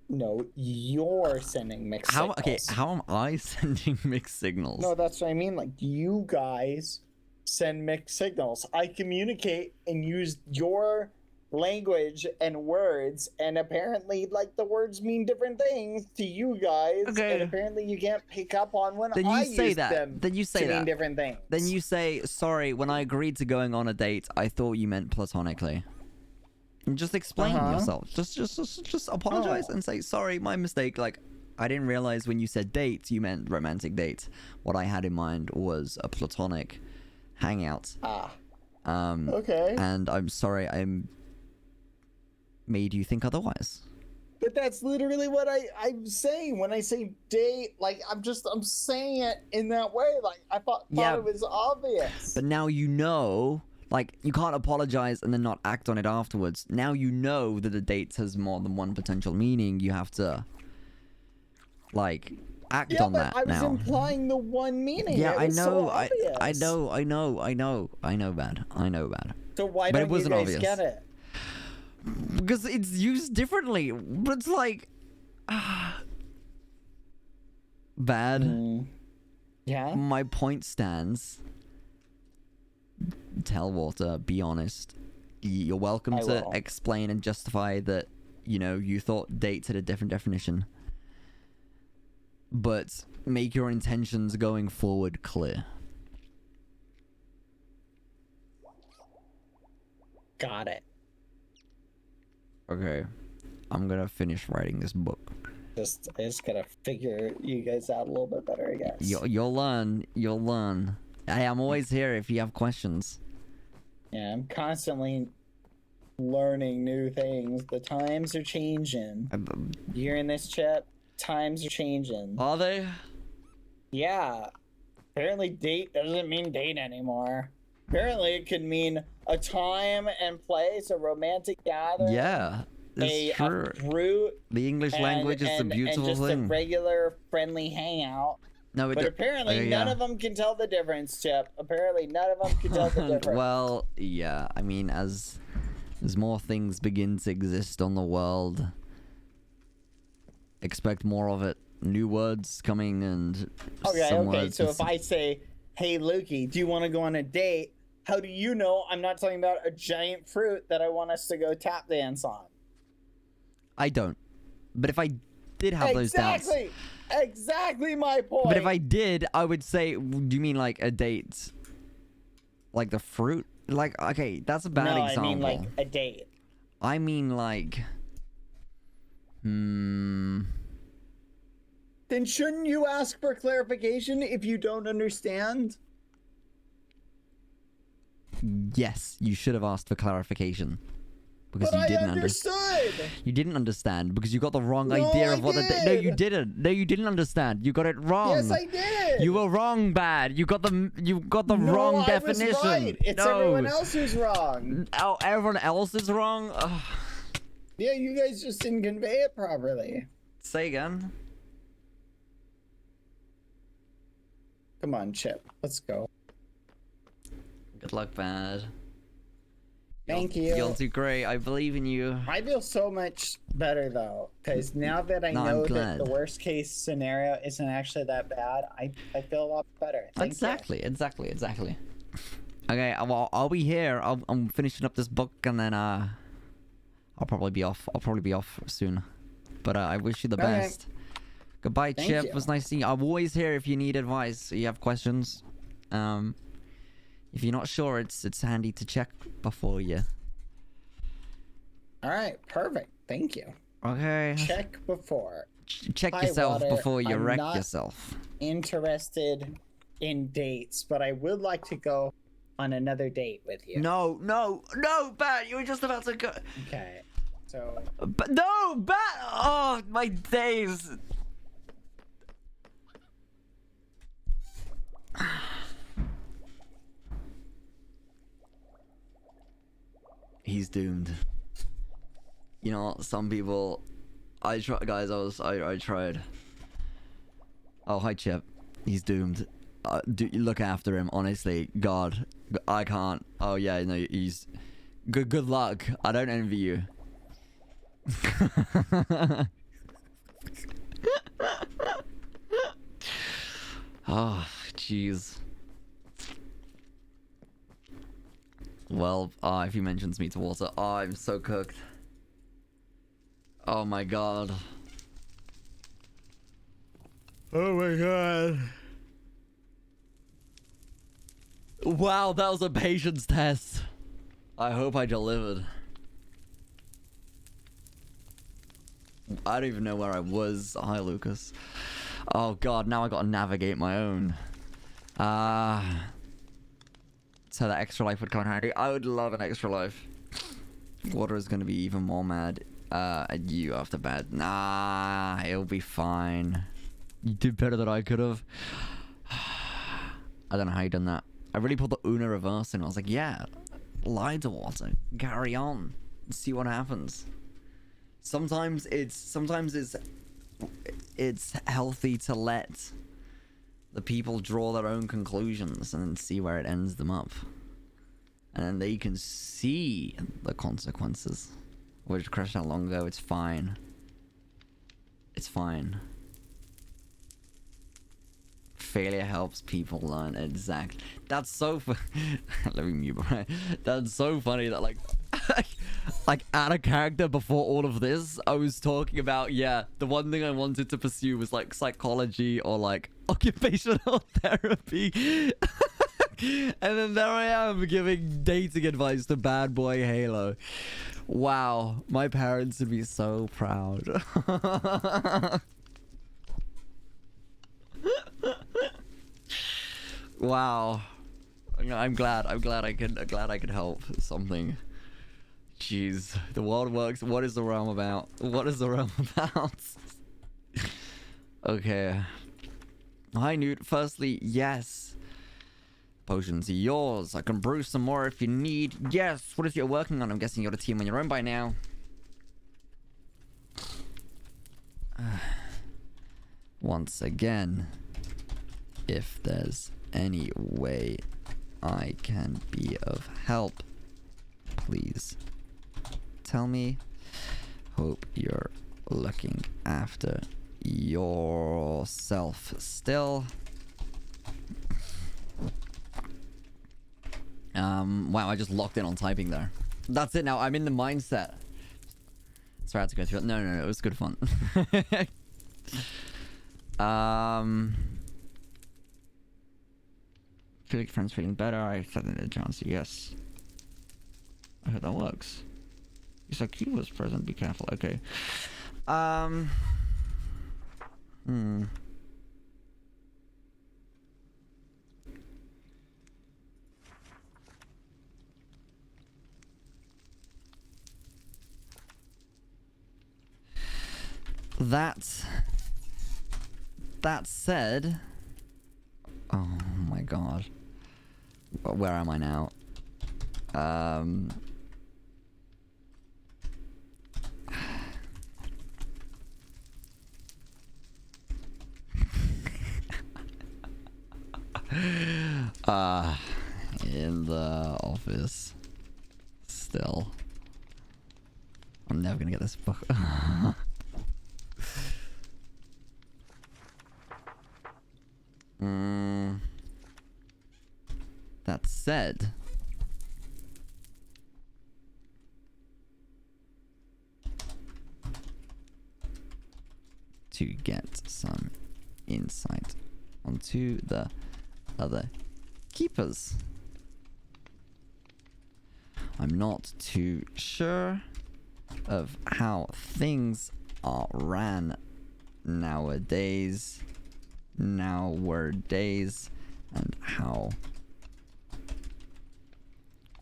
No, you're sending mixed signals. Okay, how am I sending mixed signals? No, that's what I mean. Like, you guys send mixed signals. I communicate and use your language and words, and apparently, like, the words mean different things to you guys. Okay. And apparently, you can't pick up on when Then you I say use that. them. Then you say to mean that. different things. Then you say, sorry, when I agreed to going on a date, I thought you meant platonically. And just explain yourself. Just apologize and say, sorry, my mistake. Like, I didn't realize when you said date, you meant romantic date. What I had in mind was a platonic hangout. Okay. And I'm sorry I made you think otherwise. But that's literally what I'm saying when I say date. Like, I'm saying it in that way. Like, I thought it was obvious. But now you know, like, you can't apologize and then not act on it afterwards. Now you know that the date has more than one potential meaning. You have to, like, act Yeah, on but that I was now. implying the one meaning. Yeah, It I was so know, I obvious. know, bad. I know, bad. So why But it don't you wasn't guys obvious. get it? Because it's used differently. But it's like, bad. Yeah. My point stands. Tell Water, be honest. You're welcome I to will. explain and justify that, you know, you thought dates had a different definition. But make your intentions going forward clear. Got it. Okay. I'm gonna finish writing this book. I just gotta figure you guys out a little bit better, I guess. You'll learn. You'll learn. Hey, I'm always here if you have questions. Yeah, I'm constantly learning new things. The times are changing. You hearing this, Chip? Times are changing. Are they? Yeah. Apparently date doesn't mean date anymore. Apparently it could mean a time and place, a romantic gathering. Yeah, it's true. A fruit. The English language is a beautiful and just thing. a regular friendly hangout. No, But apparently none of them can tell the difference, Chip. Apparently none of them can tell the difference. Well, yeah. I mean, as more things begin to exist on the world, expect more of it. New words coming and some words So with if I say, hey, Lukey, do you want to go on a date? How do you know I'm not talking about a giant fruit that I want us to go tap dance on? I don't. But if I did have those doubts. Exactly my point. But if I did, I would say, do you mean like a date? Like the fruit? Like, okay, that's a bad example. I mean like a date. I mean like... Then shouldn't you ask for clarification if you don't understand? Yes, you should have asked for clarification. Because But you I didn't understood. You didn't understand because you got the wrong No, idea I of what the No, you didn't. No, you didn't understand. You got it wrong. Yes, I did. You were wrong, bad. You got the No, wrong I definition. was right. It's no. everyone else who's wrong. Oh, everyone else is wrong? Ugh. Yeah, you guys just didn't convey it properly. Say again. Come on, Chip. Let's go. Good luck, bad. Thank you. You'll do great. I believe in you. I feel so much better though, because now that I No, know I'm that glad. the worst case scenario isn't actually that bad, I feel a lot better. Thank Exactly. Okay, well, I'll be here. I'm finishing up this book, and then I'll probably be off. I'll probably be off soon. But I wish you the Okay. best. Goodbye, Thank Chip. you. It was nice seeing you. I'm always here if you need advice. You have questions. If you're not sure, it's handy to check before you. All right, perfect. Thank you. Okay. Check before. Check Hi, yourself Water. before you I'm wreck not yourself. Interested in dates, but I would like to go on another date with you. No, Bat. You were just about to go. Okay. So But no, Bat. Oh, my days. He's doomed. You know, some people. I tried. Oh, hi, Chip. He's doomed. Look after him. Honestly, God, I can't. Oh yeah, no, he's. Good luck. I don't envy you. Oh, jeez. Well, if he mentions me to Water, I'm so cooked. Oh my god. Oh my god. Wow, that was a patience test. I hope I delivered. I don't even know where I was. Hi, Lucas. Oh god, now I gotta navigate my own. So that extra life would come in handy. I would love an extra life. Water is gonna be even more mad at you after bad. Nah, it'll be fine. You did better than I could have. I don't know how you done that. I really pulled the Una reverse and I was like, yeah, lie to Water. Carry on. See what happens. Sometimes it's it's healthy to let the people draw their own conclusions and see where it ends them up. And then they can see the consequences. Which crashed out long ago, it's fine. It's fine. Failure helps people learn. Exactly. That's so let me mute, right? That's so funny that like like out of character before all of this, I was talking about, yeah, the one thing I wanted to pursue was like psychology or like occupational therapy. And then there I am giving dating advice to BadBoyHalo. Wow, my parents would be so proud. Wow. I'm glad I could help something. Jeez, the world works. What is the realm about? What is the realm about? Okay. Hi, Newt. Firstly, yes. Potions are yours. I can brew some more if you need. Yes. What is it you're working on? I'm guessing you're a team on your own by now. Once again, if there's any way I can be of help, please tell me. Hope you're looking after yourself still. Wow, I just locked in on typing there. That's it now. I'm in the mindset. Sorry I had to go through it. No, it was good fun. Feel like friends feeling better. I said in the chance. Yes. I hope that works. You said Q was present. Be careful. Okay. That said, oh my god, where am I now? In the office still. I'm never gonna get this book. That said, to get some insight onto the other keepers, I'm not too sure of how things are ran nowadays, and how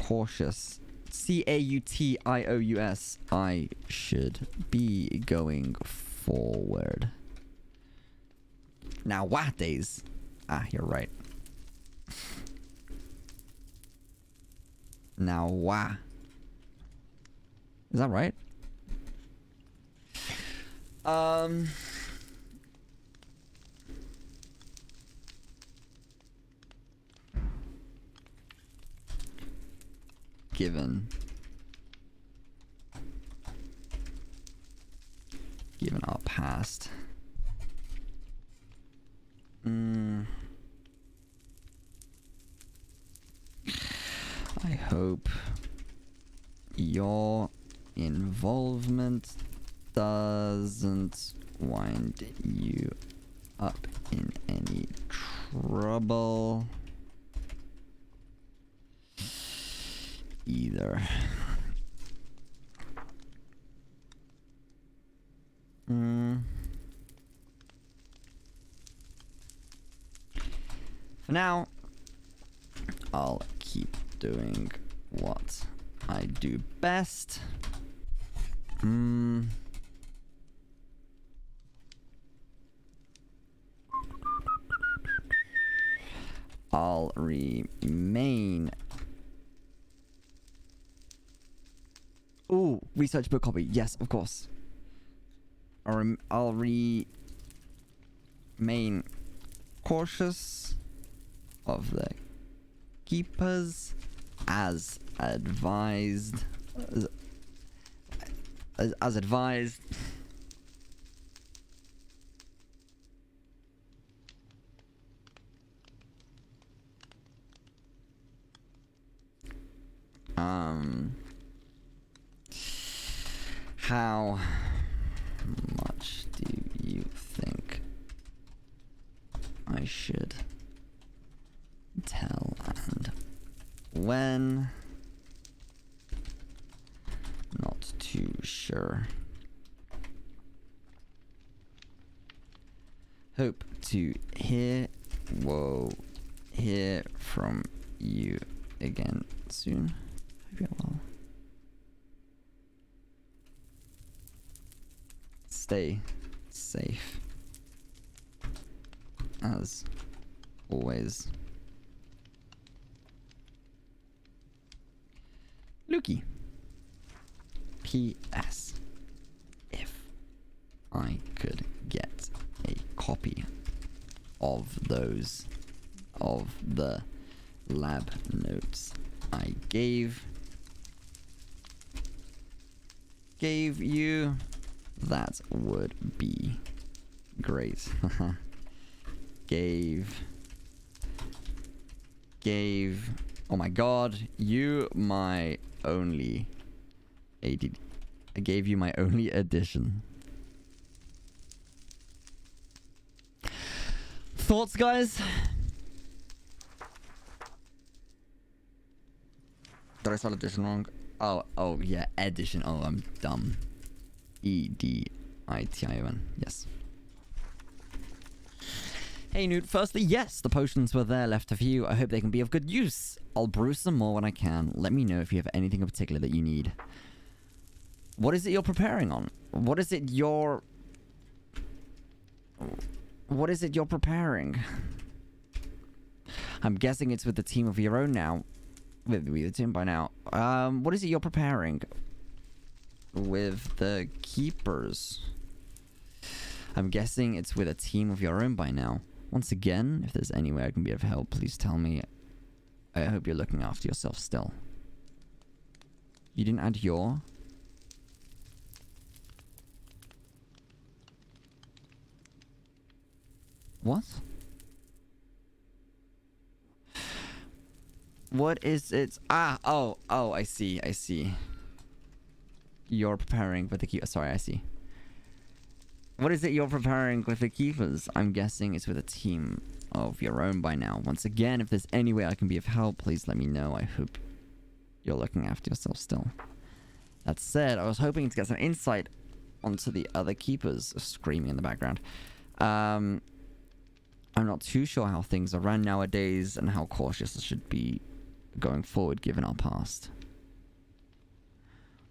cautious, cautious, I should be going forward. Nowadays, you're right. Is that right? Given our past. I hope your involvement doesn't wind you up in any trouble either. For now, I'll keep doing what I do best. I'll remain. Ooh, research book copy. Yes, of course. I'll remain cautious of the keepers as advised. As advised. How much do you think I should tell and when? Not too sure. Hope to hear from you again soon. Hope you're well. Stay safe. As always. Lukey. P.S. If I could get a copy of the lab notes I gave you, that would be great. gave oh my god, you my only ADD. I gave you my only addition. Thoughts, guys? Did I spell addition wrong? Oh yeah, addition. Oh, I'm dumb. E-D-I-T-I-O-N. Yes. Hey Newt, firstly, yes, the potions were there left for you. I hope they can be of good use. I'll brew some more when I can. Let me know if you have anything in particular that you need. What is it you're preparing on? What is it you're preparing? I'm guessing it's with the team of your own now. With the team by now. What is it you're preparing? With the keepers. I'm guessing it's with a team of your own by now. Once again, if there's any way I can be of help, please tell me. I hope you're looking after yourself still. You didn't add your? What? What is it? Oh, I see. You're preparing with the keepers. Sorry, I see. What is it you're preparing with the keepers? I'm guessing it's with a team of your own by now. Once again, if there's any way I can be of help, please let me know. I hope you're looking after yourself still. That said, I was hoping to get some insight onto the other keepers screaming in the background. I'm not too sure how things are run nowadays and how cautious I should be going forward given our past.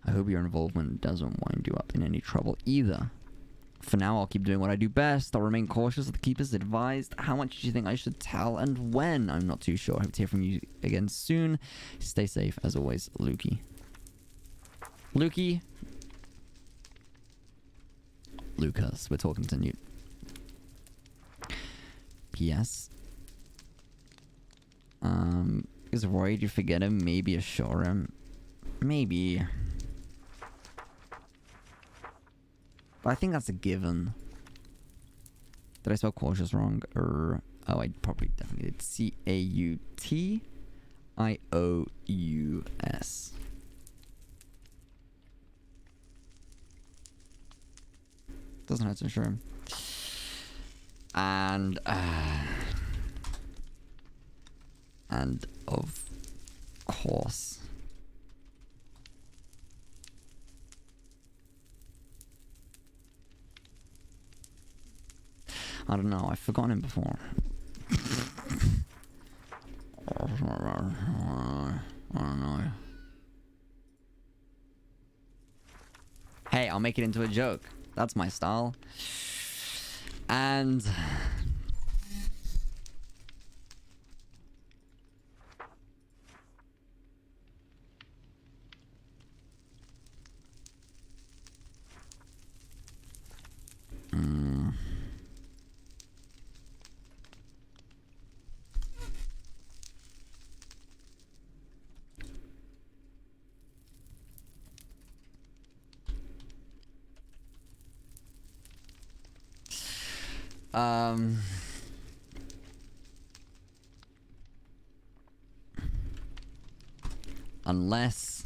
I hope your involvement doesn't wind you up in any trouble either. For now, I'll keep doing what I do best. I'll remain cautious of the keepers advised. How much do you think I should tell and when? I'm not too sure. I hope to hear from you again soon. Stay safe, as always, Lukey. Lukey. Lucas, we're talking to Newt. P.S. Is worried you forget him? Maybe assure him. Maybe. But I think that's a given. Did I spell cautious wrong? Oh, I probably definitely did. C-A-U-T-I-O-U-S. Doesn't hurt to assure him. And of course. I don't know, I've forgotten him before. I don't know. Hey, I'll make it into a joke. That's my style. And Unless...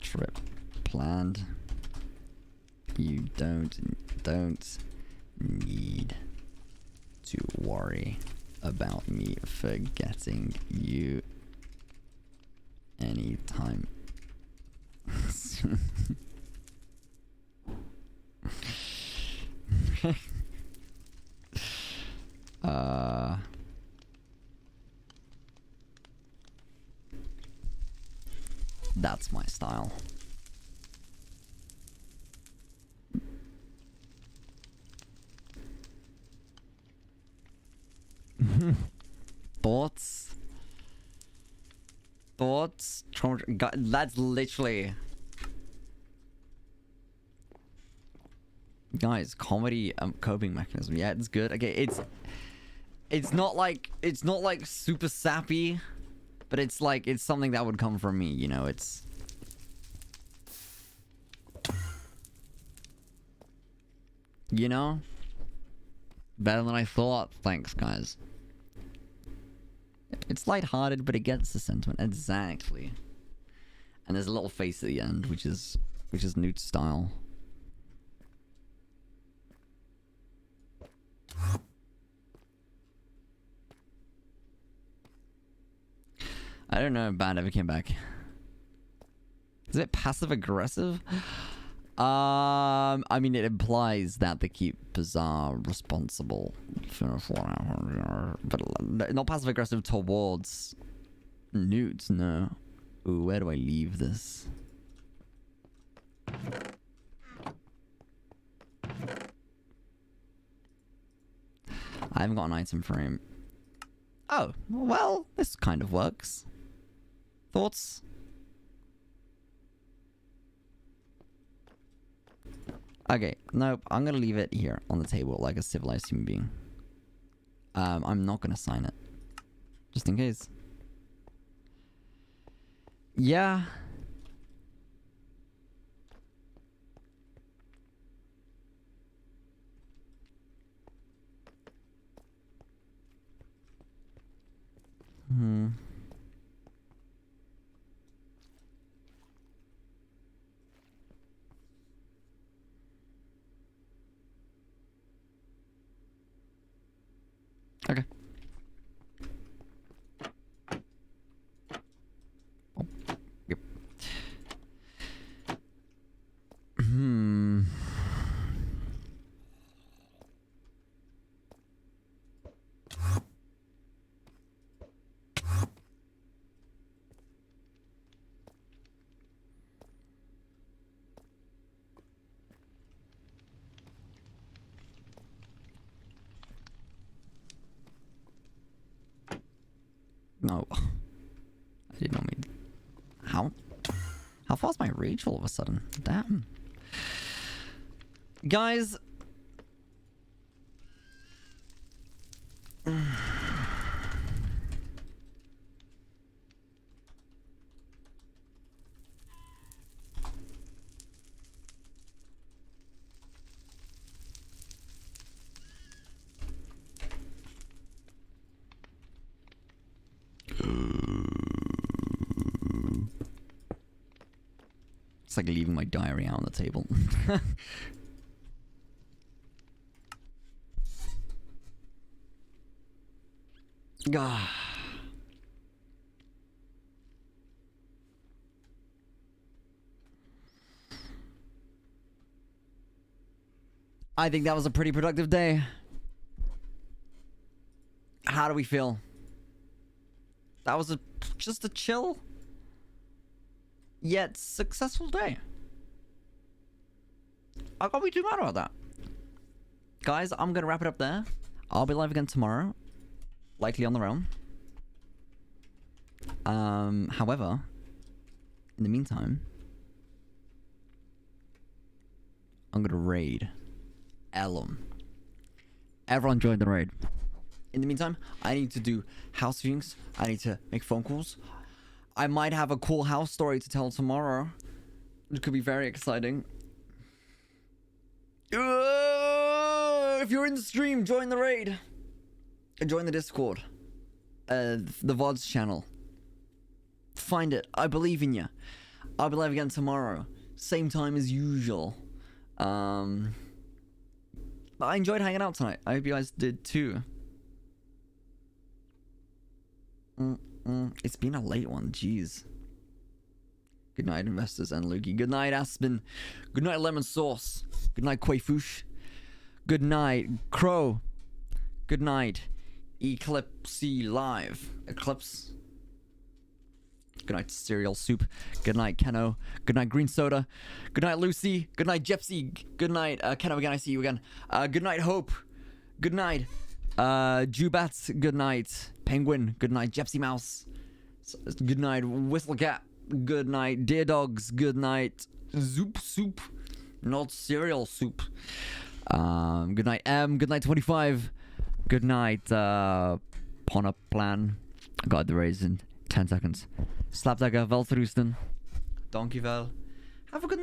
Trip planned. You don't need to worry about me forgetting you anytime soon. That's my style. Thoughts? Thoughts? That's literally... Guys, comedy coping mechanism. Yeah, it's good. Okay, it's not like super sappy, but it's like it's something that would come from me, you know. It's better than I thought. Thanks, guys. It's lighthearted, but it gets the sentiment exactly. And there's a little face at the end, which is Newt's style. I don't know if Bad ever came back. Is it passive aggressive? I mean, it implies that they keep Bizarre responsible for 4 hours, but not passive aggressive towards Newt. No. Ooh, where do I leave this? I haven't got an item frame. Oh, well, this kind of works. Thoughts? Okay, nope, I'm gonna leave it here on the table like a civilized human being. I'm not gonna sign it. Just in case. Yeah. Okay. Oh, yep. No. I did not mean... How far's my rage all of a sudden? Damn. Guys... It's like leaving my diary out on the table. Gah. I think that was a pretty productive day. How do we feel? That was just a chill yet successful day. I can't be too mad about that. Guys, I'm gonna wrap it up there. I'll be live again tomorrow. Likely on the realm. However, in the meantime, I'm gonna raid Ellum. Everyone join the raid. In the meantime, I need to do house viewings. I need to make phone calls. I might have a cool house story to tell tomorrow. It could be very exciting. If you're in the stream, join the raid. Join the Discord. The VODs channel. Find it. I believe in you. I'll be live again tomorrow. Same time as usual. I enjoyed hanging out tonight. I hope you guys did too. It's been a late one. Jeez. Good night, investors and Lukey. Good night, Aspen. Good night, Lemon Sauce. Good night, Quayfoosh. Good night, Crow. Good night, Eclipse Live. Eclipse. Good night, Cereal Soup. Good night, Keno. Good night, Green Soda. Good night, Lucy. Good night, Jepsy. Good night, Keno again. I see you again. Good night, Hope. Good night, Jubats. Good night, Penguin. Good night, Jepsy Mouse. Good night, Whistlecat. Good night, Dear Dogs. Good night, Zoop Soup. Not Cereal Soup. Good night, M. Good night, 25. Good night, Pona Plan. I got the raise in 10 seconds. Slapdagger, Veltrusten. Donkeyvel. Have a good night.